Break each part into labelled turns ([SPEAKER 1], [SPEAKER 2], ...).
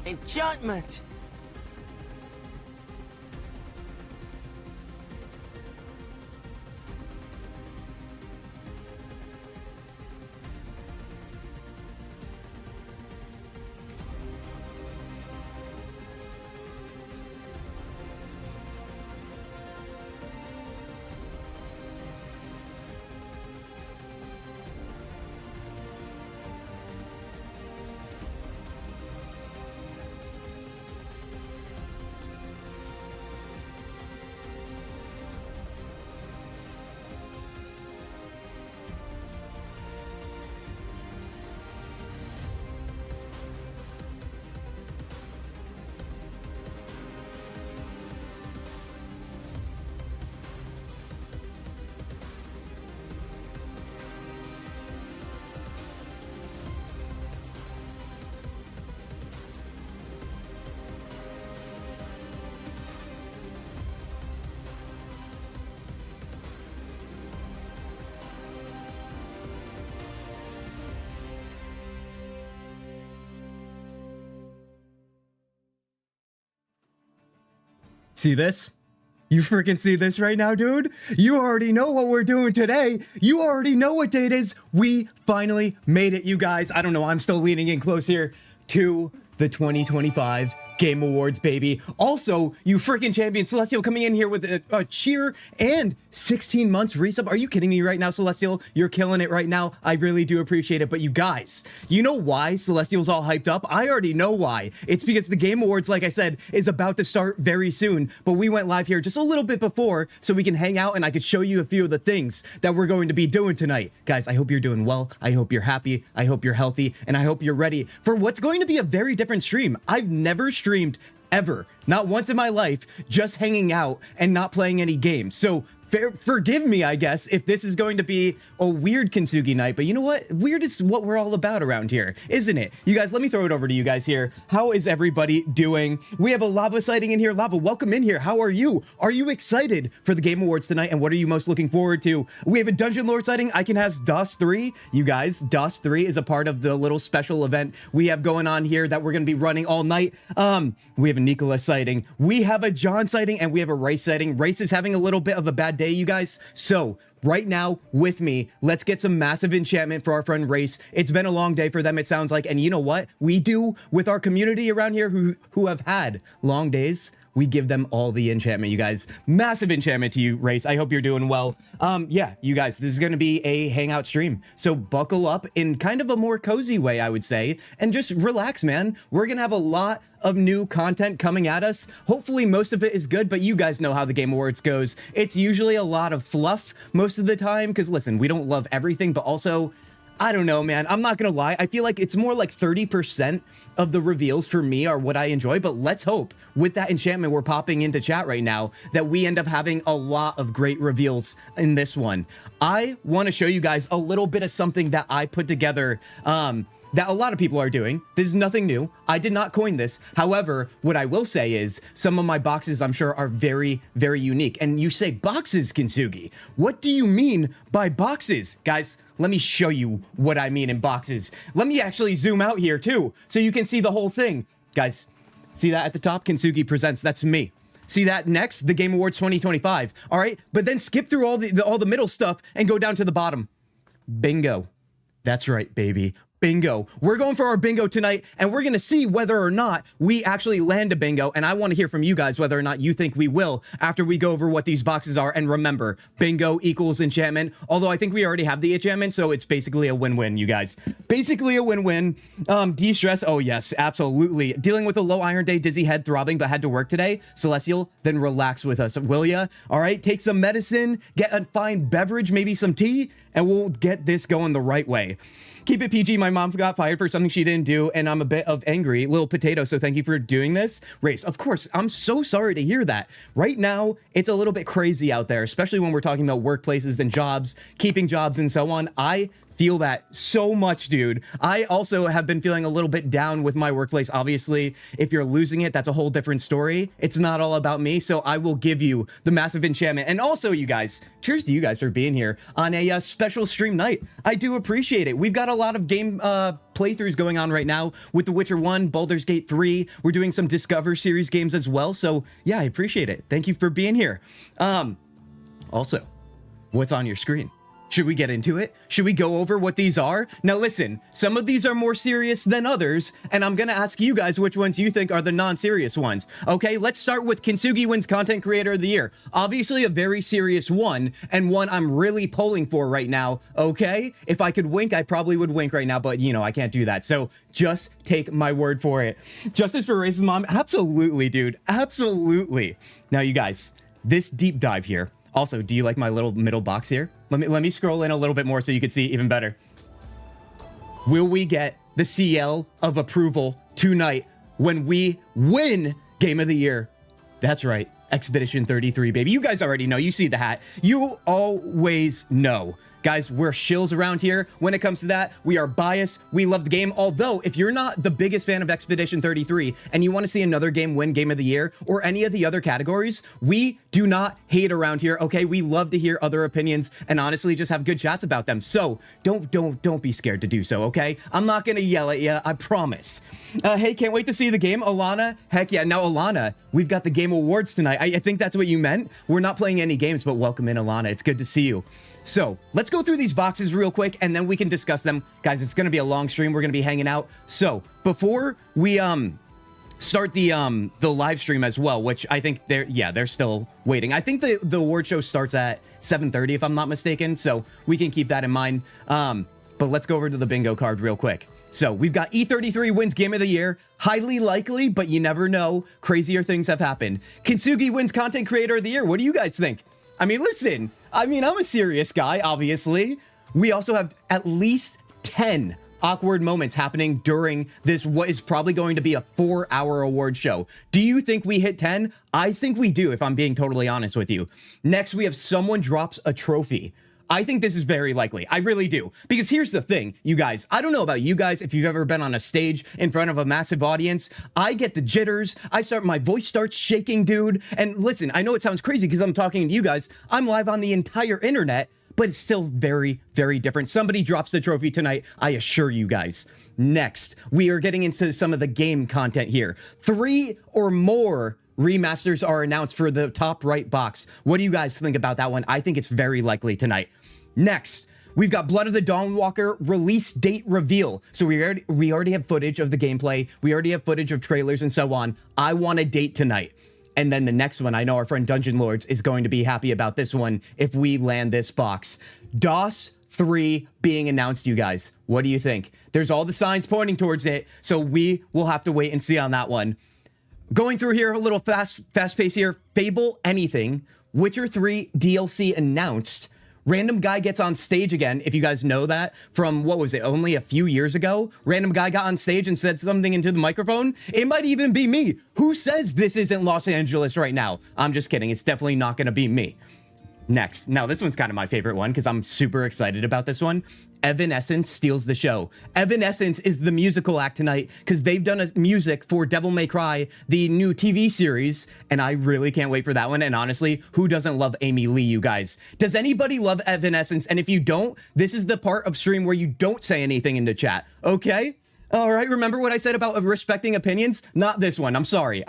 [SPEAKER 1] Enchantment!
[SPEAKER 2] See this? You freaking see this right now, dude? You already know what we're doing today. You already know what day it is. We finally made it, you guys. I don't know. I'm still leaning in close here to the 2025 Game Awards, baby. Also, you freaking champion Celestial coming in here with a cheer and 16 months resub. Are you kidding me right now, Celestial? You're killing it right now. I really do appreciate it. But you guys, you know why Celestial's all hyped up? I already know why. It's because the Game Awards, like I said, is about to start very soon. But we went live here just a little bit before so we can hang out and I could show you a few of the things that we're going to be doing tonight. Guys, I hope you're doing well. I hope you're happy. I hope you're healthy. And I hope you're ready for what's going to be a very different stream. I've never streamed ever, not once in my life, just hanging out and not playing any games. So forgive me, I guess, if this is going to be a weird Kintzugi night, but you know what? Weird is what we're all about around here, isn't it? You guys, let me throw it over to you guys here. How is everybody doing? We have a Lava sighting in here. Lava, welcome in here. How are you? Are you excited for the Game Awards tonight, and what are you most looking forward to? We have a Dungeon Lord sighting. I can has DOS 3. You guys, DOS 3 is a part of the little special event we have going on here that we're going to be running all night. We have a Nicholas sighting. We have a John sighting, and we have a Rice sighting. Rice is having a little bit of a bad day, you guys. So right now with me, let's get some massive enchantment for our friend Race. It's been a long day for them, it sounds like, and you know what we do with our community around here who have had long days? We give them all the enchantment, you guys. Massive enchantment to you, Race. I hope you're doing well. Yeah, you guys, this is going to be a hangout stream. So buckle up in kind of a more cozy way, I would say, and just relax, man. We're going to have a lot of new content coming at us. Hopefully most of it is good, but you guys know how the Game Awards goes. It's usually a lot of fluff most of the time, because listen, we don't love everything, but also, I don't know, man. I'm not gonna lie. I feel like it's more like 30% of the reveals for me are what I enjoy, but let's hope with that enchantment we're popping into chat right now that we end up having a lot of great reveals in this one. I want to show you guys a little bit of something that I put together that a lot of people are doing. This is nothing new. I did not coin this. However, what I will say is some of my boxes, I'm sure, are very, very unique. And you say boxes, Kintzugi. What do you mean by boxes? Guys, let me show you what I mean in boxes. Let me actually zoom out here too, so you can see the whole thing. Guys, see that at the top? Kintzugi presents, that's me. See that next? The Game Awards 2025. All right, but then skip through all the middle stuff and go down to the bottom. Bingo. That's right, baby. Bingo. We're going for our bingo tonight, and we're going to see whether or not we actually land a bingo, and I want to hear from you guys whether or not you think we will after we go over what these boxes are. And remember, bingo equals enchantment, although I think we already have the enchantment, so it's basically a win-win, you guys. Basically a win-win. De-stress, oh yes, absolutely. Dealing with a low iron day, dizzy head, throbbing, but had to work today. Celestial, then relax with us, will ya? All right, take some medicine, get a fine beverage, maybe some tea, and we'll get this going the right way. Keep it PG. My mom got fired for something she didn't do, and I'm a bit of angry little potato, so thank you for doing this. Race, of course, I'm so sorry to hear that. Right now, it's a little bit crazy out there, especially when we're talking about workplaces and jobs, keeping jobs and so on. I feel that so much, dude. I also have been feeling a little bit down with my workplace. Obviously, if you're losing it, that's a whole different story. It's not all about me, so I will give you the massive enchantment. And also, you guys, cheers to you guys for being here on a special special stream night. I do appreciate it. We've got a lot of game playthroughs going on right now with The Witcher 1, Baldur's Gate 3. We're doing some Discover series games as well. So yeah, I appreciate it. Thank you for being here. Also, what's on your screen? Should we get into it? Should we go over what these are? Now listen, some of these are more serious than others, and I'm gonna ask you guys which ones you think are the non-serious ones. Okay, let's start with Kintzugi wins Content Creator of the Year. Obviously a very serious one, and one I'm really pulling for right now, okay? If I could wink, I probably would wink right now, but you know, I can't do that. So just take my word for it. Justice for Racist Mom, absolutely, dude, absolutely. Now you guys, this deep dive here. Also, do you like my little middle box here? Let me scroll in a little bit more so you can see even better. Will we get the CL of approval tonight when we win Game of the Year? That's right, Expedition 33, baby. You guys already know. You see the hat. You always know. Guys, we're shills around here. When it comes to that, we are biased. We love the game. Although, if you're not the biggest fan of Expedition 33 and you want to see another game win Game of the Year or any of the other categories, we do not hate around here, okay? We love to hear other opinions and honestly just have good chats about them. So don't be scared to do so, okay? I'm not gonna yell at you, I promise. Hey, can't wait to see the game, Alana. Heck yeah. Now, Alana, we've got the Game Awards tonight. I think that's what you meant. We're not playing any games, but welcome in, Alana. It's good to see you. So let's go through these boxes real quick and then we can discuss them. Guys, it's going to be a long stream. We're going to be hanging out. So before we start the live stream as well, which I think they're still waiting. I think the award show starts at 7:30 if I'm not mistaken. So we can keep that in mind. But let's go over to the bingo card real quick. So we've got E33 wins Game of the Year. Highly likely, but you never know. Crazier things have happened. Kintzugi wins Content Creator of the Year. What do you guys think? I mean, listen, I'm a serious guy, obviously. We also have at least 10 awkward moments happening during this, what is probably going to be a 4-hour award show. Do you think we hit 10? I think we do, if I'm being totally honest with you. Next, we have someone drops a trophy. I think this is very likely. I really do. Because here's the thing, you guys. I don't know about you guys if you've ever been on a stage in front of a massive audience. I get the jitters. My voice starts shaking, dude. And listen, I know it sounds crazy because I'm talking to you guys. I'm live on the entire internet, but it's still very, very different. Somebody drops the trophy tonight, I assure you guys. Next, we are getting into some of the game content here. 3 or more remasters are announced for the top right box. What do you guys think about that one? I think it's very likely tonight. Next, we've got Blood of the Dawnwalker release date reveal. So we already have footage of the gameplay. We already have footage of trailers and so on. I want a date tonight. And then the next one, I know our friend Dungeon Lords is going to be happy about this one if we land this box. DOS 3 being announced, you guys. What do you think? There's all the signs pointing towards it, so we will have to wait and see on that one. Going through here a little fast pace here. Fable Anything, Witcher 3 DLC announced. Random guy gets on stage again, if you guys know that, from, what was it, only a few years ago? Random guy got on stage and said something into the microphone. It might even be me. Who says this isn't Los Angeles right now? I'm just kidding. It's definitely not going to be me. Next. Now, this one's kind of my favorite one because I'm super excited about this one. Evanescence steals the show. Evanescence is the musical act tonight because they've done a music for Devil May Cry, the new TV series, and I really can't wait for that one. And honestly, who doesn't love Amy Lee, you guys? Does anybody love Evanescence? And if you don't, this is the part of stream where you don't say anything in the chat, okay? All right, remember what I said about respecting opinions? Not this one. I'm sorry.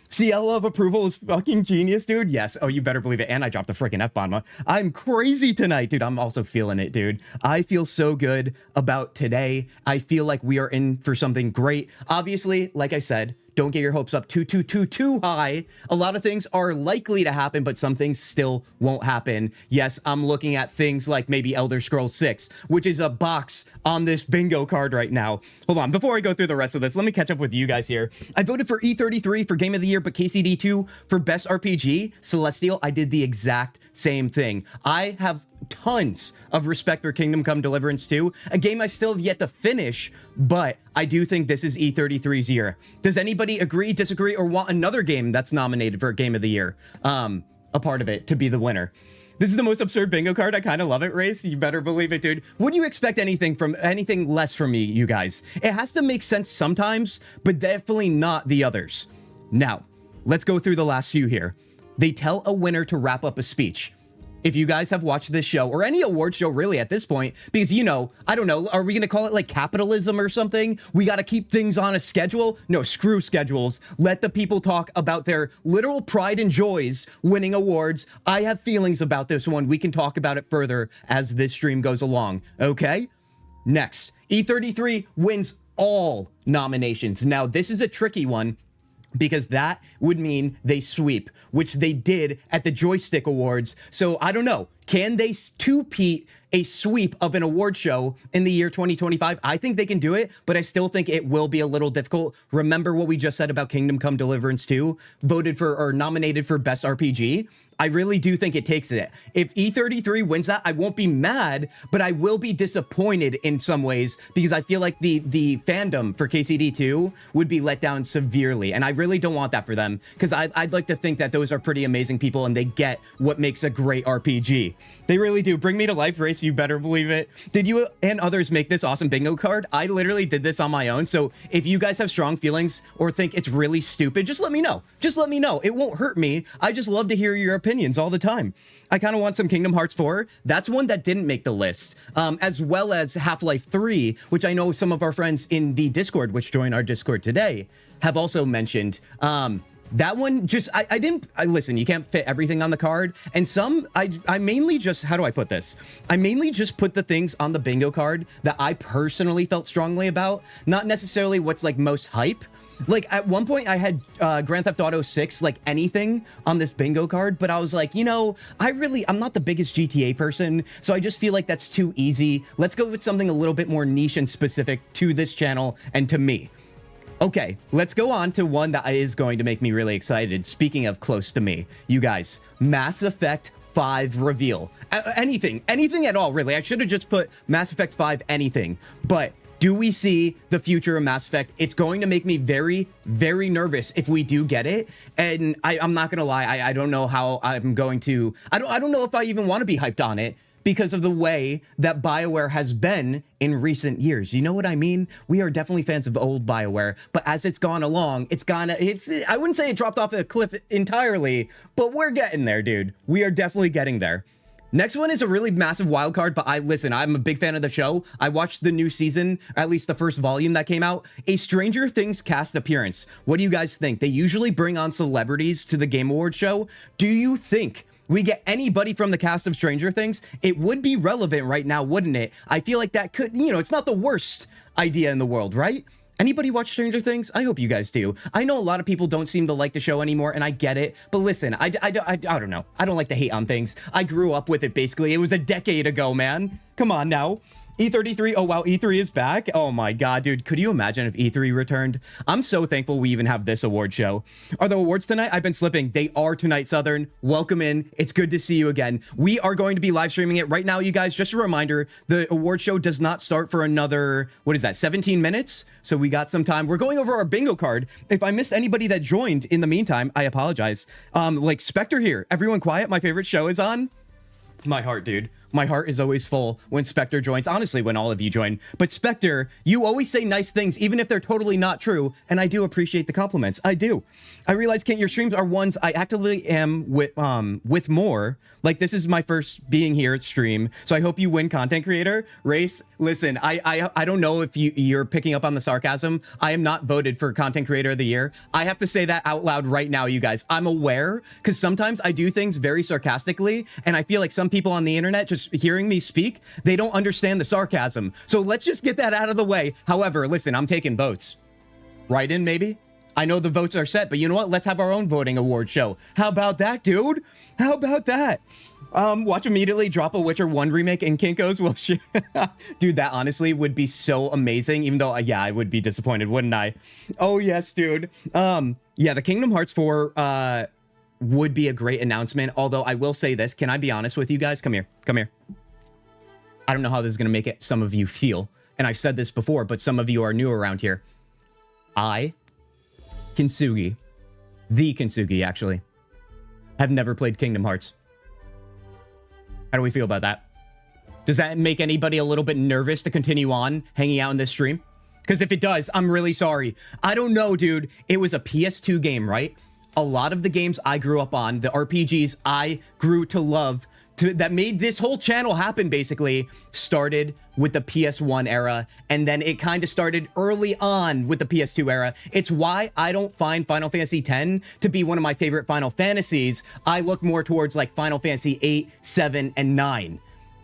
[SPEAKER 2] CL of approval is fucking genius, dude. Yes. Oh, you better believe it. And I dropped the freaking F-bomb. I'm crazy tonight, dude. I'm also feeling it, dude. I feel so good about today. I feel like we are in for something great. Obviously, like I said, don't get your hopes up too high. A lot of things are likely to happen, but some things still won't happen. Yes, I'm looking at things like maybe Elder Scrolls 6, which is a box on this bingo card right now. Hold on, before I go through the rest of this, let me catch up with you guys here. I voted for E33 for Game of the Year, but KCD2 for Best RPG. Celestial, I did the exact same thing. I have tons of respect for Kingdom Come Deliverance 2, a game I still have yet to finish, but I do think this is E33's year. Does anybody agree, disagree, or want another game that's nominated for Game of the Year, a part of it, to be the winner? This is the most absurd bingo card. I kind of love it, Race. You better believe it, dude. Would you expect anything less from me, you guys? It has to make sense sometimes, but definitely not the others. Now, let's go through the last few here. They tell a winner to wrap up a speech. if you guys have watched this show or any award show really at this point, because, you know, I don't know, are we going to call it like capitalism or something? We got to keep things on a schedule? No, screw schedules. Let the people talk about their literal pride and joys winning awards. I have feelings about this one. We can talk about it further as this stream goes along. Okay? Next, E33 wins all nominations. Now, this is a tricky one, because that would mean they sweep, which they did at the Joystick Awards. So I don't know. Can they two-peat a sweep of an award show in the year 2025? I think they can do it, but I still think it will be a little difficult. Remember what we just said about Kingdom Come Deliverance 2, voted for or nominated for Best RPG? I really do think it takes it. If E33 wins that, I won't be mad, but I will be disappointed in some ways, because I feel like the fandom for KCD2 would be let down severely, and I really don't want that for them, because I'd like to think that those are pretty amazing people and they get what makes a great RPG. They really do. Bring me to life, Race, you better believe it. Did you and others make this awesome bingo card? I literally did this on my own, so if you guys have strong feelings or think it's really stupid, just let me know. Just let me know. It won't hurt me. I just love to hear your opinions all the time. I kind of want some Kingdom Hearts 4. That's one that didn't make the list, as well as Half-Life 3, which I know some of our friends in the Discord, which join our Discord today, have also mentioned. That one just, listen, you can't fit everything on the card. And some, I mainly just, how do I put this? I mainly just put the things on the bingo card that I personally felt strongly about, not necessarily what's like most hype. Like at one point I had Grand Theft Auto 6, like anything on this bingo card, but I was like, you know, I'm not the biggest GTA person, so I just feel like that's too easy. Let's go with something a little bit more niche and specific to this channel and to me. Okay, let's go on to one that is going to make me really excited. Speaking of close to me, you guys, Mass Effect 5 reveal. Anything at all, really. I should have just put Mass Effect 5 anything, but do we see the future of Mass Effect? It's going to make me very, very nervous if we do get it. And I'm not going to lie, I don't know how I'm going to... I don't know if I even want to be hyped on it, because of the way that BioWare has been in recent years. You know what I mean? We are definitely fans of old BioWare, but as it's gone along, I wouldn't say it dropped off a cliff entirely, but we're getting there, dude. We are definitely getting there. Next one is a really massive wild card, but listen, I'm a big fan of the show. I watched the new season, at least the first volume that came out. A Stranger Things cast appearance. What do you guys think? They usually bring on celebrities to the Game Awards show. Do you think we get anybody from the cast of Stranger Things? It would be relevant right now, wouldn't it? I feel like that could, you know, it's not the worst idea in the world, right? Anybody watch Stranger Things? I hope you guys do. I know a lot of people don't seem to like the show anymore, and I get it. But listen, I don't know. I don't like to hate on things. I grew up with it, basically. It was a decade ago, man. Come on now. E33, oh wow, E3 is back. Oh my god, dude, could you imagine if E3 returned? I'm so thankful we even have this award show. Are the awards tonight? I've been slipping. They are tonight, Southern. Welcome in. It's good to see you again. We are going to be live streaming it right now, you guys. Just a reminder, the award show does not start for another, what is that, 17 minutes? So we got some time. We're going over our bingo card. If I missed anybody that joined in the meantime, I apologize. Like Spectre here. Everyone quiet. My favorite show is on. My heart, dude. My heart is always full when Spectre joins. Honestly, when all of you join. But Spectre, you always say nice things, even if they're totally not true. And I do appreciate the compliments. I do. I realize, Kent, your streams are ones I actively am with more. Like, this is my first being here at stream. So I hope you win content creator. Race, listen, I don't know if you're picking up on the sarcasm. I am not voted for content creator of the year. I have to say that out loud right now, you guys. I'm aware, because sometimes I do things very sarcastically. And I feel like some people on the internet just hearing me speak, they don't understand the sarcasm. So let's just get that out of the way. However, listen, I'm taking votes. Write in, maybe? I know the votes are set, but you know what? Let's have our own voting award show. How about that, dude? How about that? Watch immediately drop a Witcher 1 remake and Kinko's will dude, that honestly would be so amazing, even though, yeah, I would be disappointed, wouldn't I? Oh, yes, dude. Yeah, the Kingdom Hearts 4, would be a great announcement. Although I will say this, can I be honest with you guys? Come here. I don't know how this is going to make it some of you feel. And I've said this before, but some of you are new around here. Kintzugi, the Kintzugi, actually, have never played Kingdom Hearts. How do we feel about that? Does that make anybody a little bit nervous to continue on hanging out in this stream? Because if it does, I'm really sorry. I don't know, dude. It was a PS2 game, right? A lot of the games I grew up on, the RPGs I grew to love that made this whole channel happen basically started with the PS1 era, and then it kind of started early on with the PS2 era. It's why I don't find Final Fantasy X to be one of my favorite Final Fantasies. I look more towards like Final Fantasy 8, 7, and 9.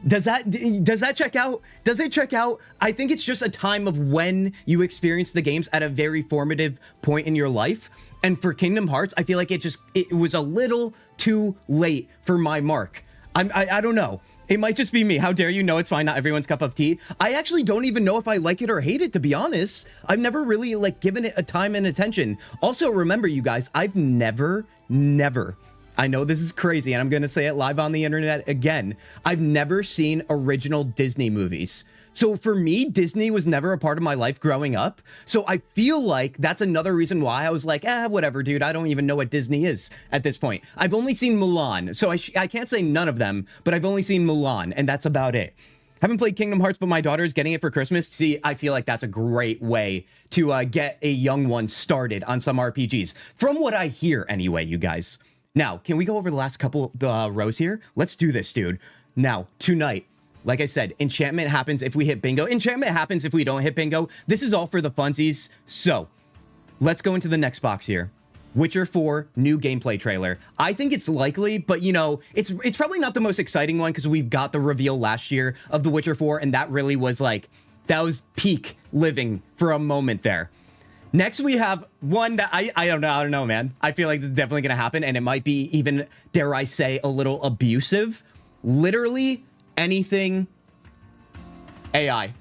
[SPEAKER 2] Does that check out? Does it check out? I think it's just a time of when you experience the games at a very formative point in your life. And for Kingdom Hearts, I feel like it was a little too late for my mark. I don't know. It might just be me. How dare you? No, it's fine. Not everyone's cup of tea. I actually don't even know if I like it or hate it, to be honest. I've never really like given it a time and attention. Also, remember, you guys, I've never, I know this is crazy, and I'm going to say it live on the internet again. I've never seen original Disney movies. So for me, Disney was never a part of my life growing up. So I feel like that's another reason why I was like, whatever, dude. I don't even know what Disney is at this point. I've only seen Mulan. So I can't say none of them, but I've only seen Mulan, and that's about it. Haven't played Kingdom Hearts, but my daughter is getting it for Christmas. See, I feel like that's a great way to get a young one started on some RPGs. From what I hear anyway, you guys. Now, can we go over the last couple rows here? Let's do this, dude. Now, tonight, like I said, enchantment happens if we hit bingo. Enchantment happens if we don't hit bingo. This is all for the funsies. So, let's go into the next box here. Witcher 4 new gameplay trailer. I think it's likely, but you know, it's probably not the most exciting one because we've got the reveal last year of The Witcher 4, and that really was like, that was peak living for a moment there. Next, we have one that I don't know, man. I feel like this is definitely going to happen, and it might be even, dare I say, a little abusive. Literally anything AI.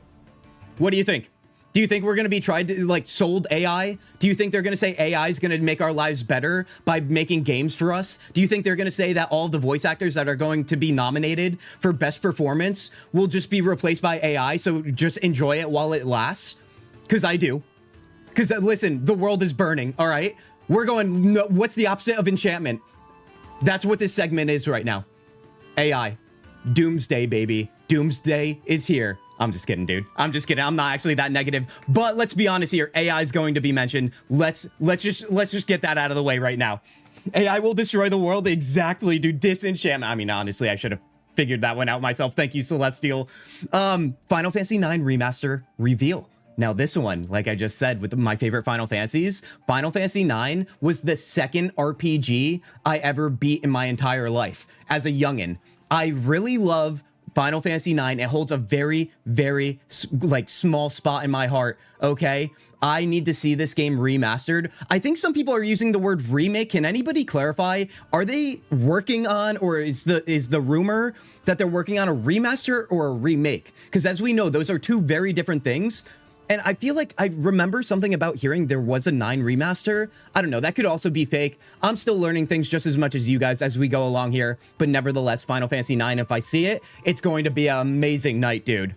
[SPEAKER 2] What do you think? Do you think we're going to be tried to, like, sold AI? Do you think they're going to say AI is going to make our lives better by making games for us? Do you think they're going to say that all of the voice actors that are going to be nominated for best performance will just be replaced by AI, so just enjoy it while it lasts? Because I do. Because, listen, the world is burning, all right? We're going, no, what's the opposite of enchantment? That's what this segment is right now. AI. Doomsday, baby. Doomsday is here. I'm just kidding, dude. I'm just kidding. I'm not actually that negative. But let's be honest here. AI is going to be mentioned. Let's just get that out of the way right now. AI will destroy the world. Exactly, dude. Disenchantment. I mean, honestly, I should have figured that one out myself. Thank you, Celestial. Final Fantasy IX Remaster reveal. Now, this one, like I just said, with my favorite Final Fantasies, Final Fantasy IX was the second RPG I ever beat in my entire life as a youngin'. I really love Final Fantasy IX. It holds a very, very, like, small spot in my heart, okay? I need to see this game remastered. I think some people are using the word remake. Can anybody clarify? Are they working on, or is the rumor that they're working on a remaster or a remake? Because as we know, those are two very different things. And I feel like I remember something about hearing there was a 9 remaster. I don't know. That could also be fake. I'm still learning things just as much as you guys as we go along here. But nevertheless, Final Fantasy IX, if I see it, it's going to be an amazing night, dude.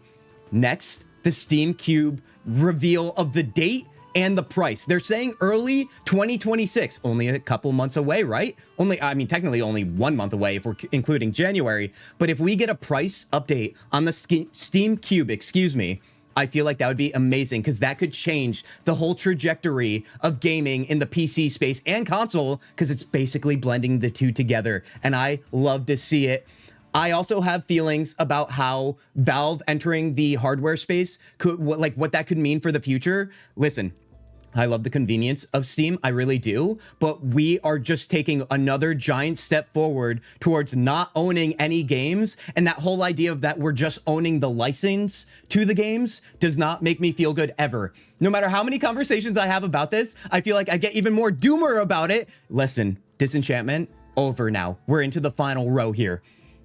[SPEAKER 2] Next, the Steam Cube reveal of the date and the price. They're saying early 2026. Only a couple months away, right? I mean, technically only 1 month away if we're including January. But if we get a price update on the Steam Cube, excuse me, I feel like that would be amazing because that could change the whole trajectory of gaming in the PC space and console because it's basically blending the two together, and I love to see it. I also have feelings about how Valve entering the hardware space could, what that could mean for the future. Listen, I love the convenience of Steam, I really do, but we are just taking another giant step forward towards not owning any games, and that whole idea of that we're just owning the license to the games does not make me feel good ever. No matter how many conversations I have about this, I feel like I get even more doomer about it. Listen, Disenchantment, over now. We're into the final row here.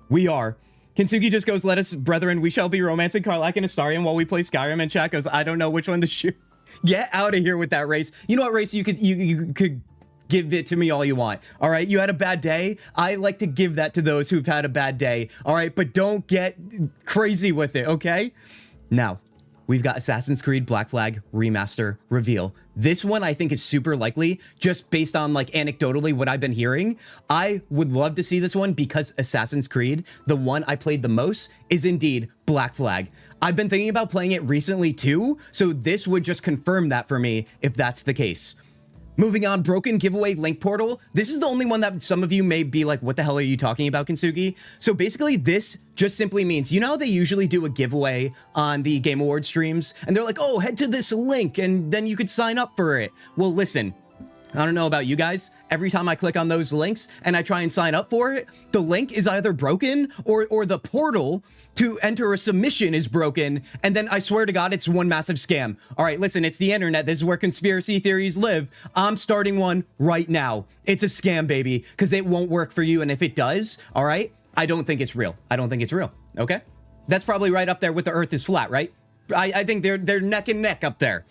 [SPEAKER 2] We are. Kintzugi just goes, let us, brethren, we shall be romancing Karlak and Astarion while we play Skyrim, and chat goes, I don't know which one to shoot. Get out of here with that, Race. You know what, Race? You could give it to me all you want. All right, you had a bad day. I like to give that to those who've had a bad day. All right, but don't get crazy with it, okay? Now, we've got Assassin's Creed Black Flag Remaster reveal. This one I think is super likely, just based on, like, anecdotally what I've been hearing. I would love to see this one because Assassin's Creed, the one I played the most, is indeed Black Flag. I've been thinking about playing it recently too, so this would just confirm that for me if that's the case. Moving on, broken giveaway link portal. This is the only one that some of you may be like, what the hell are you talking about, Kintzugi? So basically this just simply means, you know how they usually do a giveaway on the Game Awards streams? And they're like, oh, head to this link and then you could sign up for it. Well, listen, I don't know about you guys. Every time I click on those links and I try and sign up for it, the link is either broken or the portal to enter a submission is broken. And then I swear to God, it's one massive scam. All right, listen, it's the internet. This is where conspiracy theories live. I'm starting one right now. It's a scam, baby, because it won't work for you. And if it does, all right, I don't think it's real. I don't think it's real. Okay. That's probably right up there with the earth is flat, right? I think they're neck and neck up there.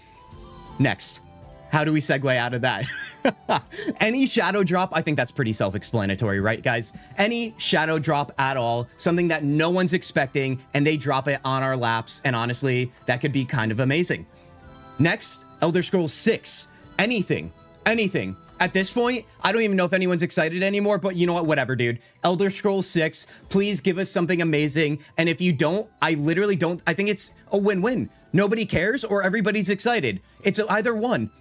[SPEAKER 2] Next. How do we segue out of that? Any shadow drop, I think that's pretty self-explanatory, right, guys? Any shadow drop at all, something that no one's expecting, and they drop it on our laps, and honestly, that could be kind of amazing. Next, Elder Scrolls 6. Anything. At this point, I don't even know if anyone's excited anymore, but you know what? Whatever, dude. Elder Scrolls 6, please give us something amazing, and if you don't, I literally don't, I think it's a win-win. Nobody cares, or everybody's excited. It's either one.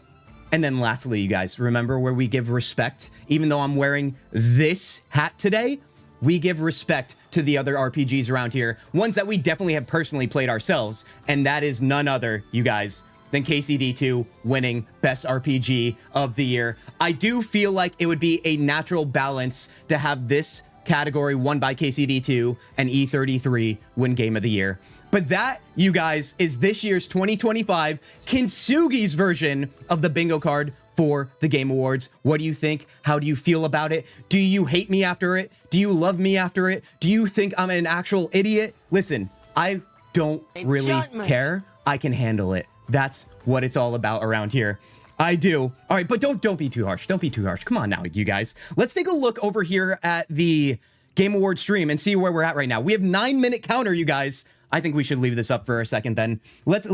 [SPEAKER 2] And then lastly, you guys, remember where we give respect? Even though I'm wearing this hat today, we give respect to the other RPGs around here, ones that we definitely have personally played ourselves, and that is none other, you guys, than KCD2 winning Best RPG of the Year. I do feel like it would be a natural balance to have this category won by KCD2 and E33 win Game of the Year. But that, you guys, is this year's 2025 Kintsugi's version of the bingo card for the Game Awards. What do you think? How do you feel about it? Do you hate me after it? Do you love me after it? Do you think I'm an actual idiot? Listen, I don't really care. I can handle it. That's what it's all about around here. I do. All right, but don't be too harsh. Don't be too harsh. Come on now, you guys. Let's take a look over here at the Game Awards stream and see where we're at right now. We have 9-minute counter, you guys. I think we should leave this up for a second then. Let's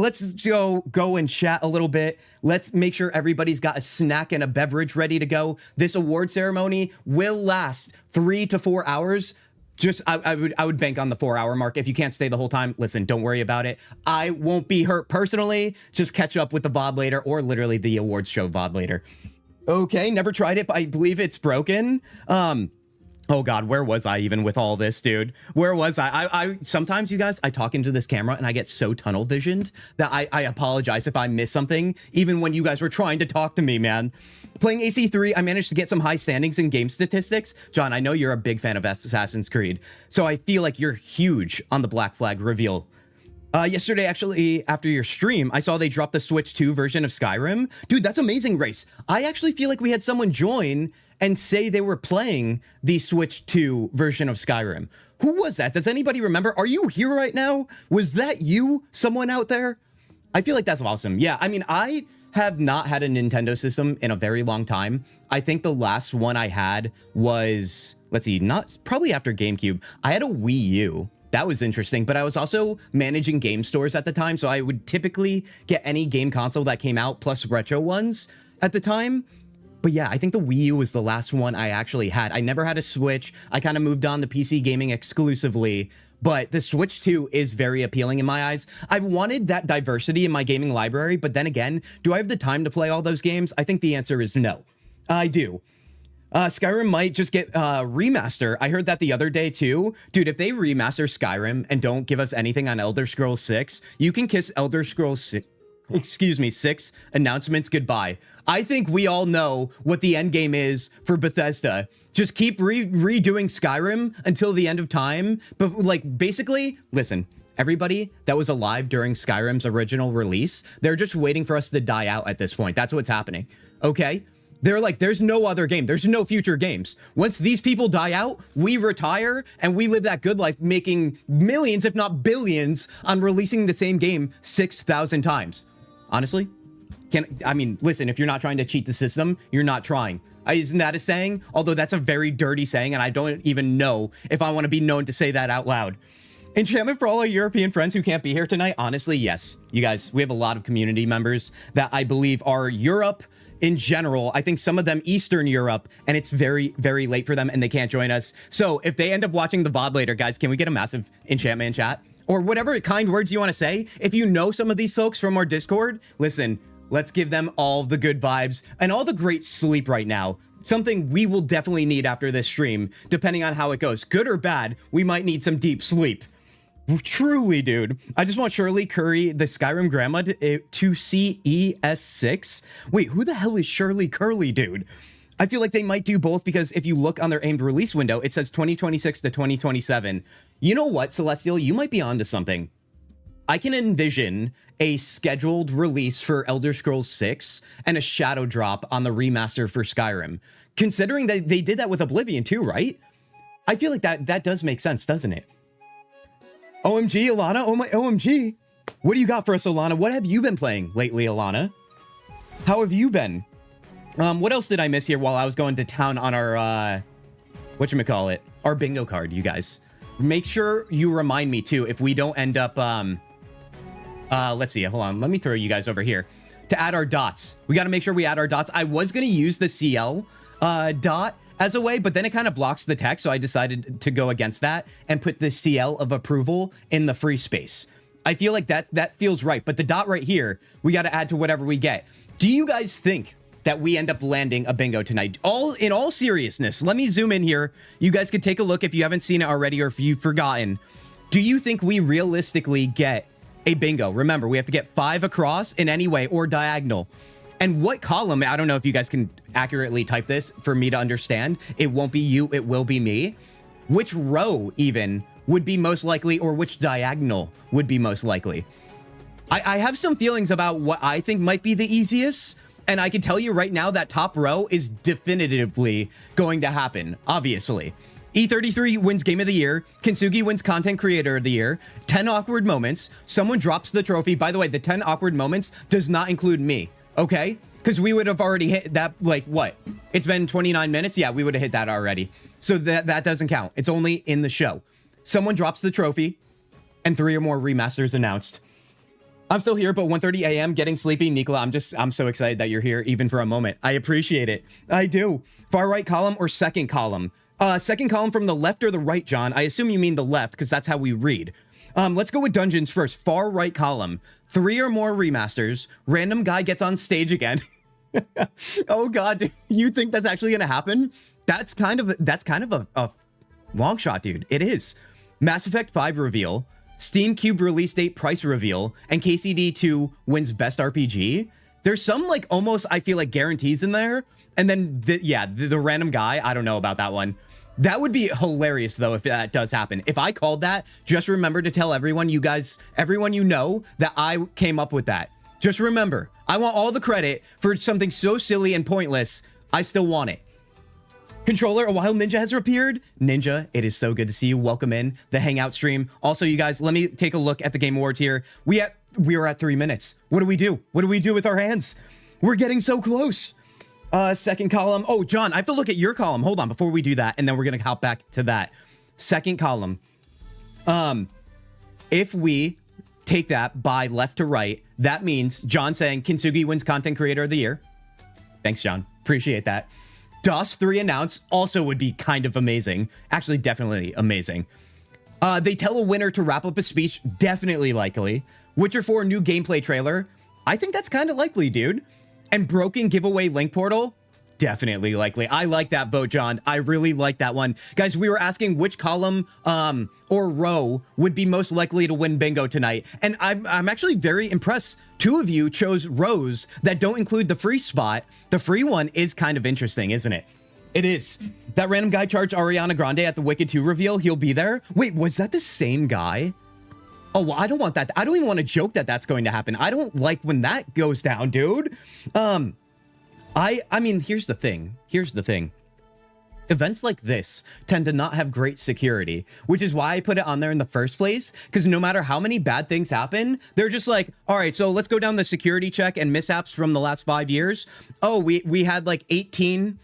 [SPEAKER 2] go and chat a little bit. Let's make sure everybody's got a snack and a beverage ready to go. This award ceremony will last 3 to 4 hours. Just I would bank on the 4-hour mark. If you can't stay the whole time, listen, don't worry about it. I won't be hurt personally. Just catch up with the VOD later, or literally the awards show VOD later. Okay, never tried it, but I believe it's broken. Oh God, where was I even with all this, dude? Where was I sometimes, you guys, I talk into this camera and I get so tunnel visioned that I apologize if I miss something, even when you guys were trying to talk to me, man. Playing AC3, I managed to get some high standings in game statistics. John, I know you're a big fan of Assassin's Creed, so I feel like you're huge on the Black Flag reveal. Yesterday, actually, after your stream, I saw they dropped the Switch 2 version of Skyrim. Dude, that's amazing, Race. I actually feel like we had someone join and say they were playing the Switch 2 version of Skyrim. Who was that? Does anybody remember? Are you here right now? Was that you? Someone out there? I feel like that's awesome. Yeah, I mean, I have not had a Nintendo system in a very long time. I think the last one I had was, let's see, probably after GameCube. I had a Wii U. That was interesting, but I was also managing game stores at the time, so I would typically get any game console that came out plus retro ones at the time. But yeah, I think the Wii U was the last one I actually had. I never had a Switch. I kind of moved on to PC gaming exclusively, but the Switch 2 is very appealing in my eyes. I've wanted that diversity in my gaming library, but then again, do I have the time to play all those games? I think the answer is no. I do. Skyrim might just get remaster. I heard that the other day too. Dude, if they remaster Skyrim and don't give us anything on Elder Scrolls 6, you can kiss Elder Scrolls 6. Excuse me, 6 announcements goodbye. I think we all know what the end game is for Bethesda. Just keep redoing Skyrim until the end of time. But like, basically, listen, everybody that was alive during Skyrim's original release, they're just waiting for us to die out at this point. That's what's happening. Okay? They're like, there's no other game. There's no future games. Once these people die out, we retire and we live that good life, making millions, if not billions, on releasing the same game 6,000 times. Honestly, I mean, listen, if you're not trying to cheat the system, you're not trying. Isn't that a saying? Although that's a very dirty saying, and I don't even know if I want to be known to say that out loud. Enchantment for all our European friends who can't be here tonight? Honestly, yes. You guys, we have a lot of community members that I believe are Europe in general. I think some of them Eastern Europe, and it's very, very late for them, and they can't join us. So if they end up watching the VOD later, guys, can we get a massive enchantment in chat? Or whatever kind words you want to say. If you know some of these folks from our Discord, listen, Let's give them all the good vibes and all the great sleep right now. Something we will definitely need after this stream, depending on how it goes. Good or bad, we might need some deep sleep. Truly, dude. I just want Shirley Curry, the Skyrim grandma, to see ES6. Wait, who the hell is Shirley Curly, dude? I feel like they might do both because if you look on their aimed release window, it says 2026 to 2027. You know what, Celestial? You might be onto something. I can envision a scheduled release for Elder Scrolls 6 and a shadow drop on the remaster for Skyrim. Considering that they did that with Oblivion too, right? I feel like that does make sense, doesn't it? OMG, Alana. Oh my OMG. What do you got for us, Alana? What have you been playing lately, Alana? How have you been? What else did I miss here while I was going to town on our, whatchamacallit? Our bingo card, you guys. Make sure you remind me, too, if we don't end up, let's see. Hold on. Let me throw you guys over here. To add our dots. We got to make sure we add our dots. I was going to use the CL dot as a way, but then it kind of blocks the text, so I decided to go against that and put the CL of approval in the free space. I feel like that feels right, but the dot right here, we got to add to whatever we get. Do you guys think that we end up landing a bingo tonight? In all seriousness, let me zoom in here. You guys could take a look if you haven't seen it already or if you've forgotten. Do you think we realistically get a bingo? Remember, we have to get 5 across in any way or diagonal. And what column, I don't know if you guys can accurately type this for me to understand. It won't be you, it will be me. Which row even would be most likely, or which diagonal would be most likely? I have some feelings about what I think might be the easiest, and I can tell you right now that top row is definitively going to happen, obviously. E33 wins Game of the Year. Kintzugi wins Content Creator of the Year. 10 awkward moments. Someone drops the trophy. By the way, the 10 awkward moments does not include me. Okay? Because we would have already hit that, like, what? It's been 29 minutes? Yeah, we would have hit that already. So that doesn't count. It's only in the show. Someone drops the trophy, and 3 or more remasters announced. I'm still here, but 1:30 a.m. getting sleepy. Nicola, I'm so excited that you're here, even for a moment. I appreciate it. I do. Far right column or second column? Second column from the left or the right, John? I assume you mean the left, because that's how we read. Let's go with dungeons first. Far right column. 3 or more remasters. Random guy gets on stage again. Oh god, dude. You think that's actually gonna happen? That's kind of a long shot, dude. It is. Mass Effect 5 reveal. Steam Cube release date price reveal. And KCD 2 wins best RPG. There's some like almost I feel like guarantees in there. And then the random guy. I don't know about that one. That would be hilarious, though, if that does happen. If I called that, just remember to tell everyone you know, that I came up with that. Just remember, I want all the credit for something so silly and pointless. I still want it. Controller, a wild ninja has appeared. Ninja, it is so good to see you. Welcome in the Hangout stream. Also, you guys, let me take a look at the Game Awards here. We are at 3 minutes. What do we do? What do we do with our hands? We're getting so close. Second column. Oh, John, I have to look at your column. Hold on before we do that, and then we're gonna hop back to that. Second column. If we take that by left to right, that means John saying Kintzugi wins Content Creator of the Year. Thanks, John. Appreciate that. DOS 3 announced also would be kind of amazing. Actually, definitely amazing. They tell a winner to wrap up a speech. Definitely likely. Witcher 4 new gameplay trailer. I think that's kind of likely, dude. And broken giveaway link portal. Definitely likely. I like that vote, John. I really like that one. Guys, we were asking which column or row would be most likely to win bingo tonight. And I'm actually very impressed. 2 of you chose rows that don't include the free spot. The free one is kind of interesting, isn't it? It is. That random guy charged Ariana Grande at the Wicked 2 reveal. He'll be there. Wait, was that the same guy? Oh, well, I don't want that. I don't even want to joke that that's going to happen. I don't like when that goes down, dude. I mean, here's the thing. Events like this tend to not have great security, which is why I put it on there in the first place, because no matter how many bad things happen, they're just like, all right, so let's go down the security check and mishaps from the last 5 years. Oh, we had like 18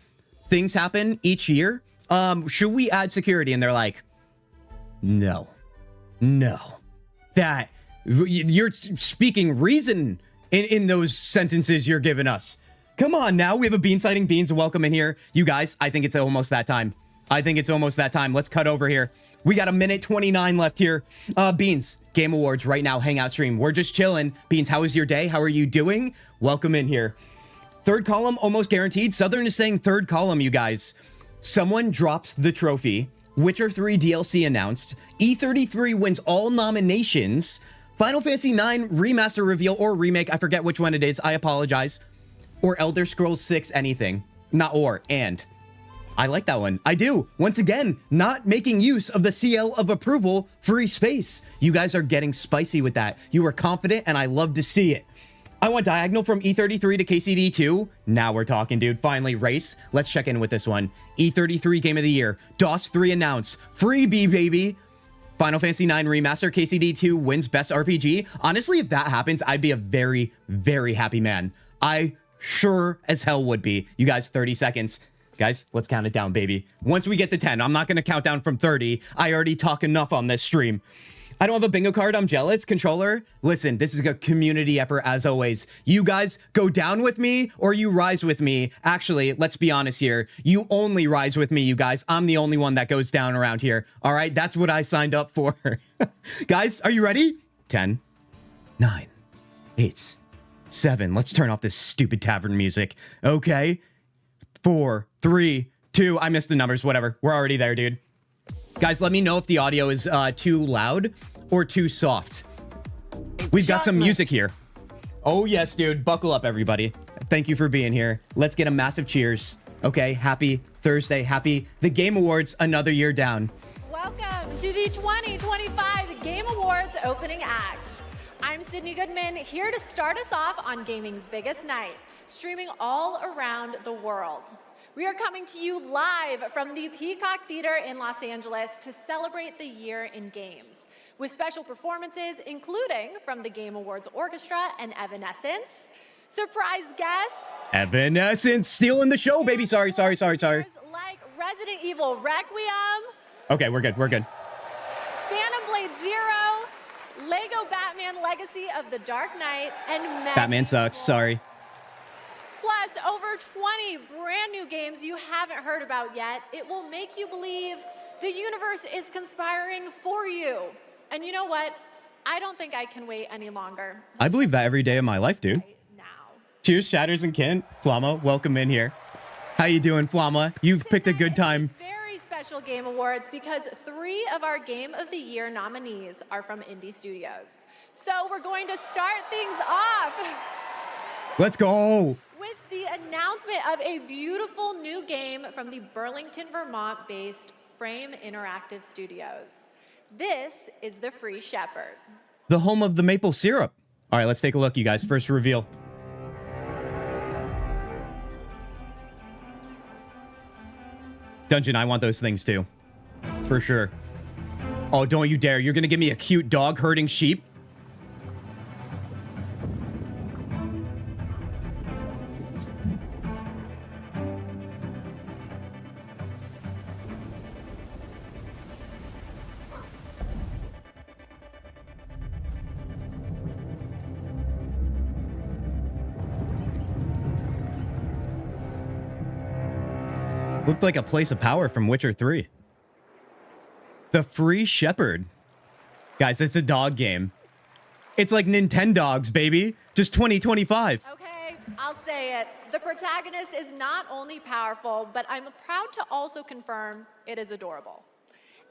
[SPEAKER 2] things happen each year. Should we add security? And they're like, no. That you're speaking reason in those sentences you're giving us. Come on now. We have a Bean Sighting Beans. Welcome in here. You guys, I think it's almost that time. Let's cut over here. We got a minute 29 left here. Beans, Game Awards right now, Hangout stream. We're just chilling. Beans, how was your day? How are you doing? Welcome in here. Third column, almost guaranteed. Southern is saying third column, you guys. Someone drops the trophy. Witcher 3 DLC announced. E33 wins all nominations. Final Fantasy 9 remaster reveal or remake. I forget which one it is. I apologize. Or Elder Scrolls 6 anything. Not or, and. I like that one. I do. Once again, not making use of the CL of approval free space. You guys are getting spicy with that. You are confident, and I love to see it. I want diagonal from E33 to KCD2. Now we're talking, dude. Finally, race. Let's check in with this one. E33 Game of the Year. DOS 3 announced. Freebie, baby. Final Fantasy 9 Remaster. KCD2 wins Best RPG. Honestly, if that happens, I'd be a very, very happy man. I sure as hell would be. You guys, 30 seconds. Guys, let's count it down, baby. Once we get to 10, I'm not going to count down from 30. I already talk enough on this stream. I don't have a bingo card. I'm jealous. Controller, listen, this is a community effort as always. You guys go down with me or you rise with me. Actually, let's be honest here. You only rise with me, you guys. I'm the only one that goes down around here. All right, that's what I signed up for. Guys, are you ready? 10, 9, 8, 7. Let's turn off this stupid tavern music. Okay. 4, 3, 2. I missed the numbers. Whatever. We're already there, dude. Guys, let me know if the audio is too loud or too soft. We've got some music here. Oh, yes, dude. Buckle up, everybody. Thank you for being here. Let's get a massive cheers. Okay, happy Thursday. Happy the Game Awards, another year down.
[SPEAKER 1] Welcome to the 2025 Game Awards opening act. I'm Sydney Goodman, here to start us off on gaming's biggest night, streaming all around the world. We are coming to you live from the Peacock Theater in Los Angeles to celebrate the year in games, with special performances including from the Game Awards Orchestra and Evanescence, surprise guests,
[SPEAKER 2] Evanescence stealing the show, baby. Sorry.
[SPEAKER 1] like Resident Evil Requiem.
[SPEAKER 2] Okay, we're good.
[SPEAKER 1] Phantom Blade Zero, Lego Batman Legacy of the Dark Knight, and
[SPEAKER 2] Batman sucks. Sorry.
[SPEAKER 1] Plus, over 20 brand new games you haven't heard about yet. It will make you believe the universe is conspiring for you. And you know what? I don't think I can wait any longer.
[SPEAKER 2] I believe that every day of my life, dude.
[SPEAKER 1] Right now.
[SPEAKER 2] Cheers, Shatters and Kent. Flama, welcome in here. How you doing, Flama? You've picked a good time.
[SPEAKER 1] Very special Game Awards because 3 of our Game of the Year nominees are from indie studios. So we're going to start things off.
[SPEAKER 2] Let's go.
[SPEAKER 1] With the announcement of a beautiful new game from the Burlington, Vermont-based Frame Interactive Studios. This is The Free Shepherd.
[SPEAKER 2] The home of the maple syrup. All right, let's take a look, you guys. First reveal. Dungeon, I want those things too. For sure. Oh, don't you dare. You're going to give me a cute dog herding sheep? Looked like a place of power from Witcher 3. The Free Shepherd. Guys, it's a dog game. It's like Nintendogs, baby. Just 2025.
[SPEAKER 1] Okay, I'll say it. The protagonist is not only powerful, but I'm proud to also confirm it is adorable.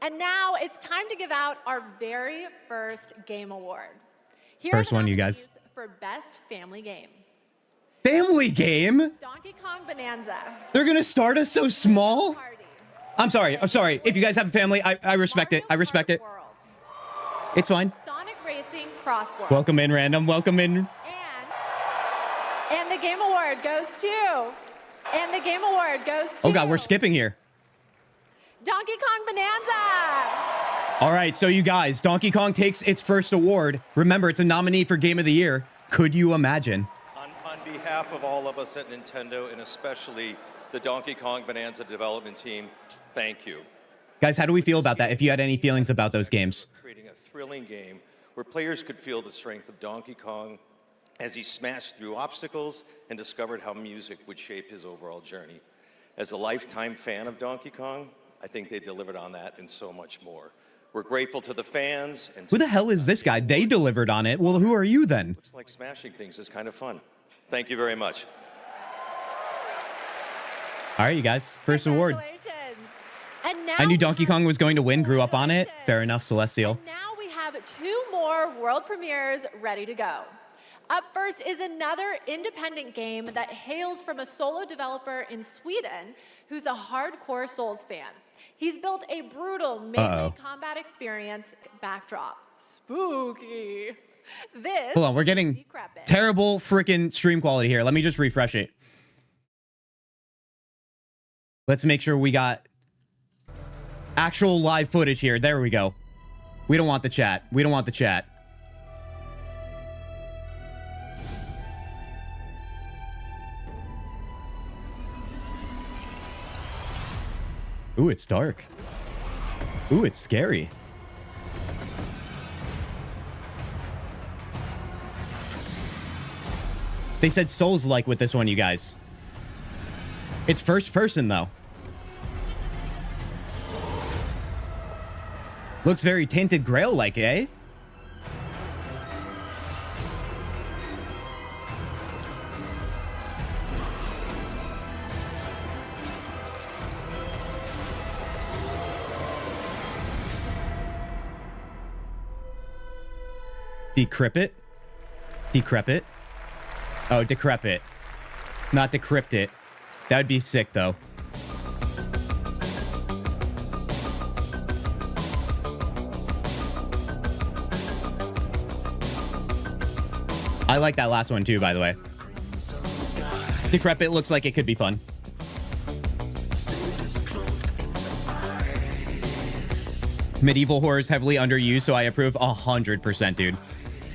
[SPEAKER 1] And now it's time to give out our very first Game Award. Here
[SPEAKER 2] First
[SPEAKER 1] are the
[SPEAKER 2] one, you
[SPEAKER 1] nominees
[SPEAKER 2] guys.
[SPEAKER 1] for Best Family Game.
[SPEAKER 2] Family game?
[SPEAKER 1] Donkey Kong Bonanza.
[SPEAKER 2] They're gonna start us so small?
[SPEAKER 1] Party.
[SPEAKER 2] I'm sorry. I'm sorry. If you guys have a family, I respect it. I respect it.
[SPEAKER 1] World.
[SPEAKER 2] It's fine.
[SPEAKER 1] Sonic Racing Crossword.
[SPEAKER 2] Welcome in, random. Welcome in.
[SPEAKER 1] And the Game Award goes to. And the Game Award goes to.
[SPEAKER 2] Oh, God, we're skipping here.
[SPEAKER 1] Donkey Kong Bonanza.
[SPEAKER 2] All right, so you guys, Donkey Kong takes its first award. Remember, it's a nominee for Game of the Year. Could you imagine?
[SPEAKER 3] On behalf of all of us at Nintendo, and especially the Donkey Kong Bonanza development team, thank you.
[SPEAKER 2] Guys, how do we feel about that? If you had any feelings about those games.
[SPEAKER 3] Creating a thrilling game where players could feel the strength of Donkey Kong as he smashed through obstacles and discovered how music would shape his overall journey. As a lifetime fan of Donkey Kong, I think they delivered on that and so much more. We're grateful to the fans. And
[SPEAKER 2] Who the hell is this guy? They delivered on it. Well, who are you then?
[SPEAKER 3] Looks like smashing things is kind of fun. Thank you very much.
[SPEAKER 2] All right, you guys. First award.
[SPEAKER 1] Congratulations. And now
[SPEAKER 2] I knew
[SPEAKER 1] we
[SPEAKER 2] Donkey
[SPEAKER 1] have
[SPEAKER 2] Kong was going to win. Grew up on it.
[SPEAKER 1] congratulations.
[SPEAKER 2] Fair enough, Celestial.
[SPEAKER 1] And now we have 2 more world premieres ready to go. Up first is another independent game that hails from a solo developer in Sweden who's a hardcore Souls fan. He's built a brutal melee combat experience backdrop. Spooky. This
[SPEAKER 2] Hold on, we're getting
[SPEAKER 1] Decrepit.
[SPEAKER 2] terrible freaking stream quality here. Let me just refresh it. Let's make sure we got actual live footage here. There we go. We don't want the chat. We don't want the chat. Ooh, it's dark. Ooh, it's scary. They said Souls-like with this one, you guys. It's first person, though. Looks very Tainted Grail-like, eh? Decrepit? Decrepit? Oh, decrepit. Not decryptit. That would be sick, though. I like that last one, too, by the way. Decrepit looks like it could be fun. Medieval horror is heavily underused, so I approve 100%, dude.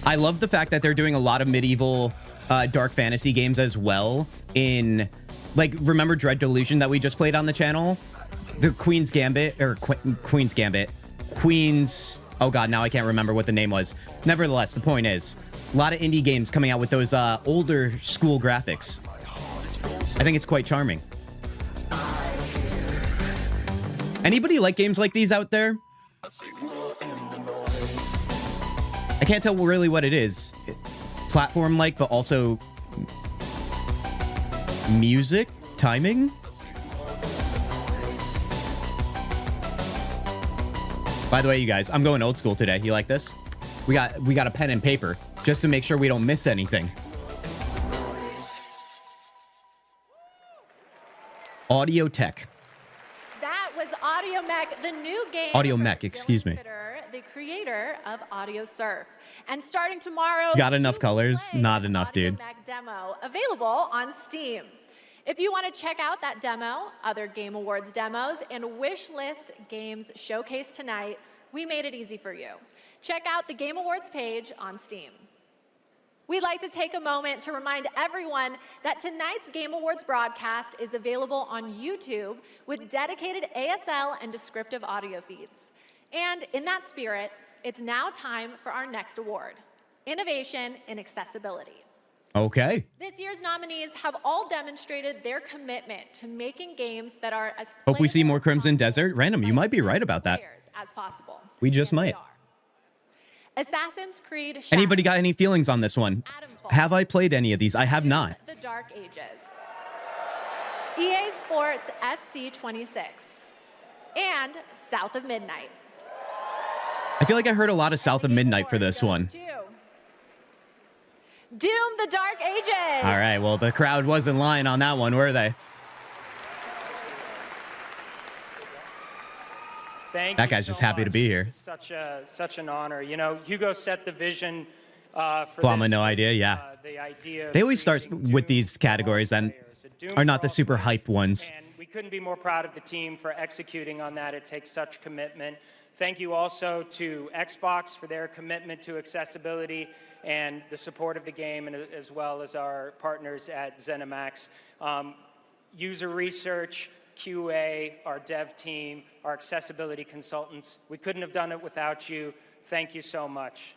[SPEAKER 2] I love the fact that they're doing a lot of medieval dark fantasy games as well in, like, remember Dread Delusion that we just played on the channel? The Queen's Gambit, or Queen's Gambit. Queen's, oh god, now I can't remember what the name was. Nevertheless, the point is, a lot of indie games coming out with those older school graphics. I think it's quite charming. Anybody like games like these out there? I can't tell really what it is. Platform-like, but also music, timing. By the way, you guys, I'm going old school today. You like this? We got a pen and paper just to make sure we don't miss anything. Audio Tech.
[SPEAKER 1] That was Audio Mech, the new game.
[SPEAKER 2] Audio
[SPEAKER 1] for
[SPEAKER 2] Mech, excuse
[SPEAKER 1] Dylan
[SPEAKER 2] me.
[SPEAKER 1] Fitter, the creator of Audio Surf. And starting tomorrow,
[SPEAKER 2] Got enough
[SPEAKER 1] you can
[SPEAKER 2] colors?
[SPEAKER 1] play
[SPEAKER 2] Not
[SPEAKER 1] the
[SPEAKER 2] enough,
[SPEAKER 1] Audio
[SPEAKER 2] dude.
[SPEAKER 1] Mech demo available on Steam. If you want to check out that demo, other Game Awards demos, and wish list games showcased tonight, we made it easy for you. Check out the Game Awards page on Steam. We'd like to take a moment to remind everyone that tonight's Game Awards broadcast is available on YouTube with dedicated ASL and descriptive audio feeds. And in that spirit, it's now time for our next award, Innovation in Accessibility.
[SPEAKER 2] Okay.
[SPEAKER 1] This year's nominees have all demonstrated their commitment to making games that are as
[SPEAKER 2] Hope we see
[SPEAKER 1] playable
[SPEAKER 2] more
[SPEAKER 1] as
[SPEAKER 2] Crimson
[SPEAKER 1] possible
[SPEAKER 2] Desert. Random, you
[SPEAKER 1] by
[SPEAKER 2] might be
[SPEAKER 1] as
[SPEAKER 2] right
[SPEAKER 1] many
[SPEAKER 2] about that.
[SPEAKER 1] players as possible.
[SPEAKER 2] We just
[SPEAKER 1] And they
[SPEAKER 2] might.
[SPEAKER 1] are. Assassin's Creed Shadows.
[SPEAKER 2] Anybody got any feelings on this one?
[SPEAKER 1] Adamfall.
[SPEAKER 2] Have I played any of these? I have not.
[SPEAKER 1] The Dark Ages. EA Sports FC 26. And South of Midnight.
[SPEAKER 2] I feel like I heard a lot of South of Midnight for this one.
[SPEAKER 1] Doom the Dark Ages.
[SPEAKER 2] All right, well, the crowd wasn't lying on that one, were they?
[SPEAKER 4] Thank
[SPEAKER 2] That
[SPEAKER 4] you
[SPEAKER 2] guy's
[SPEAKER 4] so
[SPEAKER 2] just happy to
[SPEAKER 4] much.
[SPEAKER 2] be here.
[SPEAKER 4] This is such an honor. You know, Hugo set the vision for
[SPEAKER 2] Flama,
[SPEAKER 4] this
[SPEAKER 2] no
[SPEAKER 4] with,
[SPEAKER 2] idea, yeah.
[SPEAKER 4] The idea of
[SPEAKER 2] They always start
[SPEAKER 4] creating
[SPEAKER 2] with
[SPEAKER 4] Doom
[SPEAKER 2] these
[SPEAKER 4] for all
[SPEAKER 2] categories then,
[SPEAKER 4] players, a Doom
[SPEAKER 2] are not
[SPEAKER 4] for
[SPEAKER 2] the
[SPEAKER 4] all
[SPEAKER 2] super
[SPEAKER 4] players.
[SPEAKER 2] hype ones.
[SPEAKER 4] And we couldn't be more proud of the team for executing on that. It takes such commitment. Thank you also to Xbox for their commitment to accessibility and the support of the game, and as well as our partners at ZeniMax. User research, QA, our dev team, our accessibility consultants. We couldn't have done it without you. Thank you so much.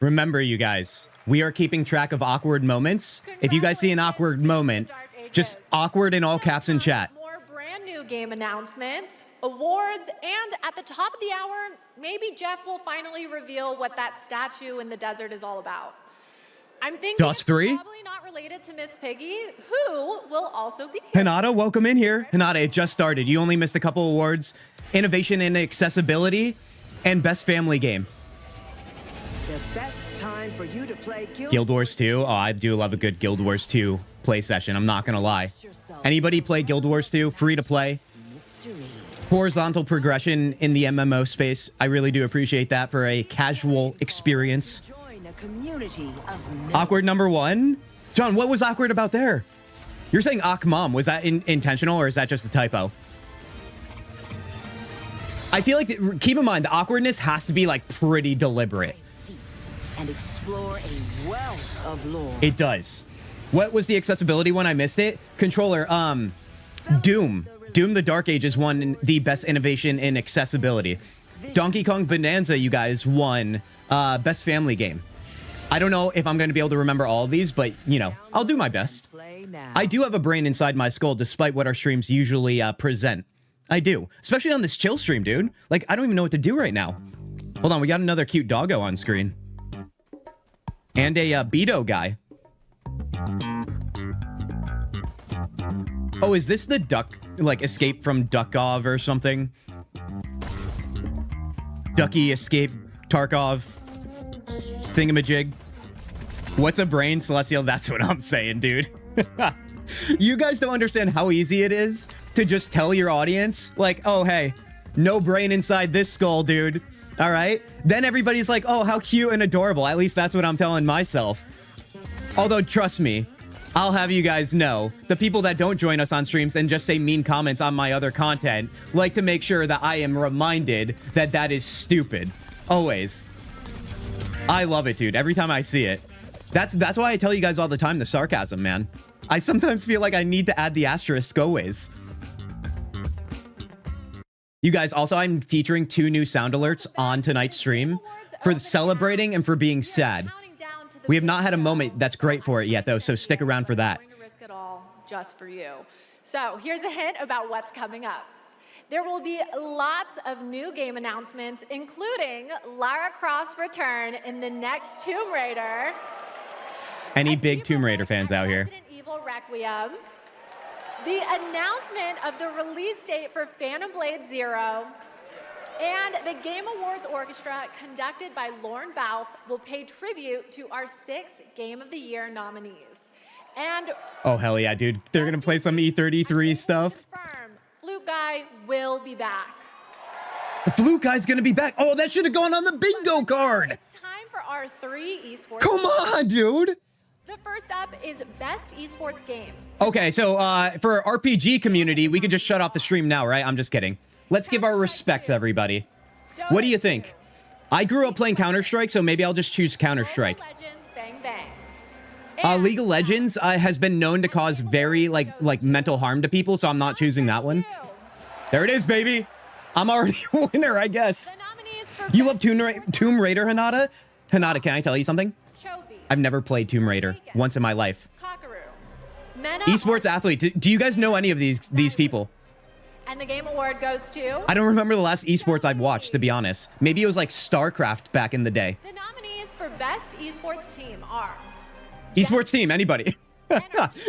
[SPEAKER 2] Remember, you guys, we are keeping track of awkward moments. If you guys see an awkward moment, just awkward in all caps in chat.
[SPEAKER 1] More brand new game announcements. awards, and at the top of the hour, maybe Jeff will finally reveal what that statue in the desert is all about. I'm thinking
[SPEAKER 2] Just
[SPEAKER 1] it's
[SPEAKER 2] three?
[SPEAKER 1] probably not related to Miss Piggy, who will also be here.
[SPEAKER 2] Hinata, welcome in here. Hinata, it just started. You only missed a couple awards. Innovation and accessibility and best family game.
[SPEAKER 5] The best time for you to play
[SPEAKER 2] Guild Wars 2. Oh, I do love a good Guild Wars 2 play session. I'm not going to lie. Anybody play Guild Wars 2? Free to play. Horizontal progression in the MMO space. I really do appreciate that for a casual experience.
[SPEAKER 5] Join a community of
[SPEAKER 2] Awkward number 1. John, what was awkward about there? You're saying Akmam. Was that intentional or is that just a typo? I feel like, keep in mind, the awkwardness has to be like pretty deliberate.
[SPEAKER 5] and explore a wealth of lore.
[SPEAKER 2] It does. What was the accessibility one? I missed it. Controller, Doom. Doom the Dark Ages won the best innovation in accessibility. Donkey Kong Bonanza, you guys, won best family game. I don't know if I'm going to be able to remember all of these, but, you know, I'll do my best. I do have a brain inside my skull, despite what our streams usually present. I do. Especially on this chill stream, dude. Like, I don't even know what to do right now. Hold on, we got another cute doggo on screen. And a Beto guy. Oh, is this the duck, like, escape from Duckov or something? Ducky escape Tarkov thingamajig. What's a brain, Celestial? That's what I'm saying, dude. You guys don't understand how easy it is to just tell your audience, like, oh, hey, no brain inside this skull, dude. All right? Then everybody's like, oh, how cute and adorable. At least that's what I'm telling myself. Although, trust me, I'll have you guys know, the people that don't join us on streams and just say mean comments on my other content like to make sure that I am reminded that that is stupid. Always. I love it, dude. Every time I see it. That's why I tell you guys all the time the sarcasm, man. I sometimes feel like I need to add the asterisk always. You guys, also, I'm featuring 2 new sound alerts on tonight's stream for celebrating and for being sad. We have not had a moment that's great for it yet, though, so stick around for that.
[SPEAKER 1] Risk it all just for you. So here's a hint about what's coming up. There will be lots of new game announcements, including Lara Croft's return in the next Tomb Raider.
[SPEAKER 2] Any big Tomb Raider fans out here?
[SPEAKER 1] Resident Evil Requiem. The announcement of the release date for Phantom Blade Zero. And the Game Awards Orchestra, conducted by Lorne Bouth, will pay tribute to our 6 Game of the Year nominees. And
[SPEAKER 2] oh, hell yeah, dude. They're going to play some E33 stuff.
[SPEAKER 1] Confirm, Flute Guy will be back.
[SPEAKER 2] The Flute Guy's going to be back. Oh, that should have gone on the bingo card.
[SPEAKER 1] It's time for our 3 esports.
[SPEAKER 2] Come on, dude.
[SPEAKER 1] The first up is Best Esports Game.
[SPEAKER 2] Okay, so for RPG community, we could just shut off the stream now, right? I'm just kidding. Let's give our respects, everybody. What do you think? I grew up playing Counter-Strike, so maybe I'll just choose Counter-Strike.
[SPEAKER 1] Legends, bang, bang.
[SPEAKER 2] League of Legends has been known to cause very, like mental harm to people, so I'm not choosing that one. There it is, baby. I'm already a winner, I guess.
[SPEAKER 1] The nominees for
[SPEAKER 2] You love Tomb Raider, Hinata? Hinata, can I tell you something?
[SPEAKER 1] Chobi,
[SPEAKER 2] I've never played Tomb Raider once in my life.
[SPEAKER 1] Kakaru, Mena,
[SPEAKER 2] Esports athlete. Do you guys know any of these people?
[SPEAKER 1] and the Game Award goes to
[SPEAKER 2] I don't remember the last esports I've watched, to be honest. Maybe it was like StarCraft back in the day.
[SPEAKER 1] the nominees for Best Esports Team are
[SPEAKER 2] Esports team, anybody.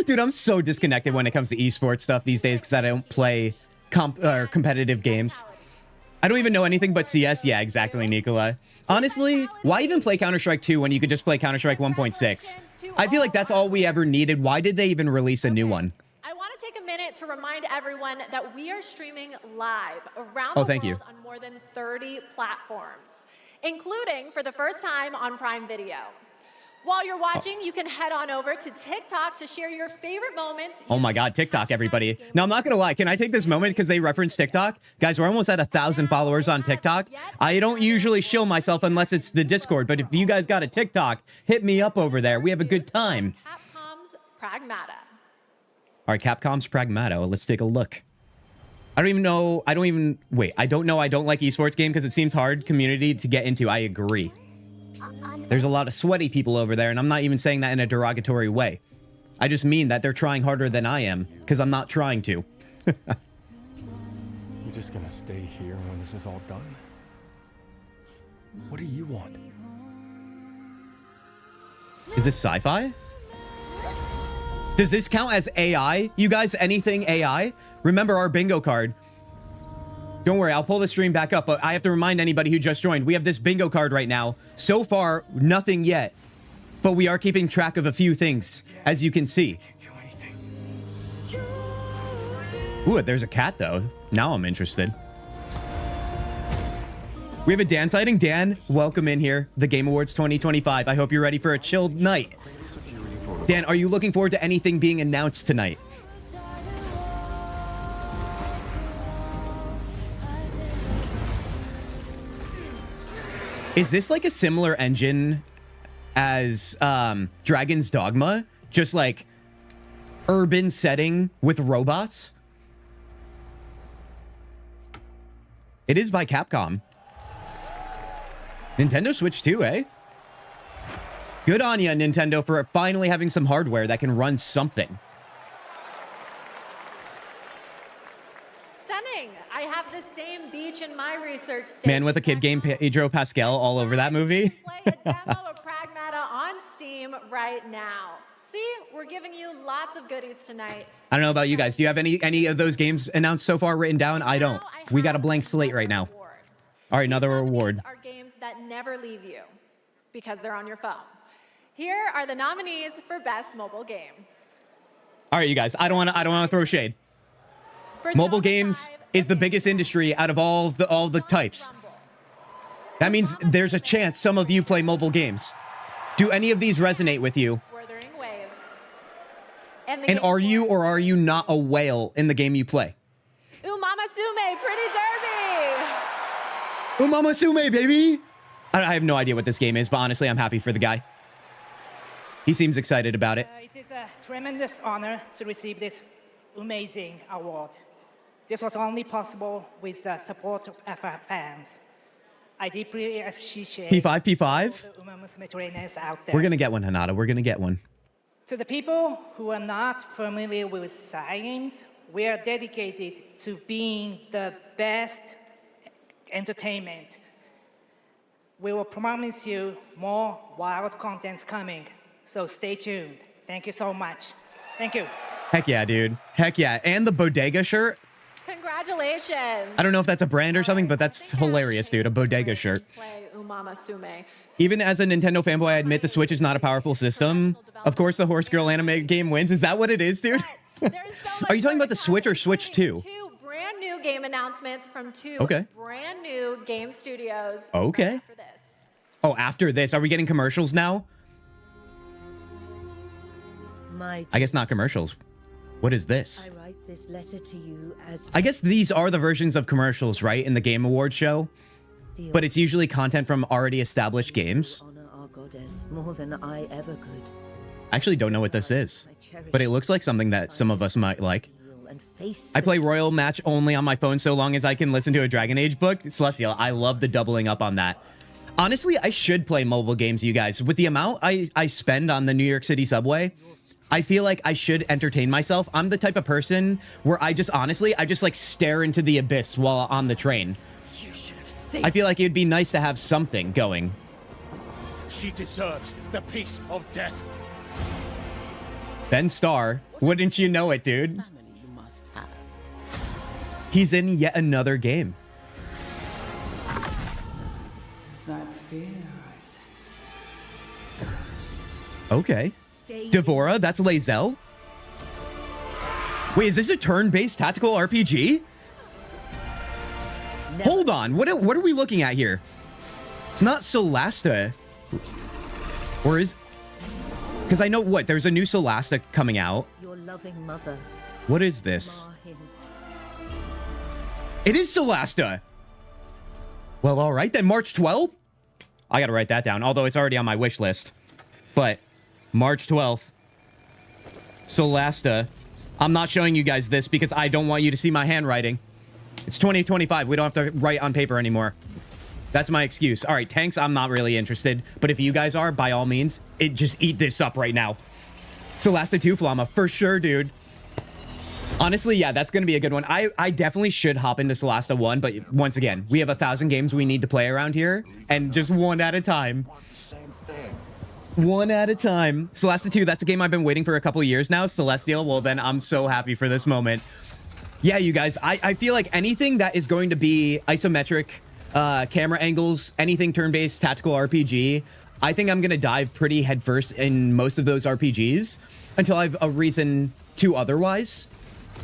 [SPEAKER 2] Dude, I'm so disconnected when it comes to esports stuff these days because I don't play competitive games. I don't even know anything but CS. Yeah, exactly, Nikolai. Honestly, why even play Counter-Strike 2 when you could just play Counter-Strike 1.6? I feel like that's all we ever needed. Why did they even release a new one?
[SPEAKER 1] I want to take a minute to remind everyone that we are streaming live around
[SPEAKER 2] Oh,
[SPEAKER 1] the
[SPEAKER 2] thank you.
[SPEAKER 1] world on more than 30 platforms, including for the first time on Prime Video. While you're watching, you can head on over to TikTok to share your favorite moments.
[SPEAKER 2] Oh my God, TikTok, everybody. Now, I'm not going to lie. Can I take this moment because they reference TikTok? Guys, we're almost at 1,000 followers on TikTok. I don't usually shill myself unless it's the Discord, but if you guys got a TikTok, hit me up over there. We have a good time.
[SPEAKER 1] Capcom's Pragmata.
[SPEAKER 2] All right, Capcom's Pragmata. Let's take a look. I don't know. I don't like esports game because it seems hard community to get into. I agree. There's a lot of sweaty people over there, and I'm not even saying that in a derogatory way. I just mean that they're trying harder than I am, because I'm not trying to.
[SPEAKER 6] You're just gonna stay here when this is all done? What do you want?
[SPEAKER 2] Is this sci-fi? Does this count as AI? You guys, anything AI? Remember our bingo card. Don't worry, I'll pull the stream back up, but I have to remind anybody who just joined, we have this bingo card right now. So far, nothing yet. But we are keeping track of a few things, as you can see. Ooh, there's a cat, though. Now I'm interested. We have a Dan sighting. Dan, welcome in here. The Game Awards 2025. I hope you're ready for a chilled night. Dan, are you looking forward to anything being announced tonight? Is this like a similar engine as Dragon's Dogma? Just like urban setting with robots? It is by Capcom. Nintendo Switch 2, eh? Good on you, Nintendo, for finally having some hardware that can run something.
[SPEAKER 1] Stunning. I have the same beach in my research station.
[SPEAKER 2] Man with a Kid game, Pedro Pascal, all over that movie.
[SPEAKER 1] Play a demo of Pragmata on Steam right now. See, we're giving you lots of goodies tonight.
[SPEAKER 2] I don't know about you guys. Do you have any of those games announced so far written down? I don't. We got a blank slate right now. All right, another reward.
[SPEAKER 1] These are games that never leave you because they're on your phone. Here are the nominees for Best Mobile Game.
[SPEAKER 2] All right, you guys. I don't want to throw shade. Mobile games is the biggest industry out of all the types. That means there's a chance some of you play mobile games. Do any of these resonate with you?
[SPEAKER 1] Wuthering Waves. And
[SPEAKER 2] are you or are you not a whale in the game you play?
[SPEAKER 1] Umama Sume, Pretty Derby.
[SPEAKER 2] Umama Sume, baby! I have no idea what this game is, but honestly, I'm happy for the guy. He seems excited about it.
[SPEAKER 7] It is a tremendous honor to receive this amazing award. This was only possible with the support of our fans. I deeply appreciate
[SPEAKER 2] P5,
[SPEAKER 7] all
[SPEAKER 2] P5?
[SPEAKER 7] the Uma Musume trainers out there.
[SPEAKER 2] We're gonna get one, Hanada. We're gonna get one.
[SPEAKER 7] To the people who are not familiar with science, we are dedicated to being the best entertainment. We will promise you more wild contents coming, so stay tuned. Thank you so much. Thank you.
[SPEAKER 2] Heck yeah, dude. Heck yeah. And the bodega shirt.
[SPEAKER 1] Congratulations.
[SPEAKER 2] I don't know if that's a brand or something, but that's hilarious, dude. A bodega shirt.
[SPEAKER 1] Play Umama Sume.
[SPEAKER 2] Even as a Nintendo fanboy, I admit the Switch is not a powerful system. Of course, the Horse Girl anime game wins. Is that what it is, dude? Are you talking about the Switch or Switch 2?
[SPEAKER 1] Two brand new game announcements from two brand new game studios.
[SPEAKER 2] Okay.
[SPEAKER 1] Right after this.
[SPEAKER 2] Oh, after this. Are we getting commercials now? I guess not commercials. What is this?
[SPEAKER 5] I write this letter to you as
[SPEAKER 2] I guess these are the versions of commercials, right? In the Game Awards show. But it's usually content from already established games.
[SPEAKER 5] honor our goddess more than I ever could.
[SPEAKER 2] I actually don't know what this is. But it looks like something that some of us might like. I play Royal Match only on my phone so long as I can listen to a Dragon Age book. Celestial, I love the doubling up on that. Honestly, I should play mobile games, you guys. With the amount I spend on the New York City subway, I feel like I should entertain myself. I'm the type of person where I just like stare into the abyss while on the train. I feel like it'd be nice to have something going.
[SPEAKER 8] She deserves the peace of death.
[SPEAKER 2] Ben Starr, wouldn't you know it, dude? He's in yet another game.
[SPEAKER 9] Is that fear I sense?
[SPEAKER 2] Okay. Devora, that's Lae'zel. Wait, is this a turn-based tactical RPG? Hold on, what are we looking at here? It's not Solasta. Or is... Because I know what, there's a new Solasta coming out.
[SPEAKER 5] Your loving mother.
[SPEAKER 2] What is this? It is Solasta! Well, all right then, March 12th? I gotta write that down, although it's already on my wish list. But, March 12th. Solasta. I'm not showing you guys this because I don't want you to see my handwriting. It's 2025. We don't have to write on paper anymore. That's my excuse. All right, tanks, I'm not really interested. But if you guys are, by all means, just eat this up right now. Solasta 2 Flama, for sure, dude. Honestly, yeah, that's going to be a good one. I definitely should hop into Solasta 1, but once again, we have 1,000 games we need to play around here, and just one at a time. One at a time. Solasta 2, that's a game I've been waiting for a couple years now. Celestial, well then, I'm so happy for this moment. Yeah, you guys, I feel like anything that is going to be isometric, camera angles, anything turn-based, tactical RPG, I think I'm going to dive pretty headfirst in most of those RPGs until I have a reason to otherwise.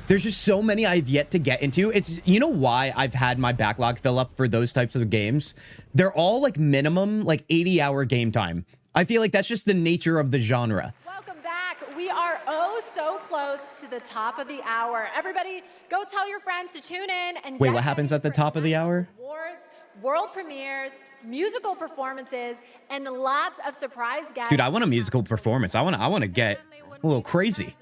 [SPEAKER 2] There's just so many I've yet to get into. It's, you know why I've had my backlog fill up for those types of games? They're all like minimum, like 80-hour game time. I feel like that's just the nature of the genre.
[SPEAKER 1] Welcome back. We are oh so close to the top of the hour. Everybody, go tell your friends to tune in and
[SPEAKER 2] Wait,
[SPEAKER 1] get
[SPEAKER 2] what happens
[SPEAKER 1] ready
[SPEAKER 2] at the
[SPEAKER 1] for
[SPEAKER 2] top of the
[SPEAKER 1] annual
[SPEAKER 2] hour?
[SPEAKER 1] Awards, world premieres, musical performances, and lots of surprise guests.
[SPEAKER 2] Dude, I want a musical performance. I want to get a little crazy.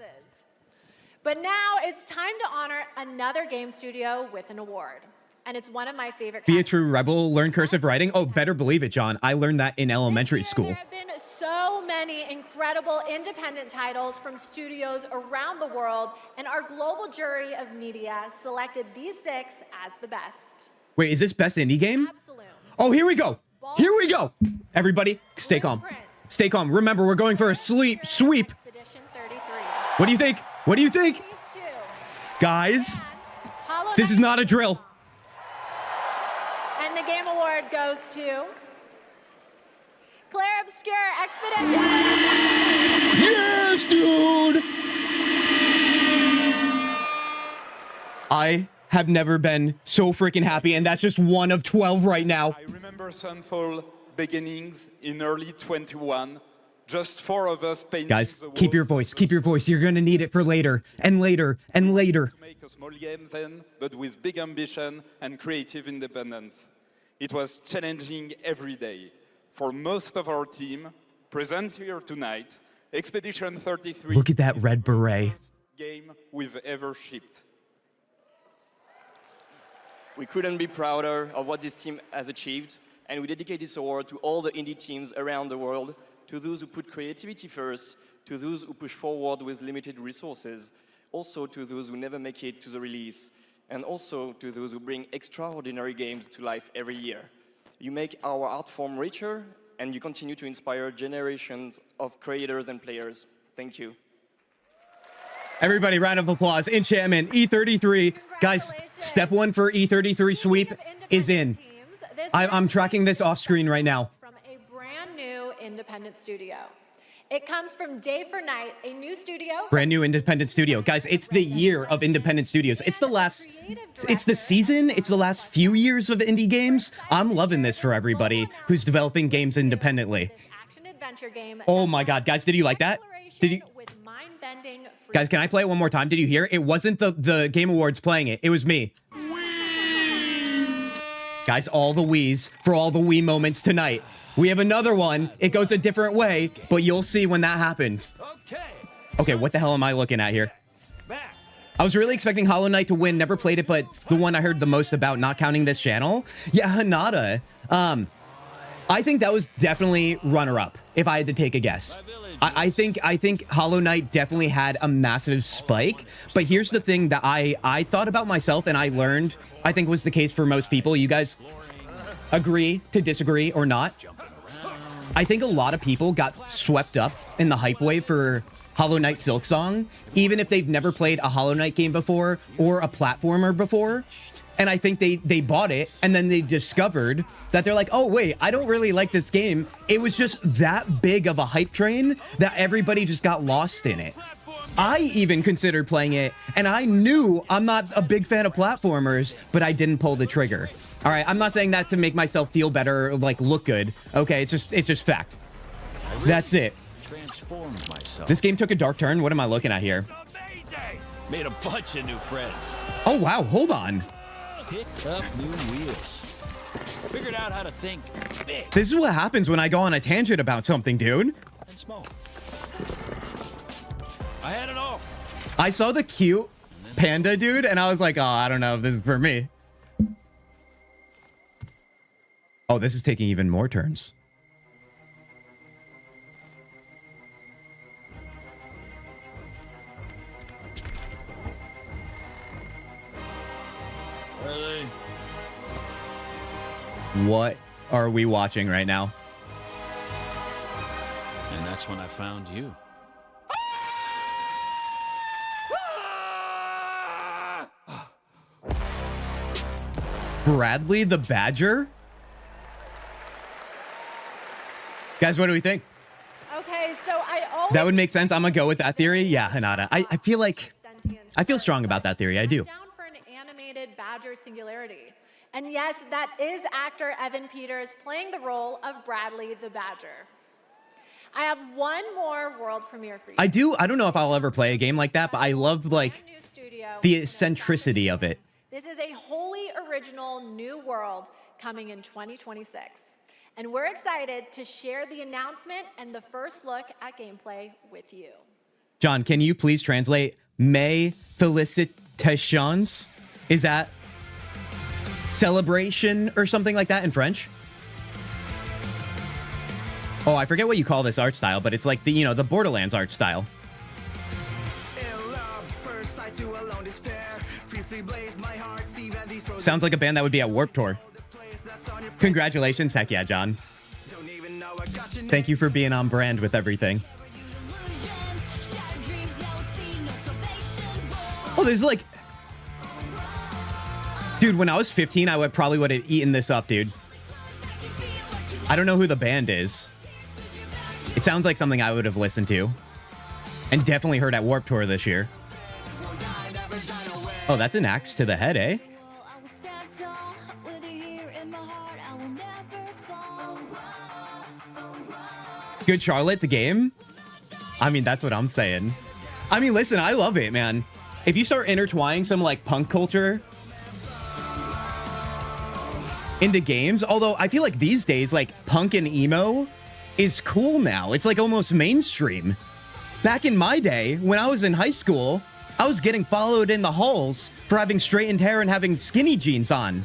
[SPEAKER 1] But now it's time to honor another game studio with an award. And it's one of my favorite
[SPEAKER 2] Be a true rebel, learn cursive writing. Oh, better believe it, John. I learned that in elementary school.
[SPEAKER 1] There have been so many incredible independent titles from studios around the world, and our global jury of media selected these 6 as the best.
[SPEAKER 2] Wait, is this best indie game?
[SPEAKER 1] Absolute.
[SPEAKER 2] Oh, here we go. Here we go. Everybody, stay calm. Stay calm. Remember, we're going for a sweep.
[SPEAKER 1] Expedition 33.
[SPEAKER 2] What do you think? What do you think?
[SPEAKER 1] These 2.
[SPEAKER 2] Guys,
[SPEAKER 1] Hollow
[SPEAKER 2] this is
[SPEAKER 1] Knight.
[SPEAKER 2] not a drill.
[SPEAKER 1] And the game award goes to Clair Obscur Expedition.
[SPEAKER 2] Yes, dude. I have never been so freaking happy, and that's just one of 12 right now.
[SPEAKER 10] I remember Sunfall beginnings in early 21. Just 4 of us painting.
[SPEAKER 2] Guys, keep your voice. Keep your voice. You're going to need it for later and later and later.
[SPEAKER 10] To make a small game then, but with big ambition and creative independence. It was challenging every day. For most of our team, present here tonight, Expedition 33.
[SPEAKER 2] Look at that red beret.
[SPEAKER 10] First game we've ever shipped.
[SPEAKER 11] We couldn't be prouder of what this team has achieved, and we dedicate this award to all the indie teams around the world, to those who put creativity first, to those who push forward with limited resources, also to those who never make it to the release, and also to those who bring extraordinary games to life every year. You make our art form richer, and you continue to inspire generations of creators and players. Thank you.
[SPEAKER 2] Everybody, round of applause. Enchantment, E33. Guys, step 1 for E33 sweep is in. I'm tracking this off screen right now.
[SPEAKER 1] From a brand new independent studio. It comes from Day for Night, a new studio.
[SPEAKER 2] Brand new independent studio. Guys, it's the year of independent studios. It's the season. It's the last few years of indie games. I'm loving this for everybody who's developing games independently.
[SPEAKER 1] Action-adventure game.
[SPEAKER 2] Oh my God, guys, did you like that? Did you? Guys, can I play it one more time? Did you hear? It wasn't the Game Awards playing it. It was me. Guys, all the Wiis for all the Wii moments tonight. We have another one. It goes a different way, but you'll see when that happens. Okay, what the hell am I looking at here? I was really expecting Hollow Knight to win. Never played it, but it's the one I heard the most about, not counting this channel. Yeah, Hanada. I think that was definitely runner-up, if I had to take a guess. I think Hollow Knight definitely had a massive spike, but here's the thing that I thought about myself and I learned, I think was the case for most people. You guys agree to disagree or not? I think a lot of people got swept up in the hype wave for Hollow Knight Silksong, even if they've never played a Hollow Knight game before or a platformer before. And I think they bought it, and then they discovered that they're like, oh, wait, I don't really like this game. It was just that big of a hype train that everybody just got lost in it. I even considered playing it, and I knew I'm not a big fan of platformers, but I didn't pull the trigger. All right, I'm not saying that to make myself feel better or, like, look good. Okay, it's just fact. That's it.
[SPEAKER 8] Transformed myself.
[SPEAKER 2] This game took a dark turn. What am I looking at here?
[SPEAKER 8] Made a bunch of new friends.
[SPEAKER 2] Oh, wow, hold on.
[SPEAKER 8] Picked up new wheels. Figured out how to think big
[SPEAKER 2] This is what happens when I go on a tangent about something, dude.
[SPEAKER 8] and small. I had it all.
[SPEAKER 2] I saw the cute panda dude, and I was like, oh, I don't know if this is for me. Oh, this is taking even more turns. What are we watching right now?
[SPEAKER 8] And that's when I found you.
[SPEAKER 2] Bradley the Badger? Guys, what do we think?
[SPEAKER 1] Okay, so I always
[SPEAKER 2] That would make sense. I'm gonna go with that theory. Yeah, Hinata. I feel like I feel strong about that theory. I do.
[SPEAKER 1] down for an animated badger singularity. And yes, that is actor Evan Peters playing the role of Bradley the Badger. I have one more world premiere for you.
[SPEAKER 2] I don't know if I'll ever play a game like that, but I love like
[SPEAKER 1] New studio.
[SPEAKER 2] the eccentricity of it.
[SPEAKER 1] This is a wholly original new world coming in 2026. And we're excited to share the announcement and the first look at gameplay with you.
[SPEAKER 2] John, can you please translate May Felicitations? Is that celebration or something like that in French? Oh, I forget what you call this art style, but it's like the, the Borderlands art style. Sounds like a band that would be at Warped Tour. Congratulations. Heck yeah, John. Thank you for being on brand with everything. Oh, there's like... Dude, when I was 15, I probably would have eaten this up, dude. I don't know who the band is. It sounds like something I would have listened to. And definitely heard at Warped Tour this year. Oh, that's an axe to the head, eh? Good Charlotte, the game? I mean, that's what I'm saying. I mean, listen, I love it, man. If you start intertwining some, like, punk culture into games, although I feel like these days, like, punk and emo is cool now. It's, like, almost mainstream. Back in my day, when I was in high school, I was getting followed in the halls for having straightened hair and having skinny jeans on.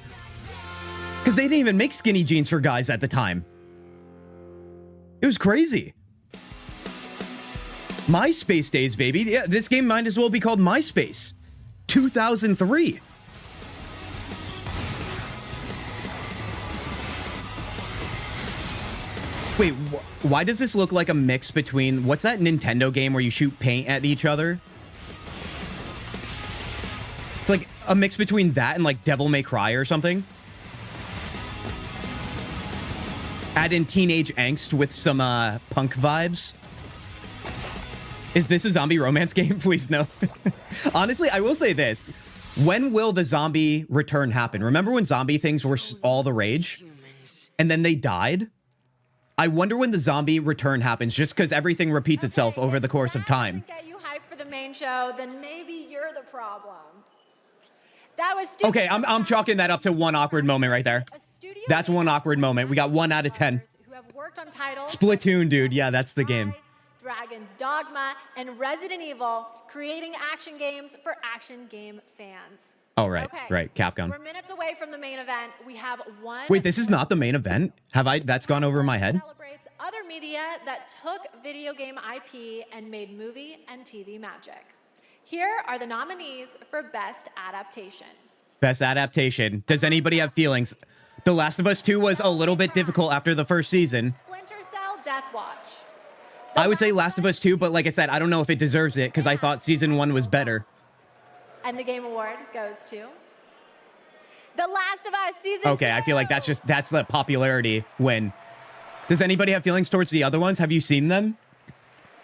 [SPEAKER 2] Because they didn't even make skinny jeans for guys at the time. It was crazy. MySpace days, baby. Yeah, this game might as well be called MySpace. 2003. Wait, why does this look like a mix between... What's that Nintendo game where you shoot paint at each other? It's like a mix between that and like Devil May Cry or something. Add in teenage angst with some punk vibes. Is this a zombie romance game? Please no. Honestly, I will say this. When will the zombie return happen? Remember when zombie things were all the rage? And then they died? I wonder when the zombie return happens, just because everything repeats itself over the course of time.
[SPEAKER 1] Get you hyped for the main show, then maybe you're the problem. That was stupid.
[SPEAKER 2] Okay, I'm chalking that up to one awkward moment right there. That's one awkward moment. We got 1 out of 10.
[SPEAKER 1] Who have worked on titles
[SPEAKER 2] Splatoon, dude. Yeah, that's the game.
[SPEAKER 1] Dragon's Dogma, and Resident Evil, creating action games for action game fans.
[SPEAKER 2] Oh, right,
[SPEAKER 1] Okay.
[SPEAKER 2] right. Capcom.
[SPEAKER 1] We're minutes away from the main event. We have one.
[SPEAKER 2] Wait, this is not the main event? That's gone over my head?
[SPEAKER 1] Celebrates other media that took video game IP and made movie and TV magic. Here are the nominees for Best Adaptation.
[SPEAKER 2] Best adaptation. Does anybody have feelings? The Last of Us 2 was a little bit difficult after the first season.
[SPEAKER 1] Splinter Cell Death Watch.
[SPEAKER 2] I would say Last of Us 2, but like I said, I don't know if it deserves it because I thought season 1 was better.
[SPEAKER 1] And the Game Award goes to The Last of Us Season 2.
[SPEAKER 2] Okay, I feel like that's the popularity win. Does anybody have feelings towards the other ones? Have you seen them?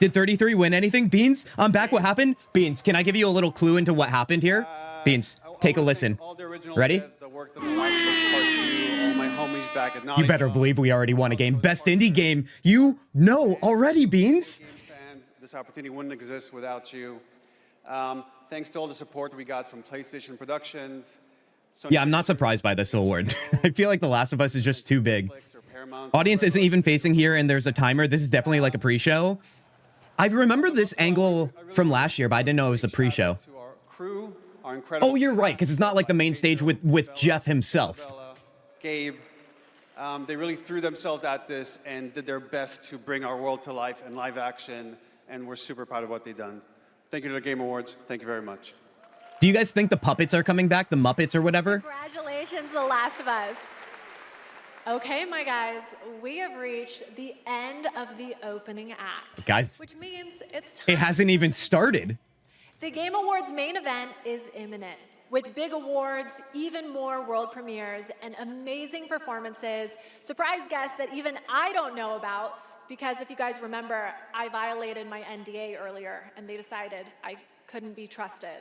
[SPEAKER 2] Did 33 win anything? Beans, I'm back. What happened? Beans, can I give you a little clue into what happened here? Beans, take a listen. Ready? You better believe we already won a game. Best indie game. You know already, Beans.
[SPEAKER 12] Fans, this opportunity wouldn't exist without you. Thanks to all the support we got from PlayStation Productions.
[SPEAKER 2] Yeah, I'm not surprised by this award. I feel like The Last of Us is just too big. Audience isn't even facing here, and there's a timer. This is definitely like a pre-show. I remember this angle from last year, but I didn't know it was the pre-show. Oh, you're right, because it's not like the main stage with Jeff himself.
[SPEAKER 12] Gabe, they really threw themselves at this and did their best to bring our world to life in live action, and we're super proud of what they've done. Thank you to the Game Awards. Thank you very much.
[SPEAKER 2] Do you guys think the puppets are coming back? The Muppets or whatever?
[SPEAKER 1] Congratulations, The Last of Us. Okay, my guys, we have reached the end of the opening act.
[SPEAKER 2] Guys,
[SPEAKER 1] which means it's time.
[SPEAKER 2] it hasn't even started.
[SPEAKER 1] The Game Awards main event is imminent. With big awards, even more world premieres, and amazing performances, surprise guests that even I don't know about, because if you guys remember, I violated my NDA earlier, and they decided I couldn't be trusted.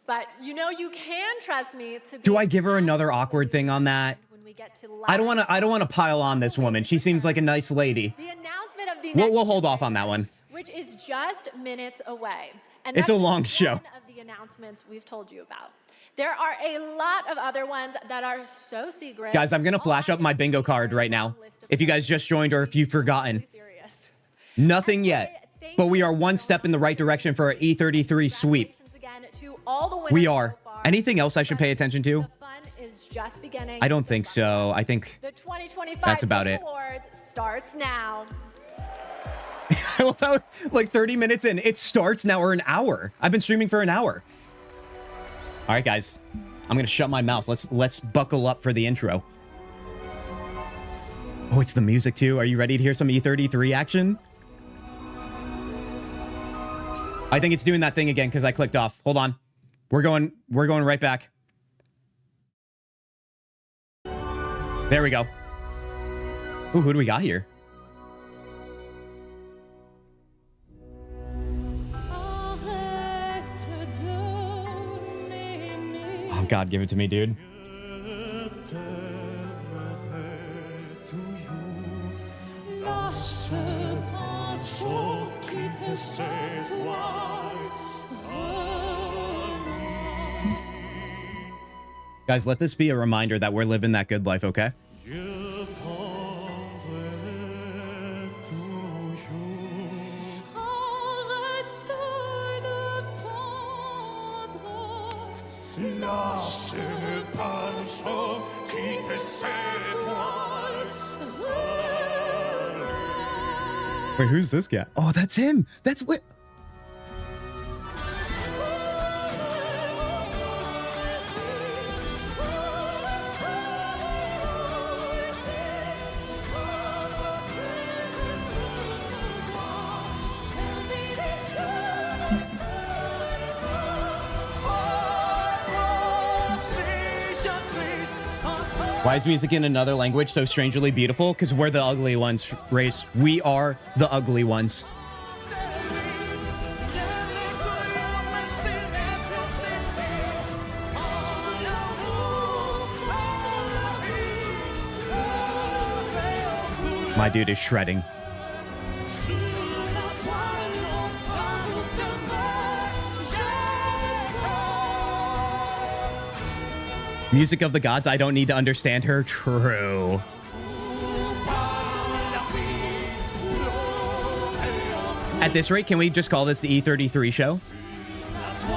[SPEAKER 1] But you know you can trust me to be—
[SPEAKER 2] Do I give her another awkward thing on that?
[SPEAKER 1] when we get to
[SPEAKER 2] I don't want to pile on this woman. She seems like a nice lady.
[SPEAKER 1] the announcement of the
[SPEAKER 2] We'll hold off on that one.
[SPEAKER 1] which is just minutes away. And
[SPEAKER 2] It's a
[SPEAKER 1] that's
[SPEAKER 2] long
[SPEAKER 1] just
[SPEAKER 2] show.
[SPEAKER 1] one of the announcements we've told you about. There are a lot of other ones that are so secret.
[SPEAKER 2] Guys, I'm going to flash up my bingo card right now. If you guys just joined or if you've forgotten. Nothing yet, but we are one step in the right direction for our E33 sweep.
[SPEAKER 1] Again to all the winners
[SPEAKER 2] We are.
[SPEAKER 1] so far.
[SPEAKER 2] Anything else I should pay attention to?
[SPEAKER 1] The fun is just beginning.
[SPEAKER 2] I don't think so. I think
[SPEAKER 1] The 2025
[SPEAKER 2] that's about
[SPEAKER 1] Game
[SPEAKER 2] it.
[SPEAKER 1] Awards starts now.
[SPEAKER 2] I love how, like 30 minutes in, it starts now, or an hour. I've been streaming for an hour. All right, guys, I'm gonna shut my mouth. Let's buckle up for the intro. Oh, it's the music too. Are you ready to hear some E33 action? I think it's doing that thing again because I clicked off. Hold on. We're going right back. There we go. Ooh, who do we got here? Oh God, give it to me, dude. Guys, let this be a reminder that we're living that good life, okay? Wait, who's this guy? Oh, that's him. That's what. Why is music in another language so strangely beautiful? Because we're the ugly ones, race. We are the ugly ones. My dude is shredding. Music of the gods, I don't need to understand her. True. At this rate, can we just call this the E33 show?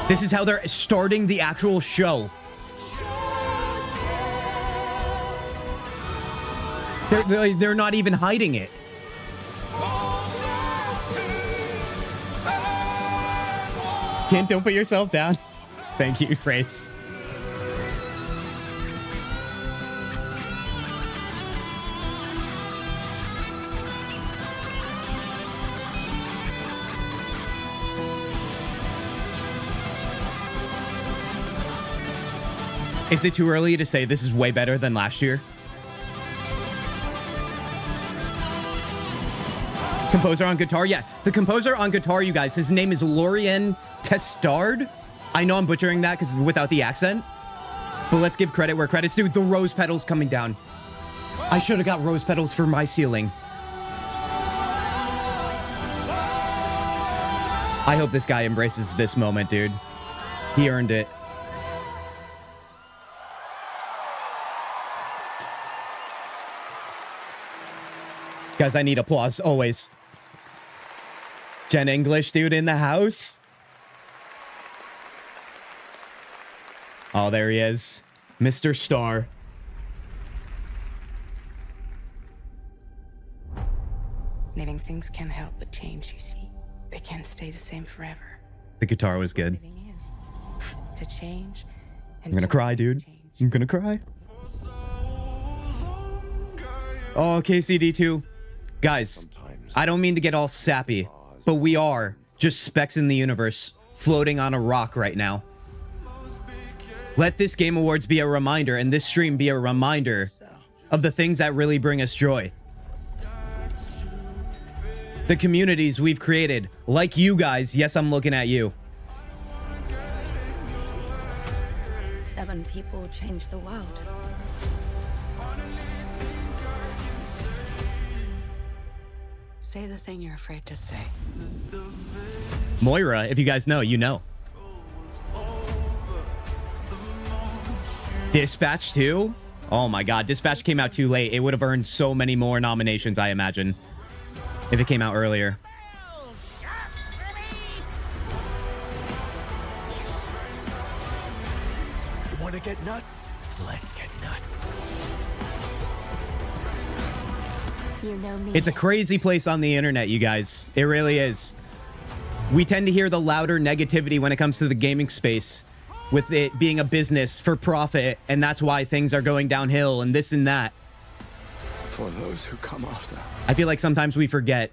[SPEAKER 2] This is how they're starting the actual show. They're not even hiding it. Kent, don't put yourself down. Thank you, Grace. Is it too early to say this is way better than last year? Composer on guitar? Yeah, the composer on guitar, you guys, his name is Lorien Testard. I know I'm butchering that because without the accent, but let's give credit where credit's due. The rose petals coming down. I should have got rose petals for my ceiling. I hope this guy embraces this moment, dude. He earned it. Guys, I need applause, always. Jen English, dude, in the house. Oh, there he is. Mr. Star.
[SPEAKER 13] Living things can't help but change, you see. They can't stay the same forever.
[SPEAKER 2] The guitar was good.
[SPEAKER 13] Living is to change.
[SPEAKER 2] I'm gonna cry, dude. I'm gonna cry. Oh, KCD2. Guys, I don't mean to get all sappy, but we are just specks in the universe floating on a rock right now. Let this Game Awards be a reminder, and this stream be a reminder of the things that really bring us joy. The communities we've created, like you guys. Yes, I'm looking at you.
[SPEAKER 13] 7 people change the world. Say the thing you're afraid to say.
[SPEAKER 2] Moira, if you guys know, you know. Dispatch 2? Oh my god, Dispatch came out too late. It would have earned so many more nominations, I imagine, if it came out earlier.
[SPEAKER 6] You want to get nuts? Let's get nuts.
[SPEAKER 13] You know me.
[SPEAKER 2] It's a crazy place on the internet, you guys. It really is. We tend to hear the louder negativity when it comes to the gaming space, with it being a business for profit, and that's why things are going downhill and this and that.
[SPEAKER 6] For those who come after.
[SPEAKER 2] I feel like sometimes we forget.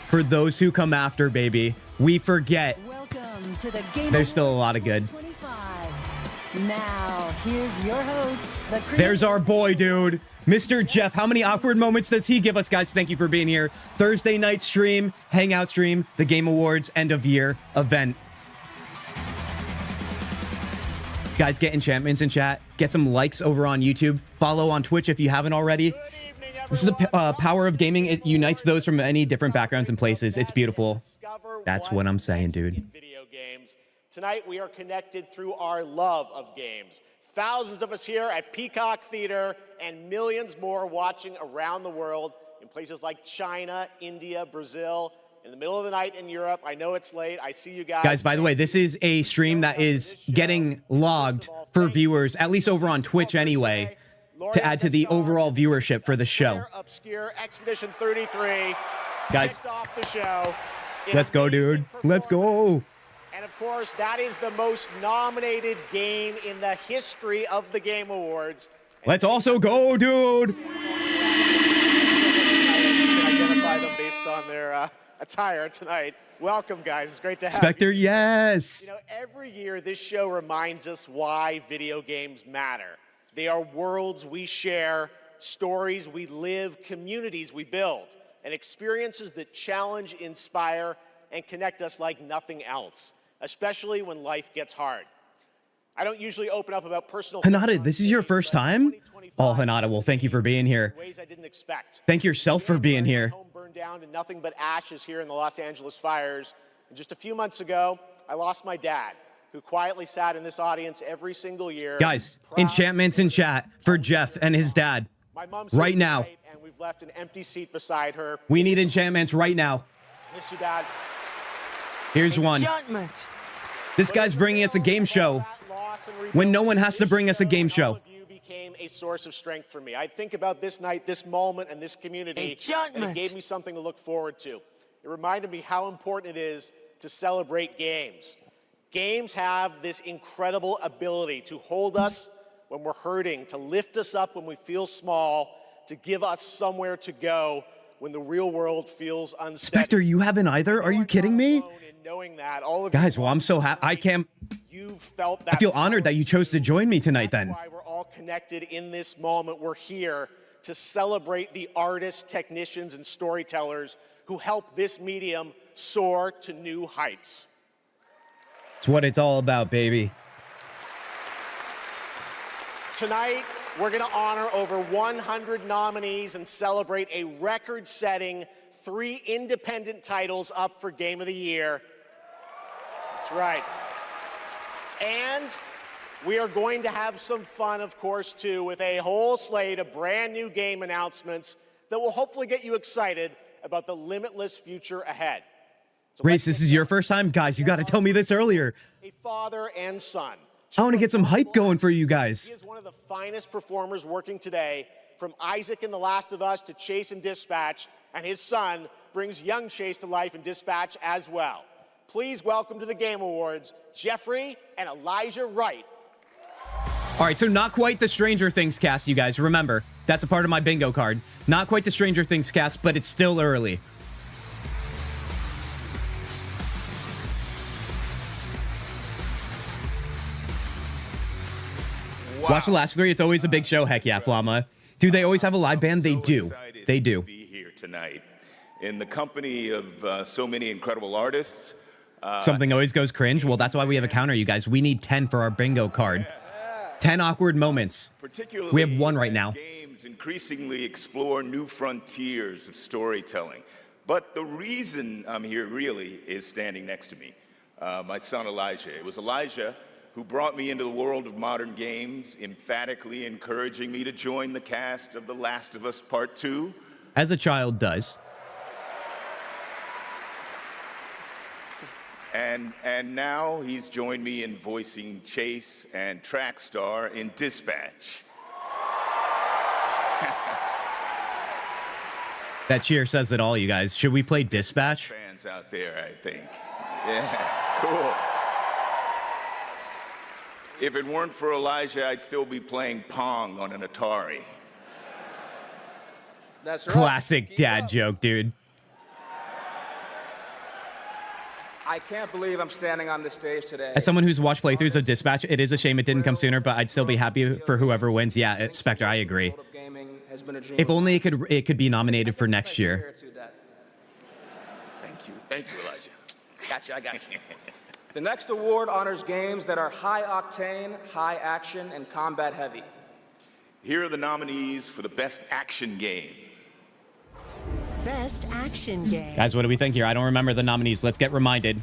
[SPEAKER 2] For those who come after, baby, we forget.
[SPEAKER 5] Welcome to the Game
[SPEAKER 2] There's still a lot of good.
[SPEAKER 5] 25. Now, here's your host, the
[SPEAKER 2] There's our boy, dude. Mr. Jeff. How many awkward moments does he give us, guys? Thank you for being here. Thursday night stream, hangout stream, the Game Awards end of year event. Guys, get enchantments in chat. Get some likes over on YouTube. Follow on Twitch if you haven't already. This is the power of gaming. It unites those from many different backgrounds and places. It's beautiful. That's what I'm saying, dude.
[SPEAKER 14] Video games. Tonight we are connected through our love of games. Thousands of us here at Peacock Theater and millions more watching around the world in places like China, India, Brazil, in the middle of the night in Europe. I know it's late. I see you guys.
[SPEAKER 2] Guys, by the way, this is a stream that is getting logged for viewers, at least over on Twitch anyway, to add to the overall viewership for the show.
[SPEAKER 14] Obscure Expedition 33
[SPEAKER 2] Guys,
[SPEAKER 14] kicked off the show.
[SPEAKER 2] let's go, dude. Let's go.
[SPEAKER 14] And of course, that is the most nominated game in the history of the Game Awards.
[SPEAKER 2] Let's also go, dude.
[SPEAKER 14] You can identify them based on their attire tonight. Welcome, guys. It's great to have
[SPEAKER 2] Spectre,
[SPEAKER 14] you.
[SPEAKER 2] yes.
[SPEAKER 14] You know, every year this show reminds us why video games matter. They are worlds we share, stories we live, communities we build, and experiences that challenge, inspire, and connect us like nothing else, especially when life gets hard. I don't usually open up about personal...
[SPEAKER 2] Hanada, this is your first time? Oh, Hanada, well, thank you for being here.
[SPEAKER 14] Ways I didn't expect.
[SPEAKER 2] Thank yourself for being here.
[SPEAKER 14] Home burned down to nothing but ashes here in the Los Angeles fires. And just a few months ago, I lost my dad, who quietly sat in this audience every single year.
[SPEAKER 2] Guys, enchantments in chat for Jeff and his dad.
[SPEAKER 14] My mom's
[SPEAKER 2] right now.
[SPEAKER 14] And we've left an empty seat beside her.
[SPEAKER 2] We need enchantments right now.
[SPEAKER 14] Miss you, Dad.
[SPEAKER 2] Here's one.
[SPEAKER 14] Enchantment.
[SPEAKER 2] This guy's bringing us a game show when no one has to bring us a game show.
[SPEAKER 14] You became a source of strength for me. I think about this night, this moment, and this community, and it gave me something to look forward to. It reminded me how important it is to celebrate games. Games have this incredible ability to hold us when we're hurting, to lift us up when we feel small, to give us somewhere to go when the real world feels unsteady.
[SPEAKER 2] Spectre, you haven't either? Are you kidding me?
[SPEAKER 14] Knowing that, all of
[SPEAKER 2] Guys, well, I'm so happy.
[SPEAKER 14] You've felt that.
[SPEAKER 2] I feel honored that you chose to join me tonight then.
[SPEAKER 14] That's why we're all connected in this moment. We're here to celebrate the artists, technicians, and storytellers who help this medium soar to new heights.
[SPEAKER 2] It's what it's all about, baby.
[SPEAKER 14] Tonight, we're going to honor over 100 nominees and celebrate a record-setting 3 independent titles up for Game of the Year. That's right. And we are going to have some fun, of course, too, with a whole slate of brand new game announcements that will hopefully get you excited about the limitless future ahead. So
[SPEAKER 2] Race, this is your first time? Guys, you got to tell me this earlier.
[SPEAKER 14] A father and son.
[SPEAKER 2] I want to get some hype going for you guys.
[SPEAKER 14] He is one of the finest performers working today, from Isaac in The Last of Us to Chase in Dispatch, and his son brings young Chase to life in Dispatch as well. Please welcome to the Game Awards, Jeffrey and Elijah Wright.
[SPEAKER 2] All right, so not quite the Stranger Things cast, you guys. Remember, that's a part of my bingo card. Not quite the Stranger Things cast, but it's still early.
[SPEAKER 3] Wow.
[SPEAKER 2] Watch the last 3. It's always a big show. Heck yeah, Flama. Do they always have a live band? They do. They do.
[SPEAKER 15] To be here tonight in the company of so many incredible artists.
[SPEAKER 2] Something always goes cringe. Well, that's why we have a counter, you guys. We need 10 for our bingo card. 10 awkward moments.
[SPEAKER 15] Particularly
[SPEAKER 2] We have 1 right now.
[SPEAKER 15] Games increasingly explore new frontiers of storytelling. But the reason I'm here really is standing next to me, my son Elijah. It was Elijah who brought me into the world of modern games, emphatically encouraging me to join the cast of The Last of Us Part 2.
[SPEAKER 2] As a child does.
[SPEAKER 15] And now he's joined me in voicing Chase and Trackstar in Dispatch.
[SPEAKER 2] That cheer says it all, you guys. Should we play Dispatch?
[SPEAKER 15] Fans out there, I think. Yeah, cool. If it weren't for Elijah, I'd still be playing Pong on an Atari.
[SPEAKER 16] That's right.
[SPEAKER 2] Classic dad joke, dude.
[SPEAKER 16] I can't believe I'm standing on this stage today.
[SPEAKER 2] As someone who's watched playthroughs of Dispatch, it is a shame it didn't come sooner, but I'd still be happy for whoever wins. Yeah, Spectre, I agree. If only it could be nominated for next year.
[SPEAKER 15] Thank you, Elijah.
[SPEAKER 16] Gotcha, I got you. The next award honors games that are high octane, high action, and combat heavy.
[SPEAKER 15] Here are the nominees for the Best Action Game.
[SPEAKER 5] Best action game.
[SPEAKER 2] Guys, what do we think here? I don't remember the nominees. Let's get reminded.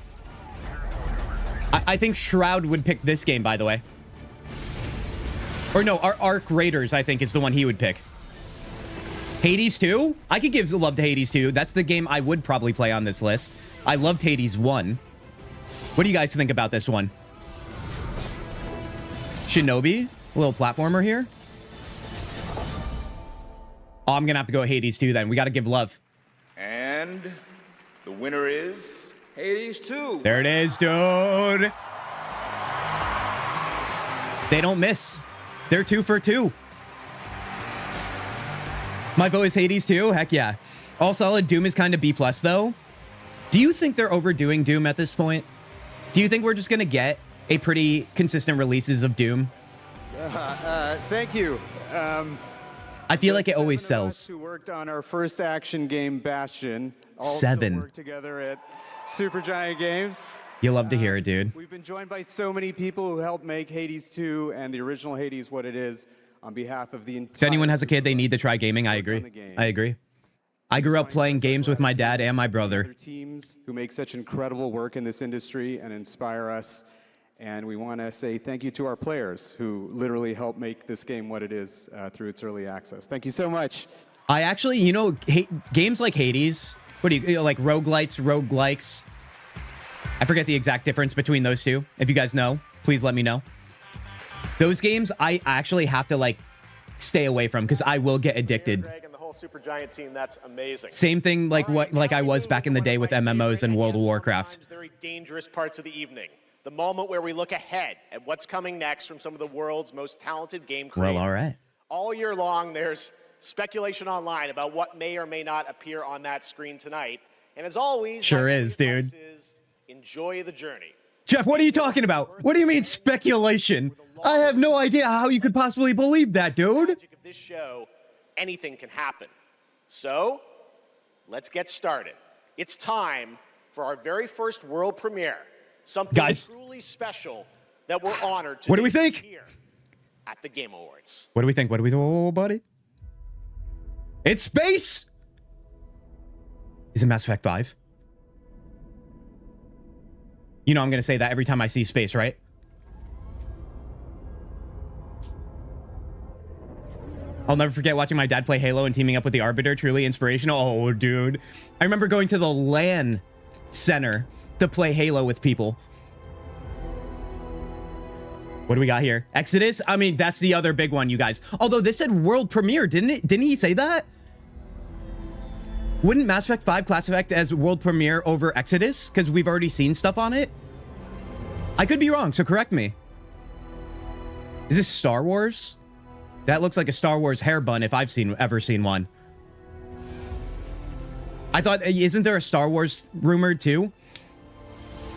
[SPEAKER 2] I think Shroud would pick this game, by the way. Or no, our Arc Raiders, I think, is the one he would pick. Hades 2? I could give love to Hades 2. That's the game I would probably play on this list. I loved Hades 1. What do you guys think about this one? Shinobi? A little platformer here? Oh, I'm going to have to go Hades 2 then. We got to give love.
[SPEAKER 15] And the winner is...
[SPEAKER 16] Hades 2.
[SPEAKER 2] There it is, dude. They don't miss. They're 2 for 2. My vote is Hades 2. Heck yeah. All solid. Doom is kind of B+, though. Do you think they're overdoing Doom at this point? Do you think we're just going to get a pretty consistent releases of Doom?
[SPEAKER 17] Thank you.
[SPEAKER 2] I feel like it always sells.
[SPEAKER 17] Who worked on our first action game, Bastion. Also
[SPEAKER 2] 7.
[SPEAKER 17] worked together at Supergiant Games.
[SPEAKER 2] You love to hear it, dude.
[SPEAKER 17] We've been joined by so many people who helped make Hades 2 and the original Hades what it is on behalf of the entire...
[SPEAKER 2] If anyone has a kid, they need to try gaming. I agree. I agree. I grew up playing games with my dad and my brother.
[SPEAKER 17] Teams who make such incredible work in this industry and inspire us. And we want to say thank you to our players who literally helped make this game what it is through its early access. Thank you so much.
[SPEAKER 2] I actually, you know, games like Hades, what do you like, roguelikes? I forget the exact difference between those two. If you guys know, please let me know. Those games, I actually have to like stay away from because I will get addicted.
[SPEAKER 14] Greg and the whole Supergiant team, that's amazing.
[SPEAKER 2] Same thing like I was back in the day with MMOs and World of Warcraft.
[SPEAKER 14] Very dangerous parts of the evening. The moment where we look ahead at what's coming next from some of the world's most talented game creators.
[SPEAKER 2] Well, all right.
[SPEAKER 14] All year long, there's speculation online about what may or may not appear on that screen tonight. And as always,
[SPEAKER 2] sure is, dude.
[SPEAKER 14] Enjoy the journey.
[SPEAKER 2] Jeff, what are you talking about? What do you mean speculation? I have no idea how you could possibly believe that, dude.
[SPEAKER 14] Magic of this show, anything can happen. So, let's get started. It's time for our very first world premiere. Something truly special that we're honored to
[SPEAKER 2] what do we think
[SPEAKER 14] here at the Game Awards.
[SPEAKER 2] What do we think? What do we think, oh, buddy? It's space. Is it Mass Effect 5? You know I'm going to say that every time I see space, right? I'll never forget watching my dad play Halo and teaming up with the Arbiter. Truly inspirational. Oh, dude. I remember going to the LAN center to play Halo with people. What do we got here? Exodus? I mean, that's the other big one, you guys. Although this said world premiere, didn't it? Didn't he say that? Wouldn't Mass Effect 5 classify as world premiere over Exodus? Because we've already seen stuff on it? I could be wrong, so correct me. Is this Star Wars? That looks like a Star Wars hair bun if I've ever seen one. I thought, isn't there a Star Wars rumored too?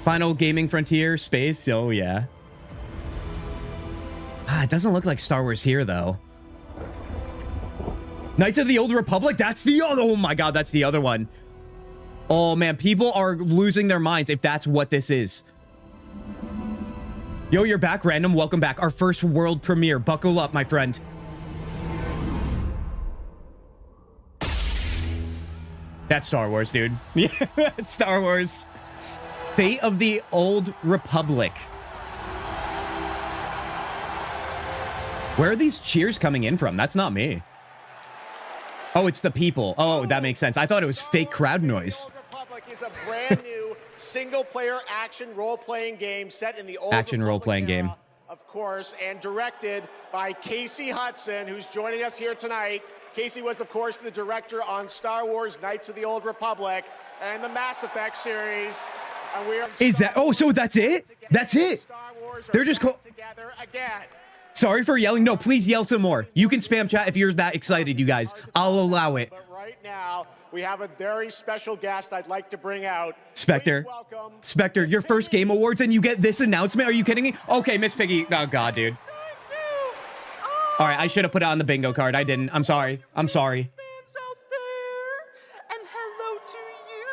[SPEAKER 2] Final Gaming Frontier, space, oh yeah. Ah, it doesn't look like Star Wars here though. Knights of the Old Republic, that's the other, oh my god, that's the other one. Oh man, people are losing their minds if that's what this is. Yo, you're back, Random, welcome back. Our first world premiere, buckle up, my friend. That's Star Wars, dude. Yeah, it's Star Wars. Fate of the Old Republic. Where are these cheers coming in from? That's not me. Oh, it's the people. Oh, that makes sense. I thought it was fake crowd noise.
[SPEAKER 14] Old Republic is a brand new single-player action role-playing game set in the Old
[SPEAKER 2] Action
[SPEAKER 14] Republic
[SPEAKER 2] role-playing game.
[SPEAKER 14] of course, and directed by Casey Hudson, who's joining us here tonight. Casey was, of course, the director on Star Wars Knights of the Old Republic and the Mass Effect series. And we are
[SPEAKER 2] Is that, oh, so that's it? That's it? They're just
[SPEAKER 14] together again.
[SPEAKER 2] Sorry for yelling. No, please yell some more. You can spam chat if you're that excited, you guys. I'll allow it.
[SPEAKER 14] But right now, we have a very special guest I'd like to bring out.
[SPEAKER 2] Spectre. Spectre, your first Game Awards and you get this announcement? Are you kidding me? Okay, Miss Piggy. Oh, God, dude. All right, I should have put it on the bingo card. I didn't. I'm sorry. I'm sorry.
[SPEAKER 18] And hello to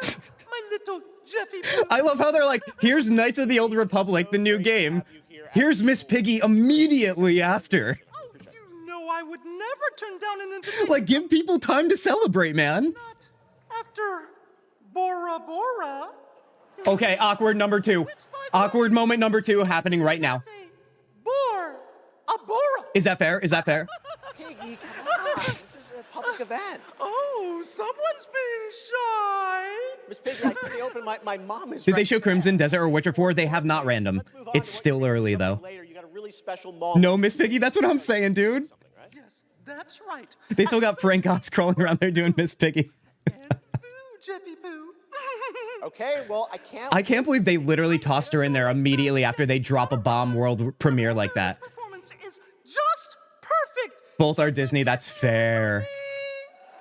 [SPEAKER 18] you, my little Jeffy.
[SPEAKER 2] I love how they're like, here's Knights of the Old Republic, the new game. Here's Miss Piggy immediately after.
[SPEAKER 18] Oh, you know I would never turn down an invitation.
[SPEAKER 2] Like, give people time to celebrate, man.
[SPEAKER 18] Not after Bora Bora.
[SPEAKER 2] Okay, awkward number 2. Awkward moment number 2 happening right now.
[SPEAKER 18] Bora.
[SPEAKER 2] Is that fair? Is that fair?
[SPEAKER 14] Piggy, come on. This is a public event.
[SPEAKER 18] Oh, someone's being shy.
[SPEAKER 14] Miss Piggy, I said they opened my mom is
[SPEAKER 2] Did they show Crimson Desert or Witcher 4? They have not, Random. It's still early, though.
[SPEAKER 14] You got a really special moment.
[SPEAKER 2] No, Miss Piggy, that's what I'm saying, dude.
[SPEAKER 18] Yes, that's right.
[SPEAKER 2] They still got Frank Otts crawling around there doing Miss Piggy.
[SPEAKER 18] Jeffy Boo.
[SPEAKER 14] Okay, well,
[SPEAKER 2] I can't believe they literally tossed her in there immediately after they drop a bomb world premiere like that.
[SPEAKER 18] Performance is just perfect.
[SPEAKER 2] Both are Disney, that's fair.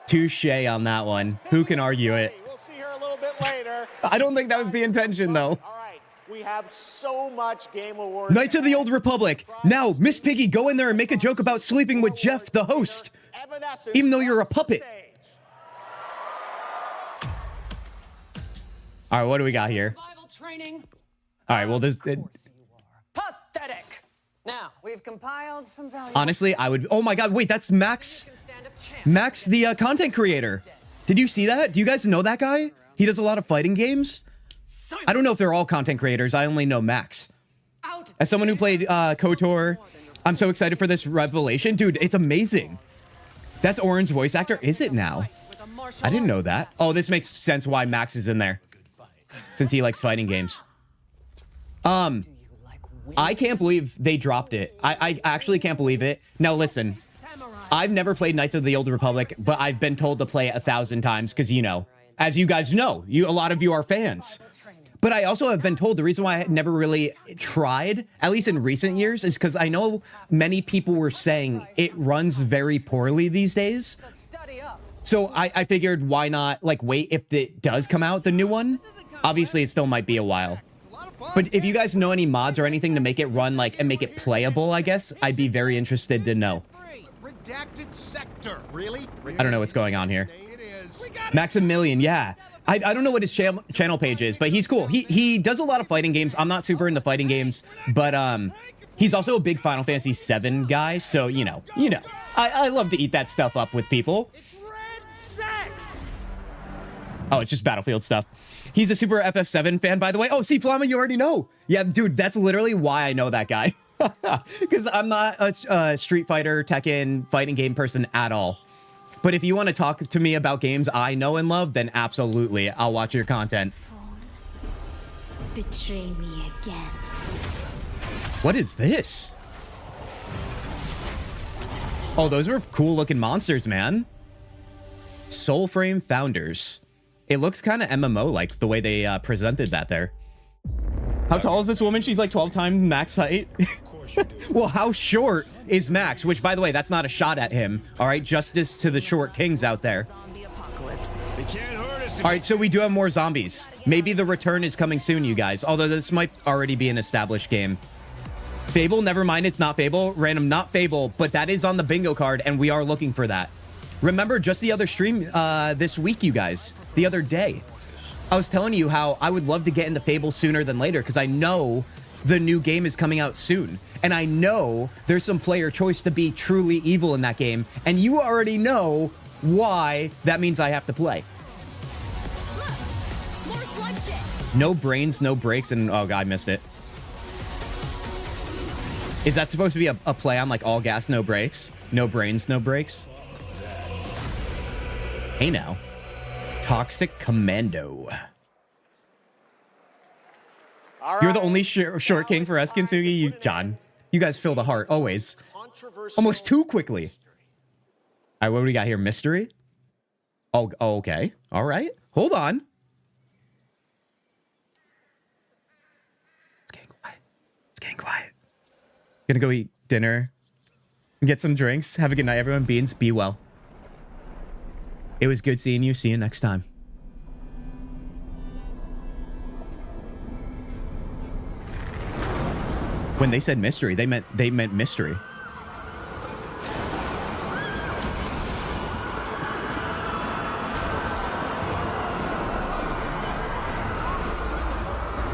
[SPEAKER 2] Touche on that one. Who can argue it?
[SPEAKER 14] We'll see her a little bit later.
[SPEAKER 2] I don't think that was the intention, though.
[SPEAKER 14] All right, we have so much Game Awards.
[SPEAKER 2] Knights of the Old Republic. Now, Miss Piggy, go in there and make a joke about sleeping with Jeff, the host. Even though you're a puppet. All right, what do we got here? All right, well, this...
[SPEAKER 19] Pathetic. Now, we've compiled some value.
[SPEAKER 2] Honestly, I would... Oh my god, wait, that's Max. Max, the content creator. Did you see that? Do you guys know that guy? He does a lot of fighting games. I don't know if they're all content creators. I only know Max. As someone who played KOTOR, I'm so excited for this revelation. Dude, it's amazing. That's Orin's voice actor. Is it now? I didn't know that. Oh, this makes sense why Max is in there. Since he likes fighting games. I can't believe they dropped it. I actually can't believe it. Now listen, I've never played Knights of the Old Republic, but I've been told to play it 1,000 times because, you know, as you guys know, a lot of you are fans. But I also have been told the reason why I had never really tried, at least in recent years, is because I know many people were saying it runs very poorly these days. So I figured why not, like, wait if it does come out, the new one? Obviously, it still might be a while. But if you guys know any mods or anything to make it run, like, and make it playable, I guess, I'd be very interested to know.
[SPEAKER 20] Redacted sector, really?
[SPEAKER 2] I don't know what's going on here. Maximilian, yeah. I don't know what his channel page is, but he's cool. He does a lot of fighting games. I'm not super into fighting games, but he's also a big Final Fantasy VII guy, so, you know. I love to eat that stuff up with people. Oh, it's just Battlefield stuff. He's a super FF7 fan, by the way. Oh, see, Flama, you already know. Yeah, dude, that's literally why I know that guy. Because I'm not a Street Fighter, Tekken, fighting game person at all. But if you want to talk to me about games I know and love, then absolutely, I'll watch your content.
[SPEAKER 21] Betray me again.
[SPEAKER 2] What is this? Oh, those were cool-looking monsters, man. Soulframe Founders. It looks kind of MMO-like, the way they presented that there. How tall is this woman? She's like 12 times max height. Well, how short is Max? Which, by the way, that's not a shot at him. All right, justice to the short kings out there. All right, so we do have more zombies. Maybe the return is coming soon, you guys. Although this might already be an established game. Fable, never mind, it's not Fable. Random, not Fable, but that is on the bingo card, and we are looking for that. Remember, just the other stream this week, you guys, the other day, I was telling you how I would love to get into Fable sooner than later because I know the new game is coming out soon. And I know there's some player choice to be truly evil in that game. And you already know why that means I have to play. No brains, no breaks, and oh god, I missed it. Is that supposed to be a play on like all gas, no brakes? No brains, no brakes? Hey now. Toxic Commando. You're the only short king for us, Kintzugi. You, John. You guys fill the heart, always. Almost too quickly. All right, what do we got here? Mystery? Oh, okay. All right. Hold on. It's getting quiet. It's getting quiet. Gonna go eat dinner. Get some drinks. Have a good night, everyone. Beans, be well. It was good seeing you. See you next time. When they said mystery, they meant mystery.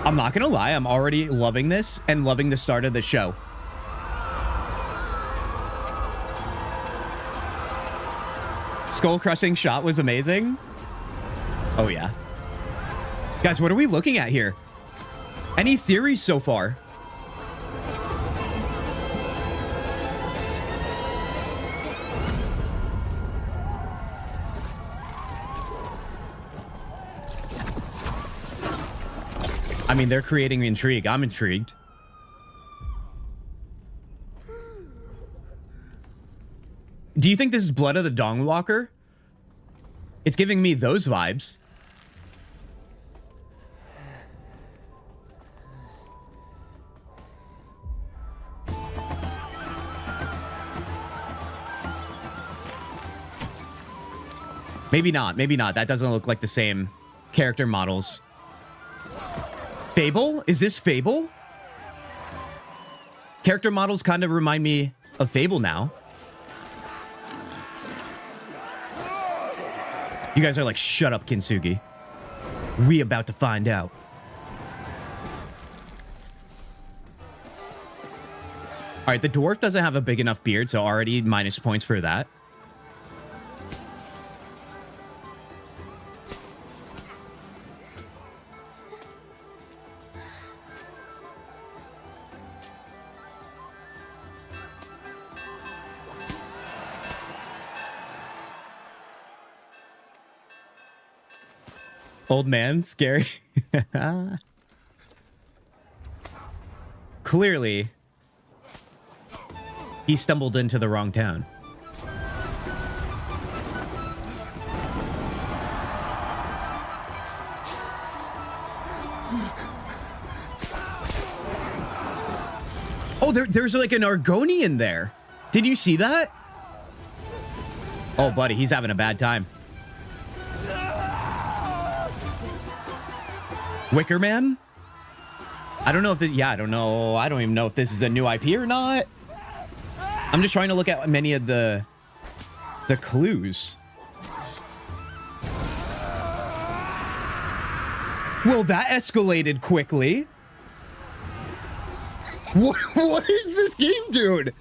[SPEAKER 2] I'm not gonna lie, I'm already loving this and loving the start of the show. Skull crushing shot was amazing. Oh yeah. Guys, what are we looking at here? Any theories so far? I mean, they're creating intrigue. I'm intrigued. Do you think this is Blood of the Dong Walker? It's giving me those vibes. Maybe not. Maybe not. That doesn't look like the same character models. Fable? Is this Fable? Character models kind of remind me of Fable now. You guys are like, shut up, Kintzugi. We about to find out. All right, the dwarf doesn't have a big enough beard, so already minus points for that. Old man, scary. Clearly, he stumbled into the wrong town. Oh, there's like an Argonian there. Did you see that? Oh, buddy, he's having a bad time. Wicker Man? I don't know if this... Yeah, I don't know. I don't even know if this is a new IP or not. I'm just trying to look at many of the clues. Well, that escalated quickly. What is this game, dude?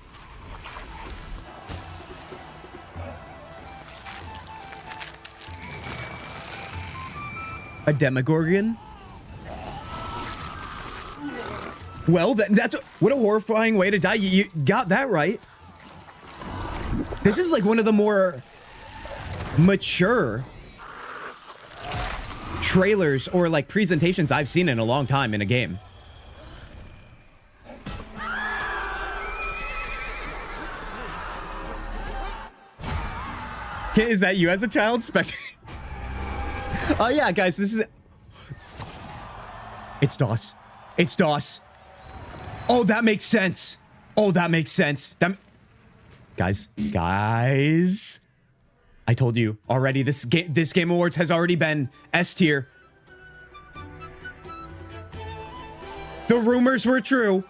[SPEAKER 2] A Demogorgon? Well, that's what a horrifying way to die. You got that right. This is like one of the more mature trailers or like presentations I've seen in a long time in a game. Is that you as a child? Oh yeah, guys, this is... It's DOS. It's DOS. Oh, that makes sense. Oh, that makes sense. Guys. I told you already, this Game Awards has already been S tier. The rumors were true.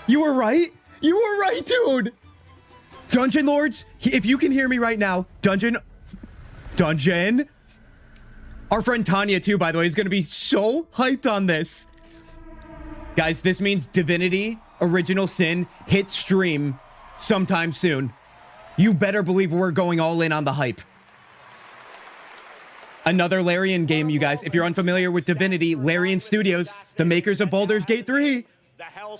[SPEAKER 2] You were right. You were right, dude. Dungeon Lords, if you can hear me right now, Dungeon. Our friend Tanya, too, by the way, is going to be so hyped on this. Guys, this means Divinity Original Sin hits stream sometime soon. You better believe we're going all in on the hype. Another Larian game, you guys. If you're unfamiliar with Divinity, Larian Studios, the makers of Baldur's Gate 3.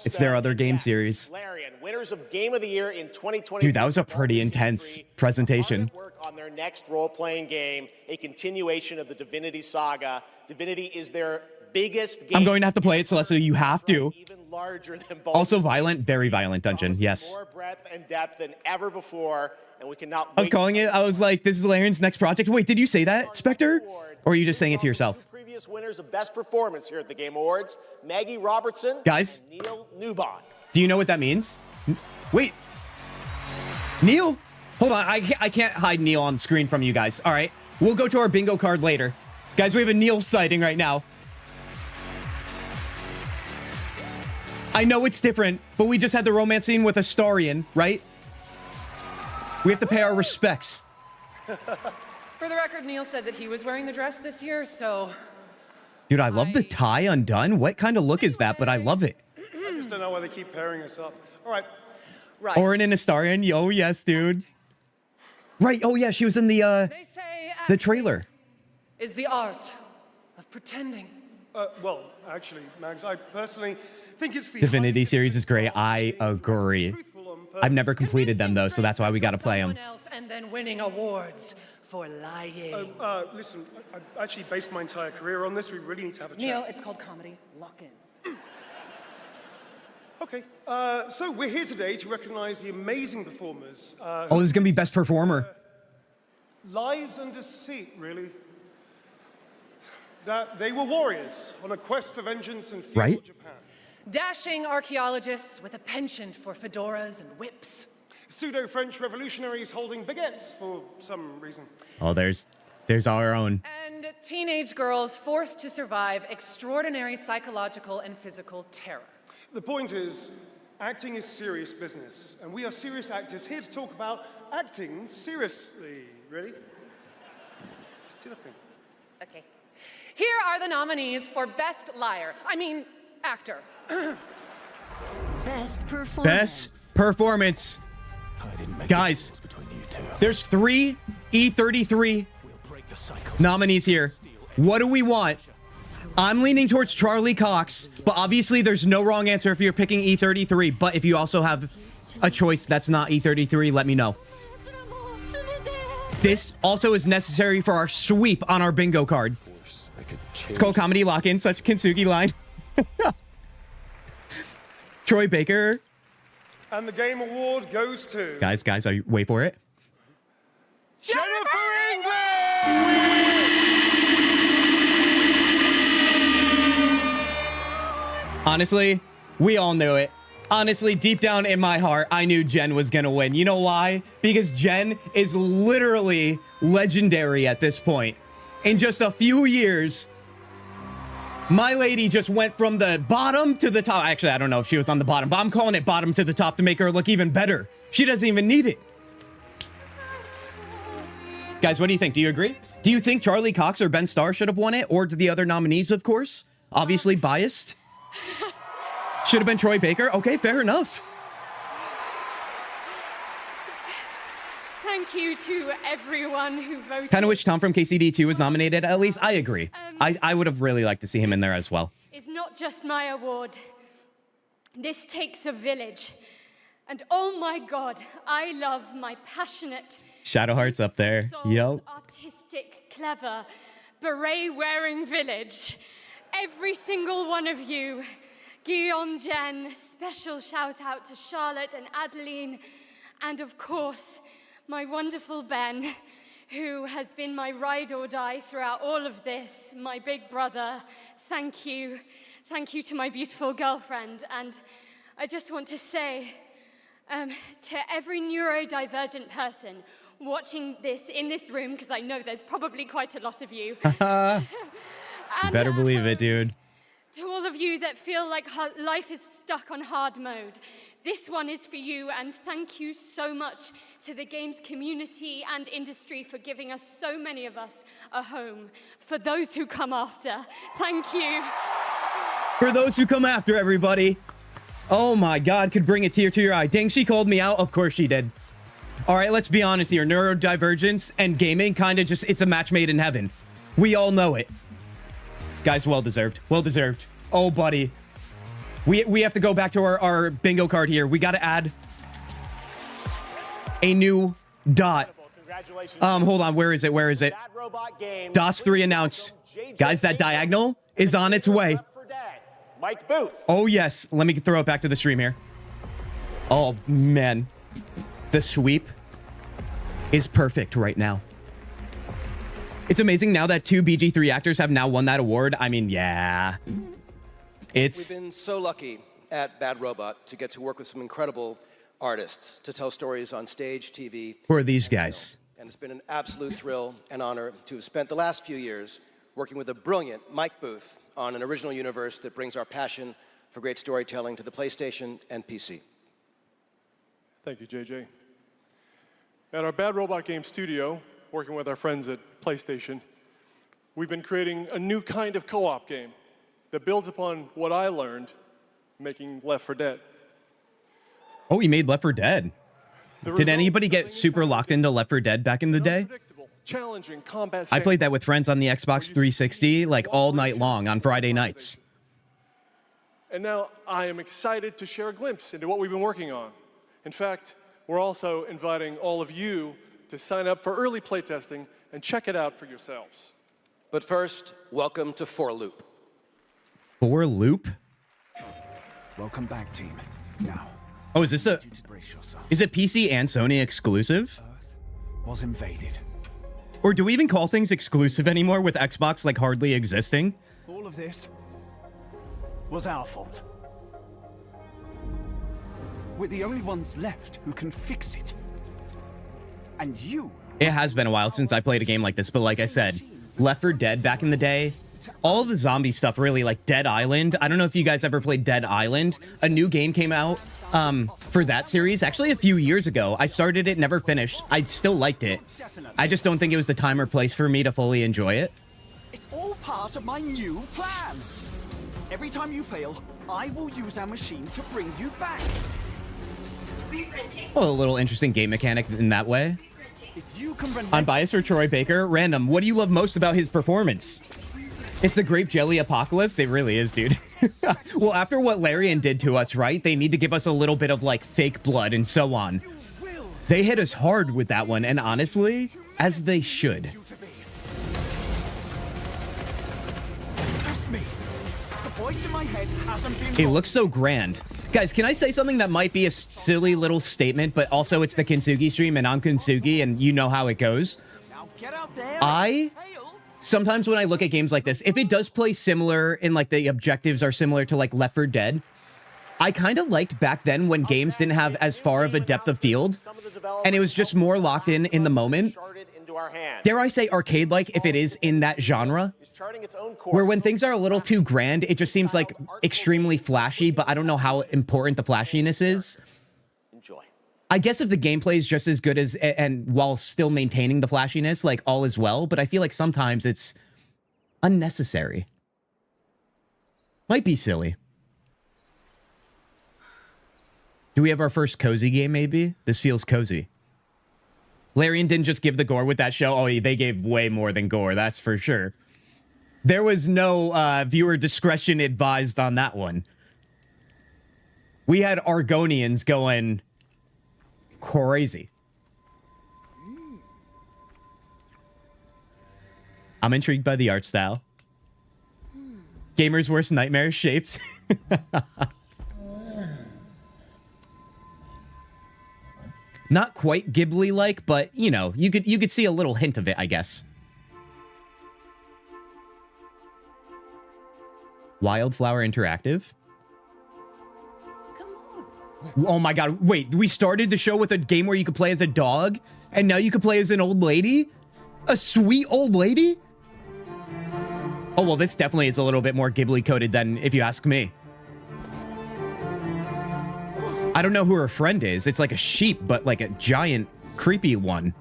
[SPEAKER 2] It's their other game series.
[SPEAKER 14] Larian, winners of Game of the Year in 2020.
[SPEAKER 2] Dude, that was a pretty intense presentation.
[SPEAKER 14] Work on their next role-playing game, a continuation of the Divinity saga. Divinity is their biggest game.
[SPEAKER 2] I'm going to have to play it, Celeste, so you have to.
[SPEAKER 14] Even larger than
[SPEAKER 2] Also violent, very violent dungeon, yes.
[SPEAKER 14] More breadth and depth than ever before, and we cannot wait.
[SPEAKER 2] I was calling it, I was like, this is Larian's next project. Wait, did you say that, Spectre? Or are you just saying it to yourself?
[SPEAKER 14] Previous winners of Best Performance here at the Game Awards, Maggie Robertson
[SPEAKER 2] Guys,
[SPEAKER 14] and Neil Newbon.
[SPEAKER 2] Do you know what that means? Wait. Neil? Hold on, I can't hide Neil on the screen from you guys. All right, we'll go to our bingo card later. Guys, we have a Neil sighting right now. I know it's different, but we just had the romance scene with Astarion, right? We have to pay our respects.
[SPEAKER 21] For the record, Neil said that he was wearing the dress this year, so...
[SPEAKER 2] Dude, I love the tie undone. What kind of look is that? But I love it.
[SPEAKER 22] I just don't know why they keep pairing us up. All right.
[SPEAKER 21] Right.
[SPEAKER 2] Orin and Astarion. Yo, yes, dude. Right. Oh, yeah. She was in the trailer.
[SPEAKER 21] Is the art of pretending.
[SPEAKER 22] Well, actually, Mags, I personally think it's the...
[SPEAKER 2] Divinity series is great. I agree. I've never completed them, though, so that's why we got to play them.
[SPEAKER 21] And then winning awards for lying.
[SPEAKER 22] Listen, I actually based my entire career on this. We really need to have a chat.
[SPEAKER 21] Neil, it's called comedy. Lock in.
[SPEAKER 22] Okay, so we're here today to recognize the amazing performers.
[SPEAKER 2] Oh, this is going to be best performer.
[SPEAKER 22] Lies and deceit, really. That they were warriors on a quest for vengeance in feudal Japan.
[SPEAKER 21] Dashing archaeologists with a penchant for fedoras and whips.
[SPEAKER 22] Pseudo-French revolutionaries holding baguettes for some reason.
[SPEAKER 2] Oh, there's our own.
[SPEAKER 21] And teenage girls forced to survive extraordinary psychological and physical terror.
[SPEAKER 22] The point is, acting is serious business, and we are serious actors here to talk about acting seriously. Ready? Just do the thing.
[SPEAKER 21] Okay. Here are the nominees for Best Actor.
[SPEAKER 5] Best performance.
[SPEAKER 2] Best performance. Guys, there's 3 E33 nominees here. What do we want? I'm leaning towards Charlie Cox, but obviously there's no wrong answer if you're picking E33. But if you also have a choice that's not E33, let me know. This also is necessary for our sweep on our bingo card. It's called Comedy Lock-In, such a Kintzugi line. Troy Baker.
[SPEAKER 22] And the Game Award goes to...
[SPEAKER 2] Guys, are you... Wait for it.
[SPEAKER 22] Jennifer English!
[SPEAKER 2] Honestly, we all knew it. Honestly, deep down in my heart, I knew Jen was gonna win. You know why? Because Jen is literally legendary at this point. In just a few years, my lady just went from the bottom to the top. Actually, I don't know if she was on the bottom, but I'm calling it bottom to the top to make her look even better. She doesn't even need it. Guys, what do you think? Do you agree? Do you think Charlie Cox or Ben Starr should have won it? Or the other nominees, of course? Obviously biased. Should have been Troy Baker. Okay, fair enough.
[SPEAKER 23] Thank you to everyone who voted.
[SPEAKER 2] Kind of wish Tom from KCD2 was nominated. At least I agree. I would have really liked to see him in there as well.
[SPEAKER 23] It's not just my award. This takes a village. And oh my God, I love my passionate,
[SPEAKER 2] Shadow Heart's up there. Yo.
[SPEAKER 23] artistic, clever, beret-wearing village. Every single one of you. Guillaume, Jen, special shout out to Charlotte and Adeline. And of course, my wonderful Ben, who has been my ride or die throughout all of this, my big brother. Thank you. thank you to my beautiful girlfriend. And I just want to say to every neurodivergent person watching this in this room, because I know there's probably quite a lot of you.
[SPEAKER 2] Better believe it, dude.
[SPEAKER 23] To all of you that feel like life is stuck on hard mode, this one is for you, and thank you so much to the games community and industry for giving us, so many of us, a home. For those who come after, thank you.
[SPEAKER 2] For those who come after, everybody. Oh my God, could bring a tear to your eye. Dang, she called me out. Of course she did. All right, let's be honest here. Neurodivergence and gaming kind of just, it's a match made in heaven. We all know it. Guys, well deserved. Well deserved. Oh, buddy. We have to go back to our bingo card here. We got to add a new dot. Hold on. Where is it? Where is it? DOS 3 announced. Guys, that diagonal is on its way.
[SPEAKER 14] Mike Booth.
[SPEAKER 2] Oh, yes. Let me throw it back to the stream here. Oh, man. The sweep is perfect right now. It's amazing now that 2 BG3 actors have now won that award. I mean, yeah.
[SPEAKER 4] We've been so lucky at Bad Robot to get to work with some incredible artists to tell stories on stage, TV.
[SPEAKER 2] Who are these guys?
[SPEAKER 4] And it's been an absolute thrill and honor to have spent the last few years working with a brilliant Mike Booth on an original universe that brings our passion for great storytelling to the PlayStation and PC.
[SPEAKER 6] Thank you, JJ. At our Bad Robot Game studio, working with our friends at PlayStation, we've been creating a new kind of co-op game that builds upon what I learned making Left 4 Dead.
[SPEAKER 2] Oh, he made Left 4 Dead. Did anybody get super locked into Left 4 Dead back in the day?
[SPEAKER 6] Challenging combat.
[SPEAKER 2] I played that with friends on the Xbox 360 like all night long on Friday nights.
[SPEAKER 6] And now I am excited to share a glimpse into what we've been working on. In fact, we're also inviting all of you to sign up for early playtesting and check it out for yourselves.
[SPEAKER 4] But first, welcome to 4 Loop.
[SPEAKER 2] 4 Loop?
[SPEAKER 7] Welcome back, team. Now.
[SPEAKER 2] Oh, is it PC and Sony exclusive?
[SPEAKER 7] Was invaded.
[SPEAKER 2] Or do we even call things exclusive anymore with Xbox like hardly existing?
[SPEAKER 7] All of this was our fault. We're the only ones left who can fix it. And you...
[SPEAKER 2] It has been a while since I played a game like this, but like I said, Left 4 Dead back in the day, all the zombie stuff really, like Dead Island. I don't know if you guys ever played Dead Island. A new game came out for that series actually a few years ago. I started it, never finished. I still liked it. I just don't think it was the time or place for me to fully enjoy it.
[SPEAKER 7] It's all part of my new plan. Every time you fail, I will use our machine to bring you back.
[SPEAKER 2] Well, a little interesting game mechanic in that way. I'm biased for Troy Baker. Random, what do you love most about his performance? It's a grape jelly apocalypse. It really is, dude. Well, after what Larian did to us, right? They need to give us a little bit of like fake blood and so on. They hit us hard with that one, and honestly, as they should.
[SPEAKER 7] Trust me. The voice in my head hasn't been
[SPEAKER 2] It looks so grand. Guys, can I say something that might be a silly little statement, but also it's the Kintzugi stream and I'm Kintzugi and you know how it goes. Sometimes when I look at games like this, if it does play similar in like the objectives are similar to like Left 4 Dead, I kind of liked back then when games didn't have as far of a depth of field and it was just more locked in the moment. Dare I say arcade-like if it is in that genre, where when things are a little too grand, it just seems like extremely flashy, but I don't know how important the flashiness is. I guess if the gameplay is just as good as, and while still maintaining the flashiness, like all is well, but I feel like sometimes it's unnecessary. Might be silly. Do we have our first cozy game, maybe? This feels cozy. Larian didn't just give the gore with that show. Oh, they gave way more than gore, that's for sure. There was no viewer discretion advised on that one. We had Argonians going crazy. I'm intrigued by the art style. Gamer's worst nightmare shapes. Not quite Ghibli-like, but you know, you could see a little hint of it, I guess. Wildflower Interactive. Oh my god, wait, we started the show with a game where you could play as a dog, and now you could play as an old lady? A sweet old lady? Oh, well, this definitely is a little bit more Ghibli-coded than if you ask me. I don't know who her friend is. It's like a sheep, but like a giant, creepy one.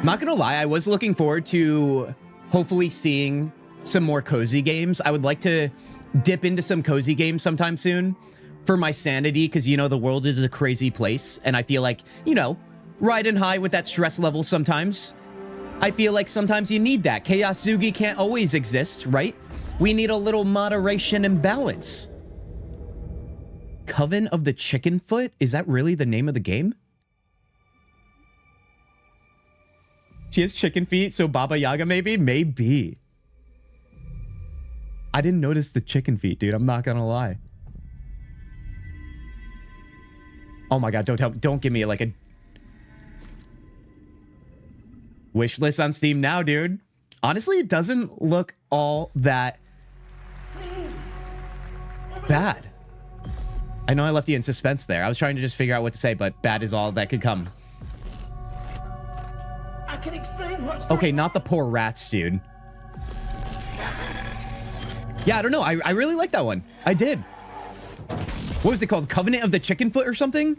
[SPEAKER 2] Not gonna lie, I was looking forward to hopefully seeing some more cozy games. I would like to dip into some cozy games sometime soon for my sanity, because, you know, the world is a crazy place, and I feel like, you know, riding high with that stress level sometimes. I feel like sometimes you need that. Kintzugi can't always exist, right? We need a little moderation and balance. Coven of the Chicken Foot? Is that really the name of the game? She has chicken feet, so Baba Yaga maybe? Maybe. I didn't notice the chicken feet, dude. I'm not gonna lie. Oh my god, don't give me like a wish list on Steam now, dude. Honestly, it doesn't look all that bad. I know I left you in suspense there. I was trying to just figure out what to say, but bad is all that could come.
[SPEAKER 18] I can explain what's
[SPEAKER 2] Okay, not the poor rats, dude. Yeah, I don't know. I really like that one. I did. What was it called? Covenant of the Chicken Foot or something?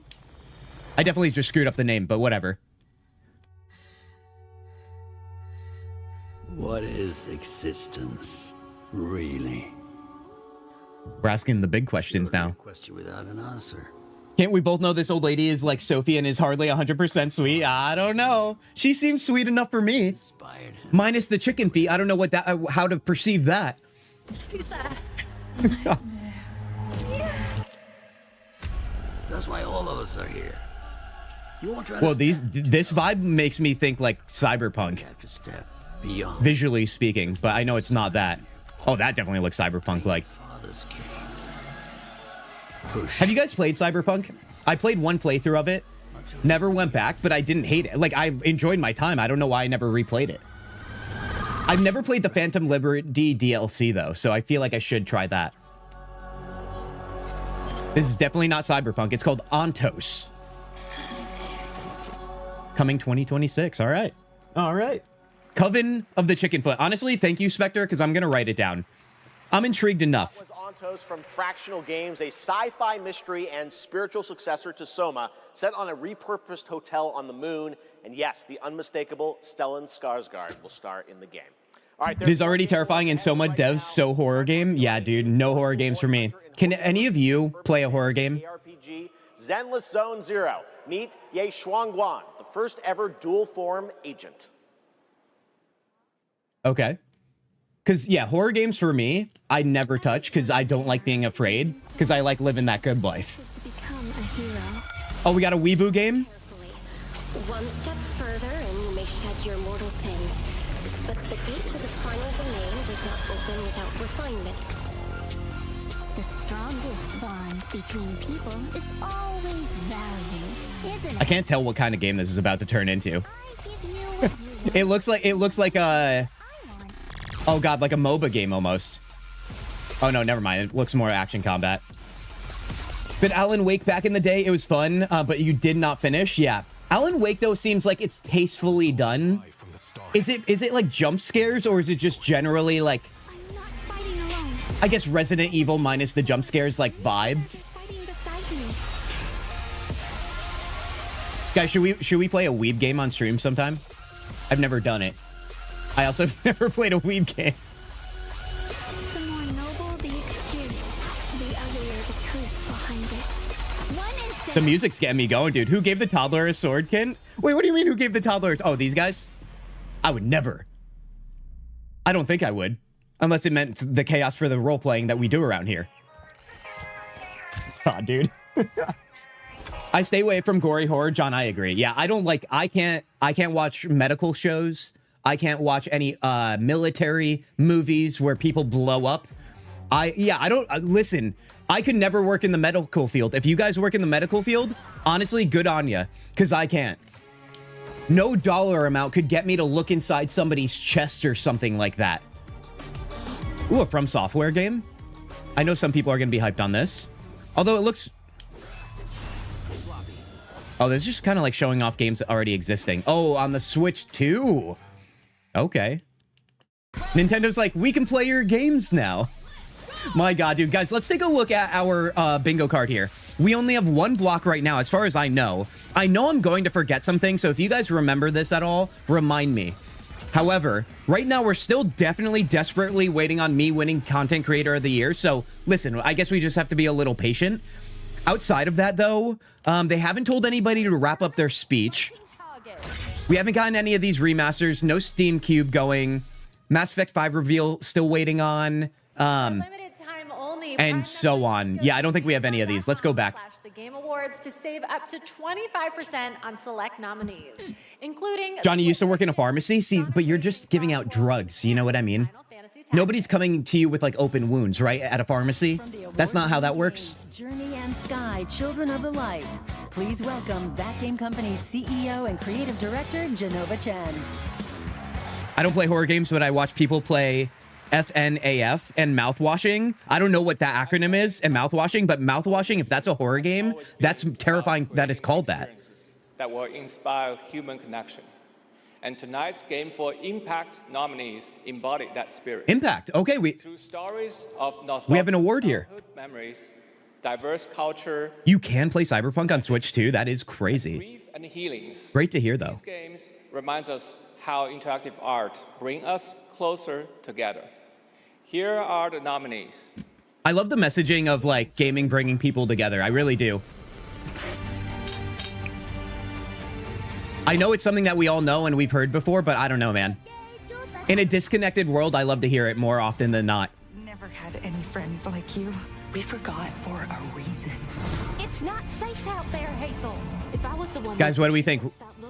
[SPEAKER 2] I definitely just screwed up the name, but whatever.
[SPEAKER 9] What is existence, really?
[SPEAKER 2] We're asking the big questions now.
[SPEAKER 9] Question without an answer.
[SPEAKER 2] Can't we both know this old lady is like Sophie and is hardly 100% sweet? I don't know. She seems sweet enough for me. Minus the chicken feet. I don't know what that, how to perceive that.
[SPEAKER 23] Who's there?
[SPEAKER 9] That's why all of us are here. You won't try
[SPEAKER 2] Well,
[SPEAKER 9] to
[SPEAKER 2] this vibe makes me think like cyberpunk.
[SPEAKER 9] step beyond.
[SPEAKER 2] Visually speaking, but I know it's not that. Oh, that definitely looks cyberpunk like. Have you guys played Cyberpunk? I played one playthrough of it. Never went back, but I didn't hate it. Like, I enjoyed my time. I don't know why I never replayed it. I've never played the Phantom Liberty DLC, though, so I feel like I should try that. This is definitely not Cyberpunk. It's called Ontos. Coming 2026. All right. All right. Coven of the Chicken Foot. Honestly, thank you, Spectre, because I'm going to write it down. I'm intrigued enough.
[SPEAKER 14] Was Ontos from Fractional Games, a sci-fi mystery and spiritual successor to Soma, set on a repurposed hotel on the moon. And yes, the unmistakable Stellan Skarsgård will star in the game. All right,
[SPEAKER 2] it is already terrifying and Soma devs so horror game. Yeah, dude, no horror games for me. Can any of you play a horror game?
[SPEAKER 14] RPG, Zenless Zone Zero. Meet Ye Shuangguan, the first ever dual form agent.
[SPEAKER 2] Okay. Because, yeah, horror games for me, I never touch because I don't like being afraid because I like living that good life. Oh, we got a Weeboo game?
[SPEAKER 10] One step further and you may shed your mortal sins. But the gate to the final domain does not open without refinement.
[SPEAKER 11] The strongest bond between people is always value, isn't it?
[SPEAKER 2] I can't tell what kind of game this is about to turn into. It looks like a... Oh god, like a MOBA game almost. Oh no, never mind. It looks more action combat. But Alan Wake back in the day, it was fun, but you did not finish. Yeah. Alan Wake though seems like it's tastefully done. Is it like jump scares or is it just generally like, I guess Resident Evil minus the jump scares like vibe? Guys, should we play a Weeb game on stream sometime? I've never done it. I also have never played a Weeb game.
[SPEAKER 11] The more noble the experience, the uglier the truth behind it.
[SPEAKER 2] The music's getting me going, dude. Who gave the toddler a sword, Ken? Wait, what do you mean who gave the toddler? Oh, these guys? I would never. I don't think I would. Unless it meant the chaos for the role-playing that we do around here. Aw, dude. I stay away from gory horror. John, I agree. Yeah, I don't like... I can't watch medical shows. I can't watch any military movies where people blow up. I don't... listen, I could never work in the medical field. If you guys work in the medical field, honestly, good on ya. Because I can't. No dollar amount could get me to look inside somebody's chest or something like that. Ooh, a From Software game. I know some people are going to be hyped on this. Although it looks... Oh, this is just kind of like showing off games already existing. Oh, on the Switch too. Okay. Nintendo's like, we can play your games now. My God, dude. Guys, let's take a look at our bingo card here. We only have one block right now, as far as I know. I know I'm going to forget something, so if you guys remember this at all, remind me. However, right now we're still definitely desperately waiting on me winning Content Creator of the Year. So listen, I guess we just have to be a little patient. Outside of that, though, they haven't told anybody to wrap up their speech. We haven't gotten any of these remasters. No Steam Cube going. Mass Effect 5 reveal still waiting on. And so on. Yeah, I don't think we have any of these. Let's go back.
[SPEAKER 1] The Game Awards to save up to 25% on select nominees, including...
[SPEAKER 2] Johnny used to work in a pharmacy. See, but you're just giving out drugs. You know what I mean? Nobody's coming to you with like open wounds, right? At a pharmacy. That's not how that works.
[SPEAKER 5] Journey and Sky, Children of the Light. Please welcome That Game Company's CEO and Creative Director, Genova Chen.
[SPEAKER 2] I don't play horror games, but I watch people play FNAF and mouthwashing. I don't know what that acronym is and mouthwashing, but mouthwashing, if that's a horror game, that's terrifying that it's called that.
[SPEAKER 8] That will inspire human connection. And tonight's Game for Impact nominees embody that spirit.
[SPEAKER 2] Impact. Okay,
[SPEAKER 8] Through stories of nostalgia,
[SPEAKER 2] we have an award here.
[SPEAKER 8] Memories, diverse culture.
[SPEAKER 2] You can play Cyberpunk on Switch too. That is crazy.
[SPEAKER 8] Grief and healings.
[SPEAKER 2] Great to hear, though.
[SPEAKER 8] These games reminds us how interactive art brings us closer together. Here are the nominees.
[SPEAKER 2] I love the messaging of like gaming bringing people together. I really do. I know it's something that we all know and we've heard before, but I don't know, man. In a disconnected world, I love to hear it more often than not.
[SPEAKER 13] Never had any friends like you. We forgot for a reason.
[SPEAKER 10] It's not safe out there, Hazel. If I was the one...
[SPEAKER 2] Guys, what do we think?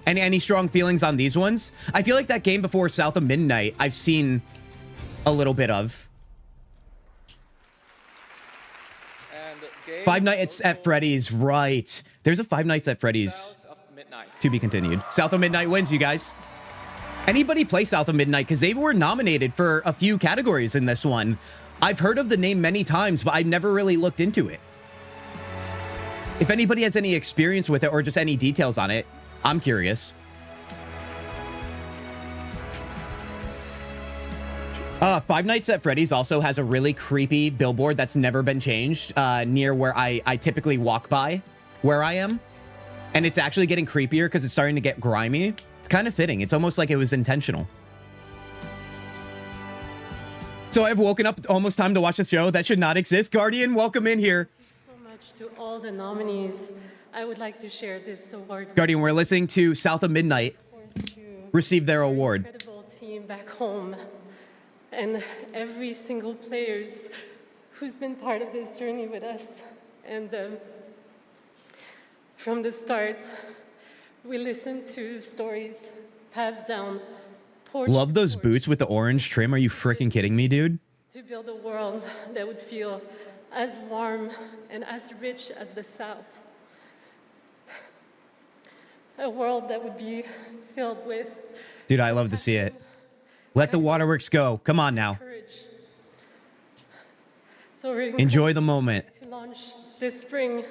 [SPEAKER 2] Any strong feelings on these ones? I feel like that game before South of Midnight, I've seen a little bit of. Five Nights at Freddy's, right. There's a Five Nights at Freddy's. To be continued. South of Midnight wins, you guys. Anybody play South of Midnight? Because they were nominated for a few categories in this one. I've heard of the name many times, but I've never really looked into it. If anybody has any experience with it or just any details on it, I'm curious. Five Nights at Freddy's also has a really creepy billboard that's never been changed near where I typically walk by where I am. And it's actually getting creepier because it's starting to get grimy. It's kind of fitting. It's almost like it was intentional. So I've woken up, almost time to watch the show. That should not exist. Guardian, welcome in here.
[SPEAKER 12] Thank you so much to all the nominees. I would like to share this award.
[SPEAKER 2] Guardian, we're listening to South of Midnight receive their award.
[SPEAKER 12] Incredible team back home. And every single player who's been part of this journey with us. And from the start, we listened to stories passed down.
[SPEAKER 2] Love those boots with the orange trim. Are you freaking kidding me, dude?
[SPEAKER 12] To build a world that would feel as warm and as rich as the South. A world that would be filled with...
[SPEAKER 2] Dude, I love to see it. Let the waterworks go. Come on now.
[SPEAKER 12] So we're
[SPEAKER 2] enjoy the moment.
[SPEAKER 12] To launch this spring,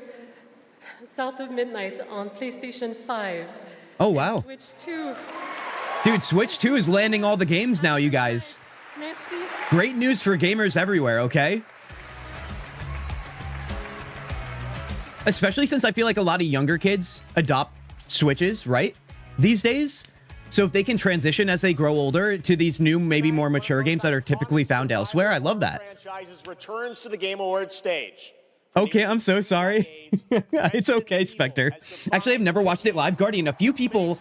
[SPEAKER 12] South of Midnight on PlayStation 5.
[SPEAKER 2] Oh, wow.
[SPEAKER 12] Switch 2.
[SPEAKER 2] Dude, Switch 2 is landing all the games now, you guys.
[SPEAKER 12] Merci.
[SPEAKER 2] Great news for gamers everywhere, okay? Especially since I feel like a lot of younger kids adopt Switches, right? These days. So if they can transition as they grow older to these new, maybe more mature games that are typically found elsewhere, I love that.
[SPEAKER 14] Franchises returns to the Game Awards stage.
[SPEAKER 2] Okay, I'm so sorry. It's okay, Spectre. Actually, I've never watched it live. Guardian, a few people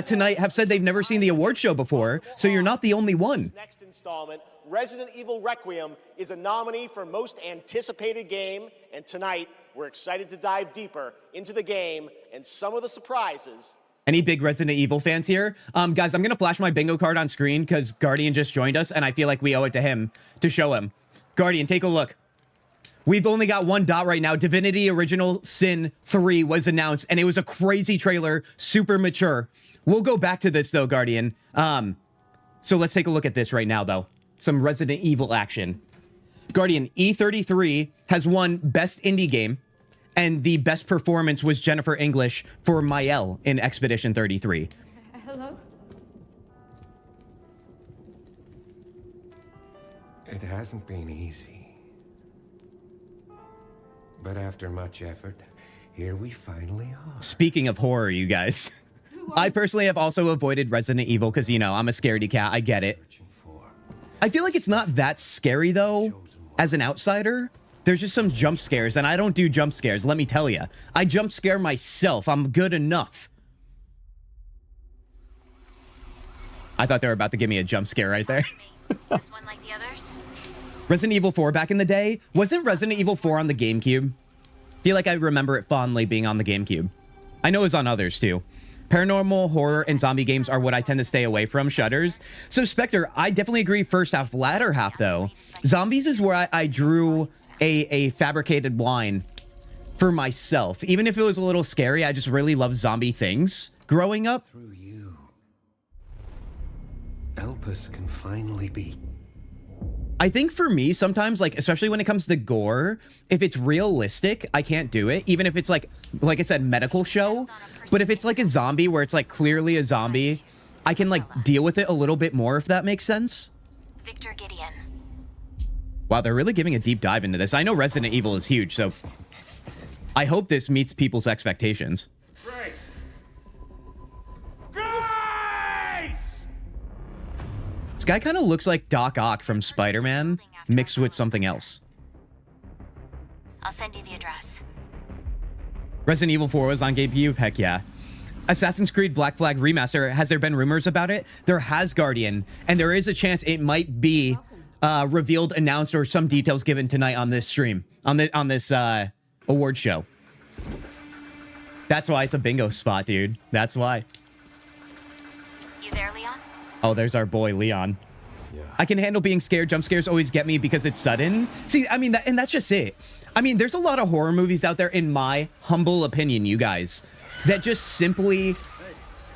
[SPEAKER 2] tonight have said they've never seen the award show before, so you're not the only one.
[SPEAKER 14] Next installment, Resident Evil Requiem, is a nominee for Most Anticipated Game, and tonight we're excited to dive deeper into the game and some of the surprises.
[SPEAKER 2] Any big Resident Evil fans here? Guys, I'm going to flash my bingo card on screen because Guardian just joined us, and I feel like we owe it to him to show him. Guardian, take a look. We've only got one dot right now. Divinity Original Sin 3 was announced, and it was a crazy trailer, super mature. We'll go back to this, though, Guardian. So let's take a look at this right now, though. Some Resident Evil action. Guardian, E33 has won Best Indie Game, and the best performance was Jennifer English for Mael in Expedition 33.
[SPEAKER 23] Hello?
[SPEAKER 3] It hasn't been easy. But after much effort, here we finally are.
[SPEAKER 2] Speaking of horror, you guys, I personally have also avoided Resident Evil because, you know, I'm a scaredy cat. I get it. I feel like it's not that scary, though, as an outsider. There's just some jump scares, and I don't do jump scares, let me tell you. I jump scare myself. I'm good enough. I thought they were about to give me a jump scare right there.
[SPEAKER 10] This one like the others?
[SPEAKER 2] Resident Evil 4 back in the day? Wasn't Resident Evil 4 on the GameCube? I feel like I remember it fondly being on the GameCube. I know it was on others, too. Paranormal, horror, and zombie games are what I tend to stay away from. Shudders. So, Spectre, I definitely agree first half. Latter half, though. Zombies is where I drew a fabricated line for myself. Even if it was a little scary, I just really love zombie things growing up.
[SPEAKER 3] Through you, Elpis can finally be.
[SPEAKER 2] I think for me, sometimes, like, especially when it comes to gore, if it's realistic, I can't do it. Even if it's, like I said, medical show. But if it's, like, a zombie where it's, like, clearly a zombie, I can, like, deal with it a little bit more, if that makes sense.
[SPEAKER 10] Victor Gideon.
[SPEAKER 2] Wow, they're really giving a deep dive into this. I know Resident Evil is huge, so I hope this meets people's expectations.
[SPEAKER 14] Grace! Grace!
[SPEAKER 2] This guy kind of looks like Doc Ock from Spider-Man, mixed with something else.
[SPEAKER 10] I'll send you the address.
[SPEAKER 2] Resident Evil 4 was on GameCube? Heck yeah. Assassin's Creed Black Flag Remaster, has there been rumors about it? There has, Guardian, and there is a chance it might be revealed, announced, or some details given tonight on this stream, on this award show. That's why it's a bingo spot, dude. That's why.
[SPEAKER 10] You there, Leon?
[SPEAKER 2] Oh, there's our boy, Leon. Yeah. I can handle being scared. Jump scares always get me because it's sudden. See, I mean, and that's just it. I mean, there's a lot of horror movies out there, in my humble opinion, you guys, that just simply,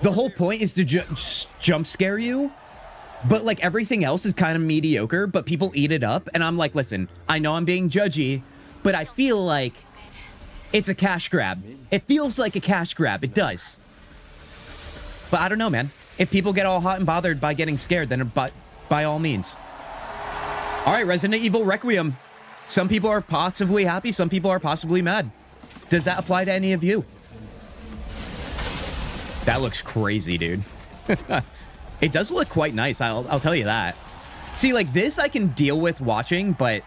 [SPEAKER 2] the whole point is to just jump scare you. But, like, everything else is kind of mediocre, but people eat it up. And I'm like, listen, I know I'm being judgy, but I feel like it's a cash grab. It feels like a cash grab. It does. But I don't know, man. If people get all hot and bothered by getting scared, then by all means. All right, Resident Evil Requiem. Some people are possibly happy. Some people are possibly mad. Does that apply to any of you? That looks crazy, dude. It does look quite nice. I'll tell you that. See, like, this I can deal with watching, but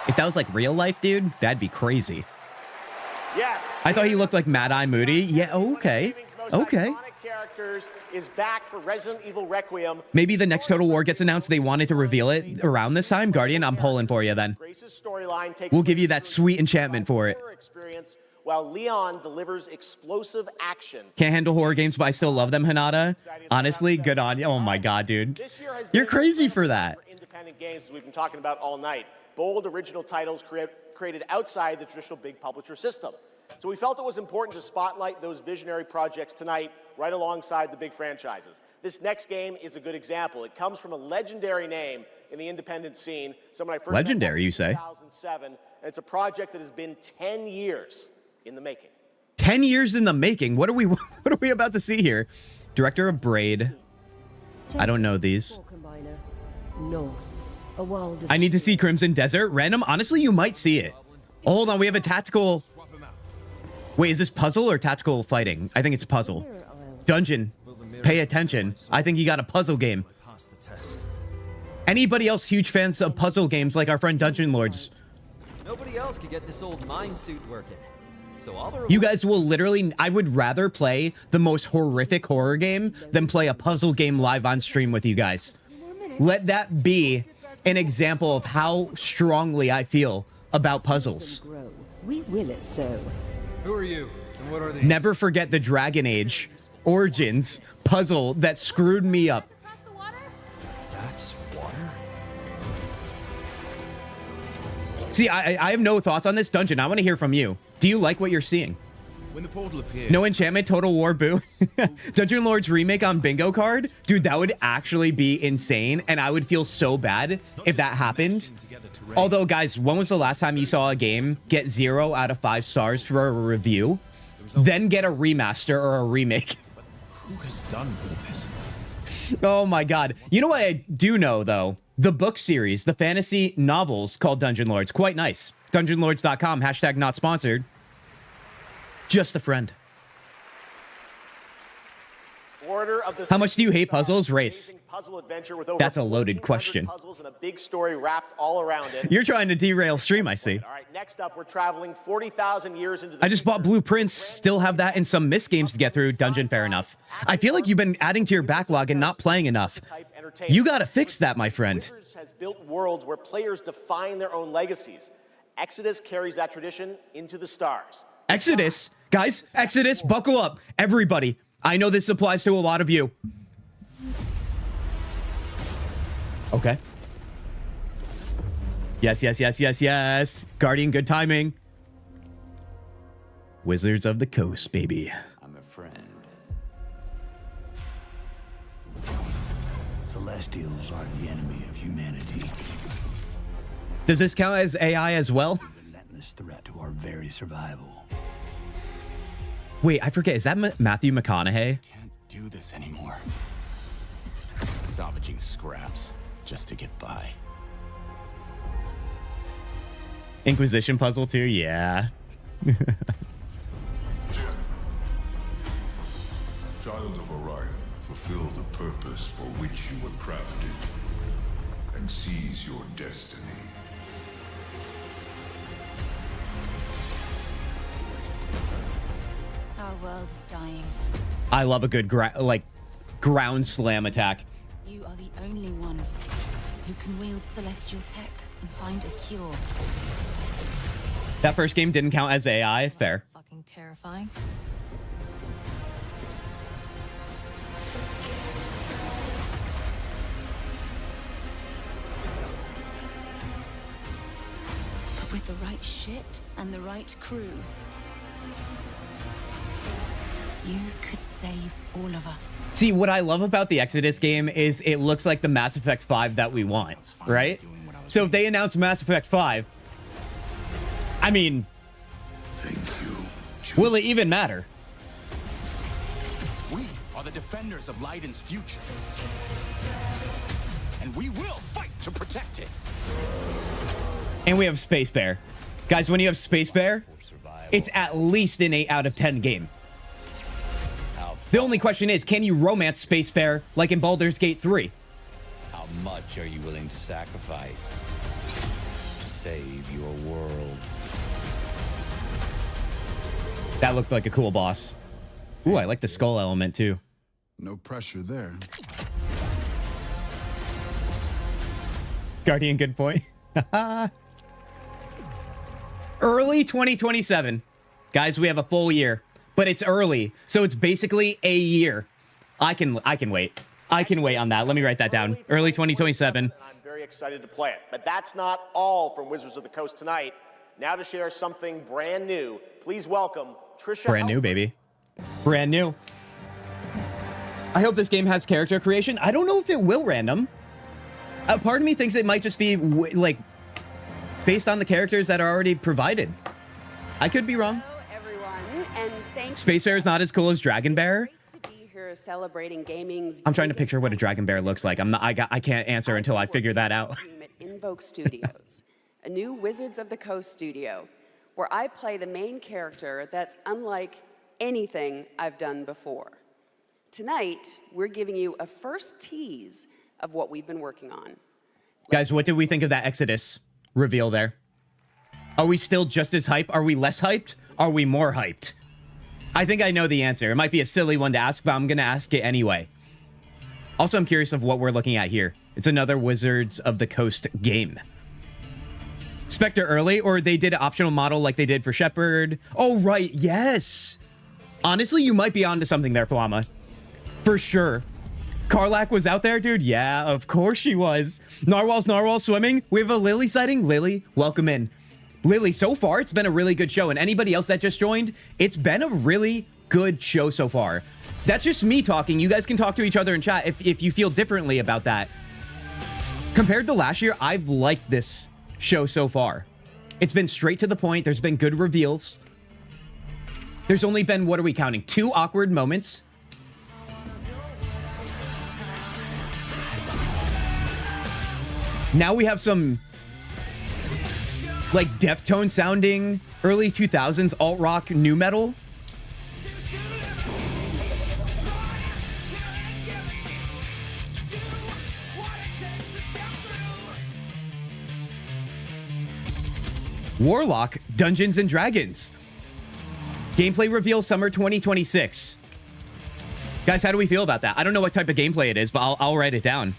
[SPEAKER 2] if that was like real life, dude, that'd be crazy.
[SPEAKER 14] Yes.
[SPEAKER 2] I thought he looked like Mad Eye Moody. Yeah, okay. Okay.
[SPEAKER 14] Characters is back for Resident Evil Requiem.
[SPEAKER 2] Maybe the next Total War gets announced. They wanted to reveal it around this time. Guardian, I'm pulling for you then.
[SPEAKER 14] Grace's storyline takes
[SPEAKER 2] We'll give you that sweet enchantment for it.
[SPEAKER 14] experience, while Leon delivers explosive action.
[SPEAKER 2] Can't handle horror games, but I still love them, Hinata. Honestly, good on you. Oh my god, dude. You're crazy for that.
[SPEAKER 14] Independent games, as we've been talking about all night. Bold original titles created outside the traditional big publisher system. So we felt it was important to spotlight those visionary projects tonight, right alongside the big franchises. This next game is a good example. It comes from a legendary name in the independent scene. Someone I first
[SPEAKER 2] legendary, you say?
[SPEAKER 14] 2007, and it's a project that has been 10 years in the making.
[SPEAKER 2] 10 years in the making. What are we about to see here? Director of Braid. I don't know these.
[SPEAKER 15] North, a world of
[SPEAKER 2] I need to see Crimson Desert. Random. Honestly, you might see it. Oh, hold on. We have a tactical. Wait, is this puzzle or tactical fighting? I think it's a puzzle. Dungeon. Pay attention. I think you got a puzzle game. Anybody else huge fans of puzzle games like our friend Dungeon Lords?
[SPEAKER 16] Nobody else could get this old mine suit working. So all the
[SPEAKER 2] You guys will literally, I would rather play the most horrific horror game than play a puzzle game live on stream with you guys. Let that be an example of how strongly I feel about puzzles.
[SPEAKER 15] We will it so.
[SPEAKER 16] Who are you? And what are these?
[SPEAKER 2] Never forget the Dragon Age Origins puzzle that screwed me up.
[SPEAKER 16] That's water?
[SPEAKER 2] See, I have no thoughts on this dungeon. I want to hear from you. Do you like what you're seeing?
[SPEAKER 17] When the portal appeared,
[SPEAKER 2] No enchantment, Total War, boo. Dungeon Lord's remake on bingo card? Dude, that would actually be insane, and I would feel so bad if that happened. Although, guys, when was the last time you saw a game get 0 out of 5 stars for a review, then get a remaster or a remake?
[SPEAKER 17] who has done all this?
[SPEAKER 2] Oh my god. You know what I do know, though? The book series, the fantasy novels called Dungeon Lords. Quite nice. DungeonLords.com, hashtag not sponsored. Just a friend.
[SPEAKER 14] Order of the
[SPEAKER 2] How much do you hate puzzles? Race.
[SPEAKER 14] puzzle adventure with over
[SPEAKER 2] That's a loaded
[SPEAKER 14] 1,400
[SPEAKER 2] question.
[SPEAKER 14] puzzles and a big story wrapped all around it.
[SPEAKER 2] You're trying to derail stream, I see.
[SPEAKER 14] All right, next up, we're traveling 40,000 years into the
[SPEAKER 2] I just bought blueprints, still have that and some missed games to get through. Dungeon, fair enough. I feel like you've been adding to your backlog and not playing enough. You gotta fix that, my friend.
[SPEAKER 14] Wizards has built worlds where players define their own legacies. Exodus carries that tradition into the stars.
[SPEAKER 2] Exodus? Guys, Exodus, buckle up. Everybody. I know this applies to a lot of you. Okay. Yes, yes, yes, yes, yes. Guardian, good timing. Wizards of the Coast, baby.
[SPEAKER 9] I'm a friend. Celestials are the enemy of humanity.
[SPEAKER 2] Does this count as AI as well?
[SPEAKER 9] Relentless threat to our very survival.
[SPEAKER 2] Wait, I forget. Is that Matthew McConaughey?
[SPEAKER 9] Can't do this anymore. Salvaging scraps just to get by.
[SPEAKER 2] Inquisition puzzle too? Yeah.
[SPEAKER 19] Child of Orion, fulfill the purpose for which you were crafted and seize your destiny.
[SPEAKER 20] Our world is dying.
[SPEAKER 2] I love a good ground slam attack.
[SPEAKER 20] You are the only one who can wield celestial tech and find a cure.
[SPEAKER 2] That first game didn't count as AI. Fair.
[SPEAKER 20] Fucking terrifying. But with the right ship and the right crew, you could save all of us.
[SPEAKER 2] See, what I love about the Exodus game is it looks like the Mass Effect 5 that we want, right? So if they announce Mass Effect 5, I mean, will it even matter?
[SPEAKER 9] We are the defenders of Leiden's future. And we will fight to protect it.
[SPEAKER 2] And we have Space Bear. Guys, when you have Space Bear, it's at least an 8 out of 10 game. The only question is, can you romance Space Bear like in Baldur's Gate 3?
[SPEAKER 24] How much are you willing to sacrifice to save your world?
[SPEAKER 2] That looked like a cool boss. Ooh, I like the skull element too.
[SPEAKER 19] No pressure there.
[SPEAKER 2] Guardian, good point. Early 2027. Guys, we have a full year. But it's early, so it's basically a year. I can wait. I can wait on that. Let me write that down. Early 2027.
[SPEAKER 14] I'm very excited to play it. But that's not all from Wizards of the Coast tonight. Now to share something brand new, please welcome Trisha.
[SPEAKER 2] Brand new, baby. Brand new. I hope this game has character creation. I don't know if it will random. Part of me thinks it might just be like based on the characters that are already provided. I could be wrong.
[SPEAKER 25] And thank
[SPEAKER 2] Space Bear is not as cool as Dragon Bear.
[SPEAKER 25] to be here celebrating gaming's
[SPEAKER 2] I'm trying to picture what a Dragon Bear looks like. I can't answer until I figure that out.
[SPEAKER 25] team at Invoke Studios, a new Wizards of the Coast studio, where I play the main character that's unlike anything I've done before. Tonight, we're giving you a first tease of what we've been working on.
[SPEAKER 2] Guys, what did we think of that Exodus reveal there? Are we still just as hyped? Are we less hyped? Are we more hyped? I think I know the answer. It might be a silly one to ask, but I'm going to ask it anyway. Also, I'm curious of what we're looking at here. It's another Wizards of the Coast game. Spectre early, or they did an optional model like they did for Shepard. Oh, right. Yes. Honestly, you might be onto something there, Flama. For sure. Karlak was out there, dude? Yeah, of course she was. Narwhal's Narwhal swimming. We have a Lily sighting. Lily, welcome in. Lily, so far, it's been a really good show. And anybody else that just joined, it's been a really good show so far. That's just me talking. You guys can talk to each other in chat if you feel differently about that. Compared to last year, I've liked this show so far. It's been straight to the point. There's been good reveals. There's only been, what are we counting? 2 awkward moments. Now we have some like Deftone sounding early 2000s alt rock new metal. Warlock Dungeons and Dragons. Gameplay reveal summer 2026. Guys, how do we feel about that? I don't know what type of gameplay it is, but I'll write it down.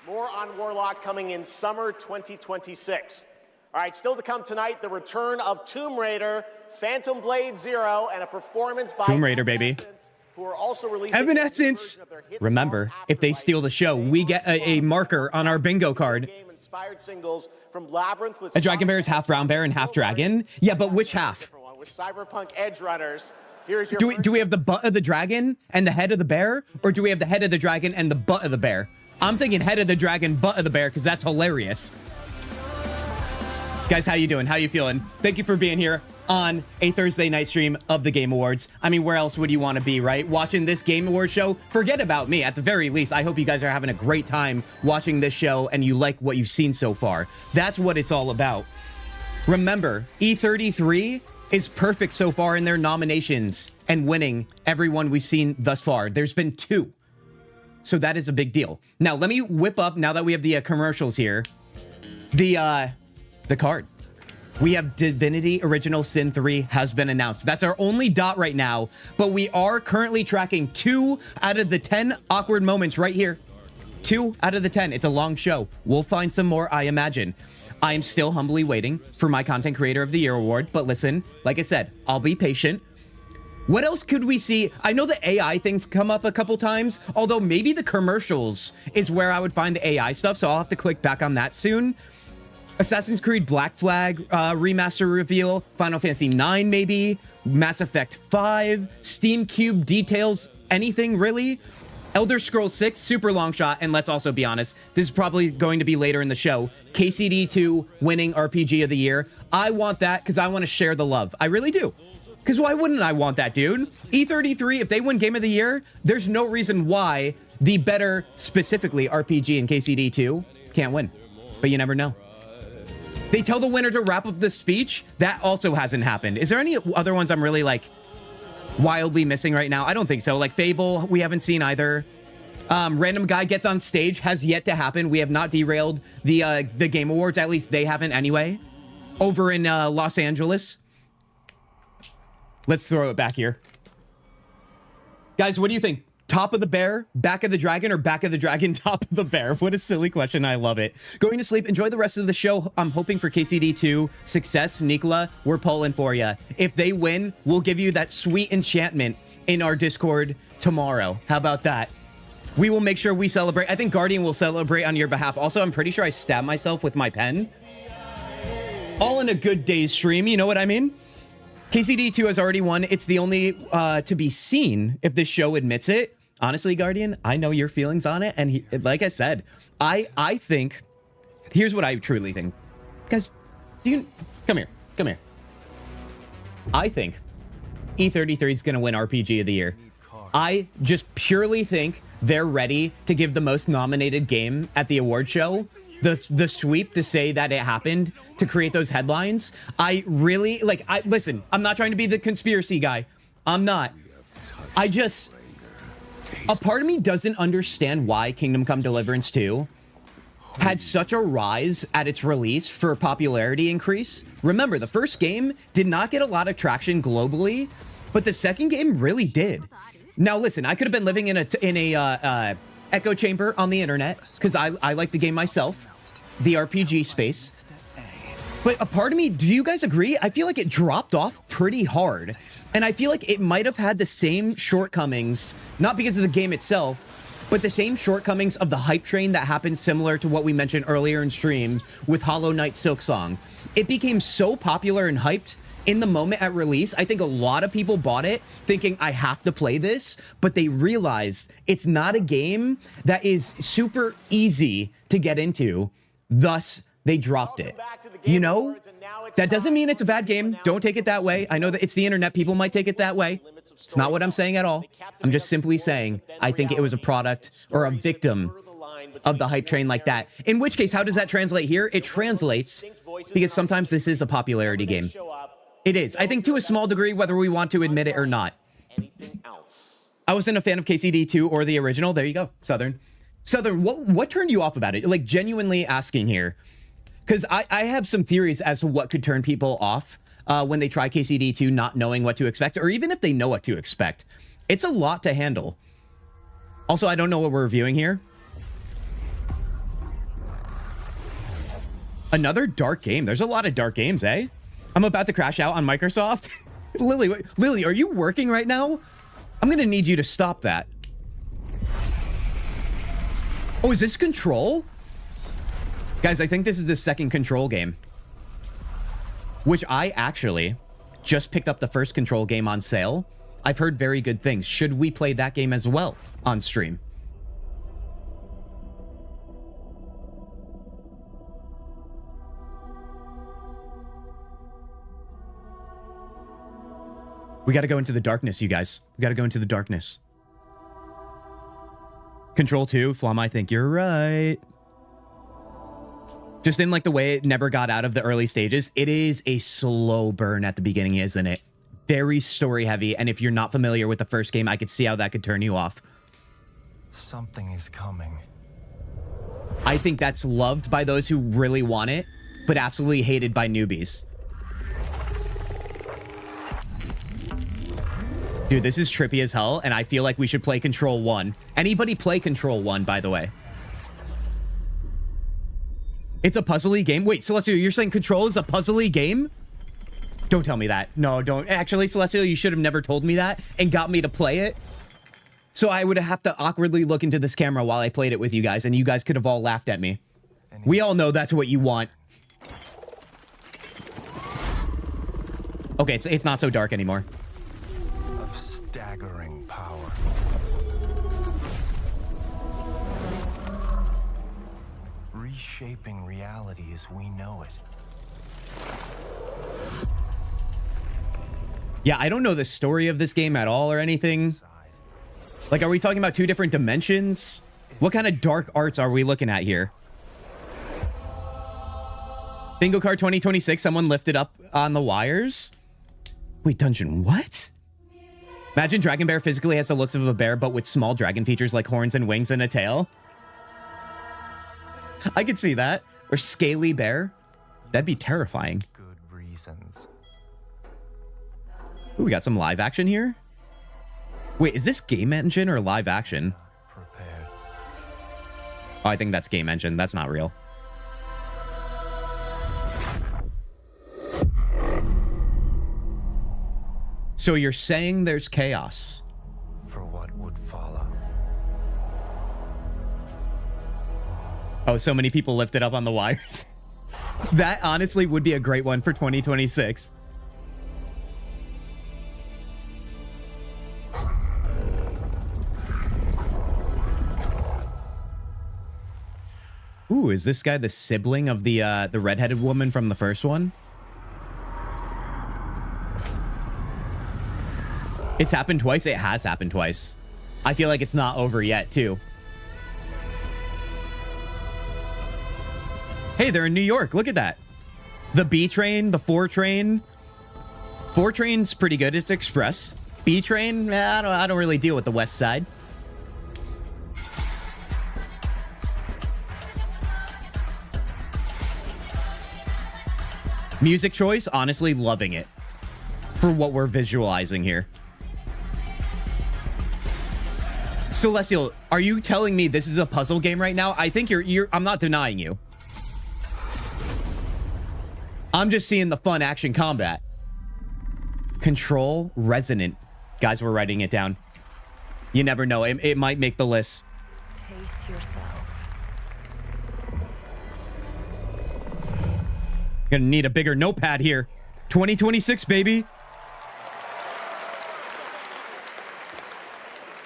[SPEAKER 14] More on Warlock coming in summer 2026. All right, still to come tonight, the return of Tomb Raider, Phantom Blade Zero, and a performance by
[SPEAKER 2] Tomb Raider, baby.
[SPEAKER 14] Who are also releasing
[SPEAKER 2] Evanescence. Remember, if they steal the show, we get a marker on our bingo card.
[SPEAKER 14] inspired singles from Labyrinth with
[SPEAKER 2] A dragon bear is half brown bear and half dragon. Yeah, but which half?
[SPEAKER 14] with Cyberpunk Edge Runners. Here's your
[SPEAKER 2] Do we have the butt of the dragon and the head of the bear, or do we have the head of the dragon and the butt of the bear? I'm thinking head of the dragon, butt of the bear, because that's hilarious. Guys, how you doing? How you feeling? Thank you for being here on a Thursday night stream of the Game Awards. I mean, where else would you want to be, right? Watching this Game Awards show? Forget about me. At the very least, I hope you guys are having a great time watching this show and you like what you've seen so far. That's what it's all about. Remember, E33 is perfect so far in their nominations and winning everyone we've seen thus far. There's been 2. So that is a big deal. Now, let me whip up, now that we have the commercials here, the card. We have Divinity Original Sin 3 has been announced. That's our only dot right now, but we are currently tracking 2 out of the 10 awkward moments right here. 2 out of the 10. It's a long show. We'll find some more, I imagine. I am still humbly waiting for my Content Creator of the Year award, but listen, like I said, I'll be patient. What else could we see? I know the AI things come up a couple times, although maybe the commercials is where I would find the AI stuff, so I'll have to click back on that soon. Assassin's Creed Black Flag remaster reveal, Final Fantasy 9 maybe, Mass Effect 5, Steam Cube details, anything really? Elder Scrolls 6, super long shot, and let's also be honest, this is probably going to be later in the show. KCD 2 winning RPG of the Year. I want that because I want to share the love. I really do. Because why wouldn't I want that, dude? E33, if they win Game of the Year, there's no reason why the better, specifically RPG and KCD 2 can't win. But you never know. They tell the winner to wrap up the speech. That also hasn't happened. Is there any other ones I'm really, like, wildly missing right now? I don't think so. Like, Fable, we haven't seen either. Random guy gets on stage, has yet to happen. We have not derailed the Game Awards. At least they haven't anyway. Over in Los Angeles. Let's throw it back here. Guys, what do you think? Top of the bear, back of the dragon, or back of the dragon, top of the bear? What a silly question. I love it. Going to sleep. Enjoy the rest of the show. I'm hoping for KCD2 success. Nicola, we're pulling for you. If they win, we'll give you that sweet enchantment in our Discord tomorrow. How about that? We will make sure we celebrate. I think Guardian will celebrate on your behalf. Also, I'm pretty sure I stabbed myself with my pen. All in a good day's stream. You know what I mean? KCD2 has already won. It's the only to be seen if this show admits it. Honestly, Guardian, I know your feelings on it. And like I said, I think, here's what I truly think. Guys, come here. Come here. I think E33 is going to win RPG of the Year. I just purely think they're ready to give the most nominated game at the award show the sweep to say that it happened, to create those headlines. I really, like, listen, I'm not trying to be the conspiracy guy. I'm not. A part of me doesn't understand why Kingdom Come Deliverance 2 had such a rise at its release for popularity increase. Remember, the first game did not get a lot of traction globally, but the second game really did. Now, listen, I could have been living in a echo chamber on the internet because I like the game myself, the RPG space. But a part of me, do you guys agree? I feel like it dropped off pretty hard. And I feel like it might have had the same shortcomings, not because of the game itself, but the same shortcomings of the hype train that happened similar to what we mentioned earlier in stream with Hollow Knight Silksong. It became so popular and hyped in the moment at release. I think a lot of people bought it thinking I have to play this, but they realized it's not a game that is super easy to get into. Thus, they dropped it. You know, that doesn't mean it's a bad game. Don't take it that way. I know that it's the internet. People might take it that way. It's not what I'm saying at all. I'm just simply saying I think it was a product or a victim of the hype train like that. In which case, how does that translate here? It translates because sometimes this is a popularity game. It is. I think to a small degree, whether we want to admit it or not. I wasn't a fan of KCD 2 or the original. There you go. Southern, what turned you off about it? Like, genuinely asking here. Because I have some theories as to what could turn people off when they try KCD 2 not knowing what to expect, or even if they know what to expect. It's a lot to handle. Also, I don't know what we're reviewing here. Another dark game. There's a lot of dark games, eh? I'm about to crash out on Microsoft. Lily, are you working right now? I'm going to need you to stop that. Oh, is this Control? Guys, I think this is the second Control game. Which I actually just picked up the first Control game on sale. I've heard very good things. Should we play that game as well on stream? We got to go into the darkness, you guys. We got to go into the darkness. Control 2, Flum, I think you're right. Just in like the way it never got out of the early stages, it is a slow burn at the beginning, isn't it? Very story heavy, and if you're not familiar with the first game, I could see how that could turn you off.
[SPEAKER 4] Something is coming.
[SPEAKER 2] I think that's loved by those who really want it, but absolutely hated by newbies. Dude, this is trippy as hell, and I feel like we should play Control 1. Anybody play Control 1, by the way? It's a puzzly game? Wait, Celestial, you're saying Control is a puzzly game? Don't tell me that. No, don't. Actually, Celestial, you should have never told me that and got me to play it. So I would have to awkwardly look into this camera while I played it with you guys, and you guys could have all laughed at me. We all know that's what you want. Okay, it's not so dark anymore.
[SPEAKER 4] Of staggering power. Reshaping reality as we know it.
[SPEAKER 2] Yeah, I don't know the story of this game at all or anything. Like, are we talking about two different dimensions? What kind of dark arts are we looking at here? Bingo card 2026, someone lifted up on the wires? Wait, dungeon, what? Imagine Dragon Bear physically has the looks of a bear, but with small dragon features like horns and wings and a tail. I could see that. Or Scaly Bear. That'd be terrifying.
[SPEAKER 4] Good reasons.
[SPEAKER 2] Ooh, we got some live action here. Wait, is this game engine or live action?
[SPEAKER 4] Prepared.
[SPEAKER 2] Oh, I think that's game engine. That's not real. So you're saying there's chaos?
[SPEAKER 4] For what would follow.
[SPEAKER 2] Oh, so many people lifted up on the wires. That honestly would be a great one for 2026. Ooh, is this guy the sibling of the redheaded woman from the first one? It's happened twice. It has happened twice. I feel like it's not over yet, too. Hey, they're in New York. Look at that. The B train, the 4 train. 4 train's pretty good. It's express. B train, I don't really deal with the west side. Music choice, honestly, loving it for what we're visualizing here. Celestial, are you telling me this is a puzzle game right now? I think you're I'm not denying you. I'm just seeing the fun action combat. Control Resonant. Guys, we're writing it down. You never know. It might make the list.
[SPEAKER 5] Pace yourself.
[SPEAKER 2] Gonna need a bigger notepad here. 2026, baby.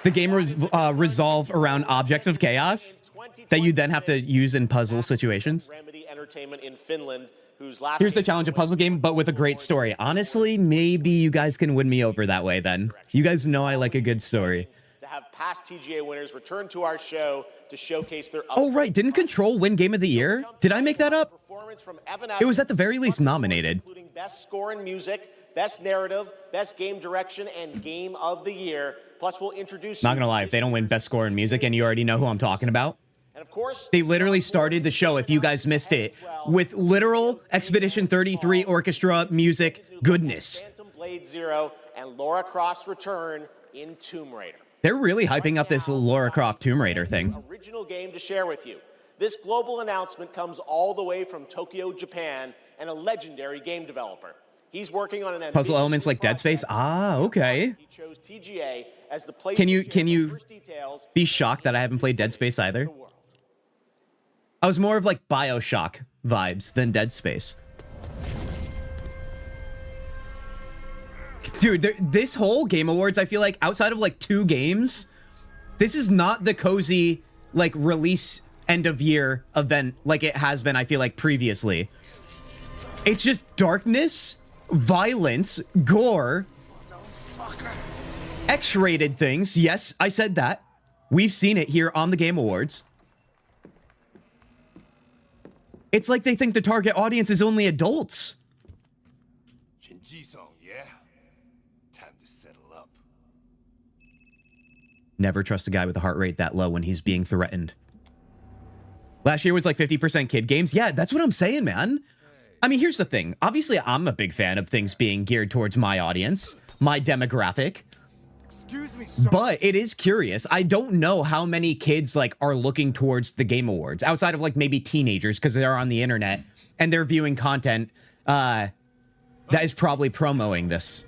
[SPEAKER 2] The game resolve around objects of chaos that you then have to use in puzzle situations.
[SPEAKER 14] Remedy Entertainment in Finland, whose last
[SPEAKER 2] Here's the challenge, a puzzle game, but with a great story. Honestly, maybe you guys can win me over that way then. You guys know I like a good story.
[SPEAKER 14] To have past TGA winners return to our show to showcase their
[SPEAKER 2] Oh, right. Didn't Control win Game of the Year? Did I make that up?
[SPEAKER 14] performance from
[SPEAKER 2] It was at the very least nominated.
[SPEAKER 14] including Best Score in Music, Best Narrative, Best Game Direction, and Game of the Year. Plus, we'll introduce
[SPEAKER 2] Not gonna lie, if they don't win Best Score in Music, and you already know who I'm talking about.
[SPEAKER 14] And of course,
[SPEAKER 2] they literally started the show, if you guys missed it, with literal Expedition 33 orchestra music goodness.
[SPEAKER 14] Phantom Blade Zero and Lara Croft's return in Tomb Raider.
[SPEAKER 2] They're really hyping up this Lara Croft Tomb Raider thing.
[SPEAKER 14] Original game to share with you. This global announcement comes all the way from Tokyo, Japan, and a legendary game developer. He's working on an
[SPEAKER 2] Puzzle elements like Dead Space? Ah, okay.
[SPEAKER 14] He chose TGA as the place
[SPEAKER 2] Can
[SPEAKER 14] to
[SPEAKER 2] you
[SPEAKER 14] share the first
[SPEAKER 2] be
[SPEAKER 14] details.
[SPEAKER 2] shocked that I haven't played Dead Space either? I was more of like BioShock vibes than Dead Space. Dude, this whole Game Awards, I feel like outside of like 2 games, this is not the cozy like release end of year event like it has been, I feel like, previously. It's just darkness, violence, gore, X-rated things. Yes, I said that. We've seen it here on the Game Awards. It's like they think the target audience is only adults.
[SPEAKER 17] Kintzugi, yeah? Time to settle up.
[SPEAKER 2] Never trust a guy with a heart rate that low when he's being threatened. Last year was like 50% kid games. Yeah, that's what I'm saying, man. I mean, here's the thing. Obviously, I'm a big fan of things being geared towards my audience, my demographic.
[SPEAKER 17] Excuse me, sir.
[SPEAKER 2] But it is curious. I don't know how many kids like are looking towards the Game Awards outside of like maybe teenagers because they're on the internet and they're viewing content that is probably promoting this.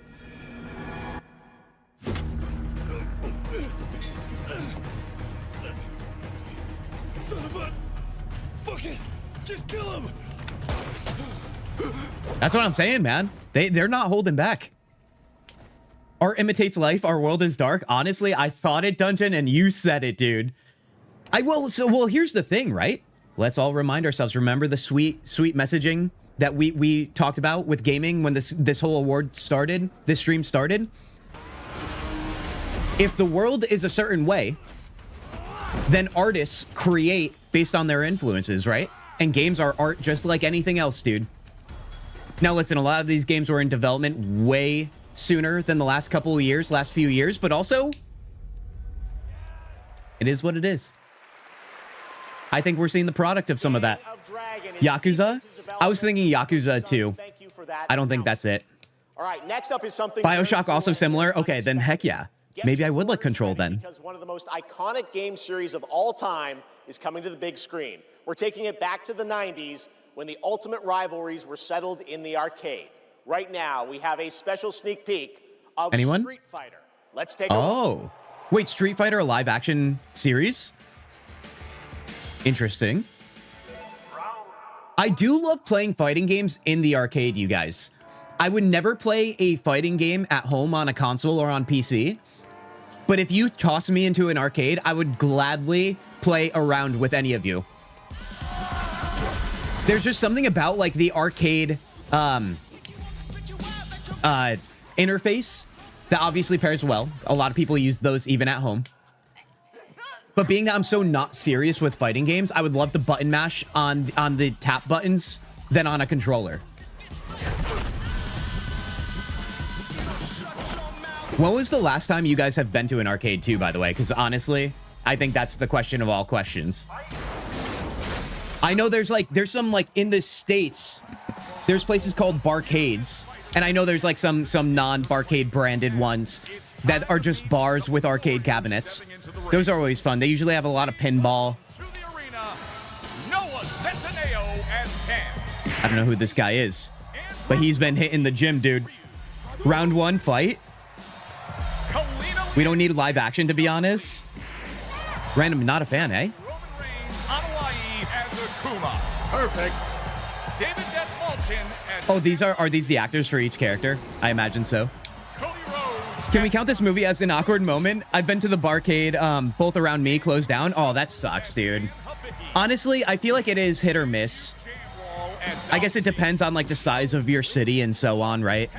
[SPEAKER 17] Son of a... Fuck it! Just kill him!
[SPEAKER 2] That's what I'm saying, man. They're not holding back. Art imitates life. Our world is dark. Honestly, I thought it, Dungeon, and you said it, dude. Well, here's the thing, right? Let's all remind ourselves. Remember the sweet messaging that we talked about with gaming when this whole award started, this stream started? If the world is a certain way, then artists create based on their influences, right? And games are art just like anything else, dude. Now, listen, a lot of these games were in development way sooner than the last few years, but also it is what it is. I think we're seeing the product of some of that. Yakuza? I was thinking Yakuza 2. I don't think that's it.
[SPEAKER 14] All right, next up is something
[SPEAKER 2] BioShock also similar? Okay, then heck yeah. Maybe I would like Control then.
[SPEAKER 14] Because one of the most iconic game series of all time is coming to the big screen. We're taking it back to the 90s when the ultimate rivalries were settled in the arcade. Right now, we have a special sneak peek of
[SPEAKER 2] Anyone?
[SPEAKER 14] Street Fighter. Let's take a look.
[SPEAKER 2] Oh. Wait, Street Fighter, a live action series? Interesting. I do love playing fighting games in the arcade, you guys. I would never play a fighting game at home on a console or on PC. But if you toss me into an arcade, I would gladly play around with any of you. There's just something about like the arcade interface that obviously pairs well. A lot of people use those even at home. But being that I'm so not serious with fighting games, I would love to button mash on the tap buttons than on a controller. When was the last time you guys have been to an arcade too, by the way? Because honestly, I think that's the question of all questions. I know there's some like in the States, there's places called barcades. And I know there's like some non-barcade branded ones that are just bars with arcade cabinets. Those are always fun. They usually have a lot of pinball. I don't know who this guy is, but he's been hitting the gym, dude. Round 1 fight. We don't need live action, to be honest. Random, not a fan, eh?
[SPEAKER 17] On Hawaii as Akuma. Perfect. David Desmalchin as...
[SPEAKER 2] Oh, these are these the actors for each character? I imagine so. Can we count this movie as an awkward moment? I've been to the barcade, both around me, closed down. Oh, that sucks, dude. Honestly, I feel like it is hit or miss. I guess it depends on like the size of your city and so on, right?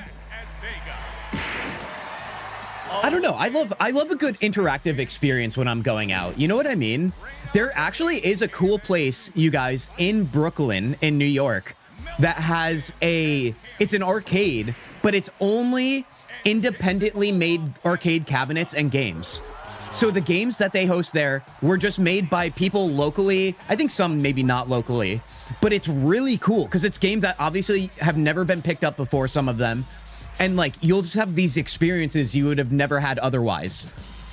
[SPEAKER 2] I don't know. I love a good interactive experience when I'm going out. You know what I mean? There actually is a cool place, you guys, in Brooklyn, in New York, that has it's an arcade, but it's only independently made arcade cabinets and games. So the games that they host there were just made by people locally. I think some maybe not locally, but it's really cool because it's games that obviously have never been picked up before, some of them. And like, you'll just have these experiences you would have never had otherwise.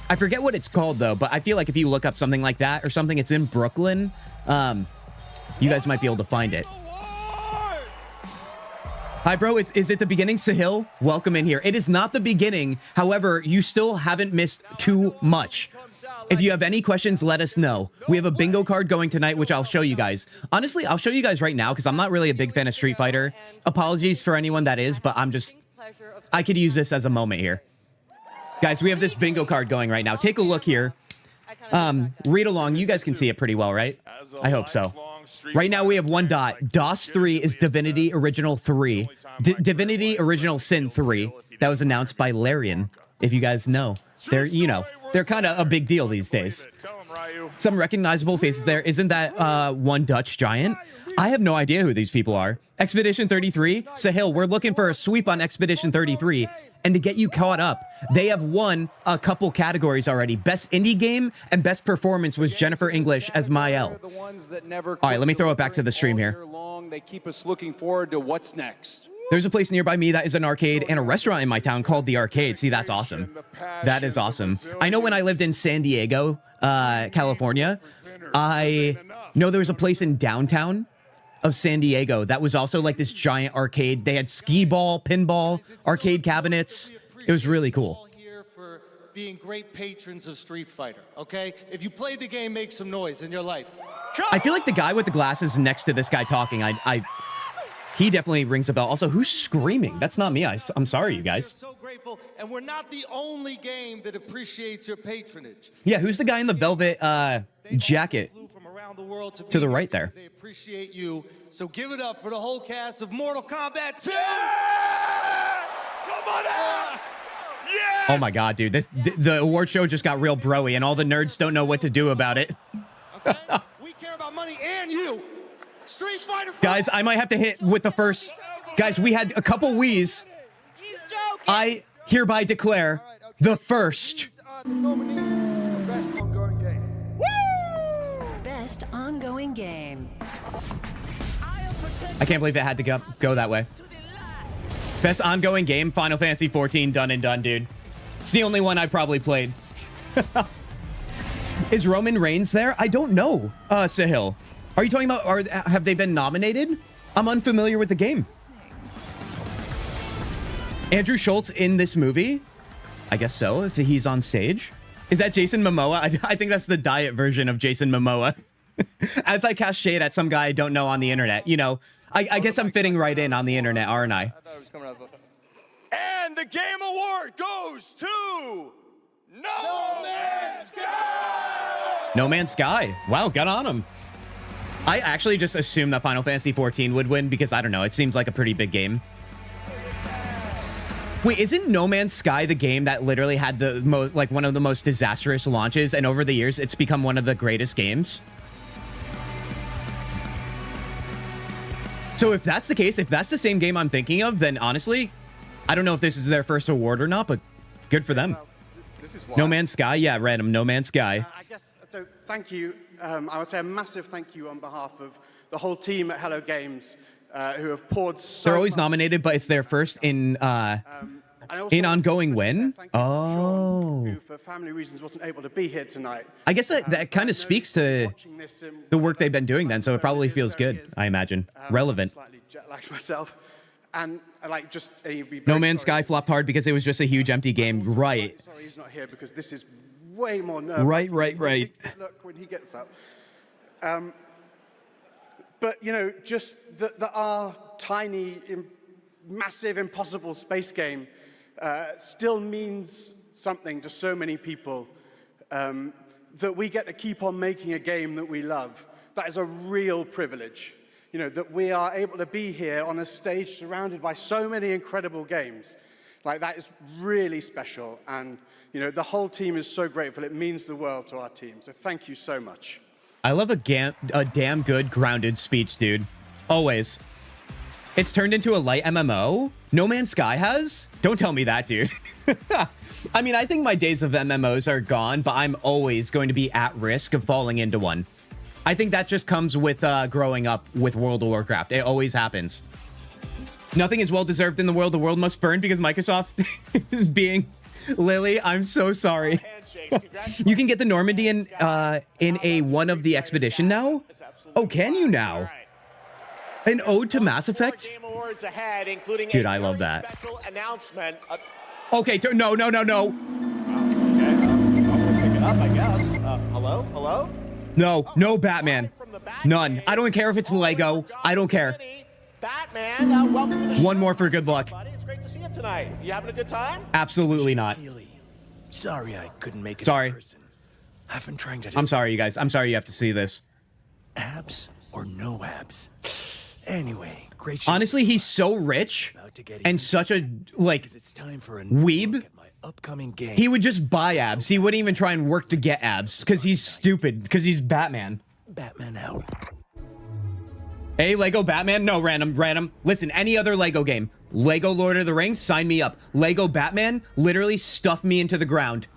[SPEAKER 2] I forget what it's called though, but I feel like if you look up something like that or something, it's in Brooklyn. You guys might be able to find it. Hi, bro. Is it the beginning, Sahil? Welcome in here. It is not the beginning. However, you still haven't missed too much. If you have any questions, let us know. We have a bingo card going tonight, which I'll show you guys. Honestly, I'll show you guys right now because I'm not really a big fan of Street Fighter. Apologies for anyone that is, but I could use this as a moment here. Guys, we have this bingo card going right now. Take a look here. Read along. You guys can see it pretty well, right? I hope so. Right now we have one dot. DOS 3 is Divinity Original 3. Divinity Original Sin 3. That was announced by Larian, if you guys know. They're kind of a big deal these days. Some recognizable faces there. Isn't that one Dutch giant? I have no idea who these people are. Expedition 33? Sahil, we're looking for a sweep on Expedition 33. And to get you caught up, they have won a couple categories already. Best Indie Game and Best Performance was Jennifer English as Mael. All right, let me throw it back to the stream here.
[SPEAKER 6] They keep us looking forward to what's next.
[SPEAKER 2] There's a place nearby me that is an arcade and a restaurant in my town called The Arcade. See, that's awesome. That is awesome. I know when I lived in San Diego, California, I know there was a place in downtown of San Diego that was also like this giant arcade. They had skee ball, pinball, arcade cabinets. It was really cool.
[SPEAKER 6] Here for being great patrons of Street Fighter, okay? If you played the game, make some noise in your life.
[SPEAKER 2] I feel like the guy with the glasses next to this guy talking, he definitely rings a bell. Also, who's screaming? That's not me. I'm sorry, you guys.
[SPEAKER 6] So grateful, and we're not the only game that appreciates your patronage.
[SPEAKER 2] Yeah, who's the guy in the velvet jacket to the right there?
[SPEAKER 6] They appreciate you, so give it up for the whole cast of Mortal Kombat 2!
[SPEAKER 17] Come on out! Yes!
[SPEAKER 2] Oh my god, dude. The award show just got real broy, and all the nerds don't know what to do about it.
[SPEAKER 6] Okay? We care about money and you! Street Fighter!
[SPEAKER 2] Guys, I might have to hit with the first... Guys, we had a couple wheeze. I hereby declare the first...
[SPEAKER 11] Best ongoing game.
[SPEAKER 5] Best ongoing game.
[SPEAKER 2] I can't believe it had to go that way. Best ongoing game, Final Fantasy 14, done and done, dude. It's the only one I probably played. Is Roman Reigns there? I don't know, Sahil. Are you talking about, have they been nominated? I'm unfamiliar with the game. Andrew Schultz in this movie? I guess so, if he's on stage. Is that Jason Momoa? I think that's the diet version of Jason Momoa. As I cast shade at some guy I don't know on the internet. You know, I guess I'm fitting right in on the internet, aren't I?
[SPEAKER 17] And the game award goes to No Man's Sky!
[SPEAKER 2] No Man's Sky. Wow, got on him. I actually just assumed that Final Fantasy 14 would win because, I don't know, it seems like a pretty big game. Wait, isn't No Man's Sky the game that literally had the most, like, one of the most disastrous launches, and over the years, it's become one of the greatest games? So if that's the case, if that's the same game I'm thinking of, then honestly, I don't know if this is their first award or not, but good for them.
[SPEAKER 7] This is why.
[SPEAKER 2] No Man's Sky, yeah, random. No Man's Sky.
[SPEAKER 7] I guess, so thank you. I would say a massive thank you on behalf of the whole team at Hello Games who have poured so
[SPEAKER 2] They're always
[SPEAKER 7] much.
[SPEAKER 2] nominated, but it's their first in ongoing win. Oh.
[SPEAKER 7] Who, for family reasons, wasn't able to be here tonight.
[SPEAKER 2] I guess that kind of speaks to the work they've been doing then, so it probably feels good, I imagine. Relevant.
[SPEAKER 7] Slightly jet-lagged myself. And like just
[SPEAKER 2] No Man's Sky flopped hard because it was just a huge empty game. Right.
[SPEAKER 7] Sorry he's not here because this is way more nerve.
[SPEAKER 2] Right.
[SPEAKER 7] Look when he gets up. But, you know, just that our tiny, massive, impossible space game still means something to so many people, that we get to keep on making a game that we love. That is a real privilege. You know, that we are able to be here on a stage surrounded by so many incredible games. Like, that is really special. And, you know, the whole team is so grateful. It means the world to our team. So thank you so much.
[SPEAKER 2] I love a damn good grounded speech, dude. Always. It's turned into a light MMO? No Man's Sky has? Don't tell me that, dude. I mean, I think my days of MMOs are gone, but I'm always going to be at risk of falling into one. I think that just comes with growing up with World of Warcraft. It always happens. Nothing is well-deserved in the world. The world must burn because Microsoft is being... Lily, I'm so sorry. You can get the Normandy in a one of the expedition now? Oh, can you now? An ode to Mass Effect? Dude, I love that. Okay, no.
[SPEAKER 14] Okay, I'll pick it up, I guess. Hello?
[SPEAKER 2] No Batman. None. I don't care if it's Lego. I don't care.
[SPEAKER 14] Batman, welcome to the show.
[SPEAKER 2] One more for good luck.
[SPEAKER 14] Buddy, it's great to see you tonight. You having a good time?
[SPEAKER 2] Absolutely not.
[SPEAKER 4] Sorry I couldn't make it
[SPEAKER 2] sorry.
[SPEAKER 4] in person. I've been trying to...
[SPEAKER 2] I'm sorry, you guys. I'm sorry you have to see this.
[SPEAKER 4] Abs or no abs? Anyway, great show.
[SPEAKER 2] Honestly, he's so rich and such a, like, weeb.
[SPEAKER 4] Upcoming game.
[SPEAKER 2] He would just buy abs. He wouldn't even try and work to get abs because he's stupid, because he's Batman.
[SPEAKER 4] Batman out.
[SPEAKER 2] Hey, Lego Batman? No, random. Listen, any other Lego game. Lego Lord of the Rings, sign me up. Lego Batman, literally stuff me into the ground.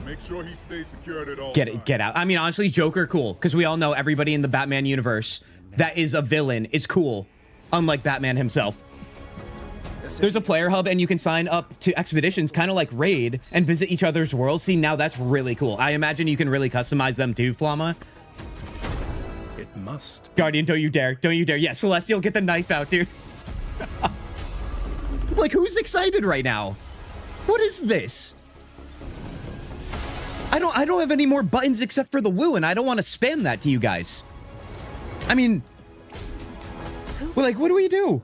[SPEAKER 1] Make sure he stays secured at all
[SPEAKER 2] Get out. I mean, honestly, Joker, cool. Because we all know everybody in the Batman universe that is a villain is cool. Unlike Batman himself. There's a player hub and you can sign up to expeditions, kind of like Raid, and visit each other's worlds. See, now that's really cool. I imagine you can really customize them too, Flama.
[SPEAKER 4] It must.
[SPEAKER 2] Guardian, don't you dare. Don't you dare. Yeah, Celestial, get the knife out, dude. Like, who's excited right now? What is this? I don't have any more buttons except for the woo, and I don't want to spam that to you guys. I mean, well, like, what do we do?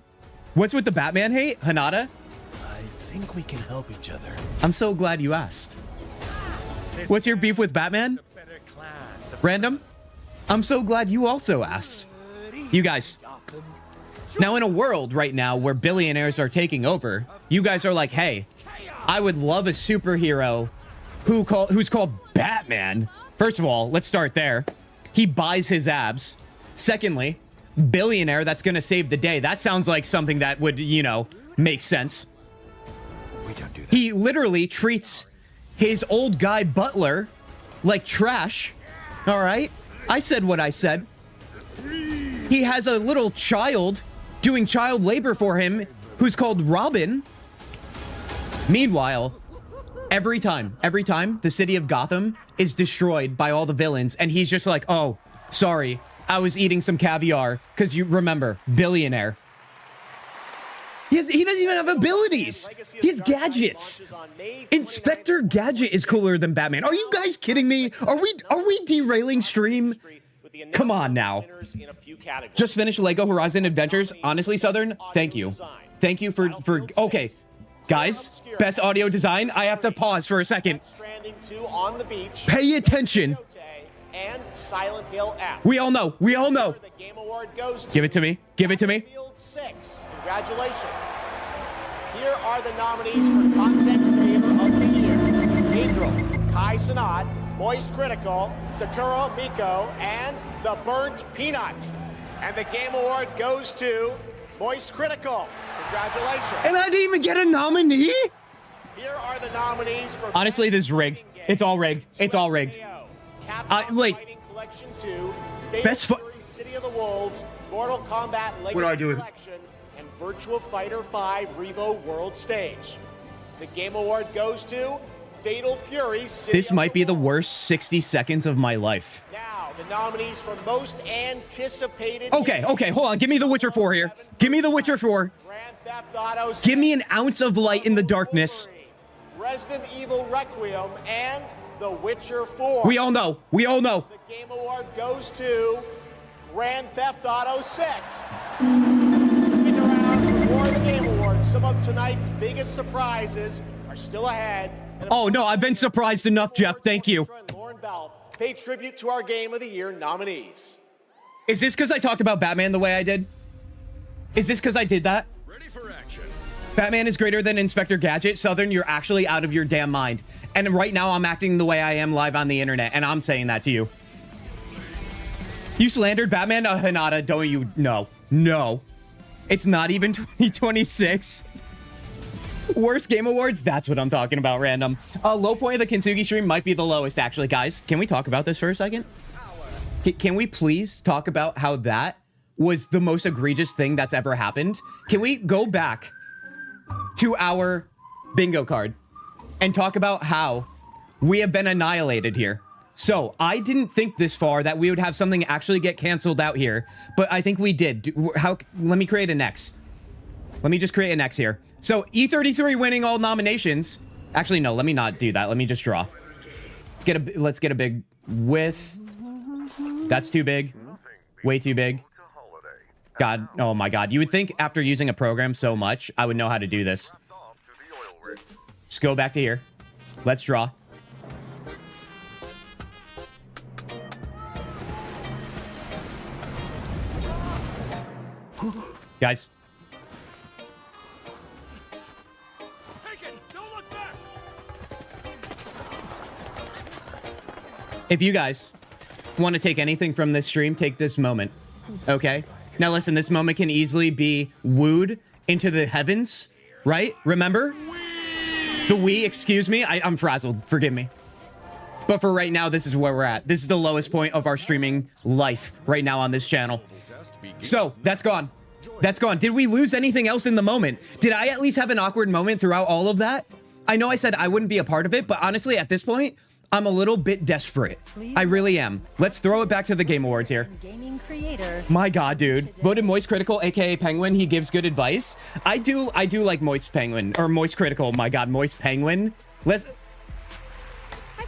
[SPEAKER 2] What's with the Batman hate, Hanada?
[SPEAKER 4] I think we can help each other.
[SPEAKER 2] I'm so glad you asked. What's your beef with Batman? Random? I'm so glad you also asked. You guys. Now, in a world right now where billionaires are taking over, you guys are like, hey, I would love a superhero who's called Batman. First of all, let's start there. He buys his abs. Secondly, billionaire that's going to save the day. That sounds like something that would, you know, make sense.
[SPEAKER 4] We don't do that.
[SPEAKER 2] He literally treats his old guy butler like trash. All right? I said what I said. He has a little child doing child labor for him who's called Robin. Meanwhile, every time the city of Gotham is destroyed by all the villains and he's just like, oh, sorry, I was eating some caviar because you remember, billionaire. He doesn't even have abilities. He has gadgets. Inspector Gadget is cooler than Batman. Are you guys kidding me? Are we derailing stream? Come on now. Just finished Lego Horizon Adventures. Honestly, Southern, thank you. Thank you for okay. Guys, best audio design. I have to pause for a second. Pay attention.
[SPEAKER 14] And Silent Hill F.
[SPEAKER 2] We all know.
[SPEAKER 14] The Game Award goes to
[SPEAKER 2] Give it to me.
[SPEAKER 14] Field 6. Congratulations. Here are the nominees for Content Creator of the Year. Adriel, Kai Sanat, Moist Critical, Sakura Miko, and The Burnt Peanut. And the Game Award goes to Moist Critical. Congratulations.
[SPEAKER 2] And I didn't even get a nominee?
[SPEAKER 14] Here are the nominees for
[SPEAKER 2] honestly, this is rigged. It's all rigged. It's all rigged. Like,
[SPEAKER 14] Collection 2,
[SPEAKER 2] best
[SPEAKER 14] City of the Wolves, Mortal Kombat Legacy Collection, and Virtua Fighter 5 Revo World Stage. The Game Award goes to Fatal Fury City.
[SPEAKER 2] This might be the worst 60 seconds of my life.
[SPEAKER 14] Now, the nominees for most anticipated.
[SPEAKER 2] Okay, hold on. Give me The Witcher 4 here. Give me The Witcher 4.
[SPEAKER 14] Grand Theft Auto 6,
[SPEAKER 2] give me an ounce of light in the darkness.
[SPEAKER 14] Resident Evil Requiem, and The Witcher 4.
[SPEAKER 2] We all know. We all know.
[SPEAKER 14] The Game Award goes to Grand Theft Auto 6. Stick around for more of the Game Awards. Some of tonight's biggest surprises are still ahead.
[SPEAKER 2] Oh, no, I've been surprised enough, Jeff. Thank you.
[SPEAKER 14] Lauren Bell pay tribute to our Game of the Year nominees.
[SPEAKER 2] Is this because I talked about Batman the way I did? Is this because I did that?
[SPEAKER 17] Ready for action.
[SPEAKER 2] Batman is greater than Inspector Gadget. Southern, you're actually out of your damn mind. And right now I'm acting the way I am live on the internet, and I'm saying that to you. You slandered Batman? Hinata, don't you? No. No. It's not even 2026. Worst Game Awards? That's what I'm talking about, random. Low point of the Kintzugi stream might be the lowest, actually, guys. Can we talk about this for a second? Can we please talk about how that was the most egregious thing that's ever happened? Can we go back to our bingo card and talk about how we have been annihilated here? So I didn't think this far that we would have something actually get canceled out here, but I think we did. Let me create an X. Let me just create an X here. So E33 winning all nominations. Actually, no, let me not do that. Let me just draw. Let's get a big width. That's too big. Way too big. God, oh my God. You would think after using a program so much, I would know how to do this. Just go back to here. Let's draw. Guys. If you guys want to take anything from this stream, take this moment. Okay? Now listen, this moment can easily be wooed into the heavens, right? Remember? The Wii, excuse me. I'm frazzled. Forgive me. But for right now, this is where we're at. This is the lowest point of our streaming life right now on this channel. So, that's gone. That's gone. Did we lose anything else in the moment? Did I at least have an awkward moment throughout all of that? I know I said I wouldn't be a part of it, but honestly, at this point, I'm a little bit desperate. I really am. Let's throw it back to the Game Awards here.
[SPEAKER 5] Gaming creator.
[SPEAKER 2] My God, dude. Voted Moist Critical, aka Penguin. He gives good advice. I do like Moist Penguin, or Moist Critical. My God, Moist Penguin.
[SPEAKER 8] Hi,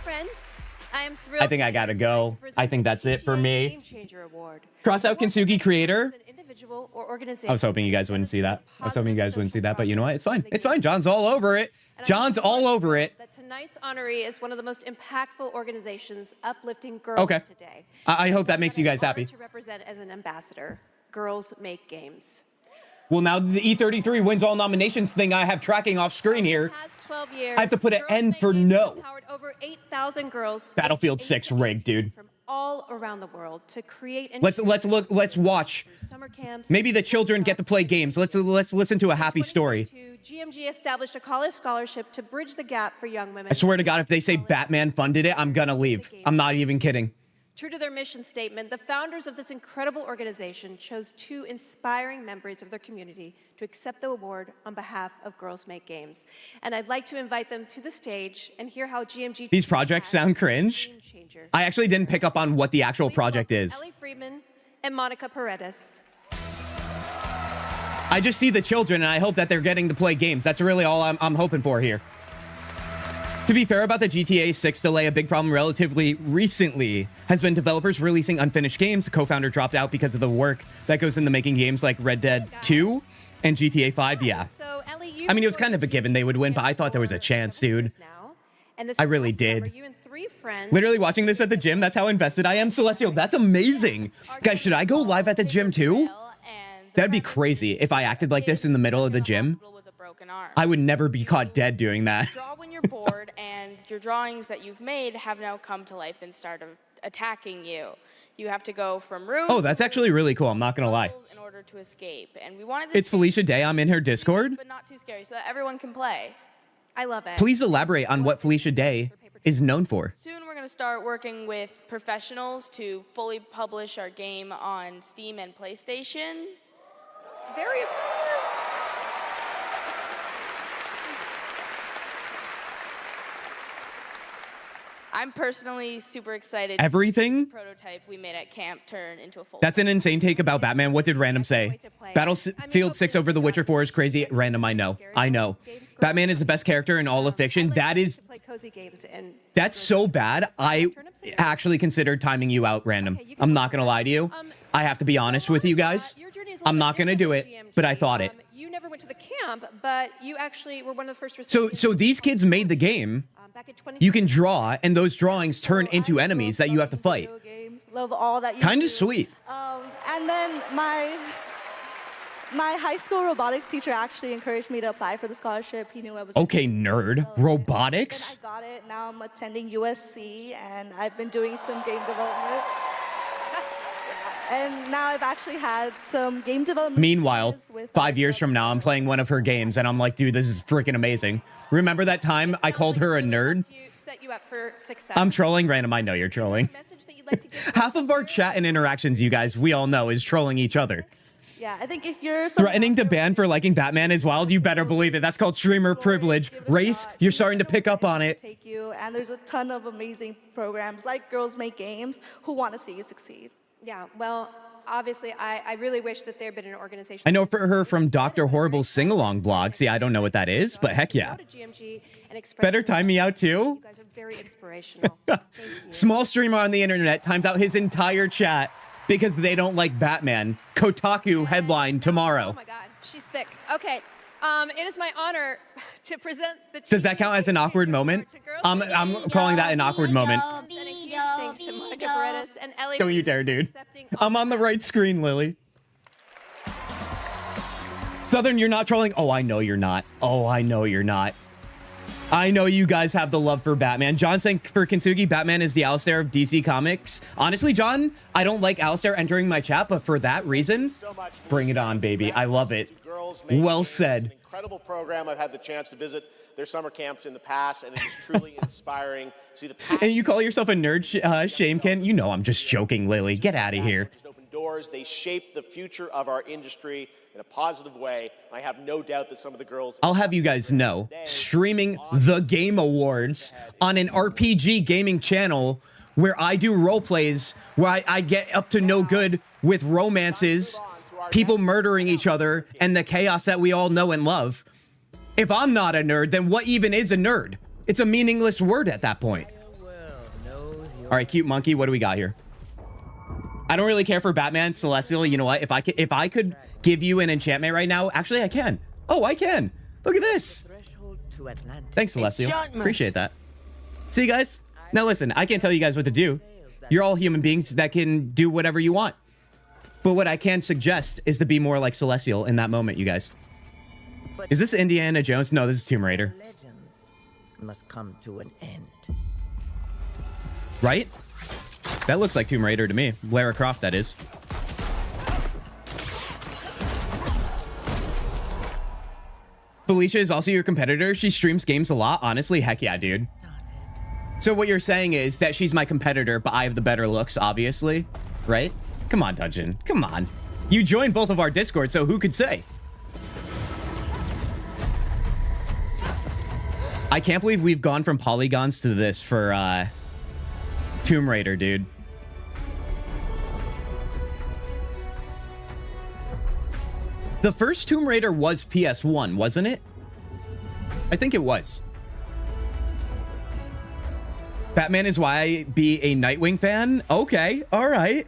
[SPEAKER 8] friends. I am thrilled.
[SPEAKER 2] I think I gotta go. I think that's it for me. Cross out Kintsugi creator. I was hoping you guys wouldn't see that. I was hoping you guys wouldn't see that, but you know what? It's fine. It's fine. John's all over it. John's all over it.
[SPEAKER 8] That tonight's honoree is one of the most impactful organizations uplifting girls today.
[SPEAKER 2] I hope that makes you guys happy.
[SPEAKER 8] To represent as an ambassador, Girls Make Games.
[SPEAKER 2] Well, now the E33 wins all nominations thing I have tracking off screen here.
[SPEAKER 8] Past 12 years,
[SPEAKER 2] I have to put an N for no.
[SPEAKER 8] Empowered over 8,000 girls.
[SPEAKER 2] Battlefield 6 rigged, dude.
[SPEAKER 8] From all around the world to create and
[SPEAKER 2] let's watch.
[SPEAKER 8] Summer camps.
[SPEAKER 2] Maybe the children get to play games. Let's listen to a happy story.
[SPEAKER 8] GMG established a college scholarship to bridge the gap for young women.
[SPEAKER 2] I swear to God, if they say Batman funded it, I'm gonna leave. I'm not even kidding.
[SPEAKER 8] True to their mission statement, the founders of this incredible organization chose 2 inspiring members of their community to accept the award on behalf of Girls Make Games. And I'd like to invite them to the stage and hear how GMG...
[SPEAKER 2] These projects sound cringe. I actually didn't pick up on what the actual project is.
[SPEAKER 8] Ellie Freeman and Monica Paredes.
[SPEAKER 2] I just see the children and I hope that they're getting to play games. That's really all I'm hoping for here. To be fair about the GTA 6 delay, a big problem relatively recently has been developers releasing unfinished games. The co-founder dropped out because of the work that goes into making games like Red Dead 2 and GTA 5, yeah.
[SPEAKER 8] So, Ellie,
[SPEAKER 2] I mean, it was kind of a given they would win, but I thought there was a chance, dude. I really did. Literally watching this at the gym, that's how invested I am. Celestial, that's amazing. Guys, should I go live at the gym too? That'd be crazy if I acted like this in the middle of the gym. I would never be caught dead doing that.
[SPEAKER 13] Draw when you're bored, and your drawings that you've made have now come to life and start attacking you. You have to go from room.
[SPEAKER 2] Oh, that's actually really cool. I'm not gonna lie.
[SPEAKER 13] In order to escape, and we wanted this.
[SPEAKER 2] It's Felicia Day. I'm in her Discord.
[SPEAKER 13] But not too scary, so that everyone can play.
[SPEAKER 8] I love it.
[SPEAKER 2] Please elaborate on what Felicia Day is known for.
[SPEAKER 13] Soon we're going to start working with professionals to fully publish our game on Steam and PlayStation.
[SPEAKER 8] Very
[SPEAKER 13] I'm personally super excited
[SPEAKER 2] Everything?
[SPEAKER 13] to see the prototype we made at camp turn into a full.
[SPEAKER 2] That's an insane take about Batman. What did Random say? Battlefield 6 over The Witcher 4 is crazy. Random, I know. I know. Batman is the best character in all of fiction. That's so bad. I actually considered timing you out, Random. I'm not going to lie to you. I have to be honest with you guys. I'm not going to do it, but I thought it.
[SPEAKER 8] You never went to the camp, but you actually were one of the first recipients.
[SPEAKER 2] So these kids made the game. You can draw, and those drawings turn into enemies that you have to fight.
[SPEAKER 12] Love all that you
[SPEAKER 2] Kind
[SPEAKER 12] do.
[SPEAKER 2] of sweet.
[SPEAKER 12] And then my high school robotics teacher actually encouraged me to apply for the scholarship. He knew I was
[SPEAKER 2] Okay, nerd. Robotics?
[SPEAKER 12] I got it. Now I'm attending USC, and I've been doing some game development. And now I've actually had some game development.
[SPEAKER 2] Meanwhile, 5 years from now, I'm playing one of her games, and I'm like, dude, this is freaking amazing. Remember that time I called her a nerd?
[SPEAKER 8] Set you up for success.
[SPEAKER 2] I'm trolling, Random. I know you're trolling. Half of our chat and interactions, you guys, we all know, is trolling each other.
[SPEAKER 12] Yeah, I think if you're
[SPEAKER 2] Threatening to ban for liking Batman is wild. You better believe it. That's called streamer privilege. Race, you're starting to pick up on it.
[SPEAKER 12] Take you, and there's a ton of amazing programs like Girls Make Games who want to see you succeed.
[SPEAKER 8] Yeah, well, obviously, I really wish that there had been an organization.
[SPEAKER 2] I know for her from Dr. Horrible's sing-along blog. See, I don't know what that is, but heck yeah. Better time me out too.
[SPEAKER 8] You guys are very inspirational.
[SPEAKER 2] Small streamer on the internet times out his entire chat because they don't like Batman. Kotaku headline tomorrow.
[SPEAKER 8] Oh my God, she's thick. Okay, it is my honor to present the.
[SPEAKER 2] Does that count as an awkward moment? I'm calling that an awkward moment.
[SPEAKER 8] Thanks to Monica Paredes and Ellie.
[SPEAKER 2] Don't you dare, dude. I'm on the right screen, Lily. Southern, you're not trolling? Oh, I know you're not. Oh, I know you're not. I know you guys have the love for Batman. John saying for Kintzugi, Batman is the Alistair of DC Comics. Honestly, John, I don't like Alistair entering my chat, but for that reason, bring it on, baby. I love it. Well said.
[SPEAKER 14] Incredible program. I've had the chance to visit their summer camps in the past, and it is truly inspiring. See the
[SPEAKER 2] And you call yourself a nerd, Shamekin? You know I'm just joking, Lily. Get out of here.
[SPEAKER 14] Just open doors. They shape the future of our industry in a positive way. I have no doubt that some of the girls.
[SPEAKER 2] I'll have you guys know, streaming the Game Awards on an RPG gaming channel where I do role plays, where I get up to no good with romances, people murdering each other, and the chaos that we all know and love. If I'm not a nerd, then what even is a nerd? It's a meaningless word at that point. All right, cute monkey, what do we got here? I don't really care for Batman, Celestial. You know what? If I could give you an enchantment right now, actually I can. Oh, I can. Look at this. Thanks, Celestial. Appreciate that. See, guys? Now listen, I can't tell you guys what to do. You're all human beings that can do whatever you want. But what I can suggest is to be more like Celestial in that moment, you guys. Is this Indiana Jones? No, this is Tomb Raider.
[SPEAKER 15] Legends must come to an end.
[SPEAKER 2] Right? That looks like Tomb Raider to me. Lara Croft, that is. Felicia is also your competitor. She streams games a lot. Honestly, heck yeah, dude. So what you're saying is that she's my competitor, but I have the better looks, obviously. Right? Come on, Dungeon. Come on. You joined both of our Discord, so who could say? I can't believe we've gone from polygons to this for Tomb Raider, dude. The first Tomb Raider was PS1, wasn't it? I think it was. Batman is why I be a Nightwing fan? Okay, all right.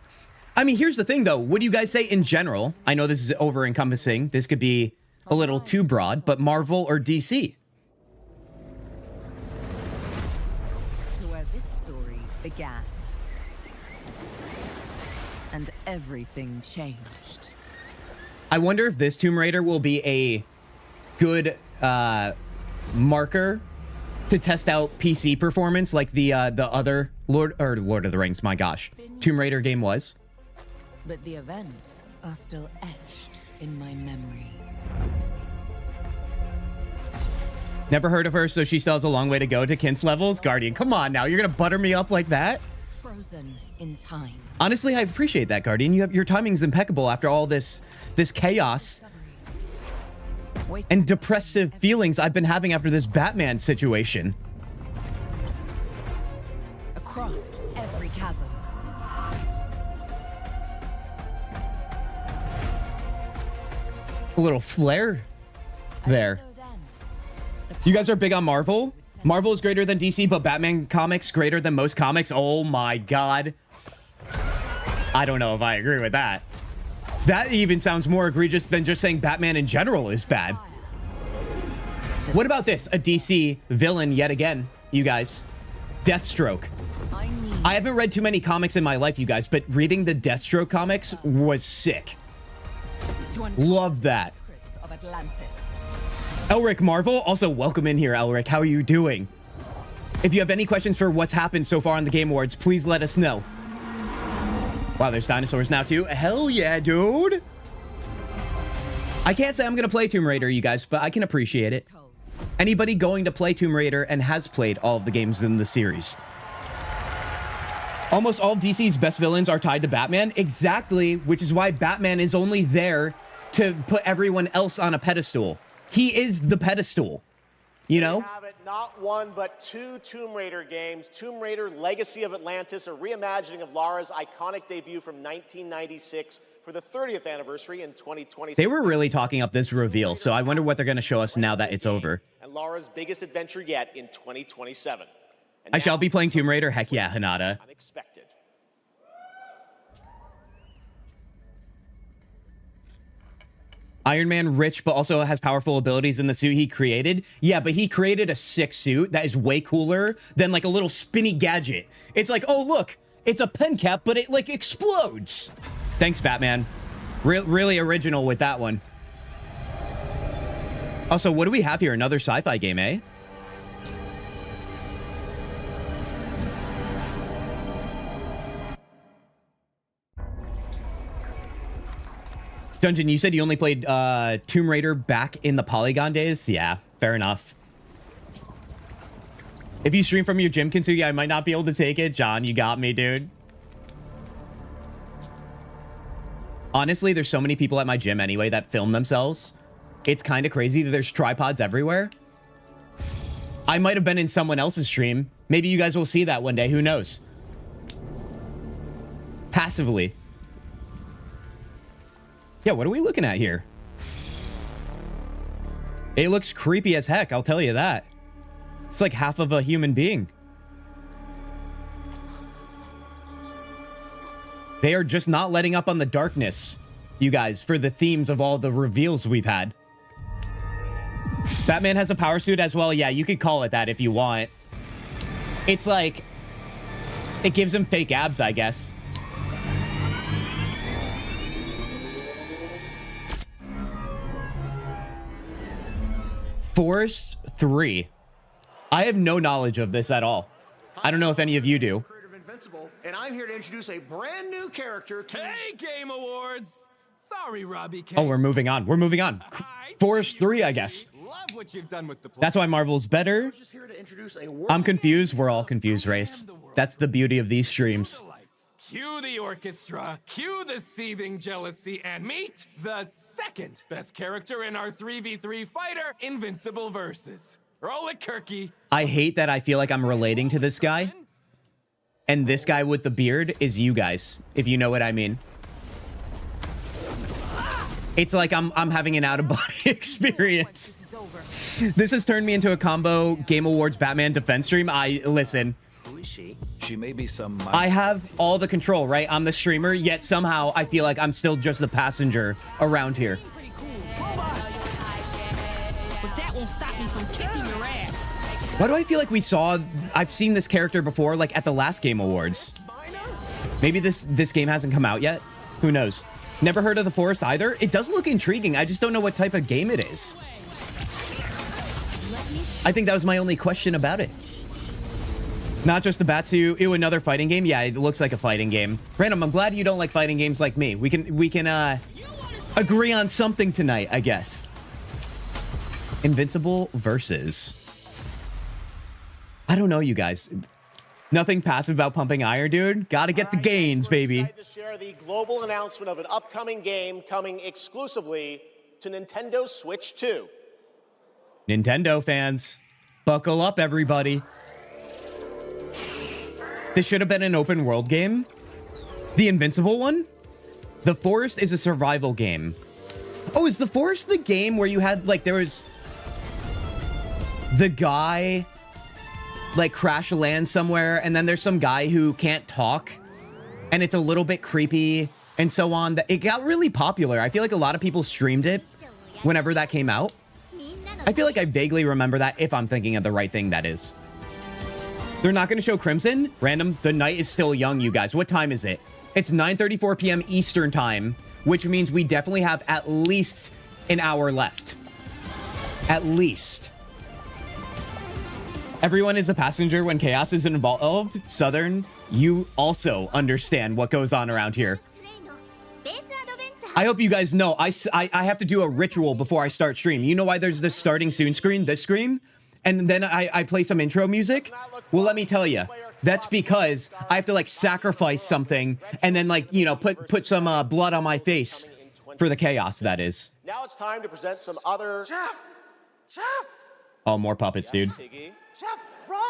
[SPEAKER 2] I mean, here's the thing, though. What do you guys say in general? I know this is over-encompassing. This could be a little too broad, but Marvel or DC?
[SPEAKER 5] Where this story began. And everything changed.
[SPEAKER 2] I wonder if this Tomb Raider will be a good marker to test out PC performance like the other Lord of the Rings, my gosh, Tomb Raider game was.
[SPEAKER 5] But the events are still etched in my memory.
[SPEAKER 2] Never heard of her, so she still has a long way to go to Kint's levels. Guardian, come on now. You're going to butter me up like that?
[SPEAKER 5] Frozen in time.
[SPEAKER 2] Honestly, I appreciate that, Guardian. Your timing's impeccable after all this chaos and depressive feelings I've been having after this Batman situation.
[SPEAKER 20] cross every chasm.
[SPEAKER 2] A little flair there. You guys are big on Marvel? Marvel is greater than DC, but Batman comics greater than most comics? Oh my god. I don't know if I agree with that. That even sounds more egregious than just saying Batman in general is bad. What about this? A DC villain yet again, you guys. Deathstroke. I haven't read too many comics in my life, you guys, but reading the Deathstroke comics was sick. Love that. Elric Marvel, also welcome in here, Elric. How are you doing? If you have any questions for what's happened so far on the Game Awards, please let us know. Wow, there's dinosaurs now too. Hell yeah, dude. I can't say I'm going to play Tomb Raider, you guys, but I can appreciate it. Anybody going to play Tomb Raider and has played all of the games in the series? Almost all of DC's best villains are tied to Batman. Exactly, which is why Batman is only there to put everyone else on a pedestal. He is the pedestal, you know?
[SPEAKER 14] We have it, not one, but two Tomb Raider games. Tomb Raider Legacy of Atlantis, a reimagining of Lara's iconic debut from 1996 for the 30th anniversary in 2026.
[SPEAKER 2] They were really talking up this reveal, so I wonder what they're going to show us now that it's over.
[SPEAKER 14] And Lara's biggest adventure yet in 2027.
[SPEAKER 2] I shall be playing Tomb Raider. Heck yeah, Hinata.
[SPEAKER 14] Unexpected.
[SPEAKER 2] Iron Man rich, but also has powerful abilities in the suit he created. Yeah, but he created a sick suit that is way cooler than like a little spinny gadget. It's like, oh, look, it's a pen cap, but it like explodes. Thanks, Batman. Really original with that one. Also, what do we have here? Another sci-fi game, eh? Dungeon, you said you only played Tomb Raider back in the Polygon days? Yeah, fair enough. If you stream from your gym, Kintzugi, I might not be able to take it. John, you got me, dude. Honestly, there's so many people at my gym anyway that film themselves. It's kind of crazy that there's tripods everywhere. I might have been in someone else's stream. Maybe you guys will see that one day. Who knows? Passively. Yeah, what are we looking at here? It looks creepy as heck, I'll tell you that. It's like half of a human being. They are just not letting up on the darkness, you guys, for the themes of all the reveals we've had. Batman has a power suit as well. Yeah, you could call it that if you want. It's like, it gives him fake abs, I guess. Forest 3. I have no knowledge of this at all. I don't know if any of you do.
[SPEAKER 4] And I'm here to introduce a brand new character to...
[SPEAKER 17] Hey, Game Awards! Sorry, Robbie K.
[SPEAKER 2] Oh, we're moving on. We're moving on. Forest 3, I guess.
[SPEAKER 17] Love what you've done with the
[SPEAKER 2] That's why Marvel's better. I'm confused. We're all confused, Race. That's the beauty of these streams.
[SPEAKER 17] Cue the orchestra, cue the seething jealousy, and meet the second best character in our 3v3 fighter Invincible Versus. Roll it, Kirky.
[SPEAKER 2] I hate that I feel like I'm relating to this guy. And this guy with the beard is you guys, if you know what I mean. It's like I'm having an out-of-body experience. This has turned me into a combo Game Awards Batman defense stream. Listen.
[SPEAKER 3] Who is she? She may be some...
[SPEAKER 2] I have all the control, right? I'm the streamer, yet somehow I feel like I'm still just the passenger around here.
[SPEAKER 20] But that won't stop me from kicking your ass.
[SPEAKER 2] Why do I feel like I've seen this character before, like at the last Game Awards? Maybe this game hasn't come out yet? Who knows? Never heard of the Forest either? It does look intriguing. I just don't know what type of game it is. I think that was my only question about it. Not just the Batsuit. Ew, another fighting game? Yeah, it looks like a fighting game. Random, I'm glad you don't like fighting games like me. We can agree on something tonight, I guess. Invincible Versus. I don't know, you guys. Nothing passive about pumping iron, dude. Gotta get the gains, baby.
[SPEAKER 14] Excited to share the global announcement of an upcoming game coming exclusively to Nintendo Switch 2.
[SPEAKER 2] Nintendo fans, buckle up, everybody. This should have been an open world game. The Invincible one? The Forest is a survival game. Oh, is The Forest the game where you had, like, there was the guy, like, crash land somewhere, and then there's some guy who can't talk, and it's a little bit creepy, and so on. It got really popular. I feel like a lot of people streamed it whenever that came out. I feel like I vaguely remember that, if I'm thinking of the right thing, that is. They're not going to show Crimson? Random. The night is still young, you guys. What time is it? It's 9:34 p.m. Eastern time, which means we definitely have at least an hour left. At least. Everyone is a passenger when chaos is involved. Southern, you also understand what goes on around here. I hope you guys know, I have to do a ritual before I start stream. You know why there's this starting soon screen, this screen? And then I play some intro music? Well, let me tell you. That's because I have to, like, sacrifice something and then, like, you know, put some blood on my face for the chaos, that is.
[SPEAKER 14] Now it's time to present some other... Chef!
[SPEAKER 2] Oh, more puppets, dude.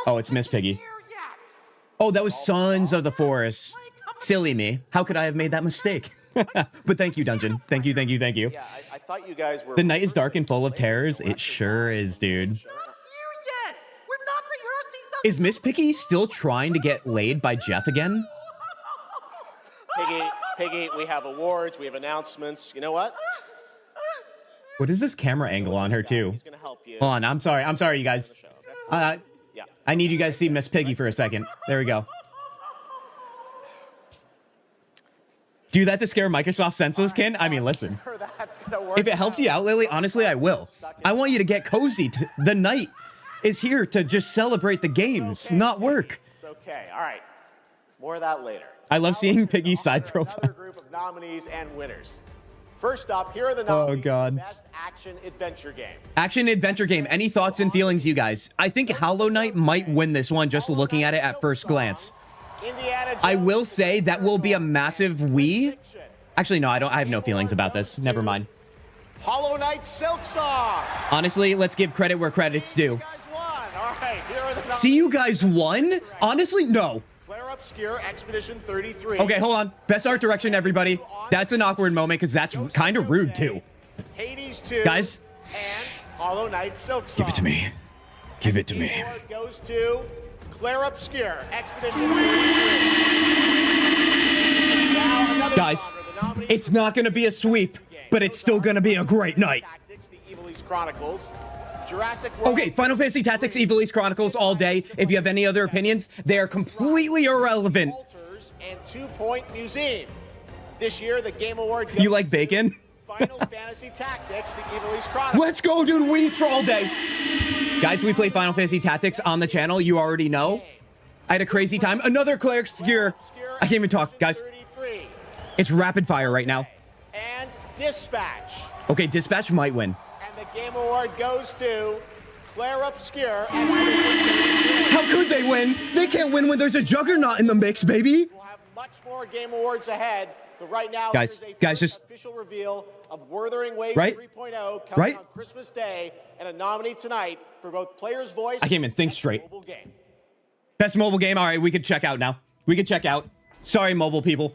[SPEAKER 2] Oh, it's Miss Piggy. Oh, that was Sons of the Forest. Silly me. How could I have made that mistake? But thank you, Dungeon. Thank you.
[SPEAKER 14] Yeah, I thought you guys were...
[SPEAKER 2] The night is dark and full of terrors. It sure is, dude. Is Miss Piggy still trying to get laid by Jeff again?
[SPEAKER 14] Piggy, we have awards, we have announcements. You know what?
[SPEAKER 2] What is this camera angle on her, too? Hold on, I'm sorry, you guys. I need you guys to see Miss Piggy for a second. There we go. Do that to scare Microsoft senseless, Ken? I mean, listen. If it helps you out, Lily, honestly, I will. I want you to get cozy. The night is here to just celebrate the games, not work.
[SPEAKER 14] It's okay. All right. More of that later.
[SPEAKER 2] I love seeing Piggy's side profile.
[SPEAKER 14] Another group of nominees and winners. First up, here are the nominees for Best Action Adventure Game.
[SPEAKER 2] Action Adventure Game. Any thoughts and feelings, you guys? I think Hollow Knight might win this one just looking at it at first glance. I will say that will be a massive we. Actually, no, I have no feelings about this. Never mind.
[SPEAKER 14] Hollow Knight Silksong.
[SPEAKER 2] Honestly, let's give credit where credit's due.
[SPEAKER 14] All right, here are the
[SPEAKER 2] See, you guys won? Honestly, no.
[SPEAKER 14] Clair Obscure Expedition 33.
[SPEAKER 2] Okay, hold on. Best art direction, everybody. That's an awkward moment because that's kind of rude, too.
[SPEAKER 14] Hades 2.
[SPEAKER 2] Guys.
[SPEAKER 14] And Hollow Knight Silksong.
[SPEAKER 2] Give it to me. Give it to me.
[SPEAKER 14] Award goes to Clair Obscure Expedition 33.
[SPEAKER 2] Guys, it's not going to be a sweep, but it's still going to be a great night.
[SPEAKER 14] Chronicles. Jurassic World.
[SPEAKER 2] Okay, Final Fantasy Tactics, Evil East Chronicles all day. If you have any other opinions, they are completely irrelevant.
[SPEAKER 14] And 2 Point Museum. This year, the Game Award goes
[SPEAKER 2] You like bacon?
[SPEAKER 14] Final Fantasy Tactics, the Evil East Chronicles.
[SPEAKER 2] Let's go, dude. Wheeze for all day. Guys, we play Final Fantasy Tactics on the channel. You already know. I had a crazy time. Another Clair Obscure. I can't even talk, guys. It's rapid fire right now.
[SPEAKER 14] And Dispatch.
[SPEAKER 2] Okay, Dispatch might win.
[SPEAKER 14] And the Game Award goes to Clair Obscure Expedition 33.
[SPEAKER 2] How could they win? They can't win when there's a juggernaut in the mix, baby.
[SPEAKER 14] We'll have much more Game Awards ahead, but right now,
[SPEAKER 2] guys, just
[SPEAKER 14] official reveal of Wuthering Waves
[SPEAKER 2] right?
[SPEAKER 14] 3.0 coming on Christmas Day, and a nominee tonight for both Player's Voice.
[SPEAKER 2] I can't even think straight.
[SPEAKER 14] Mobile game.
[SPEAKER 2] Best mobile game. All right, we could check out now. We could check out. Sorry, mobile people.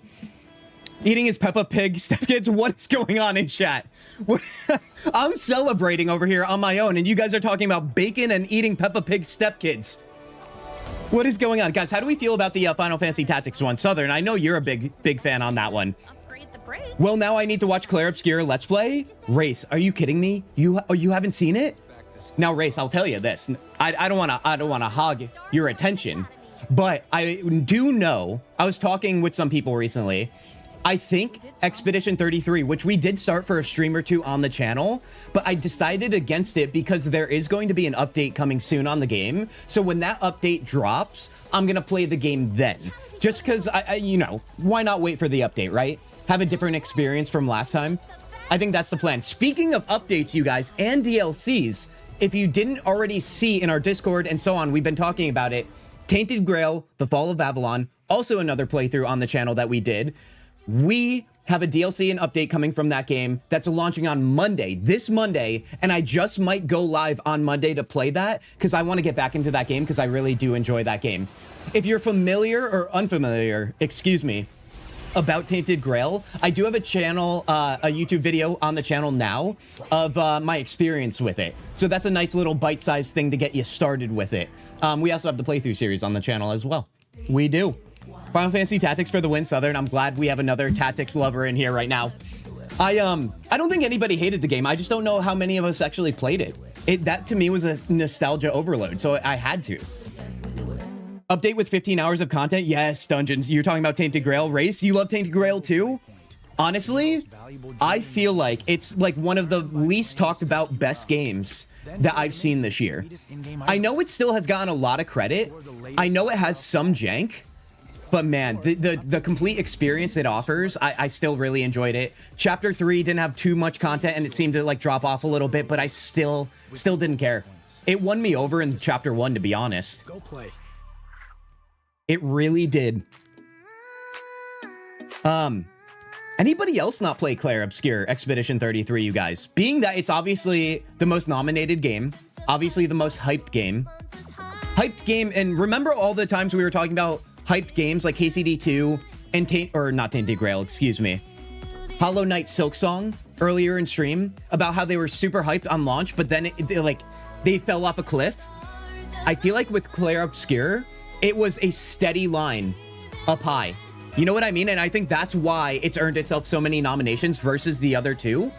[SPEAKER 2] Eating his Peppa Pig stepkids. What is going on in chat? I'm celebrating over here on my own, and you guys are talking about bacon and eating Peppa Pig stepkids. What is going on, guys? How do we feel about the Final Fantasy Tactics one? Southern, I know you're a big fan on that one. Well, now I need to watch Clair Obscure Let's Play. Race, are you kidding me? You haven't seen it? Now, Race, I'll tell you this. I don't wanna hog your attention, but I do know. I was talking with some people recently. I think Expedition 33, which we did start for a stream or two on the channel, but I decided against it because there is going to be an update coming soon on the game. So when that update drops, I'm going to play the game then. Just because, you know, why not wait for the update, right? Have a different experience from last time. I think that's the plan. Speaking of updates, you guys, and DLCs, if you didn't already see in our Discord and so on, we've been talking about it. Tainted Grail, The Fall of Avalon, also another playthrough on the channel that we did. We have a DLC and update coming from that game that's launching on Monday, this Monday, and I just might go live on Monday to play that because I want to get back into that game because I really do enjoy that game. if you're familiar or unfamiliar, excuse me, about Tainted Grail, I do have a channel, a YouTube video on the channel now of my experience with it. So that's a nice little bite-sized thing to get you started with it. We also have the playthrough series on the channel as well. We do. Final Fantasy Tactics for the win, Southern. I'm glad we have another tactics lover in here right now. I don't think anybody hated the game. I just don't know how many of us actually played it. That to me was a nostalgia overload, so I had to. Update with 15 hours of content? Yes, Dungeons. You're talking about Tainted Grail. Race, you love Tainted Grail too? Honestly, I feel like it's like one of the least talked about best games that I've seen this year. I know it still has gotten a lot of credit. I know it has some jank. But man, the complete experience it offers, I still really enjoyed it. Chapter 3 didn't have too much content and it seemed to like drop off a little bit, but I still didn't care. It won me over in Chapter 1, to be honest.
[SPEAKER 4] Go play.
[SPEAKER 2] It really did. Anybody else not play Clair Obscur Expedition 33, you guys? Being that it's obviously the most nominated game, obviously the most hyped game. Hyped game, and remember all the times we were talking about hyped games like KCD2 and not Tainted Grail, excuse me. Hollow Knight Silksong earlier in stream about how they were super hyped on launch, but then they fell off a cliff. I feel like with Clair Obscur, it was a steady line up high. You know what I mean? And I think that's why it's earned itself so many nominations versus the other two.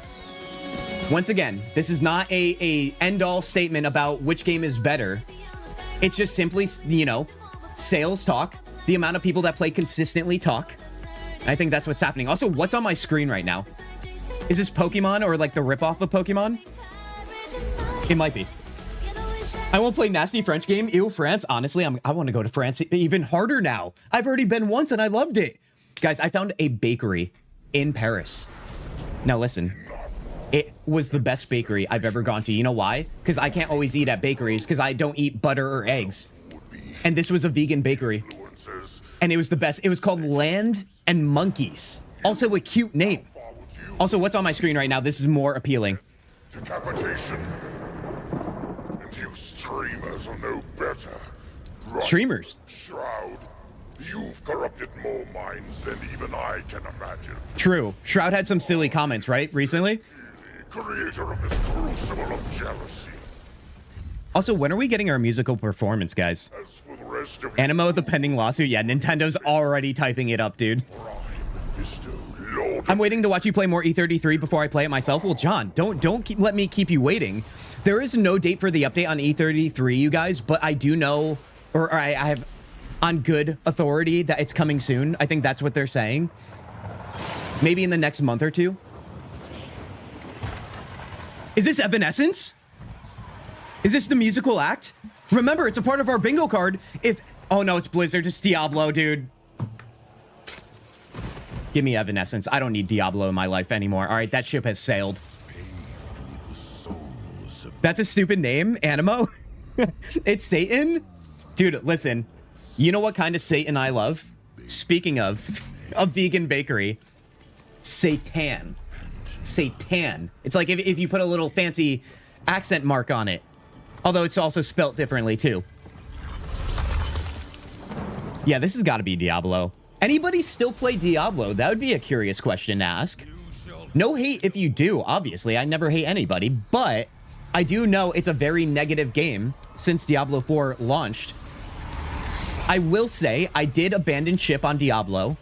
[SPEAKER 2] Once again, this is not a end-all statement about which game is better. It's just simply, you know, sales talk. The amount of people that play consistently talk. I think that's what's happening. Also, what's on my screen right now? Is this Pokemon or like the ripoff of Pokemon? It might be. I won't play nasty French game. Ew, France. Honestly, I want to go to France even harder now. I've already been once and I loved it. Guys, I found a bakery in Paris. Now listen, it was the best bakery I've ever gone to. You know why? Because I can't always eat at bakeries because I don't eat butter or eggs. And this was a vegan bakery. And it was the best. It was called Land and Monkeys. Also a cute name. Also, what's on my screen right now? This is more appealing.
[SPEAKER 19] Decapitation. And you streamers are no better. Right.
[SPEAKER 2] Streamers?
[SPEAKER 19] Shroud, you've corrupted more minds than even I can imagine.
[SPEAKER 2] True. Shroud had some silly comments, right, recently?
[SPEAKER 19] Creator of this crucible of jealousy.
[SPEAKER 2] Also, when are we getting our musical performance, guys? Animo, the pending lawsuit? Yeah, Nintendo's already typing it up, dude. I'm waiting to watch you play more E33 before I play it myself. Well, John, don't let me keep you waiting. There is no date for the update on E33, you guys, but I do know, or I have on good authority that it's coming soon. I think that's what they're saying. Maybe in the next month or two. Is this Evanescence? Is this the musical act? Remember, it's a part of our bingo card. Oh no, it's Blizzard, it's Diablo, dude. Give me Evanescence. I don't need Diablo in my life anymore. All right, that ship has sailed. That's a stupid name, Animo. It's Satan? Dude, listen. You know what kind of Satan I love? Speaking of a vegan bakery. Satan. Satan. It's like if you put a little fancy accent mark on it. Although it's also spelt differently, too. Yeah, this has got to be Diablo. Anybody still play Diablo? That would be a curious question to ask. No hate if you do, obviously. I never hate anybody. But I do know it's a very negative game since Diablo 4 launched. I will say I did abandon ship on Diablo.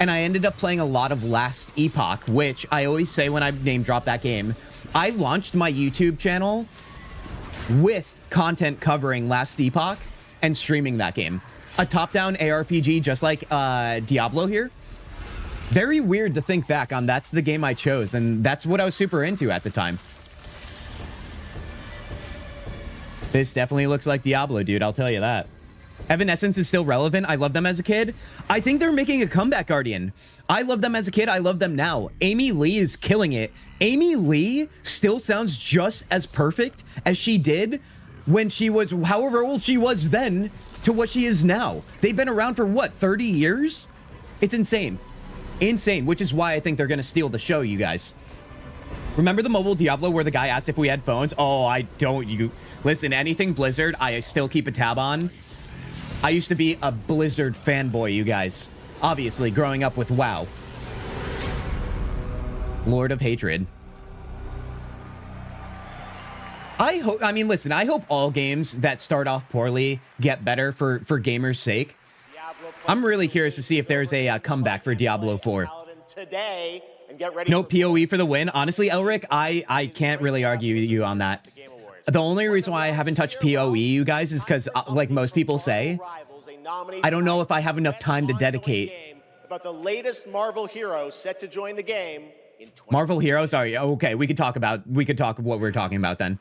[SPEAKER 2] And I ended up playing a lot of Last Epoch, which I always say when I name drop that game. I launched my YouTube channel with content covering Last Epoch and streaming that game. A top-down ARPG just like Diablo here. Very weird to think back on that's the game I chose, and that's what I was super into at the time. This definitely looks like Diablo, dude, I'll tell you that. Evanescence is still relevant. I loved them as a kid. I think they're making a comeback, Guardian. I loved them as a kid. I love them now. Amy Lee is killing it. Amy Lee still sounds just as perfect as she did when she was, however old she was then, to what she is now. They've been around for, what, 30 years? It's insane. Insane, which is why I think they're going to steal the show, you guys. Remember the mobile Diablo where the guy asked if we had phones? Oh, I don't. Listen, anything Blizzard, I still keep a tab on. I used to be a Blizzard fanboy, you guys. Obviously, growing up with WoW. Lord of Hatred. I mean, listen, I hope all games that start off poorly get better for gamers' sake. I'm really curious to see if there's a comeback for Diablo 4.
[SPEAKER 14] Today, and get ready
[SPEAKER 2] No PoE for the win. Honestly, Elric, I can't really argue with you on that. The only reason why I haven't touched PoE, you guys, is because, like most people say, I don't know if I have enough time to dedicate.
[SPEAKER 14] About the latest Marvel hero set to join the game in
[SPEAKER 2] Marvel Heroes? Are you okay? We could talk what we're talking about then.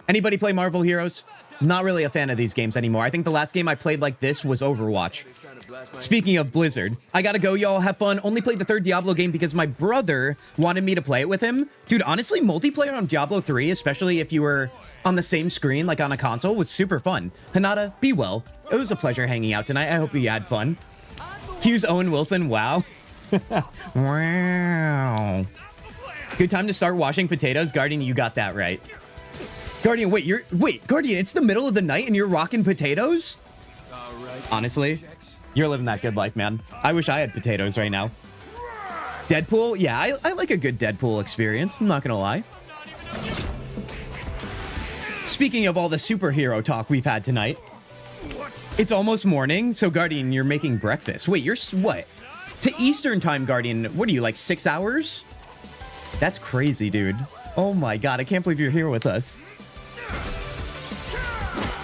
[SPEAKER 2] Anybody play Marvel Heroes? Not really a fan of these games anymore. I think the last game I played like this was Overwatch. Speaking of Blizzard, I gotta go, y'all. Have fun. Only played the 3rd Diablo game because my brother wanted me to play it with him. Dude, honestly, multiplayer on Diablo 3, especially if you were on the same screen, like on a console, was super fun. Hanada, be well. It was a pleasure hanging out tonight. I hope you had fun. Hughes Owen Wilson, wow. Wow. Good time to start washing potatoes. Guardian, you got that right. Guardian, wait, Guardian, it's the middle of the night and you're rocking potatoes? Honestly, you're living that good life, man. I wish I had potatoes right now. Deadpool? Yeah, I like a good Deadpool experience. I'm not gonna lie. Speaking of all the superhero talk we've had tonight, it's almost morning, so Guardian, you're making breakfast. Wait, you're what? To Eastern time, Guardian, what are you, like 6 hours? That's crazy, dude. Oh my god, I can't believe you're here with us.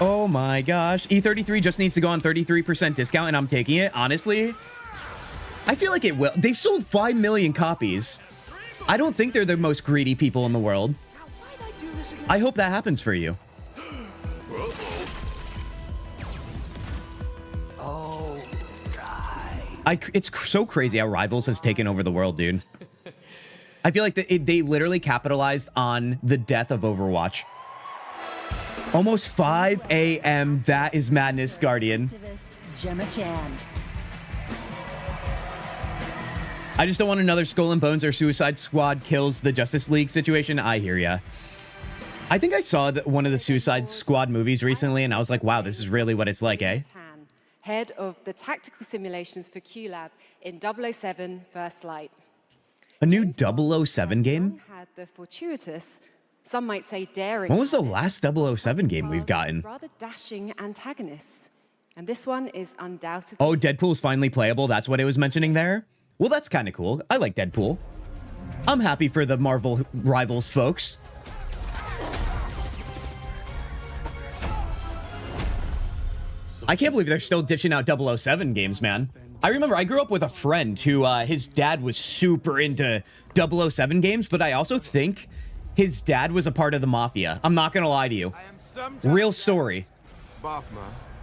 [SPEAKER 2] Oh my gosh. E33 just needs to go on 33% discount, and I'm taking it. Honestly, I feel like it will. They've sold 5 million copies. I don't think they're the most greedy people in the world. I hope that happens for you.
[SPEAKER 9] Oh, God.
[SPEAKER 2] It's so crazy how Rivals has taken over the world, dude. I feel like they literally capitalized on the death of Overwatch. Almost 5 a.m. That is madness, Guardian.
[SPEAKER 5] Gemma Chan.
[SPEAKER 2] I just don't want another Skull and Bones or Suicide Squad kills the Justice League situation. I hear ya. I think I saw one of the Suicide Squad movies recently, and I was like, wow, this is really what it's like, eh?
[SPEAKER 10] Head of the tactical simulations for QLab in 007 First Light.
[SPEAKER 2] A new 007 game?
[SPEAKER 10] Had the fortuitous, some might say daring.
[SPEAKER 2] When was the last 007 game we've gotten?
[SPEAKER 10] Rather dashing antagonists. And this one is undoubtedly...
[SPEAKER 2] Oh, Deadpool's finally playable. That's what it was mentioning there? Well, that's kind of cool. I like Deadpool. I'm happy for the Marvel Rivals folks. I can't believe they're still dishing out 007 games, man. I remember I grew up with a friend who his dad was super into 007 games, but I also think his dad was a part of the mafia. I'm not gonna lie to you. Real story.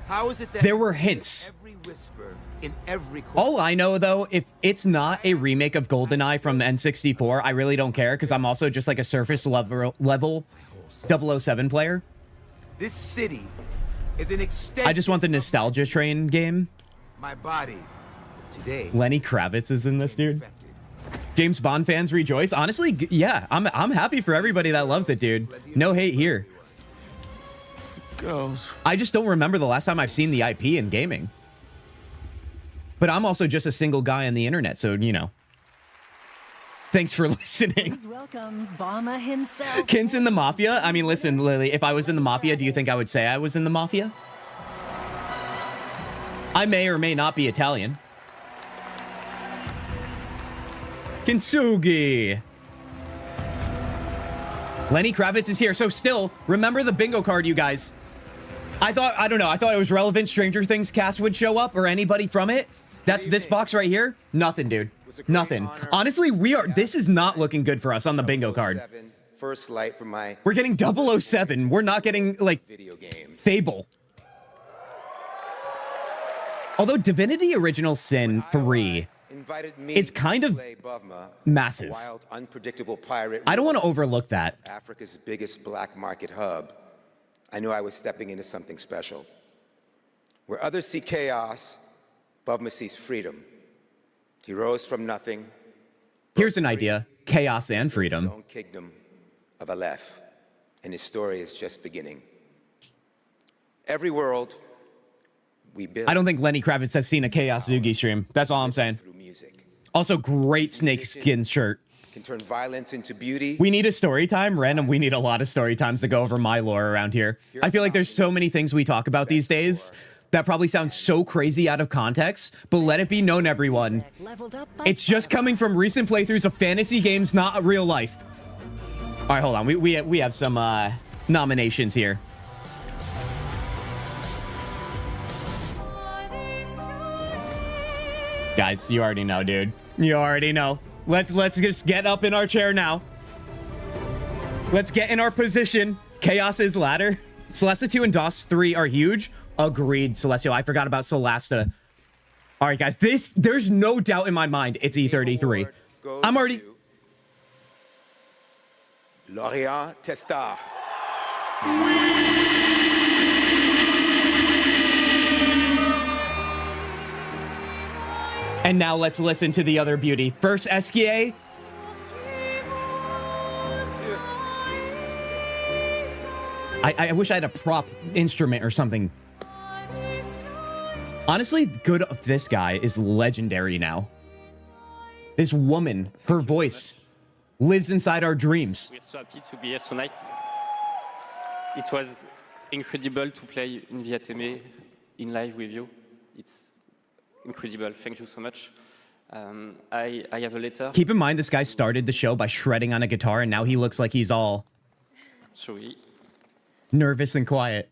[SPEAKER 4] How is it that
[SPEAKER 2] there were hints.
[SPEAKER 4] Every whisper in every
[SPEAKER 2] all I know, though, if it's not a remake of GoldenEye from N64, I really don't care, because I'm also just like a surface level 007 player.
[SPEAKER 4] This city is an extension.
[SPEAKER 2] I just want the nostalgia train game.
[SPEAKER 4] My body. Today,
[SPEAKER 2] Lenny Kravitz is in this, dude. James Bond fans rejoice. Honestly, yeah, I'm happy for everybody that loves it, dude. No hate here.
[SPEAKER 4] Girls.
[SPEAKER 2] I just don't remember the last time I've seen the IP in gaming. But I'm also just a single guy on the internet, so, you know. Thanks for listening.
[SPEAKER 5] Please welcome Obama himself.
[SPEAKER 2] Kin's in the Mafia? I mean, listen, Lily, if I was in the Mafia, do you think I would say I was in the Mafia? I may or may not be Italian. Kintzugi. Lenny Kravitz is here. So still, remember the bingo card, you guys. I thought it was relevant Stranger Things cast would show up or anybody from it. That's this box right here. Nothing, dude. Nothing. Honestly, this is not looking good for us on the bingo card.
[SPEAKER 18] First light from my...
[SPEAKER 2] We're getting 007. We're not getting, like,
[SPEAKER 18] video games.
[SPEAKER 2] Fable. Although Divinity Original Sin 3 is kind of massive.
[SPEAKER 18] Wild, unpredictable pirate.
[SPEAKER 2] I don't want to overlook that.
[SPEAKER 18] Africa's biggest black market hub. I knew I was stepping into something special. Where others see chaos, Bubma sees freedom. He rose from nothing.
[SPEAKER 2] Here's an idea. Chaos and freedom.
[SPEAKER 18] His own kingdom of Aleph. And his story is just beginning. Every world We build
[SPEAKER 2] I don't think Lenny Kravitz has seen a Chaos Zugi stream. That's all I'm saying.
[SPEAKER 18] through music.
[SPEAKER 2] Also, great snakeskin shirt.
[SPEAKER 18] Can turn violence into beauty.
[SPEAKER 2] We need a story time. Random, we need a lot of story times to go over my lore around here. I feel like there's so many things we talk about these days that probably sounds so crazy out of context, but let it be known, everyone. It's just coming from recent playthroughs of fantasy games, not real life. All right, hold on. We have some nominations here. Guys, you already know, dude. You already know. Let's just get up in our chair now. Let's get in our position. Chaos's ladder. Celesta 2 and DOS 3 are huge. Agreed, Celestial. I forgot about Celesta. All right, guys. There's no doubt in my mind it's E33. I'm already...
[SPEAKER 18] Laurent Testard.
[SPEAKER 2] And now let's listen to the other beauty. First, Esquier. I wish I had a prop instrument or something. Honestly, good of this guy is legendary now. This woman, her voice, lives inside our dreams.
[SPEAKER 16] We're so happy to be here tonight. It was incredible to play in Viateme in live with you. It's incredible. Thank you so much. I have a letter.
[SPEAKER 2] Keep in mind, this guy started the show by shredding on a guitar, and now he looks like he's all
[SPEAKER 16] Sorry.
[SPEAKER 2] nervous and quiet.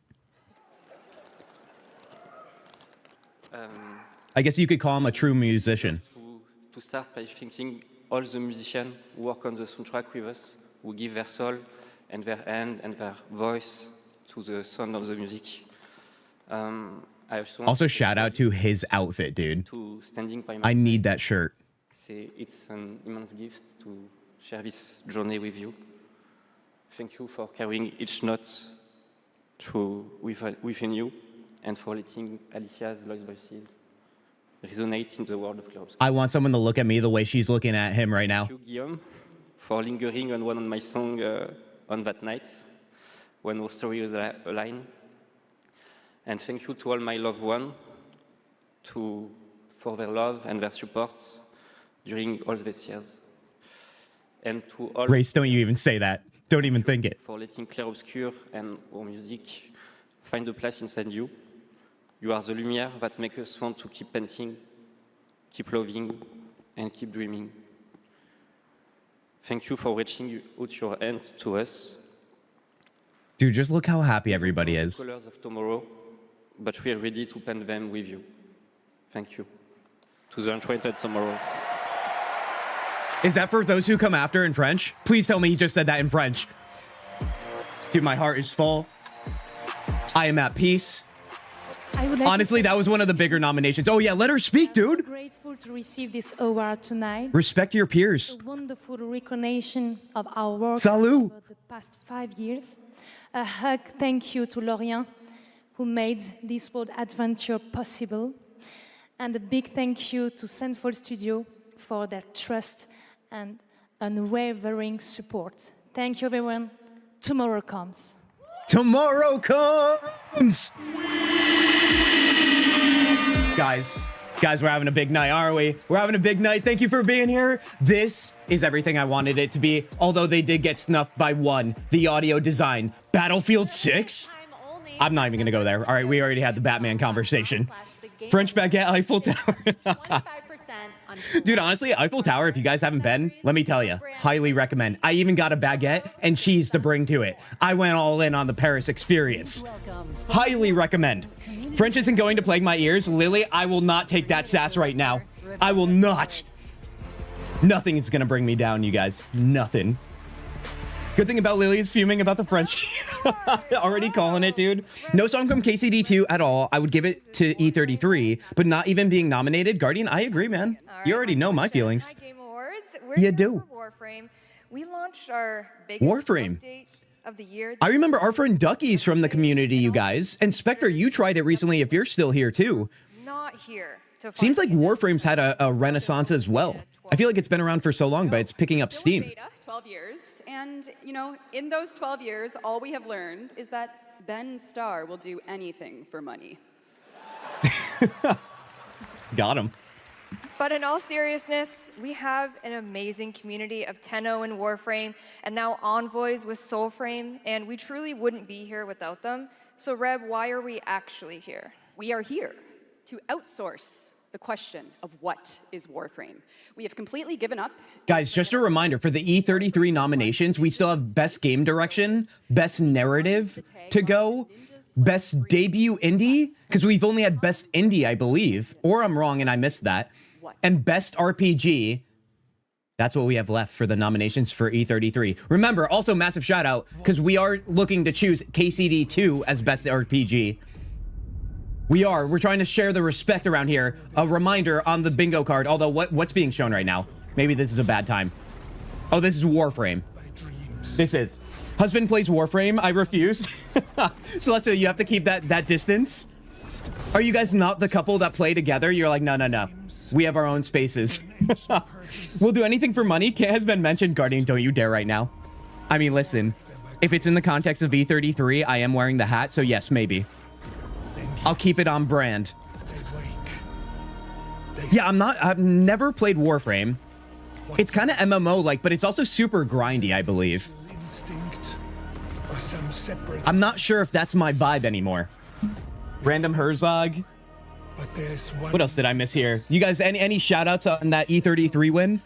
[SPEAKER 2] I guess you could call him a true musician.
[SPEAKER 16] To start by thanking all the musicians who work on the soundtrack with us, who give their soul and their hand and their voice to the sound of the music. I
[SPEAKER 2] Also, shout out to his outfit, dude.
[SPEAKER 16] To standing by my
[SPEAKER 2] I need that shirt.
[SPEAKER 16] It's an immense gift to share this journey with you. Thank you for carrying each note within you and for letting Alicia's lost voices resonate in the world of clubs.
[SPEAKER 2] I want someone to look at me the way she's looking at him right now.
[SPEAKER 16] Thank you, Guillaume, for lingering on one of my songs on that night when our story was aligned. And thank you to all my loved ones for their love and their support during all these years. And to all...
[SPEAKER 2] Grace, don't you even say that. Don't even think it.
[SPEAKER 16] For letting Clair Obscur and our music find a place inside you. You are the lumière that makes us want to keep painting, keep loving, and keep dreaming. Thank you for reaching out your hands to us.
[SPEAKER 2] Dude, just look how happy everybody is.
[SPEAKER 16] Colors of tomorrow, but we are ready to paint them with you. Thank you. To the enchanted tomorrows.
[SPEAKER 2] Is that for those who come after in French? Please tell me he just said that in French. Dude, my heart is full. I am at peace. Honestly, that was one of the bigger nominations. Oh yeah, let her speak, dude.
[SPEAKER 21] I'm so grateful to receive this award tonight.
[SPEAKER 2] Respect your peers.
[SPEAKER 21] It's a wonderful recognition of our work
[SPEAKER 2] Salut.
[SPEAKER 21] over the past 5 years. A hug thank you to Lorient, who made this world adventure possible. And a big thank you to Central Studio for their trust and unwavering support. Thank you, everyone. Tomorrow comes.
[SPEAKER 2] Tomorrow comes! Guys, we're having a big night, aren't we? We're having a big night. Thank you for being here. This is everything I wanted it to be, although they did get snuffed by one, the audio design. Battlefield 6? I'm not even gonna go there. All right, we already had the Batman conversation. French baguette, Eiffel Tower. Dude, honestly, Eiffel Tower, if you guys haven't been, let me tell you, highly recommend. I even got a baguette and cheese to bring to it. I went all in on the Paris experience. Highly recommend. French isn't going to plague my ears. Lily, I will not take that sass right now. I will not. Nothing is going to bring me down, you guys. Nothing. Good thing about Lily is fuming about the French. Already calling it, dude. No song from KCD2 at all. I would give it to E33, but not even being nominated. Guardian, I agree, man. You already know my feelings.
[SPEAKER 22] Game Awards. We're
[SPEAKER 2] You
[SPEAKER 22] here
[SPEAKER 2] do.
[SPEAKER 22] for Warframe. We launched our biggest
[SPEAKER 2] Warframe.
[SPEAKER 22] update of the year.
[SPEAKER 2] I remember our friend Ducky's from the community, you guys. And Spectre, you tried it recently if you're still here, too.
[SPEAKER 22] Not here.
[SPEAKER 2] Seems like Warframe's had a renaissance as well. I feel like it's been around for so long, but it's picking up steam.
[SPEAKER 23] 12 years, and in those 12 years, all we have learned is that Ben Starr will do anything for money.
[SPEAKER 2] Got him.
[SPEAKER 22] But in all seriousness, we have an amazing community of Tenno and Warframe, and now Envoys with Soulframe, and we truly wouldn't be here without them. So Reb, why are we actually here?
[SPEAKER 23] We are here to outsource the question of what is Warframe. We have completely given up.
[SPEAKER 2] Guys, just a reminder, for the E33 nominations, we still have Best Game Direction, Best Narrative to go, Best Debut Indie, because we've only had Best Indie, I believe, or I'm wrong and I missed that, and Best RPG. That's what we have left for the nominations for E33. Remember, also massive shout out, because we are looking to choose KCD 2 as Best RPG. We're trying to share the respect around here. A reminder on the bingo card, although what's being shown right now? Maybe this is a bad time. Oh, this is Warframe. This is. Husband plays Warframe. I refuse. Celestia, you have to keep that distance. Are you guys not the couple that play together? You're like, no. We have our own spaces. We'll do anything for money. Kit has been mentioned. Guardian, don't you dare right now. I mean, listen. If it's in the context of E33, I am wearing the hat, so yes, maybe. I'll keep it on brand. Yeah, I've never played Warframe. It's kind of MMO-like, but it's also super grindy, I believe. I'm not sure if that's my vibe anymore. Random Herzog. What else did I miss here? You guys, any shout-outs on that E33 win?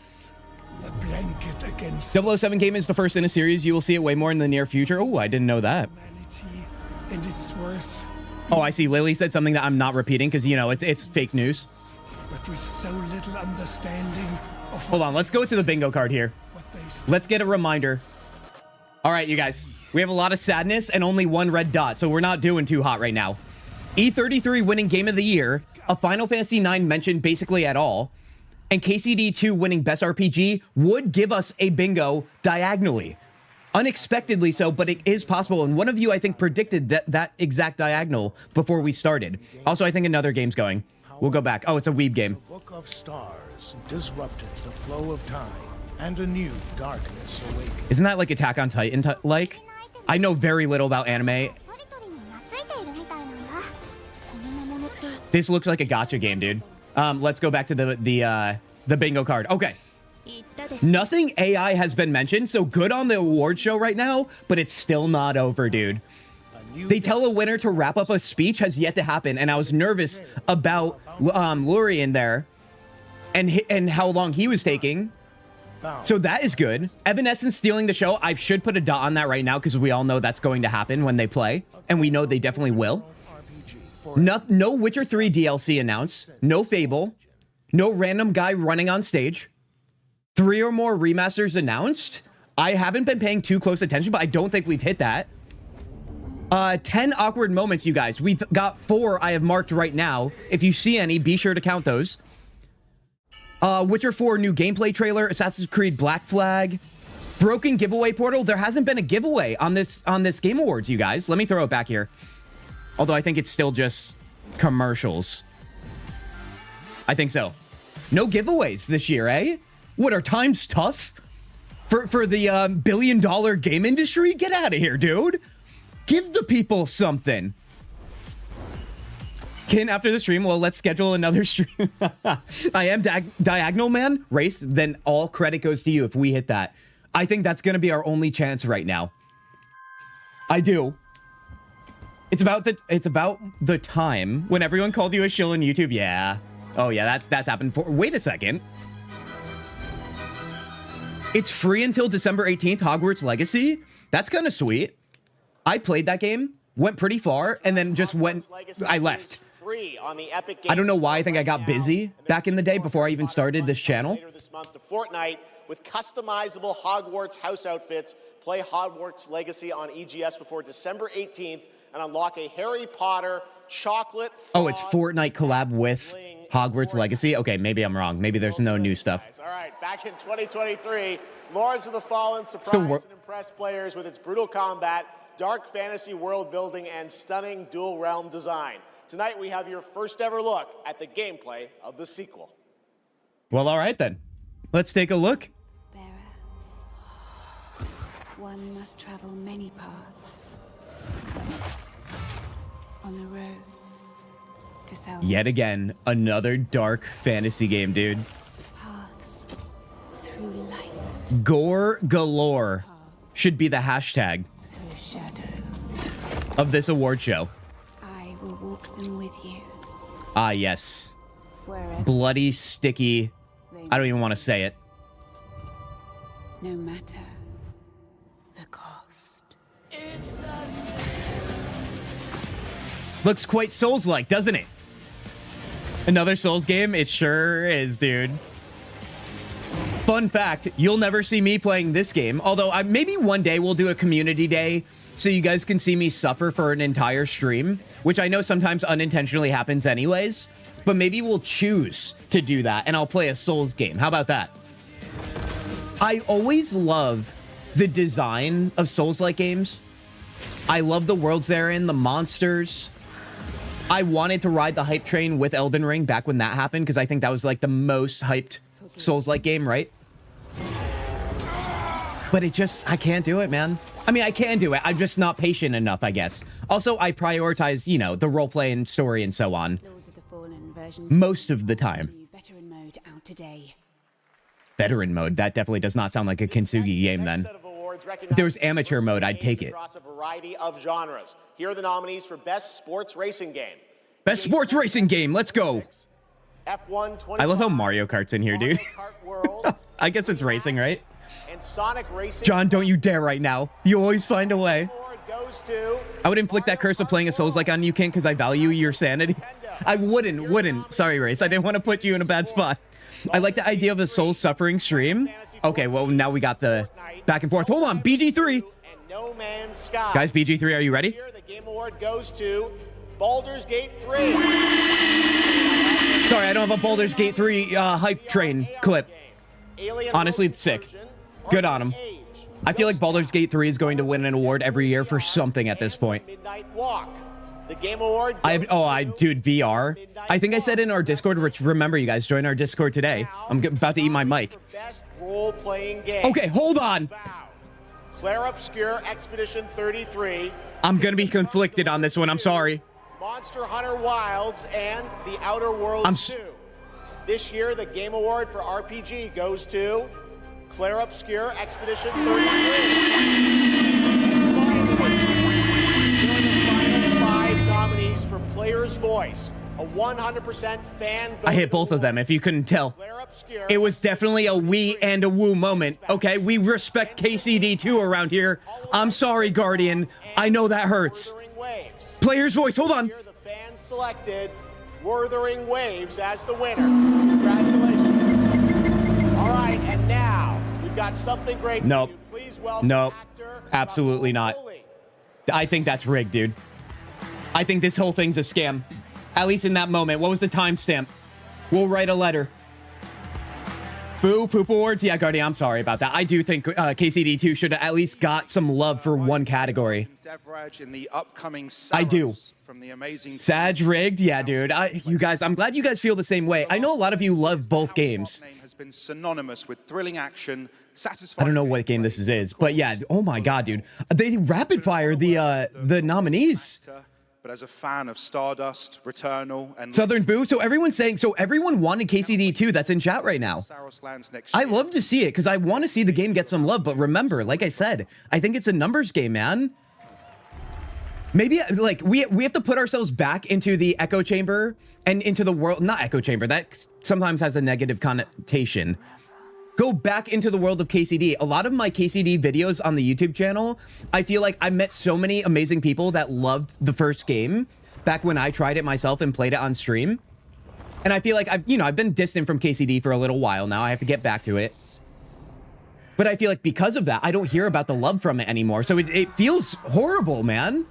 [SPEAKER 2] 007 game is the first in a series. You will see it way more in the near future. Oh, I didn't know that.
[SPEAKER 6] And its worth.
[SPEAKER 2] Oh, I see. Lily said something that I'm not repeating because, you know, it's fake news.
[SPEAKER 6] But with so little understanding of
[SPEAKER 2] Hold on. Let's go to the bingo card here. Let's get a reminder. All right, you guys. We have a lot of sadness and only one red dot, so we're not doing too hot right now. E33 winning Game of the Year, a Final Fantasy IX mentioned basically at all, and KCD 2 winning Best RPG would give us a bingo diagonally. Unexpectedly so, but it is possible. And one of you, I think, predicted that exact diagonal before we started. Also, I think another game's going. We'll go back. Oh, it's a Weeb game.
[SPEAKER 6] The Book of Stars disrupted the flow of time, and a new darkness awakened.
[SPEAKER 2] Isn't that like Attack on Titan like? I know very little about anime. This looks like a gacha game, dude. Let's go back to the bingo card. Okay. Nothing AI has been mentioned, so good on the award show right now, but it's still not over, dude. They tell a winner to wrap up a speech has yet to happen, and I was nervous about Lurian there and how long he was taking. So that is good. Evanescence stealing the show. I should put a dot on that right now because we all know that's going to happen when they play, and we know they definitely will. No Witcher 3 DLC announced. No Fable. No random guy running on stage. 3 or more remasters announced. I haven't been paying too close attention, but I don't think we've hit that. 10 awkward moments, you guys. We've got 4 I have marked right now. If you see any, be sure to count those. Witcher 4 new gameplay trailer, Assassin's Creed Black Flag, broken giveaway portal. There hasn't been a giveaway on this Game Awards, you guys. Let me throw it back here. Although I think it's still just commercials. I think so. No giveaways this year, eh? What, are times tough? For the billion-dollar game industry? Get out of here, dude. Give the people something. Kin, after the stream, well, let's schedule another stream. I am Diagonal Man. Race, then all credit goes to you if we hit that. I think that's going to be our only chance right now. I do. It's about the time when everyone called you a shill on YouTube. Yeah. Oh, yeah, that's happened for... Wait a second. It's free until December 18th, Hogwarts Legacy? That's kind of sweet. I played that game, went pretty far, and then just went... I left. I don't know why. I think I got busy back in the day before I even started this channel.
[SPEAKER 14] Later this month to Fortnite with customizable Hogwarts house outfits. Play Hogwarts Legacy on EGS before December 18th and unlock a Harry Potter chocolate...
[SPEAKER 2] Oh, it's Fortnite collab with Hogwarts Legacy? Okay, maybe I'm wrong. Maybe there's no new stuff.
[SPEAKER 14] All right, back in 2023, Lords of the Fallen surprised and impressed players with its brutal combat, dark fantasy world building, and stunning dual realm design. Tonight, we have your first ever look at the gameplay of the sequel.
[SPEAKER 2] Well, all right then. Let's take a look.
[SPEAKER 20] One must travel many paths on the road to
[SPEAKER 2] Yet again, another dark fantasy game, dude.
[SPEAKER 20] Paths through light.
[SPEAKER 2] Gore galore should be the hashtag of this award show.
[SPEAKER 20] I will walk them with you.
[SPEAKER 2] Ah, yes.
[SPEAKER 20] Wherever.
[SPEAKER 2] Bloody, sticky. I don't even want to say it.
[SPEAKER 20] No matter the cost.
[SPEAKER 2] Looks quite Souls-like, doesn't it? Another Souls game? It sure is, dude. Fun fact, you'll never see me playing this game, although maybe one day we'll do a community day so you guys can see me suffer for an entire stream, which I know sometimes unintentionally happens anyways, but maybe we'll choose to do that and I'll play a Souls game. How about that? I always love the design of Souls-like games. I love the worlds they're in, the monsters. I wanted to ride the hype train with Elden Ring back when that happened because I think that was like the most hyped Souls-like game, right? But it just, I can't do it, man. I mean, I can do it. I'm just not patient enough, I guess. Also, I prioritize, you know, the roleplay and story and so on. Most of the time.
[SPEAKER 20] Veteran mode out today.
[SPEAKER 2] Veteran mode? That definitely does not sound like a Kintzugi game then. If there was amateur mode, I'd take it.
[SPEAKER 14] Across a variety of genres. Here are the nominees for Best Sports Racing Game.
[SPEAKER 2] Best sports racing game, let's go.
[SPEAKER 14] F1
[SPEAKER 2] I love how Mario Kart's in here, dude. I guess it's racing, right?
[SPEAKER 14] And Sonic Racing.
[SPEAKER 2] John, don't you dare right now. You always find a way. I would inflict that curse of playing a Souls-like on you, King, because I value your sanity. I wouldn't. Sorry, Race. I didn't want to put you in a bad spot. I like the idea of a soul suffering stream. Okay, well, now we got the back and forth. Hold on, BG3.
[SPEAKER 14] No Man's Sky.
[SPEAKER 2] Guys, BG3, are you ready?
[SPEAKER 14] This year, the Game Award goes to Baldur's Gate 3.
[SPEAKER 2] Sorry, I don't have a Baldur's Gate 3 hype train clip. Honestly, it's sick. Good on him. I feel like Baldur's Gate 3 is going to win an award every year for something at this point.
[SPEAKER 14] Midnight Walk. The Game Award.
[SPEAKER 2] Dude, VR. I think I said in our Discord, which remember, you guys, join our Discord today. I'm about to eat my mic.
[SPEAKER 14] Best role-playing game.
[SPEAKER 2] Okay, hold on.
[SPEAKER 14] Clair Obscur Expedition 33.
[SPEAKER 2] I'm gonna be conflicted on this one. I'm sorry.
[SPEAKER 14] Monster Hunter Wilds and The Outer Worlds 2. This year, the Game Award for RPG goes to Clair Obscur Expedition 33. Nominees for Player's Voice, a 100% fan vote.
[SPEAKER 2] I hit both of them, if you couldn't tell. It was definitely a we and a woo moment, okay? We respect KCD2 around here. I'm sorry, Guardian. I know that hurts. Player's Voice, hold on.
[SPEAKER 14] The fans selected Wuthering Waves as the winner. Congratulations. All right, and now we've got something great for
[SPEAKER 2] Nope.
[SPEAKER 14] you. Please welcome
[SPEAKER 2] Nope.
[SPEAKER 14] actor
[SPEAKER 2] Absolutely not. I think that's rigged, dude. I think this whole thing's a scam. At least in that moment. What was the timestamp? We'll write a letter. Boo, poop awards? Yeah, Guardian, I'm sorry about that. I do think KCD2 should have at least got some love for one category.
[SPEAKER 1] In the upcoming
[SPEAKER 2] I do.
[SPEAKER 1] From the amazing
[SPEAKER 2] Sag rigged? Yeah, dude. You guys, I'm glad you guys feel the same way. I know a lot of you love both games.
[SPEAKER 1] has been synonymous with thrilling action,
[SPEAKER 2] I
[SPEAKER 1] satisfying.
[SPEAKER 2] don't know what game this is, but yeah, oh my god, dude. They rapid fire the nominees.
[SPEAKER 1] But as a fan of Stardust, Returnal, and
[SPEAKER 2] Southern Boo. So everyone's saying, so everyone wanted KCD2 that's in chat right now. I love to see it because I want to see the game get some love. But remember, like I said, I think it's a numbers game, man. Maybe like we have to put ourselves back into the echo chamber and into the world, not echo chamber. That sometimes has a negative connotation. Go back into the world of KCD. A lot of my KCD videos on the YouTube channel, I feel like I met so many amazing people that loved the first game back when I tried it myself and played it on stream. And I feel like I've been distant from KCD for a little while now. I have to get back to it. But I feel like because of that, I don't hear about the love from it anymore. So it feels horrible, man.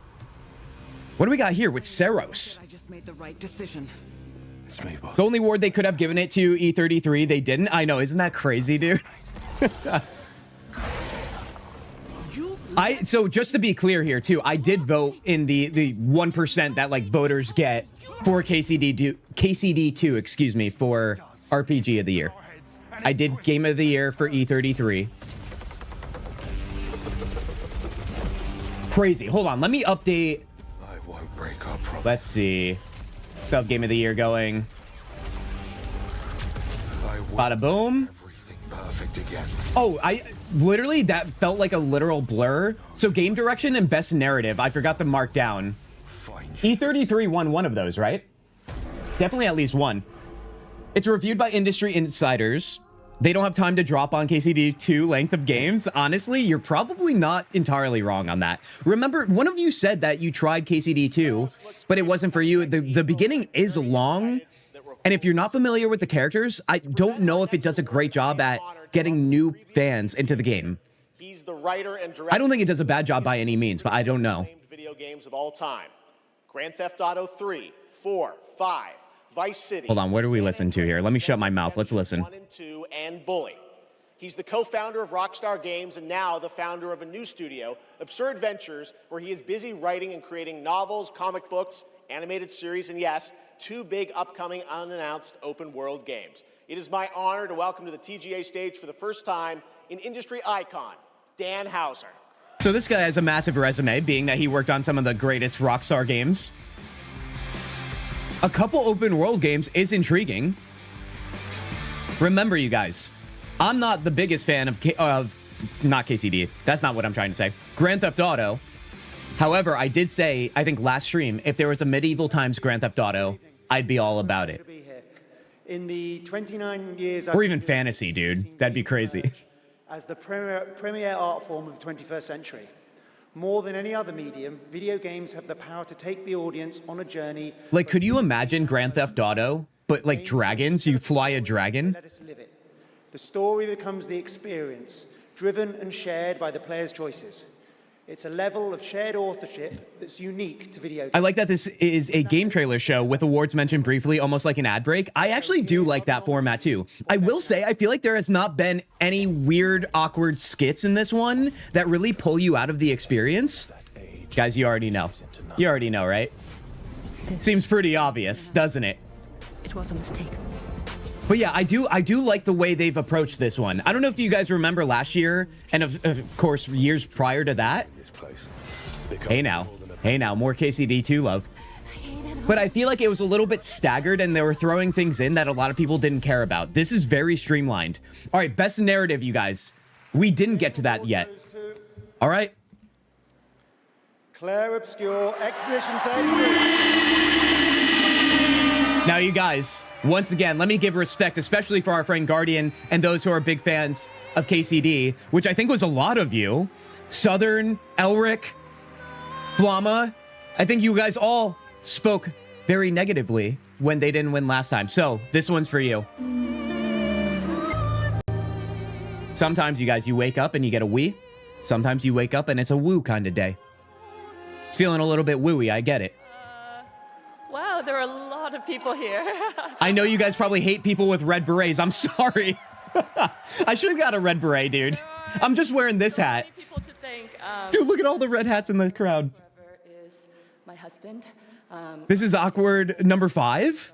[SPEAKER 2] What do we got here with Seros?
[SPEAKER 7] I just made the right decision.
[SPEAKER 2] The only award they could have given it to E33, they didn't. I know, isn't that crazy, dude? So just to be clear here too, I did vote in the 1% that like voters get for KCD2, excuse me, for RPG of the year. I did Game of the Year for E33. Crazy. Hold on, let me update.
[SPEAKER 19] I won't break our promise.
[SPEAKER 2] Let's see. Still have Game of the Year going. Bada boom.
[SPEAKER 19] Perfect again.
[SPEAKER 2] Oh, literally, that felt like a literal blur. So game direction and best narrative, I forgot to mark down. E33 won one of those, right? Definitely at least one. It's reviewed by industry insiders. They don't have time to drop on KCD2 length of games. Honestly, you're probably not entirely wrong on that. Remember, one of you said that you tried KCD2, but it wasn't for you. The beginning is long, and if you're not familiar with the characters, I don't know if it does a great job at getting new fans into the game.
[SPEAKER 14] He's the writer and director.
[SPEAKER 2] I don't think it does a bad job by any means, but I don't know.
[SPEAKER 14] Video games of all time. Grand Theft Auto 3, 4, 5, Vice City.
[SPEAKER 2] Hold on, what do we listen to here? Let me shut my mouth. Let's listen.
[SPEAKER 14] 1 and 2, and Bully. He's the co-founder of Rockstar Games and now the founder of a new studio, Absurd Ventures, where he is busy writing and creating novels, comic books, animated series, and yes, 2 big upcoming unannounced open world games. It is my honor to welcome to the TGA stage for the first time an industry icon, Dan Houser.
[SPEAKER 2] So this guy has a massive resume, being that he worked on some of the greatest Rockstar games. A couple open world games is intriguing. Remember, you guys, I'm not the biggest fan of not KCD. That's not what I'm trying to say. Grand Theft Auto. However, I did say, I think last stream, if there was a medieval times Grand Theft Auto, I'd be all about it.
[SPEAKER 7] In the 29 years,
[SPEAKER 2] Or even fantasy, dude. That'd be crazy.
[SPEAKER 7] As the premier art form of the 21st century. More than any other medium, video games have the power to take the audience on a journey.
[SPEAKER 2] Like, could you imagine Grand Theft Auto, but like dragons? You fly a dragon?
[SPEAKER 7] Let us live it. The story becomes the experience, driven and shared by the player's choices. It's a level of shared authorship that's unique to video games.
[SPEAKER 2] I like that this is a game trailer show with awards mentioned briefly, almost like an ad break. I actually do like that format too. I will say, I feel like there has not been any weird, awkward skits in this one that really pull you out of the experience. Guys, you already know. You already know, right? Seems pretty obvious, doesn't it?
[SPEAKER 5] It was a mistake.
[SPEAKER 2] But yeah, I do like the way they've approached this one. I don't know if you guys remember last year, and of course years prior to that. Hey now, more KCD2 love. But I feel like it was a little bit staggered, and they were throwing things in that a lot of people didn't care about. This is very streamlined. All right, best narrative, you guys. We didn't get to that yet. All right.
[SPEAKER 7] Clair, Obscur, Expedition 33.
[SPEAKER 2] Now, you guys, once again, let me give respect, especially for our friend Guardian and those who are big fans of KCD, which I think was a lot of you. Southern, Elric, Flama. I think you guys all spoke very negatively when they didn't win last time. So this one's for you. Sometimes, you guys, you wake up and you get a wee. Sometimes you wake up and it's a woo kind of day. It's feeling a little bit wooey, I get it.
[SPEAKER 11] Wow, there are a lot of people here.
[SPEAKER 2] I know you guys probably hate people with red berets. I'm sorry. I should have got a red beret, dude. I'm just wearing this hat. Dude, look at all the red hats in the crowd.
[SPEAKER 11] Is my husband.
[SPEAKER 2] This is awkward number 5.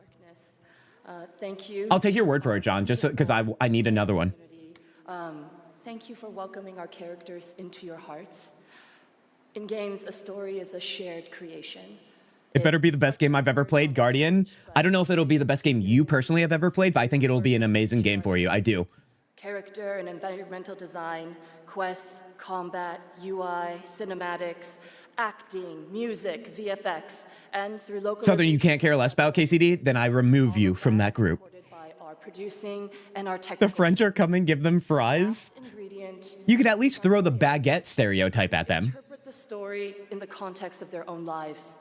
[SPEAKER 11] Thank you.
[SPEAKER 2] I'll take your word for it, John, just because I need another one.
[SPEAKER 11] Thank you for welcoming our characters into your hearts. In games, a story is a shared creation.
[SPEAKER 2] It better be the best game I've ever played, Guardian. I don't know if it'll be the best game you personally have ever played, but I think it'll be an amazing game for you. I do.
[SPEAKER 11] Character and environmental design, quests, combat, UI, cinematics, acting, music, VFX, and through local...
[SPEAKER 2] Southern, you can't care less about KCD? Then I remove you from that group.
[SPEAKER 11] ...by our producing and our technical...
[SPEAKER 2] The French are coming, give them fries? You could at least throw the baguette stereotype at them.
[SPEAKER 11] Interpret the story in the context of their own lives,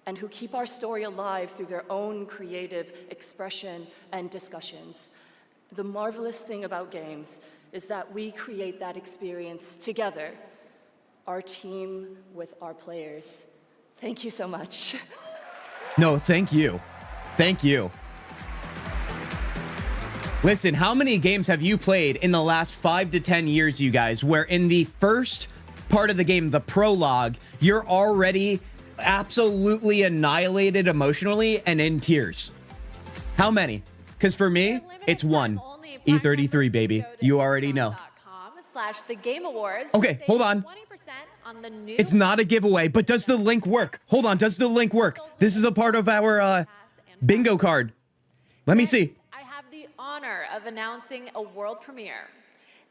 [SPEAKER 11] and who keep our story alive through their own creative expression and discussions. The marvelous thing about games is that we create that experience together, our team with our players. Thank you so much.
[SPEAKER 2] No, thank you. Thank you. Listen, how many games have you played in the last 5 to 10 years, you guys, where in the first part of the game, the prologue, you're already absolutely annihilated emotionally and in tears? How many? Because for me, it's one. E33, baby. You already know.
[SPEAKER 8] /the Game Awards.
[SPEAKER 2] Okay, hold on.
[SPEAKER 8] 20% on the new...
[SPEAKER 2] It's not a giveaway, but does the link work? Hold on, does the link work? This is a part of our bingo card. Let me see.
[SPEAKER 8] I have the honor of announcing a world premiere.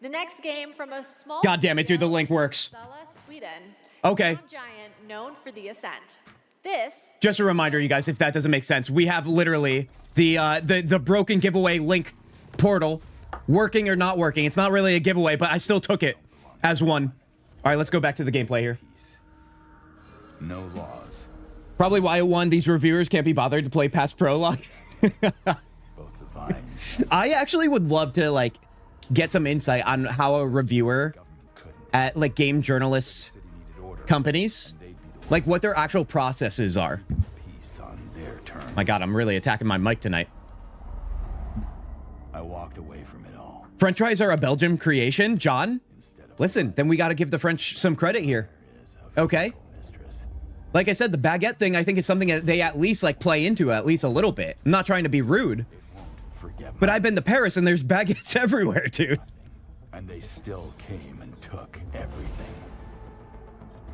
[SPEAKER 8] The next game from a small
[SPEAKER 2] God damn it, dude, the link works.
[SPEAKER 8] Uppsala, Sweden.
[SPEAKER 2] Okay.
[SPEAKER 8] Giant known for the Ascent. This
[SPEAKER 2] Just a reminder, you guys, if that doesn't make sense, we have literally the broken giveaway link portal working or not working. It's not really a giveaway, but I still took it as one. All right, let's go back to the gameplay here.
[SPEAKER 19] No laws.
[SPEAKER 2] Probably why it won. These reviewers can't be bothered to play past prologue. I actually would love to like get some insight on how a reviewer at like game journalists companies, like what their actual processes are. My God, I'm really attacking my mic tonight.
[SPEAKER 4] I walked away from it all.
[SPEAKER 2] French fries are a Belgian creation, John. Listen, then we got to give the French some credit here. Okay. Like I said, the baguette thing, I think is something that they at least like play into at least a little bit. I'm not trying to be rude, but I've been to Paris and there's baguettes everywhere, dude.
[SPEAKER 4] And they still came and took everything.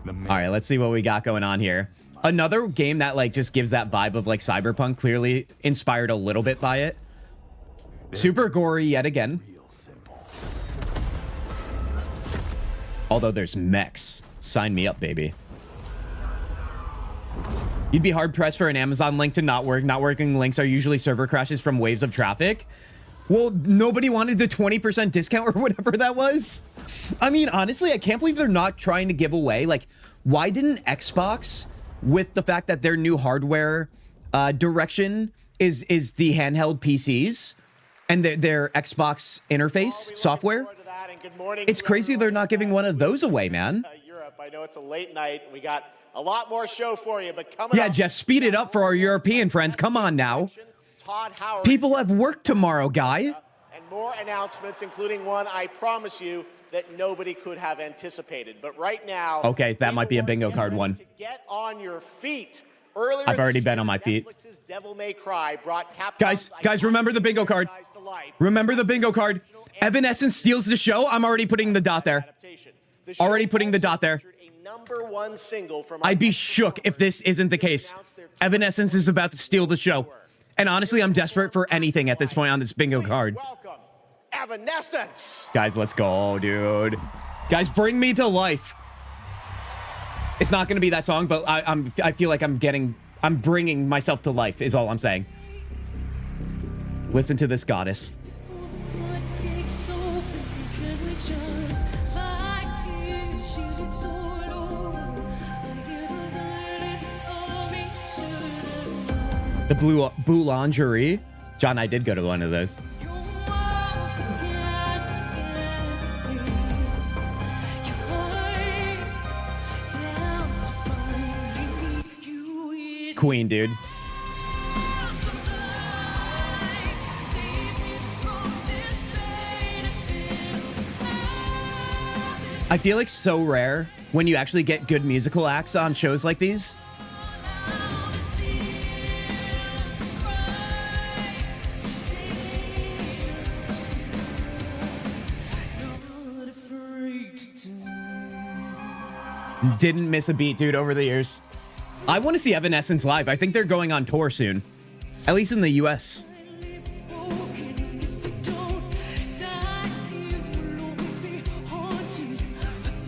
[SPEAKER 2] All right, let's see what we got going on here. Another game that like just gives that vibe of like Cyberpunk, clearly inspired a little bit by it. Super gory yet again. Although there's mechs. Sign me up, baby. You'd be hard-pressed for an Amazon link to not work. Not working links are usually server crashes from waves of traffic. Well, nobody wanted the 20% discount or whatever that was. I mean, honestly, I can't believe they're not trying to give away. Like, why didn't Xbox, with the fact that their new hardware direction is the handheld PCs and their Xbox interface software? It's crazy they're not giving one of those away, man.
[SPEAKER 14] Europe. I know it's a late night. We got a lot more show for you, but coming
[SPEAKER 2] Yeah,
[SPEAKER 14] up,
[SPEAKER 2] Jeff, speed it up for our European friends. Come on now.
[SPEAKER 14] Todd Howard.
[SPEAKER 2] People have work tomorrow, guy.
[SPEAKER 14] And more announcements, including one I promise you that nobody could have anticipated. But right now,
[SPEAKER 2] Okay, that might be a bingo card one.
[SPEAKER 14] get on your feet. Earlier
[SPEAKER 2] I've already
[SPEAKER 14] this
[SPEAKER 2] been
[SPEAKER 14] year,
[SPEAKER 2] on my feet.
[SPEAKER 14] Netflix's Devil May Cry brought Capcom's
[SPEAKER 2] Guys, remember the bingo card. Remember the bingo card. Evanescence steals the show. I'm already putting the dot there. Already putting the dot there.
[SPEAKER 14] #1 single from
[SPEAKER 2] I'd be shook if this isn't the case. Evanescence is about to steal the show. And honestly, I'm desperate for anything at this point on this bingo card.
[SPEAKER 14] Evanescence.
[SPEAKER 2] Guys, let's go, dude. Guys, bring me to life. It's not going to be that song, but I feel like I'm bringing myself to life is all I'm saying. Listen to this goddess. The blue boulangerie. John, I did go to one of those. Queen, dude. I feel like so rare when you actually get good musical acts on shows like these. Didn't miss a beat, dude, over the years. I want to see Evanescence live. I think they're going on tour soon. At least in the US.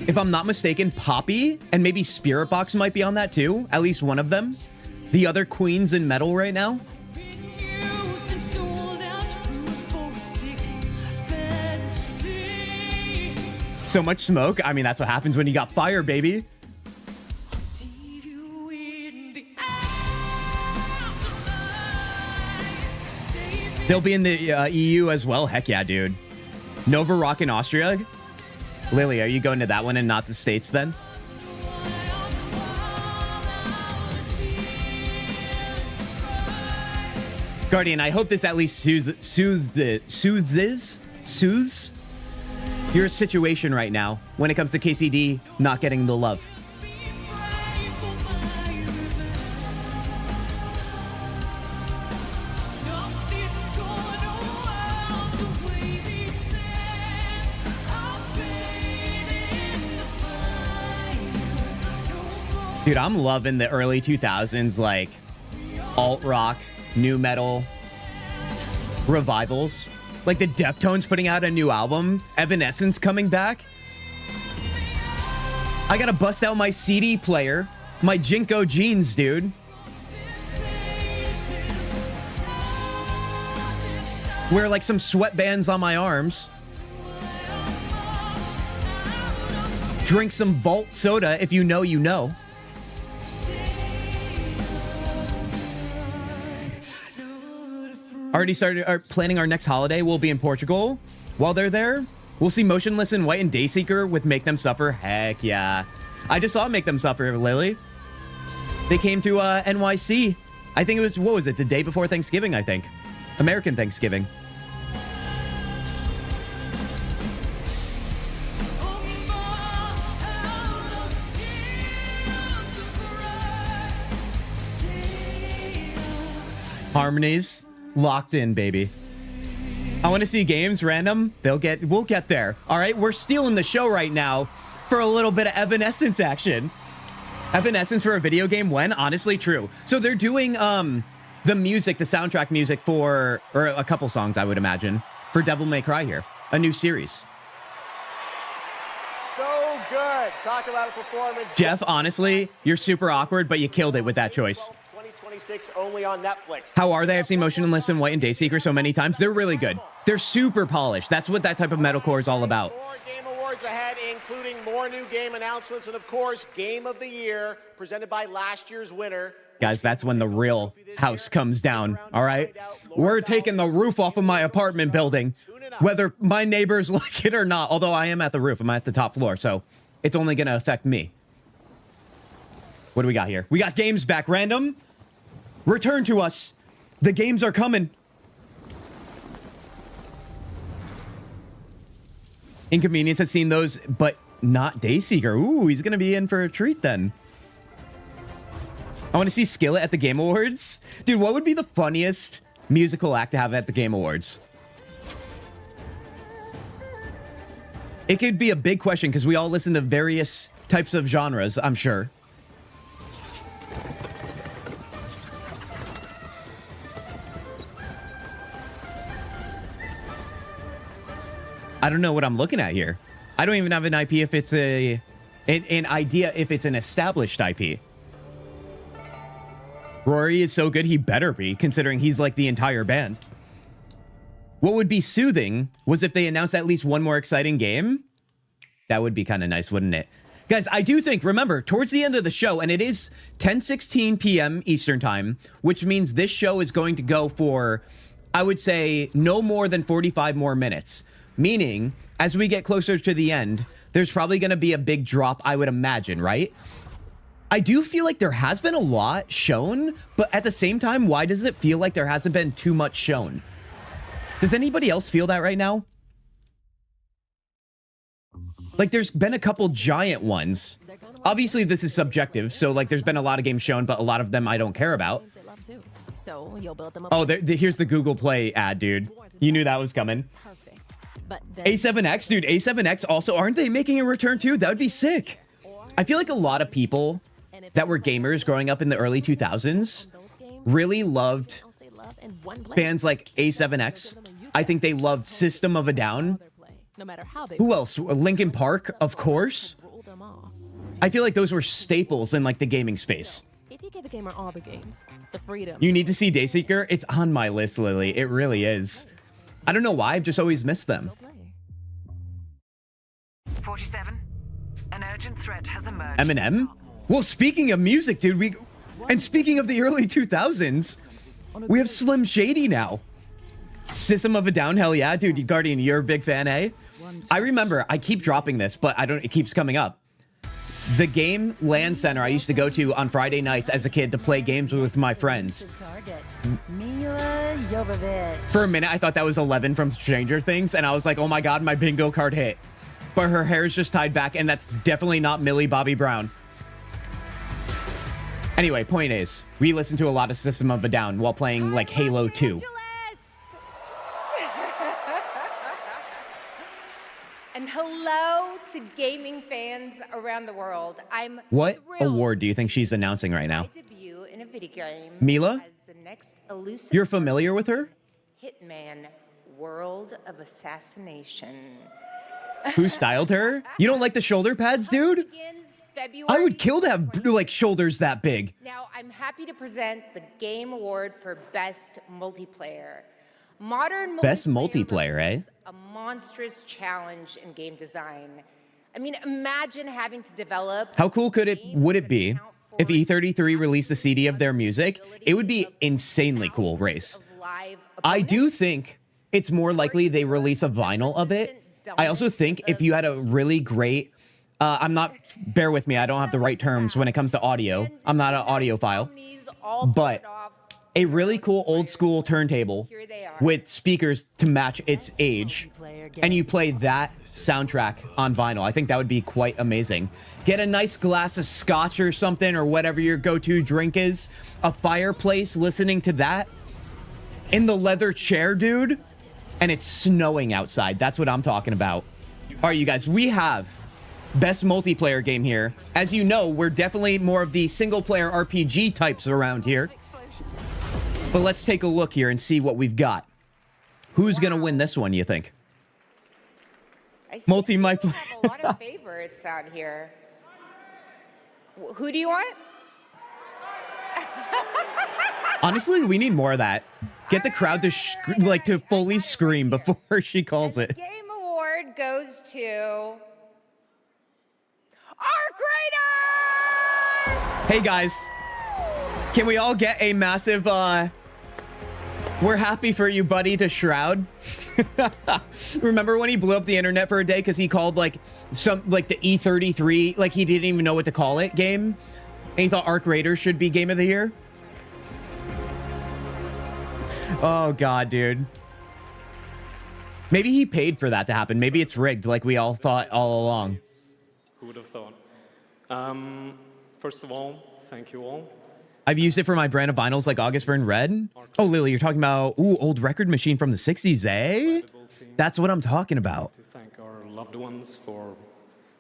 [SPEAKER 2] If I'm not mistaken, Poppy and maybe Spirit Box might be on that too. At least one of them. The other queens in metal right now. So much smoke. I mean, that's what happens when you got fire, baby. They'll be in the EU as well. Heck yeah, dude. Nova Rock in Austria. Lily, are you going to that one and not the States then? Guardian, I hope this at least soothes your situation right now when it comes to KCD not getting the love. Dude, I'm loving the early 2000s, like, alt rock new metal revivals. Like the Deftones putting out a new album, Evanescence coming back. I gotta bust out my CD player, my Jinko jeans, dude. Wear like some sweatbands on my arms. Drink some Vault soda if you know you know. Already started planning our next holiday. We'll be in Portugal. While they're there, we'll see Motionless in White and Dayseeker with Make Them Suffer. Heck yeah. I just saw Make Them Suffer, Lily. They came to NYC. I think it was, what was it? The day before Thanksgiving, I think. American Thanksgiving. Harmonies locked in, baby. I want to see games random. We'll get there. All right, we're stealing the show right now for a little bit of Evanescence action. Evanescence for a video game when? Honestly, true. So they're doing the music, the soundtrack music for, or a couple songs, I would imagine, for Devil May Cry here. A new series.
[SPEAKER 14] So good. Talk about a performance.
[SPEAKER 2] Jeff, honestly, you're super awkward, but you killed it with that choice.
[SPEAKER 14] 2026 only on Netflix.
[SPEAKER 2] How are they? I've seen Motionless in White and Dayseeker so many times. They're really good. They're super polished. That's what that type of metalcore is all about.
[SPEAKER 14] More game awards ahead, including more new game announcements and, of course, Game of the Year, presented by last year's winner.
[SPEAKER 2] Guys, that's when the real house comes down, all right? We're taking the roof off of my apartment building, whether my neighbors like it or not, although I am at the roof. I'm at the top floor, so it's only going to affect me. What do we got here? We got games back. Random. Return to us. The games are coming. Inconvenience has seen those, but not Dayseeker. Ooh, he's going to be in for a treat then. I want to see Skillet at the Game Awards. Dude, what would be the funniest musical act to have at the Game Awards? It could be a big question because we all listen to various types of genres, I'm sure. I don't know what I'm looking at here. I don't even have an IP if it's an idea if it's an established IP. Rory is so good, he better be, considering he's like the entire band. What would be soothing was if they announced at least one more exciting game. That would be kind of nice, wouldn't it? Guys, I do think, remember, towards the end of the show, and it is 10:16 p.m. Eastern Time, which means this show is going to go for, I would say, no more than 45 more minutes. Meaning, as we get closer to the end, there's probably going to be a big drop, I would imagine, right? I do feel like there has been a lot shown, but at the same time, why does it feel like there hasn't been too much shown? Does anybody else feel that right now? Like, there's been a couple giant ones. Obviously, this is subjective, so, like, there's been a lot of games shown, but a lot of them I don't care about.
[SPEAKER 5] So you'll build them up.
[SPEAKER 2] Oh, here's the Google Play ad, dude. You knew that was coming.
[SPEAKER 5] But
[SPEAKER 2] A7X, dude, A7X also, aren't they making a return too? That would be sick. I feel like a lot of people that were gamers growing up in the early 2000s really loved bands like A7X. I think they loved System of a Down. Who else? Linkin Park, of course. I feel like those were staples in like the gaming space.
[SPEAKER 5] if you give a gamer all the games, the freedom.
[SPEAKER 2] You need to see Dayseeker? It's on my list, Lily. It really is. I don't know why. I've just always missed them.
[SPEAKER 12] 47. An urgent threat has emerged.
[SPEAKER 2] Eminem? Well, speaking of music, dude, and speaking of the early 2000s, we have Slim Shady now. System of a Down, hell yeah, dude. Guardian, you're a big fan, eh? I remember, I keep dropping this, but it keeps coming up. The game LAN center I used to go to on Friday nights as a kid to play games with my friends. For a minute, I thought that was 11 from Stranger Things, and I was like, oh my god, my bingo card hit. But her hair is just tied back, and that's definitely not Millie Bobby Brown. Anyway, point is, we listened to a lot of System of a Down while playing, like, Halo 2.
[SPEAKER 13] And hello to gaming fans around the world. I'm
[SPEAKER 2] What
[SPEAKER 13] thrilled
[SPEAKER 2] award do you think she's announcing right now?
[SPEAKER 13] to debut in a video game
[SPEAKER 2] Mila?
[SPEAKER 13] as the next elusive
[SPEAKER 2] You're familiar with her?
[SPEAKER 13] Hitman World of Assassination.
[SPEAKER 2] Who styled her? You don't like the shoulder pads, dude?
[SPEAKER 13] Begins February.
[SPEAKER 2] I would kill to have like shoulders that big.
[SPEAKER 13] Now, I'm happy to present the Game Award for Best Multiplayer. Modern
[SPEAKER 2] Best multiplayer, eh?
[SPEAKER 13] a monstrous challenge in game design. I mean, imagine having to develop.
[SPEAKER 2] How cool would it be if E33 released a CD of their music? It would be insanely cool, Race. I do think it's more likely they release a vinyl of it. I also think if you had a really great, bear with me, I don't have the right terms when it comes to audio. I'm not an audiophile, but a really cool old school turntable with speakers to match its age, and you play that soundtrack on vinyl. I think that would be quite amazing. Get a nice glass of scotch or something, or whatever your go-to drink is, a fireplace, listening to that in the leather chair, dude, and it's snowing outside. That's what I'm talking about. All right, you guys, we have best multiplayer game here. As you know, we're definitely more of the single-player RPG types around here. But let's take a look here and see what we've got. Who's gonna win this one, you think?
[SPEAKER 13] I
[SPEAKER 2] Multi-mic.
[SPEAKER 13] have a lot of favorites out here. Who do you want?
[SPEAKER 2] Honestly, we need more of that. Get the crowd to to fully scream before she calls it.
[SPEAKER 13] Game Award goes to Arc Raiders!
[SPEAKER 2] Hey guys, can we all get a massive we're happy for you, buddy, to Shroud? Remember when he blew up the internet for a day because he called the E33, like he didn't even know what to call it, game? And he thought Arc Raiders should be game of the year? Oh god, dude. Maybe he paid for that to happen. Maybe it's rigged like we all thought all along.
[SPEAKER 3] Who would have thought? First of all, thank you all.
[SPEAKER 2] I've used it for my brand of vinyls like August Burn Red. Oh, Lily, you're talking about, old record machine from the 60s, eh? That's what I'm talking about.
[SPEAKER 3] To thank our loved ones for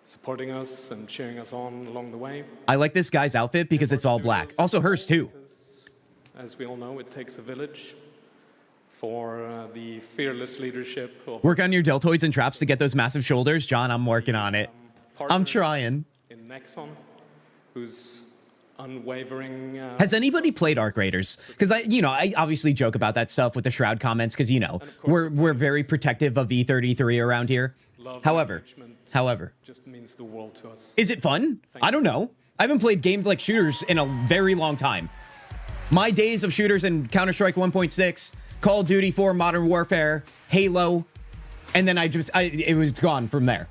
[SPEAKER 3] supporting us and cheering us on along the way.
[SPEAKER 2] I like this guy's outfit because it's all black. Also hers, too.
[SPEAKER 3] As we all know, it takes a village for the fearless leadership of...
[SPEAKER 2] Work on your deltoids and traps to get those massive shoulders. John, I'm working on it. I'm trying.
[SPEAKER 3] In Nexon, who's unwavering...
[SPEAKER 2] Has anybody played Arc Raiders? Because I obviously joke about that stuff with the Shroud comments because, we're very protective of E33 around here. However,
[SPEAKER 3] just means the world to us.
[SPEAKER 2] Is it fun? I don't know. I haven't played games like shooters in a very long time. My days of shooters in Counter-Strike 1.6, Call of Duty 4, Modern Warfare, Halo, and then it was gone from there.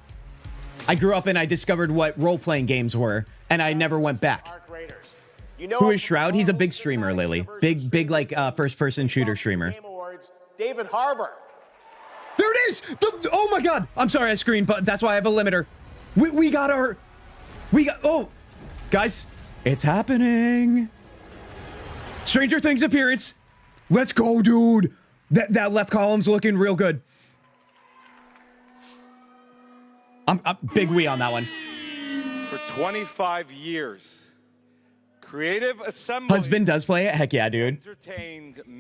[SPEAKER 2] I grew up and I discovered what role-playing games were, and I never went back. Who is Shroud? He's a big streamer, Lily. Big like first-person shooter streamer.
[SPEAKER 14] Game Awards, David Harbour.
[SPEAKER 2] There it is! Oh my god! I'm sorry I screened, but that's why I have a limiter. Oh! Guys, it's happening. Stranger Things appearance. Let's go, dude. That left column's looking real good. I'm big wee on that one.
[SPEAKER 1] For 25 years, Creative Assembly...
[SPEAKER 2] Husband does play it? Heck yeah, dude.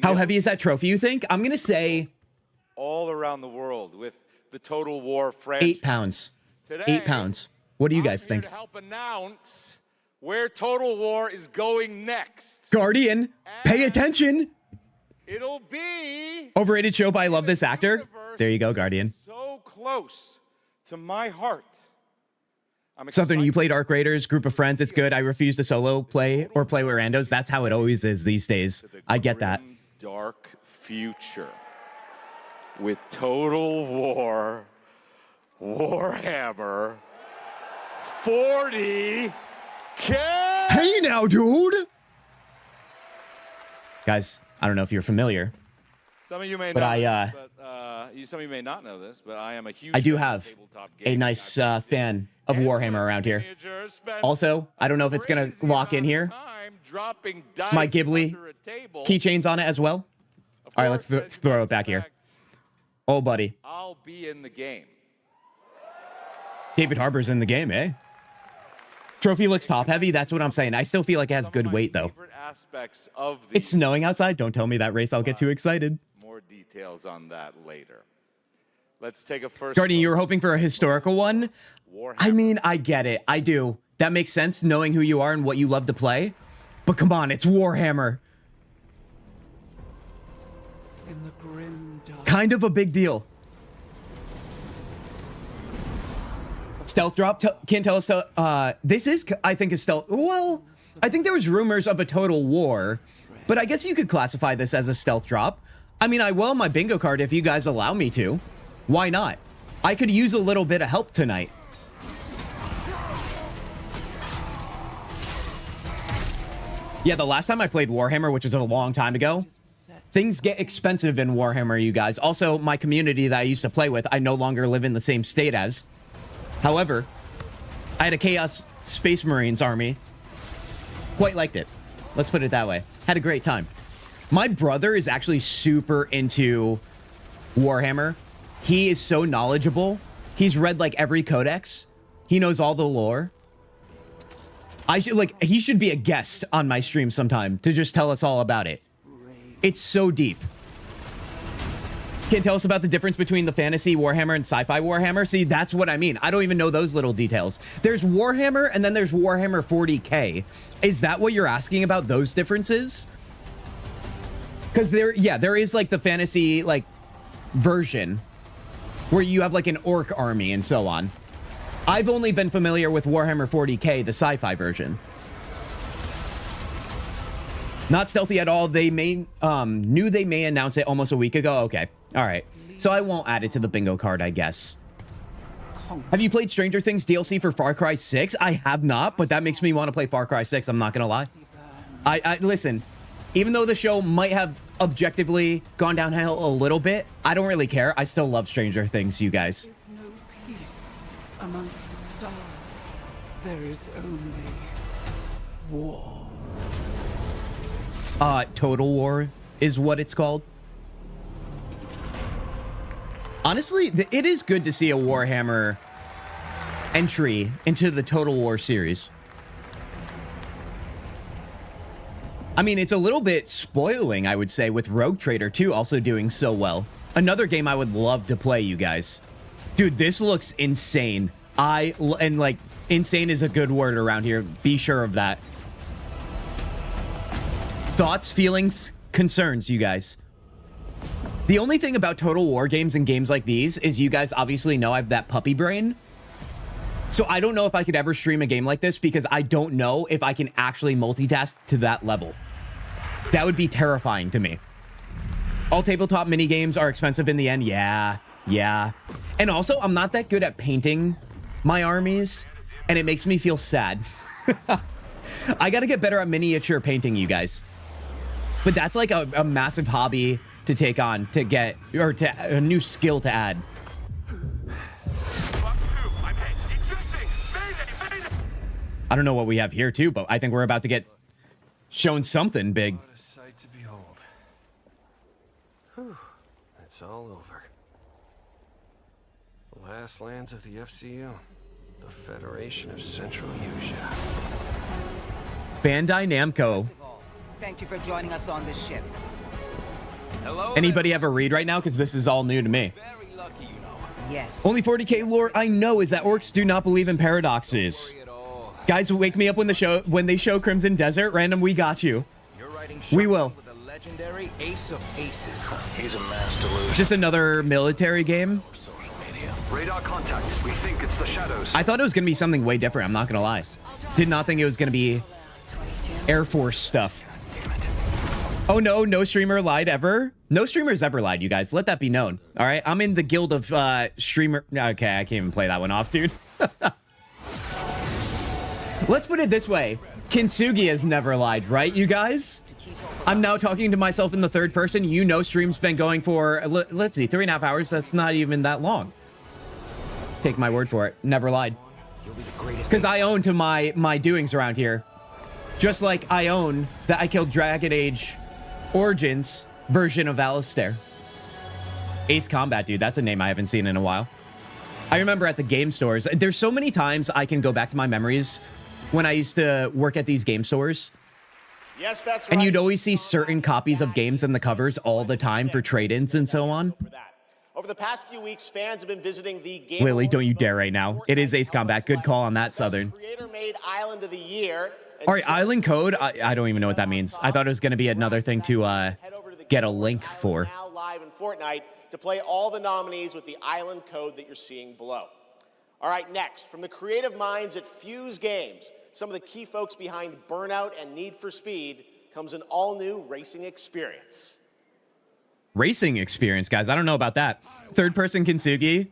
[SPEAKER 2] How heavy is that trophy, you think? I'm going to say...
[SPEAKER 1] all around the world with the Total War franchise.
[SPEAKER 2] 8 pounds.
[SPEAKER 1] Today,
[SPEAKER 2] 8 pounds. What do you guys think?
[SPEAKER 1] To help announce where Total War is going next.
[SPEAKER 2] Guardian, pay attention.
[SPEAKER 1] It'll be...
[SPEAKER 2] overrated show, but I love this actor. There you go, Guardian.
[SPEAKER 1] So close to my heart.
[SPEAKER 2] Southern, you played Arc Raiders, group of friends. It's good. I refuse to solo play or play with randos. That's how it always is these days. I get that.
[SPEAKER 1] Dark future with Total War Warhammer 40K.
[SPEAKER 2] Hey now, dude. Guys, I don't know if you're familiar.
[SPEAKER 1] Some of you may
[SPEAKER 2] but
[SPEAKER 1] know some of you may not know this, but I am a huge
[SPEAKER 2] I do have a nice fan of Warhammer around here. Also, I don't know if it's going to lock in here. My Ghibli keychains on it as well. All right, let's throw it back here. Oh, buddy.
[SPEAKER 1] I'll be in the game.
[SPEAKER 2] David Harbour's in the game, eh? Trophy looks top heavy. That's what I'm saying. I still feel like it has good weight though.
[SPEAKER 1] Aspects of the
[SPEAKER 2] It's snowing outside. Don't tell me that, Race. I'll get too excited.
[SPEAKER 1] more details on that later. Let's take a first.
[SPEAKER 2] Guardian, you were hoping for a historical one? I mean, I get it. I do. That makes sense, knowing who you are and what you love to play. But come on, it's Warhammer.
[SPEAKER 4] In the grim dark.
[SPEAKER 2] Kind of a big deal. Stealth drop. Can't tell us. This is, I think, a stealth. Well, I think there was rumors of a total war, but I guess you could classify this as a stealth drop. I mean, I will on my bingo card if you guys allow me to. Why not? I could use a little bit of help tonight. Yeah, the last time I played Warhammer, which was a long time ago, things get expensive in Warhammer, you guys. Also, my community that I used to play with, I no longer live in the same state as. However, I had a Chaos Space Marines army. Quite liked it. Let's put it that way. Had a great time. My brother is actually super into Warhammer. He is so knowledgeable. He's read like every codex. He knows all the lore. He should be a guest on my stream sometime to just tell us all about it. It's so deep. Can you tell us about the difference between the fantasy Warhammer and sci-fi Warhammer? See, that's what I mean. I don't even know those little details. There's Warhammer and then there's Warhammer 40K. Is that what you're asking about, those differences? Because there is like the fantasy like version where you have like an orc army and so on. I've only been familiar with Warhammer 40K, the sci-fi version. Not stealthy at all. They knew they may announce it almost a week ago. Okay. All right. So I won't add it to the bingo card, I guess. Have you played Stranger Things DLC for Far Cry 6? I have not, but that makes me want to play Far Cry 6. I'm not going to lie. I listen, even though the show might have objectively gone downhill a little bit, I don't really care. I still love Stranger Things, you guys.
[SPEAKER 4] No peace amongst the stars. There is only war.
[SPEAKER 2] Total War is what it's called. Honestly, it is good to see a Warhammer entry into the Total War series. I mean, it's a little bit spoiling, I would say, with Rogue Trader 2 also doing so well. Another game I would love to play, you guys. Dude, this looks insane. And like, insane is a good word around here. Be sure of that. Thoughts, feelings, concerns, you guys. The only thing about Total War games and games like these is you guys obviously know I have that puppy brain. So I don't know if I could ever stream a game like this because I don't know if I can actually multitask to that level. That would be terrifying to me. All tabletop mini games are expensive in the end. Yeah. And also, I'm not that good at painting my armies, and it makes me feel sad. I gotta get better at miniature painting, you guys. But that's like a massive hobby to take on, to get, or to a new skill to add. I don't know what we have here too, but I think we're about to get shown something big.
[SPEAKER 9] What a sight to behold. Whew, it's all over. The last lands of the FCU, the Federation of Central Asia.
[SPEAKER 2] Bandai Namco.
[SPEAKER 15] Thank you for joining us on this ship.
[SPEAKER 9] Hello.
[SPEAKER 2] Anybody have a read right now? Because this is all new to me.
[SPEAKER 9] Very lucky, you know.
[SPEAKER 15] Yes.
[SPEAKER 2] Only 40k lore I know is that orcs do not believe in paradoxes. Guys, wake me up when they show Crimson Desert. Random, we got you. We will.
[SPEAKER 4] With a legendary ace of aces. He's a master loser.
[SPEAKER 2] It's just another military game.
[SPEAKER 9] Radar contact. We think it's the shadows.
[SPEAKER 2] I thought it was going to be something way different. I'm not going to lie. Did not think it was going to be Air Force stuff. Oh no, no streamer lied ever. No streamer's ever lied, you guys. Let that be known. All right, I'm in the guild of streamer. Okay, I can't even play that one off, dude. Let's put it this way. Kintzugi has never lied, right, you guys? I'm now talking to myself in the third person. You know stream's been going for, let's see, 3.5 hours. That's not even that long. Take my word for it. Never lied. Because I own to my doings around here. Just like I own that I killed Dragon Age Origins version of Alistair. Ace Combat, dude. That's a name I haven't seen in a while. I remember at the game stores, there's so many times I can go back to my memories when I used to work at these game stores.
[SPEAKER 14] Yes, that's right.
[SPEAKER 2] And you'd always see certain copies of games in the covers all the time for trade-ins and so on.
[SPEAKER 14] Over the past few weeks, fans have been visiting the game.
[SPEAKER 2] Lily, don't you dare right now. It is Ace Combat. Good call on that, Southern.
[SPEAKER 14] Creator-made Island of the Year.
[SPEAKER 2] All right, Island Code. I don't even know what that means. I thought it was going to be another thing to get a link for.
[SPEAKER 14] Now live in Fortnite to play all the nominees with the Island Code that you're seeing below. All right, next, from the creative minds at Fuse Games, some of the key folks behind Burnout and Need for Speed, comes an all-new racing experience.
[SPEAKER 2] Racing experience, guys. I don't know about that. Third-person Kintzugi.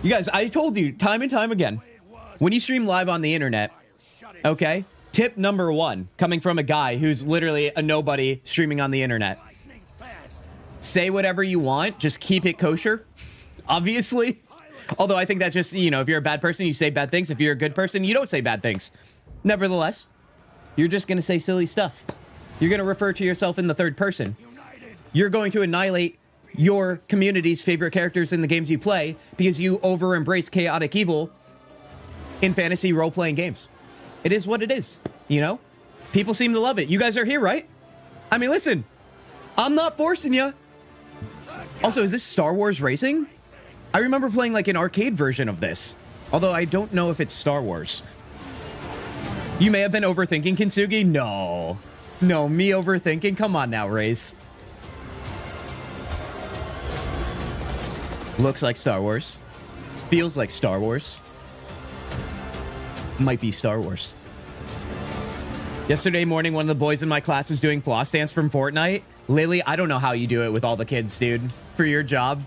[SPEAKER 2] You guys, I told you time and time again, when you stream live on the internet, okay, tip number one, coming from a guy who's literally a nobody streaming on the internet. Say whatever you want, just keep it kosher, obviously. Although I think that just, you know, if you're a bad person, you say bad things. If you're a good person, you don't say bad things. Nevertheless, you're just going to say silly stuff. You're going to refer to yourself in the third person. You're going to annihilate your community's favorite characters in the games you play because you over-embrace chaotic evil in fantasy role-playing games. It is what it is, you know? People seem to love it. You guys are here, right? I mean, listen, I'm not forcing you. Also, is this Star Wars Racing? I remember playing like an arcade version of this, although I don't know if it's Star Wars. You may have been overthinking, Kintsugi. No, me overthinking. Come on now, Race. Looks like Star Wars. Feels like Star Wars. Might be Star Wars. Yesterday morning, one of the boys in my class was doing floss dance from Fortnite. Lily, I don't know how you do it with all the kids, dude, for your job.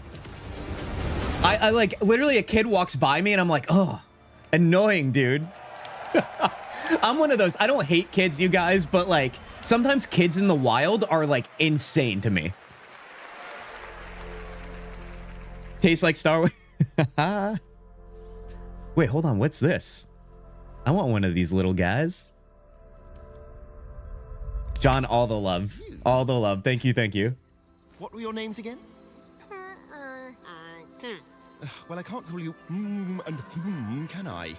[SPEAKER 2] I like, literally a kid walks by me and I'm like, oh, annoying, dude. I'm one of those, I don't hate kids, you guys, but like, sometimes kids in the wild are like insane to me. Tastes like Star Wars. Wait, hold on, what's this? I want one of these little guys. John, all the love. All the love. Thank you, thank you.
[SPEAKER 4] What were your names again? Well, I can't call you and can I?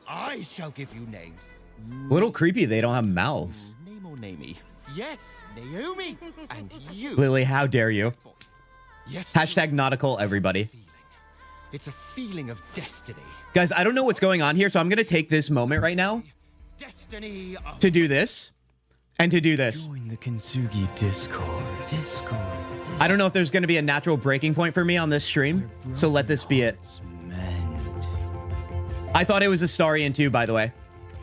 [SPEAKER 4] I shall give you names.
[SPEAKER 2] A little creepy, they don't have mouths.
[SPEAKER 4] Name or namey? Yes, Naomi. And you.
[SPEAKER 2] Lily, how dare you?
[SPEAKER 4] Yes.
[SPEAKER 2] Hashtag nautical, everybody.
[SPEAKER 4] It's a feeling of destiny.
[SPEAKER 2] Guys, I don't know what's going on here, so I'm going to take this moment right now to do this and to do this.
[SPEAKER 10] Join the Kintzugi Discord.
[SPEAKER 2] I don't know if there's going to be a natural breaking point for me on this stream, so let this be it. I thought it was Astarian too, by the way.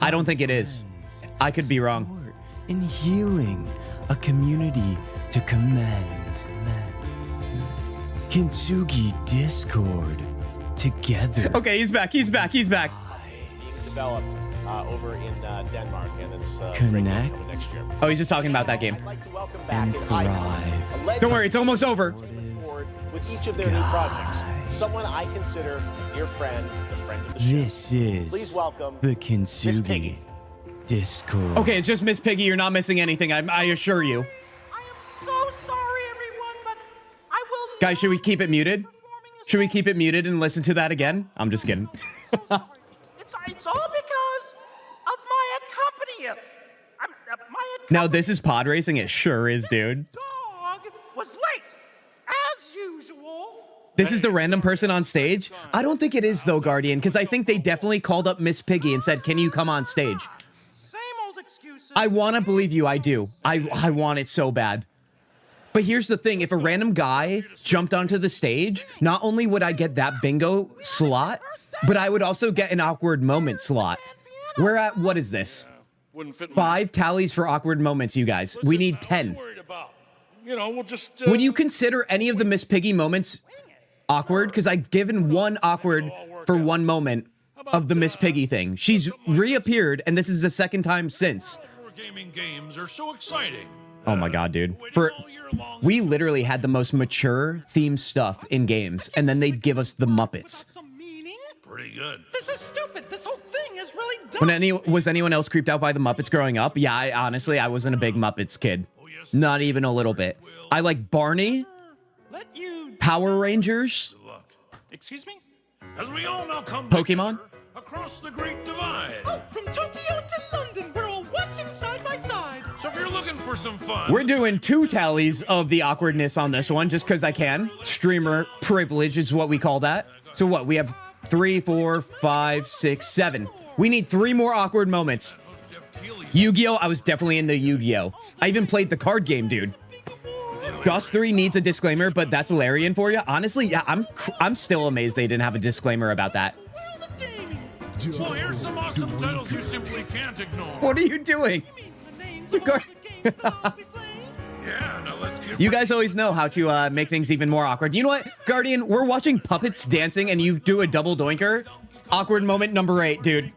[SPEAKER 2] I don't think it is. I could be wrong.
[SPEAKER 10] In healing, a community to commend. Kintzugi Discord. Together.
[SPEAKER 2] Okay, he's back. Being
[SPEAKER 14] developed over in Denmark, and it's
[SPEAKER 10] Connect.
[SPEAKER 14] next year.
[SPEAKER 2] Oh, he's just talking about that game.
[SPEAKER 14] I'd like to welcome back
[SPEAKER 10] And
[SPEAKER 14] an
[SPEAKER 10] thrive.
[SPEAKER 14] icon, a legend
[SPEAKER 2] Don't worry, it's almost over.
[SPEAKER 14] with each of their new projects. Someone I consider a dear friend, the friend of the show.
[SPEAKER 10] This is
[SPEAKER 14] Please welcome
[SPEAKER 10] the
[SPEAKER 14] Miss Piggy.
[SPEAKER 10] Kintzugi Discord.
[SPEAKER 2] Okay, it's just Miss Piggy. You're not missing anything, I assure you.
[SPEAKER 17] So sorry, everyone, but I will.
[SPEAKER 2] Guys, should we keep it muted? Should we keep it muted and listen to that again? I'm just kidding.
[SPEAKER 17] It's all because of my accompanist.
[SPEAKER 2] Now, this is pod racing. It sure is, dude.
[SPEAKER 17] Dog was late, as usual.
[SPEAKER 2] This is the random person on stage? I don't think it is, though, Guardian, because I think they definitely called up Miss Piggy and said, can you come on stage?
[SPEAKER 17] Same old excuses.
[SPEAKER 2] I want to believe you. I do. I want it so bad. But here's the thing. If a random guy jumped onto the stage, not only would I get that bingo slot, but I would also get an awkward moment slot. We're at, what is this? 5 tallies for awkward moments, you guys. We need 10.
[SPEAKER 1] You know, we'll just...
[SPEAKER 2] Would you consider any of the Miss Piggy moments awkward? Because I've given one awkward for one moment of the Miss Piggy thing. She's reappeared, and this is the second time since.
[SPEAKER 1] Gaming games are so exciting.
[SPEAKER 2] Oh my god, dude. We literally had the most mature themed stuff in games, and then they'd give us the Muppets.
[SPEAKER 1] Pretty good.
[SPEAKER 17] This is stupid. This whole thing is really dumb.
[SPEAKER 2] Was anyone else creeped out by the Muppets growing up? Yeah, honestly, I wasn't a big Muppets kid. Not even a little bit. I like Barney, Power Rangers,
[SPEAKER 1] Excuse me? As we all know, come
[SPEAKER 2] Pokemon.
[SPEAKER 16] Across the Great Divide.
[SPEAKER 17] Oh, from Tokyo to London, we're all watching side by side.
[SPEAKER 16] So if you're looking for some fun,
[SPEAKER 2] We're doing 2 tallies of the awkwardness on this one just because I can. Streamer privilege is what we call that. So what? We have 3, 4, 5, 6, 7. We need 3 more awkward moments. Yu-Gi-Oh! I was definitely in the Yu-Gi-Oh! I even played the card game, dude. Gus 3 needs a disclaimer, but that's Larian for you. Honestly, yeah, I'm still amazed they didn't have a disclaimer about that.
[SPEAKER 16] well, here's some awesome titles you simply can't ignore.
[SPEAKER 2] What are you doing?
[SPEAKER 16] Yeah, now let's get
[SPEAKER 2] You guys always know how to make things even more awkward. You know what, Guardian? We're watching puppets dancing and you do a double doinker. Awkward moment number 8, dude.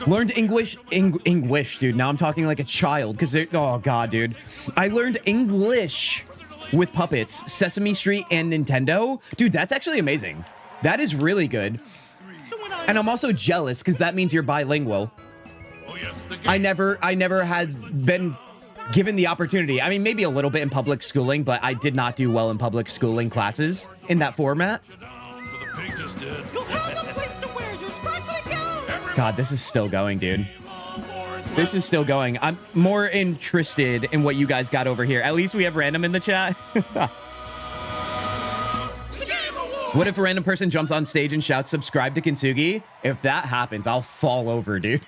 [SPEAKER 2] Learned English, dude. Now I'm talking like a child because oh god, dude. I learned English with puppets, Sesame Street and Nintendo. Dude, that's actually amazing. That is really good. And I'm also jealous because that means you're bilingual. I never had been given the opportunity. I mean, maybe a little bit in public schooling, but I did not do well in public schooling classes in that format. God, this is still going, dude. This is still going. I'm more interested in what you guys got over here. At least we have random in the chat. What if a random person jumps on stage and shouts, subscribe to Kintzugi? If that happens, I'll fall over, dude.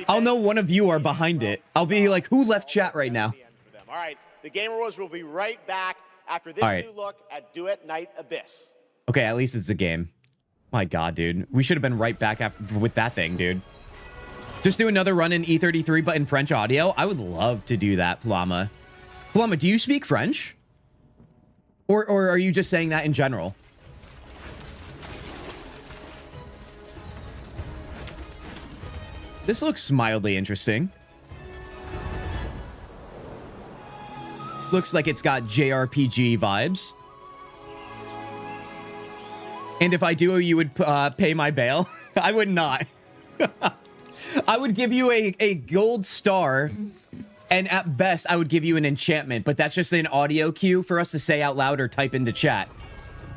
[SPEAKER 2] I'll know one of you are behind it. I'll be like, who left chat right now?
[SPEAKER 14] All right, the Gamer Wars will be right back after this new look at Duet Night Abyss.
[SPEAKER 2] Okay, at least it's a game. My god, dude. We should have been right back with that thing, dude. Just do another run in E33, but in French audio. I would love to do that, Flama. Flama, do you speak French? Or are you just saying that in general? This looks mildly interesting. Looks like it's got JRPG vibes. And if I do, you would pay my bail? I would not. I would give you a gold star, and at best, I would give you an enchantment, but that's just an audio cue for us to say out loud or type into chat.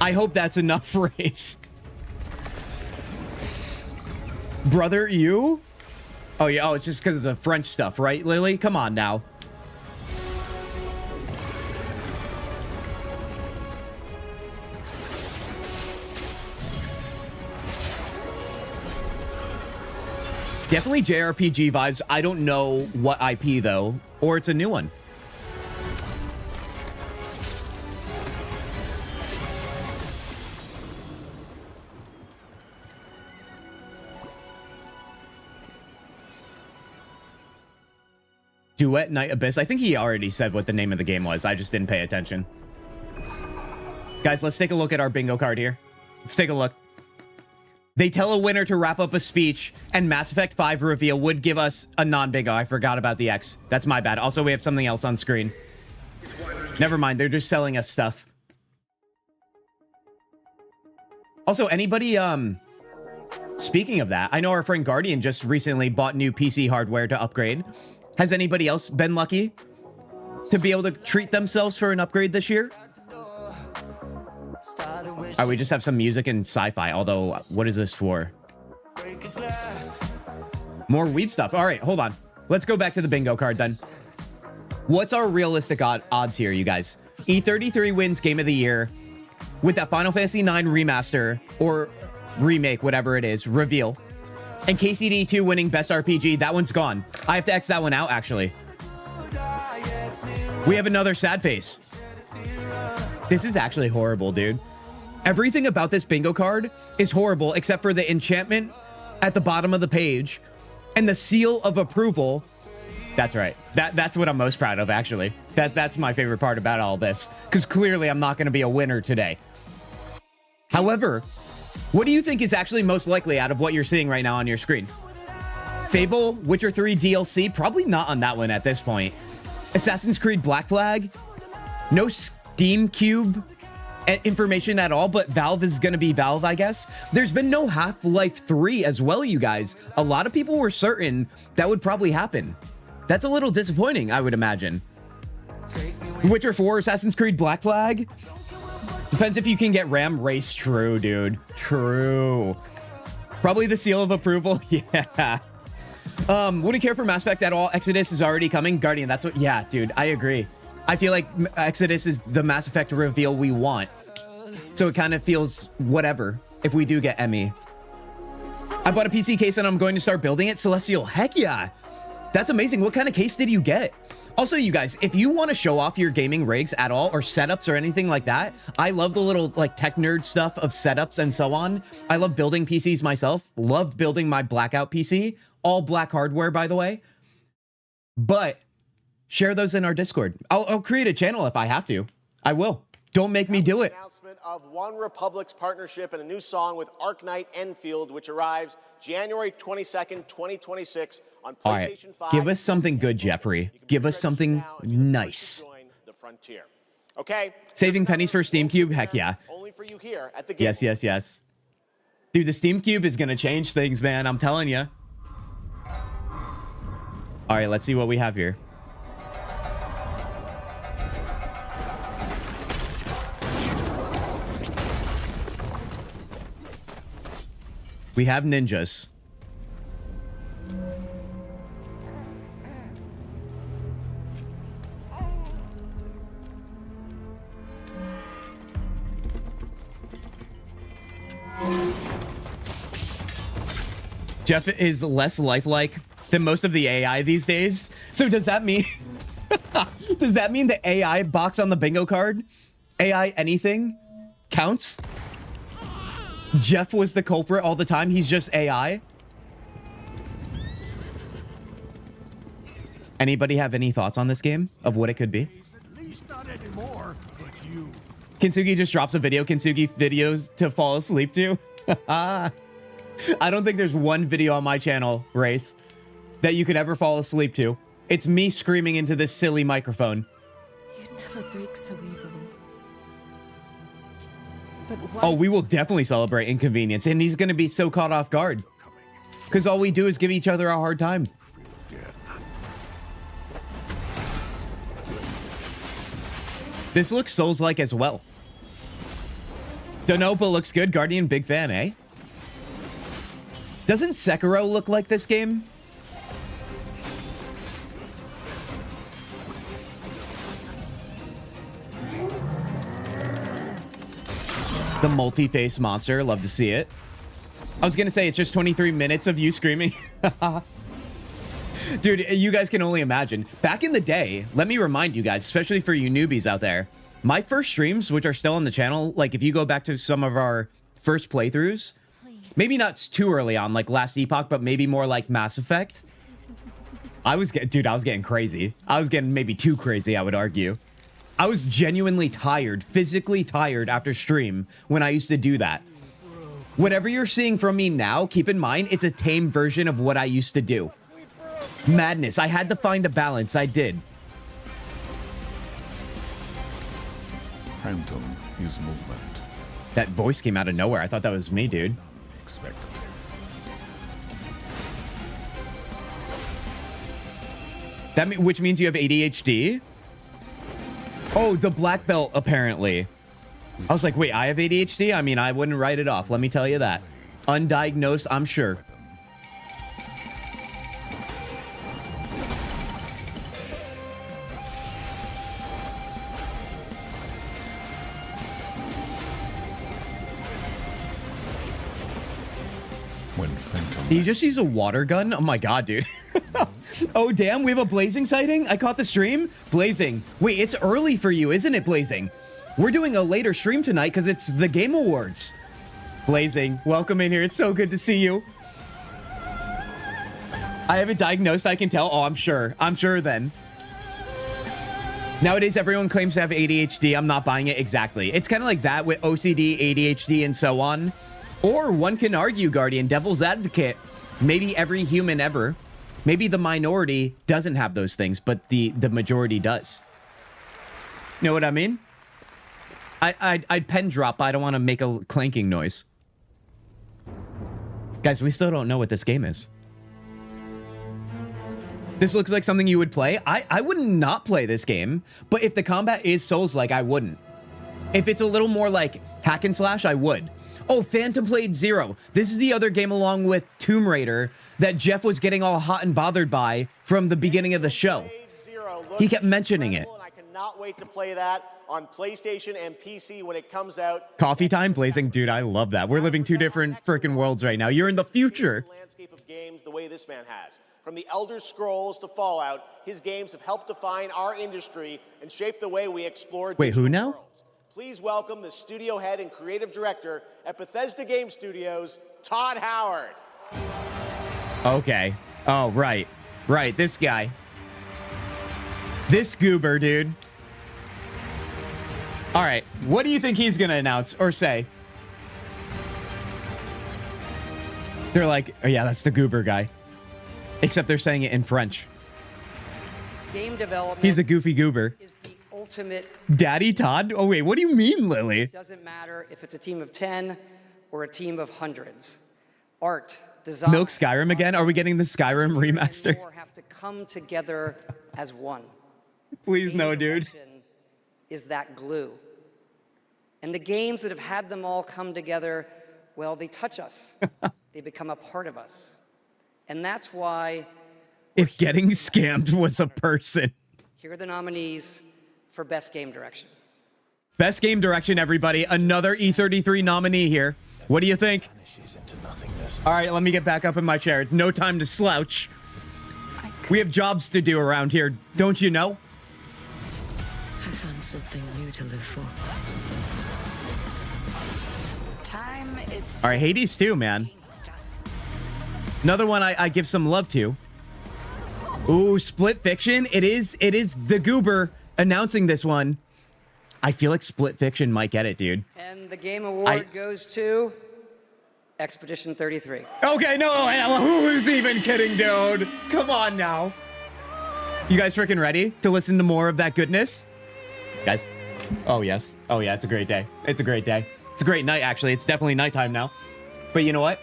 [SPEAKER 2] I hope that's enough phrase. Brother, you? Oh, yeah. Oh, it's just because of the French stuff, right, Lily? Come on now. Definitely JRPG vibes. I don't know what IP, though. Or it's a new one. Duet Night Abyss. I think he already said what the name of the game was. I just didn't pay attention. Guys, let's take a look at our bingo card here. Let's take a look. They tell a winner to wrap up a speech, and Mass Effect 5 reveal would give us a non-bingo. I forgot about the X. That's my bad. Also, we have something else on screen. Never mind. They're just selling us stuff. Also, anybody, speaking of that, I know our friend Guardian just recently bought new PC hardware to upgrade. Has anybody else been lucky to be able to treat themselves for an upgrade this year? We just have some music and sci-fi, although what is this for? More weeb stuff. All right, hold on. Let's go back to the bingo card then. What's our realistic odds here, you guys? E33 wins Game of the Year with that Final Fantasy IX remaster or remake, whatever it is, reveal. And KCD 2 winning Best RPG. That one's gone. I have to X that one out, actually. We have another sad face. This is actually horrible, dude. Everything about this bingo card is horrible except for the enchantment at the bottom of the page and the seal of approval. That's right. That's what I'm most proud of, actually. That's my favorite part about all this, because clearly I'm not going to be a winner today. However, what do you think is actually most likely out of what you're seeing right now on your screen? Fable, Witcher 3 DLC, probably not on that one at this point. Assassin's Creed Black Flag, no Steam Cube information at all, but Valve is going to be Valve, I guess. There's been no Half-Life 3 as well, you guys. A lot of people were certain that would probably happen. That's a little disappointing, I would imagine. Witcher 4, Assassin's Creed Black Flag. Depends if you can get ram race. True, dude. True. Probably the seal of approval. Yeah. Wouldn't care for Mass Effect at all. Exodus is already coming. Guardian, that's what... Yeah, dude, I agree. I feel like Exodus is the Mass Effect reveal we want. So it kind of feels whatever if we do get Emmy. I bought a PC case and I'm going to start building it. Celestial, heck yeah. That's amazing. What kind of case did you get? Also, you guys, if you want to show off your gaming rigs at all or setups or anything like that, I love the little like tech nerd stuff of setups and so on. I love building PCs myself. Loved building my Blackout PC. All black hardware, by the way. But share those in our Discord. I'll create a channel if I have to. I will. Don't make me do it.
[SPEAKER 14] Announcement of One Republic's partnership and a new song with Arknight Enfield, which arrives January 22nd, 2026 on PlayStation 5.
[SPEAKER 2] Give us something good, Jeffrey. Give us something nice.
[SPEAKER 14] The frontier. Okay.
[SPEAKER 2] Saving pennies for Steam Cube? Heck yeah.
[SPEAKER 14] Only for you here at the game.
[SPEAKER 2] Yes, yes, yes. Dude, the Steam Cube is going to change things, man. I'm telling you. All right, let's see what we have here. We have ninjas. Jeff is less lifelike than most of the AI these days. So does that mean does that mean the AI box on the bingo card, AI anything, counts? Jeff was the culprit all the time. He's just AI. Anybody have any thoughts on this game of what it could be?
[SPEAKER 6] At least not anymore, but you.
[SPEAKER 2] Kintzugi just drops a video. Kintzugi videos to fall asleep to. I don't think there's one video on my channel, Race, that you could ever fall asleep to. It's me screaming into this silly microphone.
[SPEAKER 20] You'd never break so easily. But why?
[SPEAKER 2] Oh, we will definitely celebrate inconvenience, and he's going to be so caught off guard. Because all we do is give each other a hard time. This looks Souls-like as well. Donopa looks good. Guardian, big fan, eh? Doesn't Sekiro look like this game? The multi-face monster. Love to see it. I was going to say, it's just 23 minutes of you screaming. Dude, you guys can only imagine. Back in the day, let me remind you guys, especially for you newbies out there, my first streams, which are still on the channel, like if you go back to some of our first playthroughs, maybe not too early on, like Last Epoch, but maybe more like Mass Effect. I was getting crazy. I was getting maybe too crazy, I would argue. I was genuinely tired, physically tired after stream when I used to do that. Whatever you're seeing from me now, keep in mind, it's a tame version of what I used to do. Madness. I had to find a balance. I did.
[SPEAKER 19] Phantom is movement.
[SPEAKER 2] That voice came out of nowhere. I thought that was me, dude.
[SPEAKER 19] Expected.
[SPEAKER 2] Which means you have ADHD? Oh, the black belt, apparently. I was like, wait, I have ADHD? I mean, I wouldn't write it off. Let me tell you that. Undiagnosed, I'm sure. Did you just use a water gun? Oh my god, dude. Oh, damn, we have a Blazing sighting? I caught the stream? Blazing. Wait, it's early for you, isn't it, Blazing? We're doing a later stream tonight because it's the Game Awards. Blazing, welcome in here. It's so good to see you. I have it diagnosed, I can tell. Oh, I'm sure. I'm sure then. Nowadays, everyone claims to have ADHD. I'm not buying it exactly. It's kind of like that with OCD, ADHD, and so on. Or one can argue, Guardian, devil's advocate, maybe every human ever, maybe the minority doesn't have those things, but the majority does. You know what I mean? I'd pen drop, but I don't want to make a clanking noise. Guys, we still don't know what this game is. This looks like something you would play. I would not play this game, but if the combat is Souls-like, I wouldn't. If it's a little more like hack and slash, I would. Oh, Phantom Blade Zero. This is the other game along with Tomb Raider that Jeff was getting all hot and bothered by from the beginning of the show. He kept mentioning it.
[SPEAKER 14] And I cannot wait to play that on PlayStation and PC when it comes out.
[SPEAKER 2] Coffee time blazing. Dude, I love that. We're living two different freaking worlds right now. You're in the future.
[SPEAKER 14] Landscape of games the way this man has. From the Elder Scrolls to Fallout, his games have helped define our industry and shape the way we explore.
[SPEAKER 2] Wait, who now?
[SPEAKER 14] Worlds. Please welcome the studio head and creative director at Bethesda Game Studios, Todd Howard.
[SPEAKER 2] Okay. Oh, right. Right, this guy. This goober, dude. All right, what do you think he's gonna announce or say? They're like, oh yeah, that's the goober guy. Except they're saying it in French.
[SPEAKER 18] Game development.
[SPEAKER 2] He's a goofy goober.
[SPEAKER 18] Is the ultimate.
[SPEAKER 2] Daddy Todd? Oh wait, what do you mean, Lily?
[SPEAKER 18] It doesn't matter if it's a team of 10 or a team of hundreds. Art, design.
[SPEAKER 2] Milk Skyrim again? Are we getting the Skyrim remaster?
[SPEAKER 18] More have to come together as one.
[SPEAKER 2] Please no, dude.
[SPEAKER 18] Is that glue. And the games that have had them all come together, well, they touch us. They become a part of us. And that's why...
[SPEAKER 2] If getting scammed was a person.
[SPEAKER 18] Here are the nominees for Best Game Direction.
[SPEAKER 2] Best Game Direction, everybody. Another E33 nominee here. What do you think? All right, let me get back up in my chair. It's no time to slouch. We have jobs to do around here, don't you know?
[SPEAKER 21] I found something new to live for.
[SPEAKER 12] Time it's
[SPEAKER 2] All right, Hades too, man. Another one I give some love to. Ooh, Split Fiction. It is the goober announcing this one. I feel like Split Fiction might get it, dude.
[SPEAKER 18] And the game award goes to Expedition 33.
[SPEAKER 2] Okay, no, who's even kidding, dude? Come on now. You guys freaking ready to listen to more of that goodness? Guys, oh yes. Oh yeah, it's a great day. It's a great day. It's a great night, actually. It's definitely nighttime now. But you know what?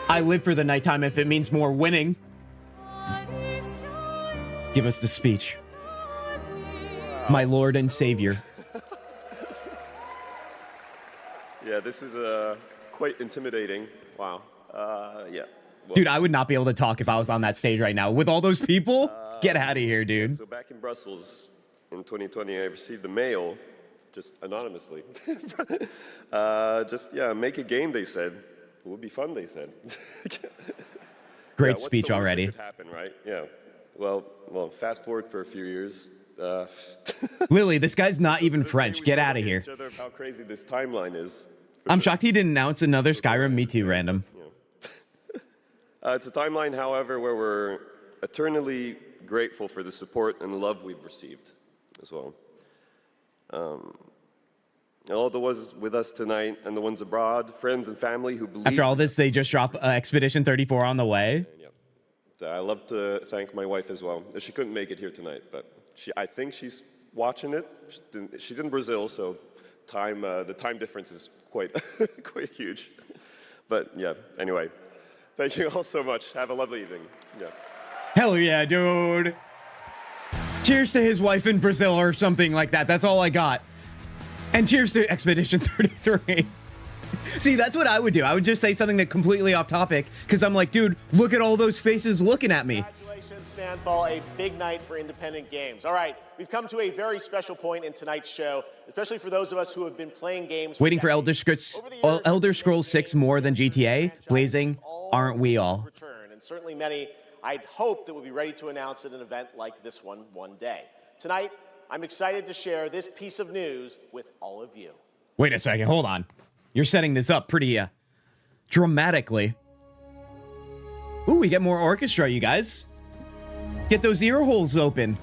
[SPEAKER 2] I live for the nighttime if it means more winning. Give us the speech. My Lord and Savior.
[SPEAKER 22] Yeah, this is quite intimidating. Wow. Yeah. Well,
[SPEAKER 2] Dude, I would not be able to talk if I was on that stage right now. With all those people, get out of here, dude.
[SPEAKER 22] So back in Brussels in 2020, I received a mail, just anonymously. Make a game, they said. It would be fun, they said.
[SPEAKER 2] Great speech already.
[SPEAKER 22] Could happen, right? Yeah. Well, fast forward for a few years.
[SPEAKER 2] Lily, this guy's not even French. Get out of here.
[SPEAKER 22] Each other how crazy this timeline is.
[SPEAKER 2] I'm shocked he didn't announce another Skyrim Me Too random.
[SPEAKER 22] It's a timeline, however, where we're eternally grateful for the support and love we've received as well. All the ones with us tonight and the ones abroad, friends and family who believe.
[SPEAKER 2] After all this, they just drop Expedition 34 on the way.
[SPEAKER 22] I love to thank my wife as well. She couldn't make it here tonight, but I think she's watching it. She's in Brazil, so the time difference is quite huge. But yeah, anyway, thank you all so much. Have a lovely evening. Yeah.
[SPEAKER 2] Hell yeah, dude. Cheers to his wife in Brazil or something like that. That's all I got. And cheers to Expedition 33. See, that's what I would do. I would just say something that completely off topic because I'm like, dude, look at all those faces looking at me.
[SPEAKER 14] Congratulations, Sandfall, a big night for independent games. All right, we've come to a very special point in tonight's show, especially for those of us who have been playing games.
[SPEAKER 2] Waiting for Elder Scrolls 6 more than GTA. Blazing, aren't we all?
[SPEAKER 14] Return, and certainly many, I'd hope, that would be ready to announce at an event like this one day. Tonight, I'm excited to share this piece of news with all of you.
[SPEAKER 2] Wait a second, hold on. You're setting this up pretty dramatically. Ooh, we get more orchestra, you guys. Get those ear holes open.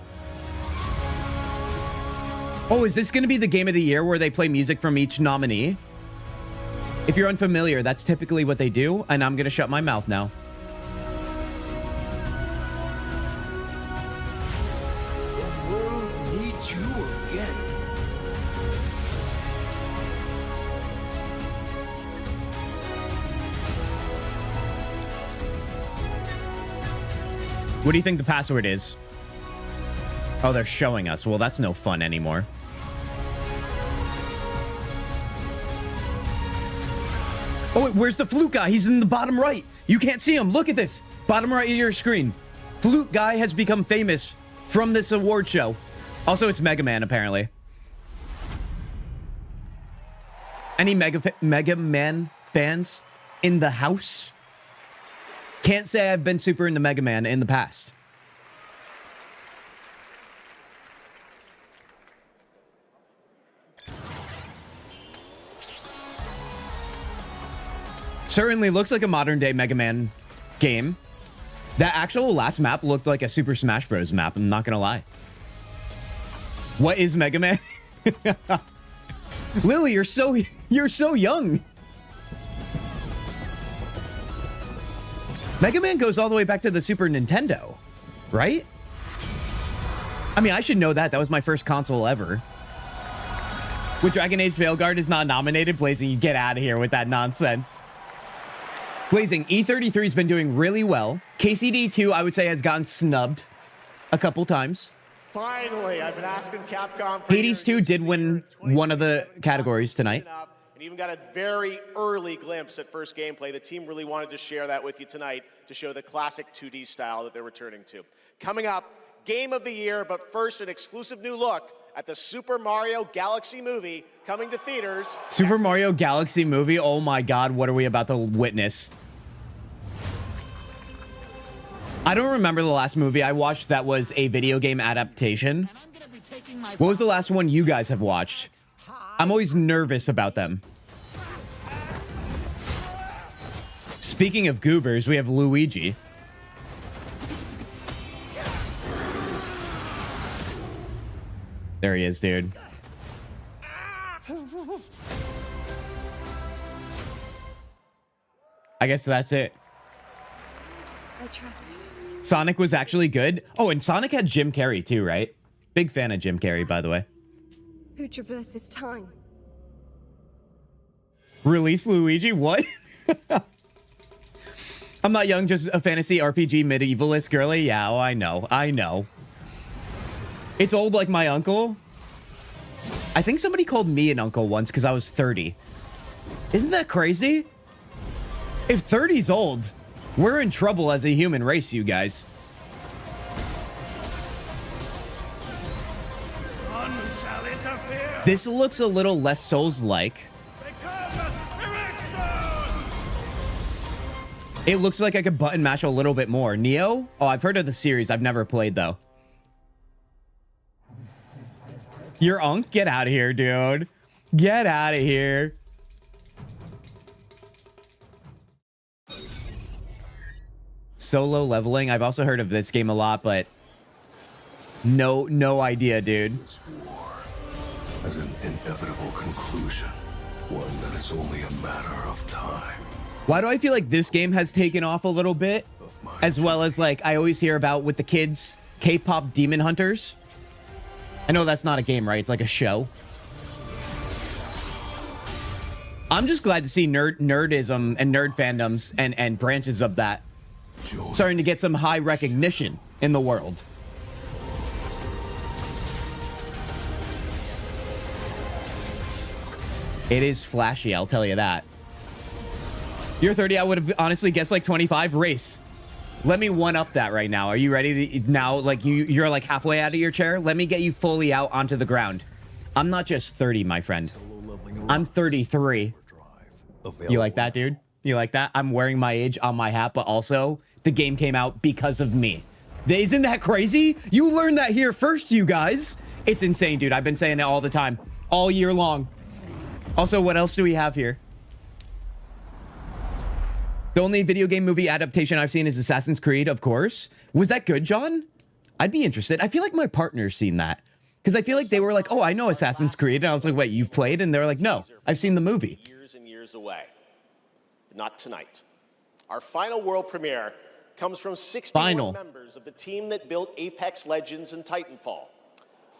[SPEAKER 2] Oh, is this going to be the game of the year where they play music from each nominee? If you're unfamiliar, that's typically what they do, and I'm going to shut my mouth now.
[SPEAKER 4] The world needs you again.
[SPEAKER 2] What do you think the password is? Oh, they're showing us. Well, that's no fun anymore. Oh, wait, where's the flute guy? He's in the bottom right. You can't see him. Look at this. Bottom right of your screen. Flute guy has become famous from this award show. Also, it's Mega Man, apparently. Any Mega Man fans in the house? Can't say I've been super into Mega Man in the past. Certainly looks like a modern day Mega Man game. That actual last map looked like a Super Smash Bros. Map, I'm not gonna lie. What is Mega Man? Lily, you're so young. Mega Man goes all the way back to the Super Nintendo, right? I mean, I should know that. That was my first console ever. With Dragon Age Veilguard is not nominated, Blazing, you get out of here with that nonsense. Blazing, E33 has been doing really well. KCD2, I would say, has gotten snubbed a couple times.
[SPEAKER 14] Finally, I've been asking Capcom for
[SPEAKER 2] Hades 2 did win one of the categories tonight.
[SPEAKER 14] And even got a very early glimpse at first gameplay. The team really wanted to share that with you tonight to show the classic 2D style that they're returning to. Coming up, Game of the Year, but first an exclusive new look at the Super Mario Galaxy movie coming to theaters.
[SPEAKER 2] Super Mario Galaxy movie, oh my god, what are we about to witness? I don't remember the last movie I watched that was a video game adaptation. What was the last one you guys have watched? I'm always nervous about them. Speaking of goobers, we have Luigi. There he is, dude. I guess that's it.
[SPEAKER 7] I trust.
[SPEAKER 2] Sonic was actually good. Oh, and Sonic had Jim Carrey too, right? Big fan of Jim Carrey, by the way.
[SPEAKER 7] Who traverses time?
[SPEAKER 2] Release Luigi? What? I'm not young, just a fantasy RPG medievalist girly. Yeah, oh, I know. I know. It's old like my uncle. I think somebody called me an uncle once because I was 30. Isn't that crazy? If 30's old, we're in trouble as a human race, you guys. This looks a little less Souls-like. It looks like I could button mash a little bit more. Neo? Oh, I've heard of the series. I've never played, though. Your unk? Get out of here, dude. Get out of here. Solo leveling. I've also heard of this game a lot, but no idea, dude.
[SPEAKER 11] As an inevitable conclusion, one that is only a matter of time.
[SPEAKER 2] Why do I feel like this game has taken off a little bit? As well as, like, I always hear about with the kids, K-pop Demon Hunters. I know that's not a game, right? It's like a show. I'm just glad to see nerdism and nerd fandoms and branches of that starting to get some high recognition in the world. It is flashy, I'll tell you that. You're 30, I would have honestly guessed like 25. Race. Let me one up that right now. Are you ready to now? Like you're like halfway out of your chair. Let me get you fully out onto the ground. I'm not just 30, my friend. I'm 33. You like that, dude? You like that? I'm wearing my age on my hat, but also the game came out because of me. Isn't that crazy? You learned that here first, you guys. It's insane, dude. I've been saying it all the time, all year long. Also, what else do we have here? The only video game movie adaptation I've seen is Assassin's Creed, of course. Was that good, John? I'd be interested. I feel like my partner's seen that. Because I feel like they were like, oh, I know Assassin's Creed. And I was like, wait, you've played? And they were like, no, I've seen the movie.
[SPEAKER 14] Years and years away. Not tonight. Our final world premiere comes from 61 members of the team that built Apex Legends and Titanfall.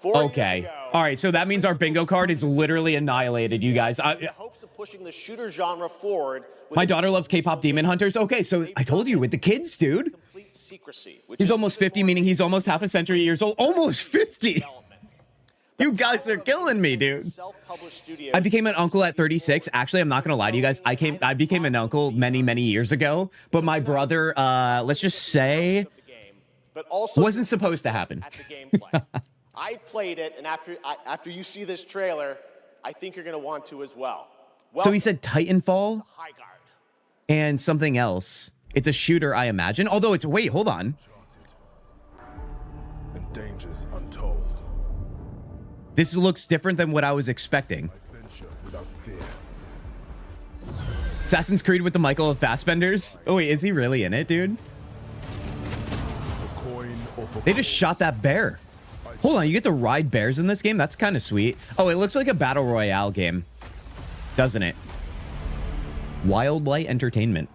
[SPEAKER 2] Okay. All right, so that means our bingo card is literally annihilated, you guys.
[SPEAKER 14] Hopes of pushing the shooter genre forward.
[SPEAKER 2] My daughter loves K-pop Demon Hunters. Okay, so I told you, with the kids, dude.
[SPEAKER 14] Secrecy,
[SPEAKER 2] He's almost 50, meaning he's almost half a century years old. Almost 50! You guys are killing me, dude. I became an uncle at 36. Actually, I'm not gonna lie to you guys. I became an uncle many years ago, but my brother, let's just say, wasn't supposed to happen.
[SPEAKER 14] I've played it, and after you see this trailer, I think you're gonna want to as well.
[SPEAKER 2] So he said Titanfall and something else. It's a shooter, I imagine. Although it's wait, hold on.
[SPEAKER 6] And dangers untold.
[SPEAKER 2] This looks different than what I was expecting.
[SPEAKER 6] Without fear.
[SPEAKER 2] Assassin's Creed with the Michael Fassbenders. Oh wait, is he really in it, dude? They just shot that bear. Hold on, you get to ride bears in this game? That's kind of sweet. Oh, it looks like a battle royale game, doesn't it? Wildlight Entertainment.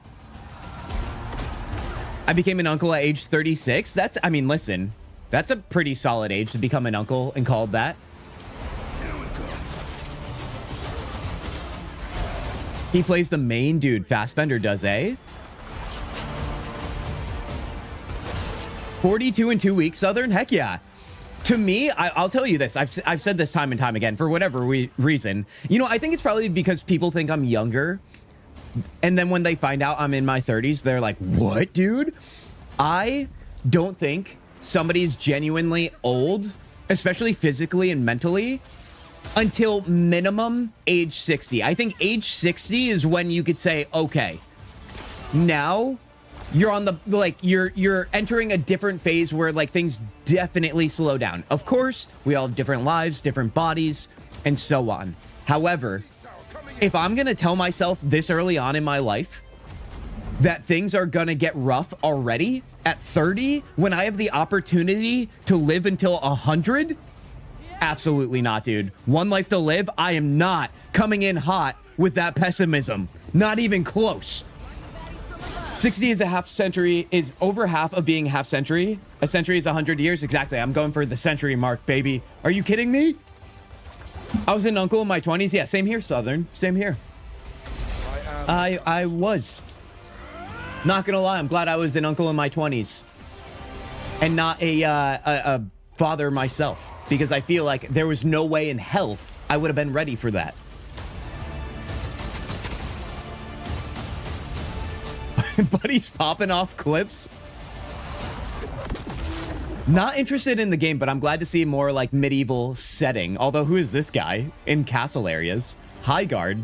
[SPEAKER 2] I became an uncle at age 36. That's, I mean, listen, that's a pretty solid age to become an uncle and called that. He plays the main dude. Fassbender does, eh? 42 in 2 weeks, Southern? Heck yeah. To me, I'll tell you this. I've said this time and time again, for whatever reason. You know, I think it's probably because people think I'm younger. And then when they find out I'm in my 30s, they're like, what, dude? I don't think somebody's genuinely old, especially physically and mentally, until minimum age 60. I think age 60 is when you could say, okay, now you're on the, like, you're entering a different phase where, like, things definitely slow down. Of course, we all have different lives, different bodies, and so on. However, if I'm gonna tell myself this early on in my life that things are gonna get rough already at 30 when I have the opportunity to live until 100, absolutely not, dude. One life to live. I am not coming in hot with that pessimism. Not even close. 60 is a half century, is over half of being a half century. A century is 100 years. Exactly. I'm going for the century mark, baby. Are you kidding me? I was an uncle in my 20s. Yeah, same here, Southern. Same here. I was. Not gonna lie, I'm glad I was an uncle in my 20s. And not a father myself. Because I feel like there was no way in hell I would have been ready for that. But he's popping off clips. Not interested in the game, but I'm glad to see more like medieval setting. Although, who is this guy in castle areas? High guard.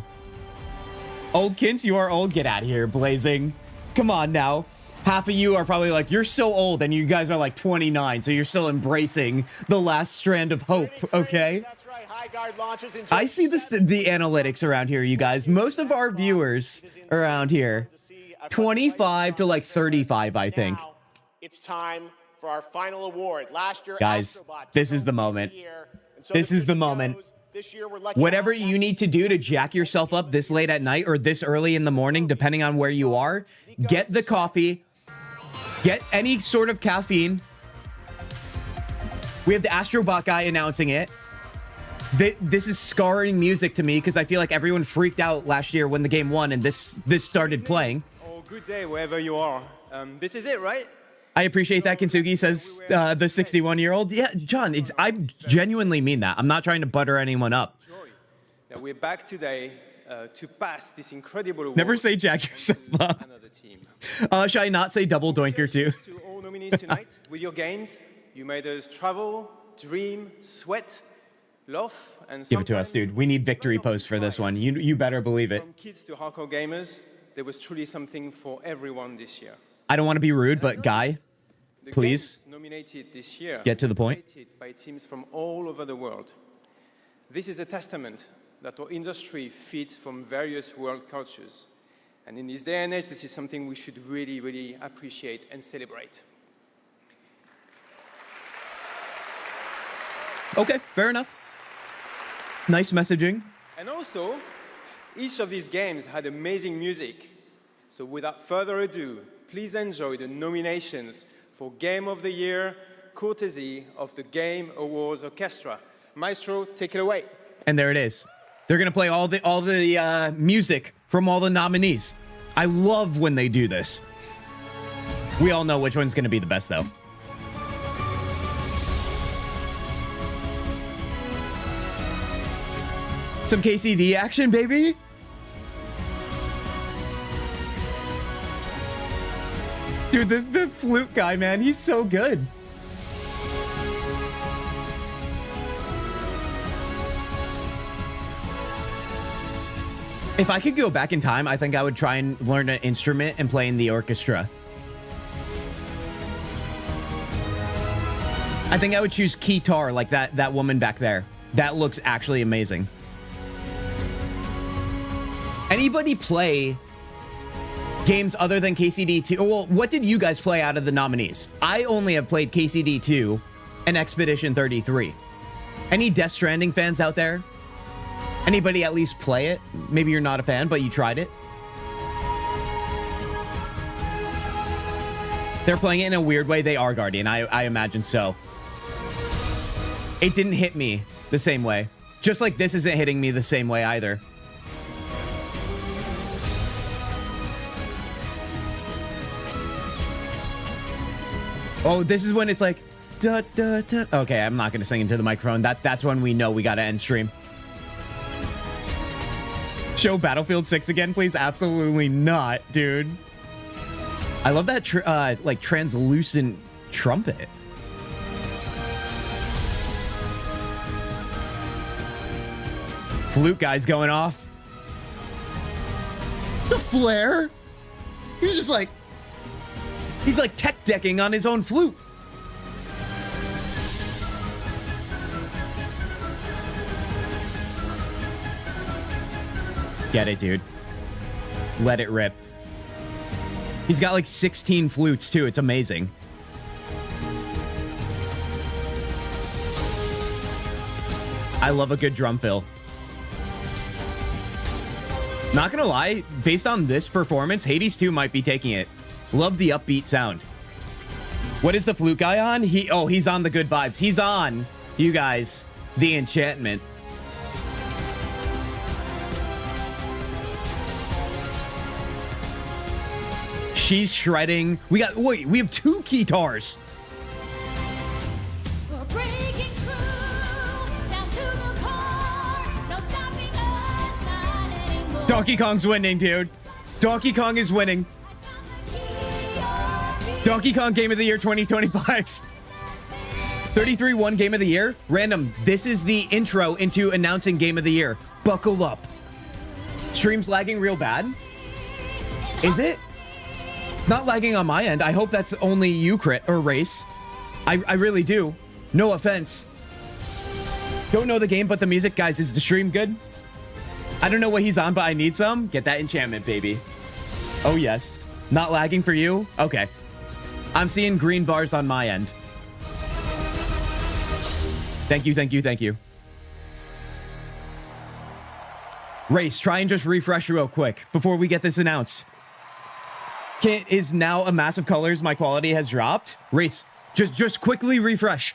[SPEAKER 2] Old Kints, you are old. Get out of here, Blazing. Come on now. Half of you are probably like, you're so old, and you guys are like 29, so you're still embracing the last strand of hope, okay?
[SPEAKER 14] That's right. High guard launches in
[SPEAKER 2] I see this, the analytics around here, you guys. Most of our viewers around here, 25 to like 35, I think.
[SPEAKER 14] Now, it's time for our final award. Last year,
[SPEAKER 2] guys, this is the moment.
[SPEAKER 14] So
[SPEAKER 2] this is the moment.
[SPEAKER 14] This year we're lucky.
[SPEAKER 2] Whatever you need to do to jack yourself up this late at night or this early in the morning, depending on where you are, get the coffee, get any sort of caffeine. We have the Astrobot guy announcing it. This is scarring music to me because I feel like everyone freaked out last year when the game won and this started playing.
[SPEAKER 5] Oh, good day wherever you are. This is it, right?
[SPEAKER 2] I appreciate that, Kintzugi, says the 61-year-old. Yeah, John, I genuinely mean that. I'm not trying to butter anyone up.
[SPEAKER 5] That we're back today to pass this incredible award.
[SPEAKER 2] Never say jack yourself up. Should I not say double doinker too?
[SPEAKER 5] To all nominees tonight, with your games, you made us travel, dream, sweat, laugh, and
[SPEAKER 2] give it to us, dude. We need victory posts for this one. You better believe it.
[SPEAKER 5] From kids to hardcore gamers, there was truly something for everyone this year.
[SPEAKER 2] I don't want to be rude, but Guy, please
[SPEAKER 5] nominated this year
[SPEAKER 2] get to the point.
[SPEAKER 5] By teams from all over the world. This is a testament that our industry feeds from various world cultures. And in this day and age, this is something we should really, really appreciate and celebrate.
[SPEAKER 2] Okay, fair enough. Nice messaging.
[SPEAKER 5] And also, each of these games had amazing music. So without further ado, please enjoy the nominations for Game of the Year, courtesy of the Game Awards Orchestra. Maestro, take it away.
[SPEAKER 2] And there it is. They're gonna play all the music from all the nominees. I love when they do this. We all know which one's gonna be the best, though. Some KCD action, baby. Dude, the flute guy, man, he's so good. If I could go back in time, I think I would try and learn an instrument and play in the orchestra. I think I would choose guitar like that woman back there. That looks actually amazing. Anybody play games other than KCD 2? Well, what did you guys play out of the nominees? I only have played KCD 2 and Expedition 33. Any Death Stranding fans out there? Anybody at least play it? Maybe you're not a fan, but you tried it. They're playing it in a weird way. They are, Guardian. I imagine so. It didn't hit me the same way. Just like this isn't hitting me the same way either. Oh, this is when it's like... Da, da, da. Okay, I'm not going to sing into the microphone. That's when we know we got to end stream. Show Battlefield 6 again, please? Absolutely not, dude. I love that like translucent trumpet. Flute guy's going off. The flare? He's just like... He's like tech decking on his own flute. Get it, dude. Let it rip. He's got like 16 flutes, too. It's amazing. I love a good drum fill. Not gonna lie, based on this performance, Hades 2 might be taking it. Love the upbeat sound. What is the flute guy on? He's on the good vibes. He's on, you guys, the enchantment. She's shredding. We have 2 guitars. Donkey Kong's winning, dude. Donkey Kong is winning. Donkey Kong Game of the Year 2025. 33 won Game of the Year. Random, this is the intro into announcing Game of the Year. Buckle up. Stream's lagging real bad. Is it? Not lagging on my end. I hope that's only you, Crit, or Race. I really do. No offense. Don't know the game, but the music, guys, is the stream good? I don't know what he's on, but I need some. Get that enchantment, baby. Oh, yes. Not lagging for you? Okay. I'm seeing green bars on my end. Thank you, thank you, thank you. Race, try and just refresh real quick before we get this announced. Kit is now a massive colors. My quality has dropped. Race, just quickly refresh.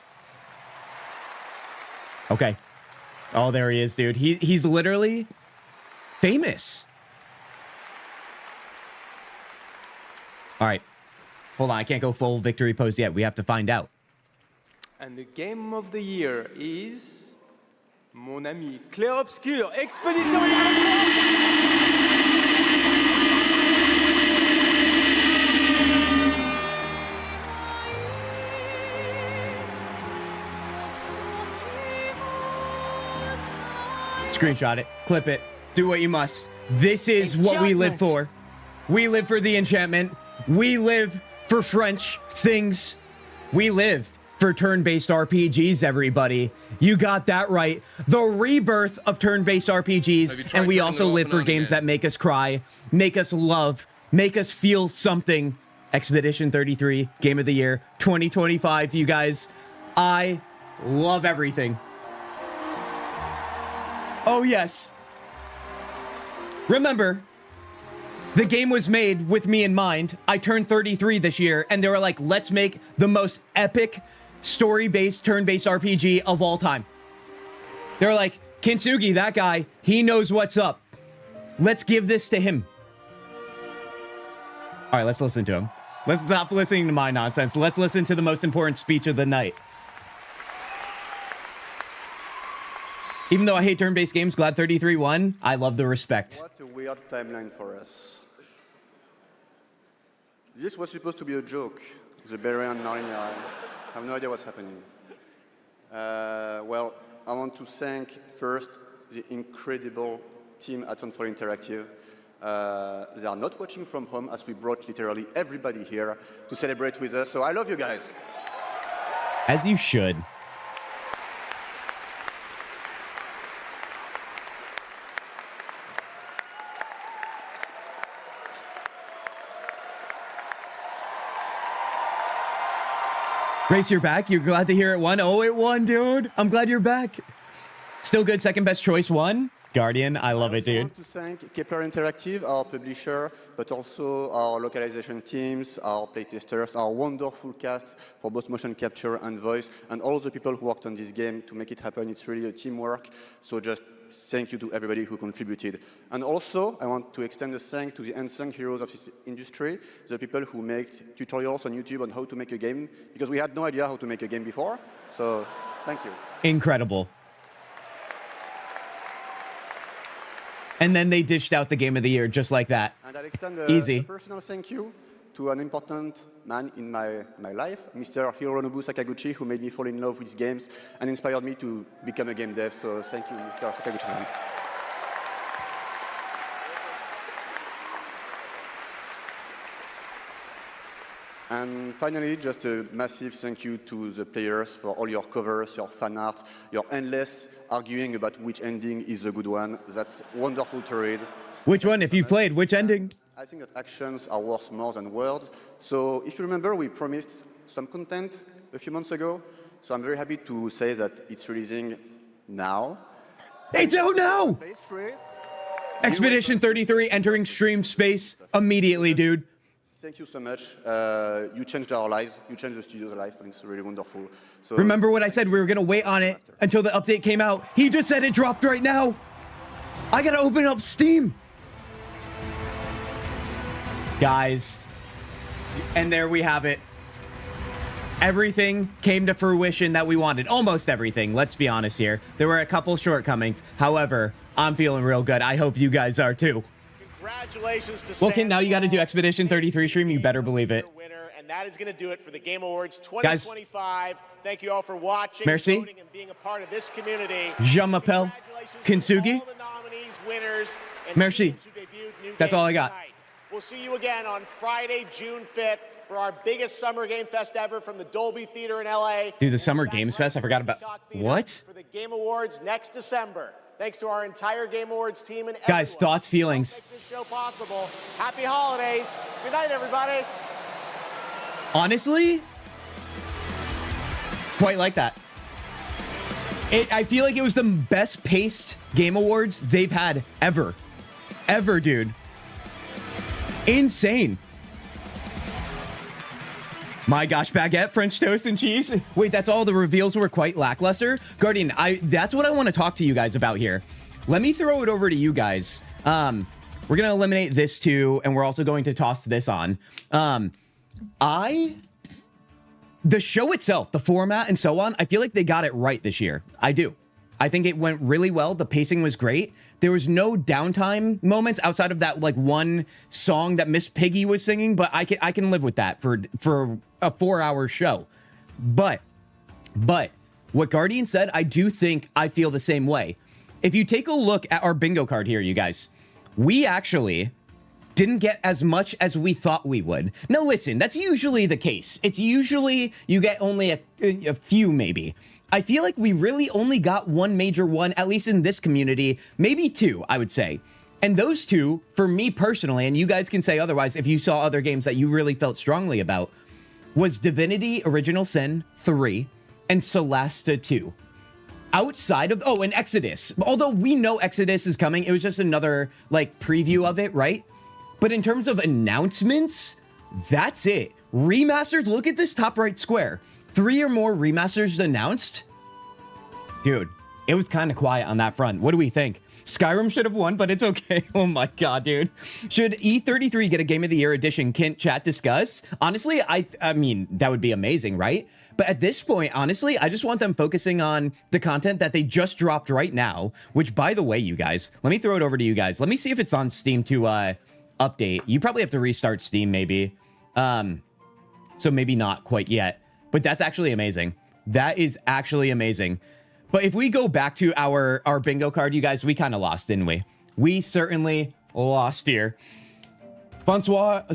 [SPEAKER 2] Okay. Oh, there he is, dude. He's literally famous. All right. Hold on. I can't go full victory pose yet. We have to find out.
[SPEAKER 5] And the game of the year is mon ami Clair Obscur, Expedition.
[SPEAKER 2] Screenshot it, clip it, do what you must. This is what we live for. We live for the enchantment. We live for French things. We live for turn-based RPGs, everybody. You got that right. The rebirth of turn-based RPGs. And we also live for games that make us cry, make us love, make us feel something. Expedition 33, Game of the Year 2025, you guys. I love everything. Oh, yes. Remember, the game was made with me in mind. I turned 33 this year, and they were like, let's make the most epic story-based, turn-based RPG of all time. They were like, Kintzugi, that guy, he knows what's up. Let's give this to him. All right, let's listen to him. Let's stop listening to my nonsense. Let's listen to the most important speech of the night. Even though I hate turn-based games, glad 33 won. I love the respect.
[SPEAKER 8] What a weird timeline for us. This was supposed to be a joke. The Barbarian Narnia. I have no idea what's happening. Well, I want to thank first the incredible team at Soundfall Interactive. They are not watching from home as we brought literally everybody here to celebrate with us. So I love you guys.
[SPEAKER 2] As you should. Grace, you're back. You're glad to hear it won. Oh, it won, dude. I'm glad you're back. Still good. Second best choice won. Guardian, I love it, dude.
[SPEAKER 8] I want to thank Kepler Interactive, our publisher, but also our localization teams, our playtesters, our wonderful cast for both motion capture and voice, and all the people who worked on this game to make it happen. It's really a teamwork. So just thank you to everybody who contributed. And also, I want to extend a thank to the unsung heroes of this industry, the people who make tutorials on YouTube on how to make a game, because we had no idea how to make a game before. So thank you.
[SPEAKER 2] Incredible. And then they dished out the game of the year just like that.
[SPEAKER 8] And I'll extend
[SPEAKER 2] Easy.
[SPEAKER 8] a personal thank you to an important man in my life, Mr. Hironobu Sakaguchi, who made me fall in love with games and inspired me to become a game dev. So thank you, Mr. Sakaguchi. And finally, just a massive thank you to the players for all your covers, your fan art, your endless arguing about which ending is a good one. That's wonderful to read.
[SPEAKER 2] Which one, if you've played, which ending?
[SPEAKER 8] I think that actions are worth more than words. So if you remember, we promised some content a few months ago. So I'm very happy to say that it's releasing now.
[SPEAKER 2] It's out now!
[SPEAKER 8] It's free.
[SPEAKER 2] Expedition 33 entering stream space immediately, dude.
[SPEAKER 8] Thank you so much. You changed our lives. You changed the studio's life, and it's really wonderful. So
[SPEAKER 2] Remember what I said? We were going to wait on it until the update came out. He just said it dropped right now. I got to open up Steam. Guys, and there we have it. Everything came to fruition that we wanted. Almost everything, let's be honest here. There were a couple shortcomings. However, I'm feeling real good. I hope you guys are too.
[SPEAKER 14] Congratulations to
[SPEAKER 2] Well, Ken, now you got to do Expedition 33 stream. You better believe it.
[SPEAKER 14] And that is going to do it for the Game Awards 2025. Guys, thank you all for watching,
[SPEAKER 2] merci.
[SPEAKER 14] voting, and being a part of this community.
[SPEAKER 2] Je m'appelle Kintzugi.
[SPEAKER 14] Winners, and
[SPEAKER 2] merci. That's all I got.
[SPEAKER 14] Tonight. We'll see you again on Friday, June 5th for our biggest Summer Game Fest ever from the Dolby Theater in LA.
[SPEAKER 2] Dude, the Summer Games Fest? I forgot about... What?
[SPEAKER 14] For the Game Awards next December. Thanks to our entire Game Awards team and
[SPEAKER 2] guys, thoughts, feelings.
[SPEAKER 14] Make this show possible. Happy holidays. Good night, everybody.
[SPEAKER 2] Honestly, quite like that. I feel like it was the best paced Game Awards they've had ever. Ever, dude. Insane. My gosh, baguette, French toast and cheese. Wait, that's all? The reveals were quite lackluster? Guardian, that's what I want to talk to you guys about here. Let me throw it over to you guys. We're going to eliminate this too, and we're also going to toss this on. The show itself, the format and so on, I feel like they got it right this year. I do. I think it went really well. The pacing was great. There was no downtime moments outside of that like one song that Miss Piggy was singing, but I can live with that for a 4-hour show. But what Guardian said, I do think I feel the same way. If you take a look at our bingo card here, you guys, we actually didn't get as much as we thought we would. Now listen, that's usually the case. It's usually you get only a few maybe. I feel like we really only got one major one, at least in this community, maybe two, I would say. And those two, for me personally, and you guys can say otherwise if you saw other games that you really felt strongly about, was Divinity Original Sin 3 and Celeste 2. Outside of, and Exodus. Although we know Exodus is coming, it was just another like preview of it, right? But in terms of announcements, that's it. Remasters, look at this top right square. 3 or more remasters announced. Dude, it was kind of quiet on that front. What do we think? Skyrim should have won, but it's okay. Oh my god, dude. Should E33 get a Game of the Year edition? Kint chat discuss? Honestly, I mean, that would be amazing, right? But at this point, honestly, I just want them focusing on the content that they just dropped right now, which, by the way, you guys, let me throw it over to you guys. Let me see if it's on Steam to update. You probably have to restart Steam, maybe. So maybe not quite yet. But that's actually amazing. That is actually amazing. But if we go back to our bingo card, you guys, we kind of lost, didn't we? We certainly lost here. Bonsoir.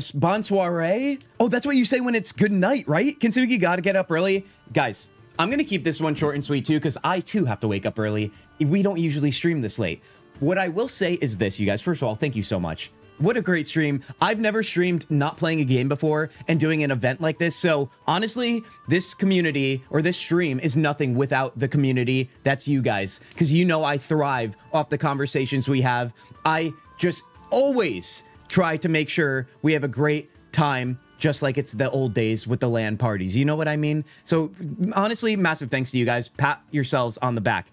[SPEAKER 2] Oh, that's what you say when it's good night, right? Kintzugi, gotta get up early. Guys, I'm gonna keep this one short and sweet too, because I too have to wake up early. We don't usually stream this late. What I will say is this, you guys. First of all, thank you so much. What a great stream. I've never streamed not playing a game before and doing an event like this. So honestly, this community or this stream is nothing without the community. That's you guys. Because you know I thrive off the conversations we have. I just always try to make sure we have a great time, just like it's the old days with the LAN parties. You know what I mean? So honestly, massive thanks to you guys. Pat yourselves on the back.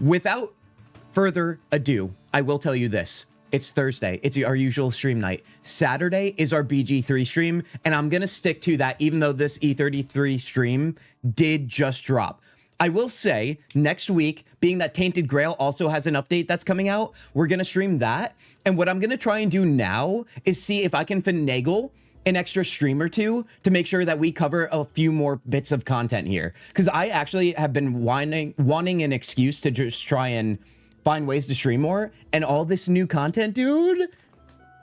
[SPEAKER 2] Without further ado, I will tell you this. It's Thursday. It's our usual stream night. Saturday is our BG3 stream, and I'm going to stick to that even though this E33 stream did just drop. I will say, next week, being that Tainted Grail also has an update that's coming out, we're going to stream that. And what I'm going to try and do now is see if I can finagle an extra stream or two to make sure that we cover a few more bits of content here. Because I actually have been wanting an excuse to just try and find ways to stream more, and all this new content, dude,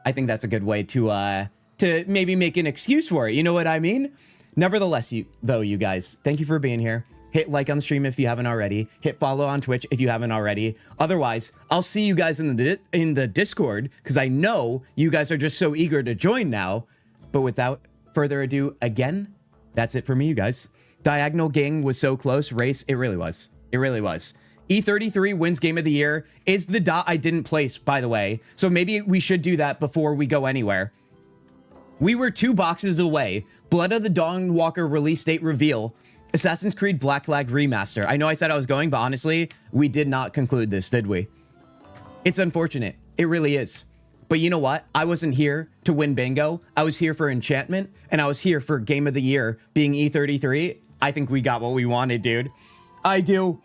[SPEAKER 2] I think that's a good way to maybe make an excuse for it. You know what I mean? Nevertheless, you guys, thank you for being here. Hit like on the stream if you haven't already. Hit follow on Twitch if you haven't already. Otherwise, I'll see you guys in the Discord, because I know you guys are just so eager to join now. But without further ado, again, that's it for me, you guys. Diagonal Gang was so close. Race, it really was. It really was. E33 wins Game of the Year is the dot I didn't place, by the way. So maybe we should do that before we go anywhere. We were 2 boxes away. Blood of the Dawnwalker release date reveal. Assassin's Creed Black Flag remaster. I know I said I was going, but honestly, we did not conclude this, did we? It's unfortunate. It really is. But you know what? I wasn't here to win bingo. I was here for enchantment, and I was here for Game of the Year being E33. I think we got what we wanted, dude. I do.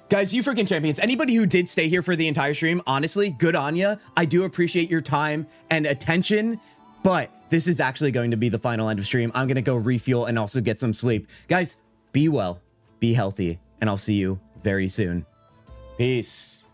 [SPEAKER 2] Guys, you freaking champions. Anybody who did stay here for the entire stream, honestly, good on ya. I do appreciate your time and attention, but this is actually going to be the final end of stream. I'm going to go refuel and also get some sleep. Guys, be well, be healthy, and I'll see you very soon. Peace.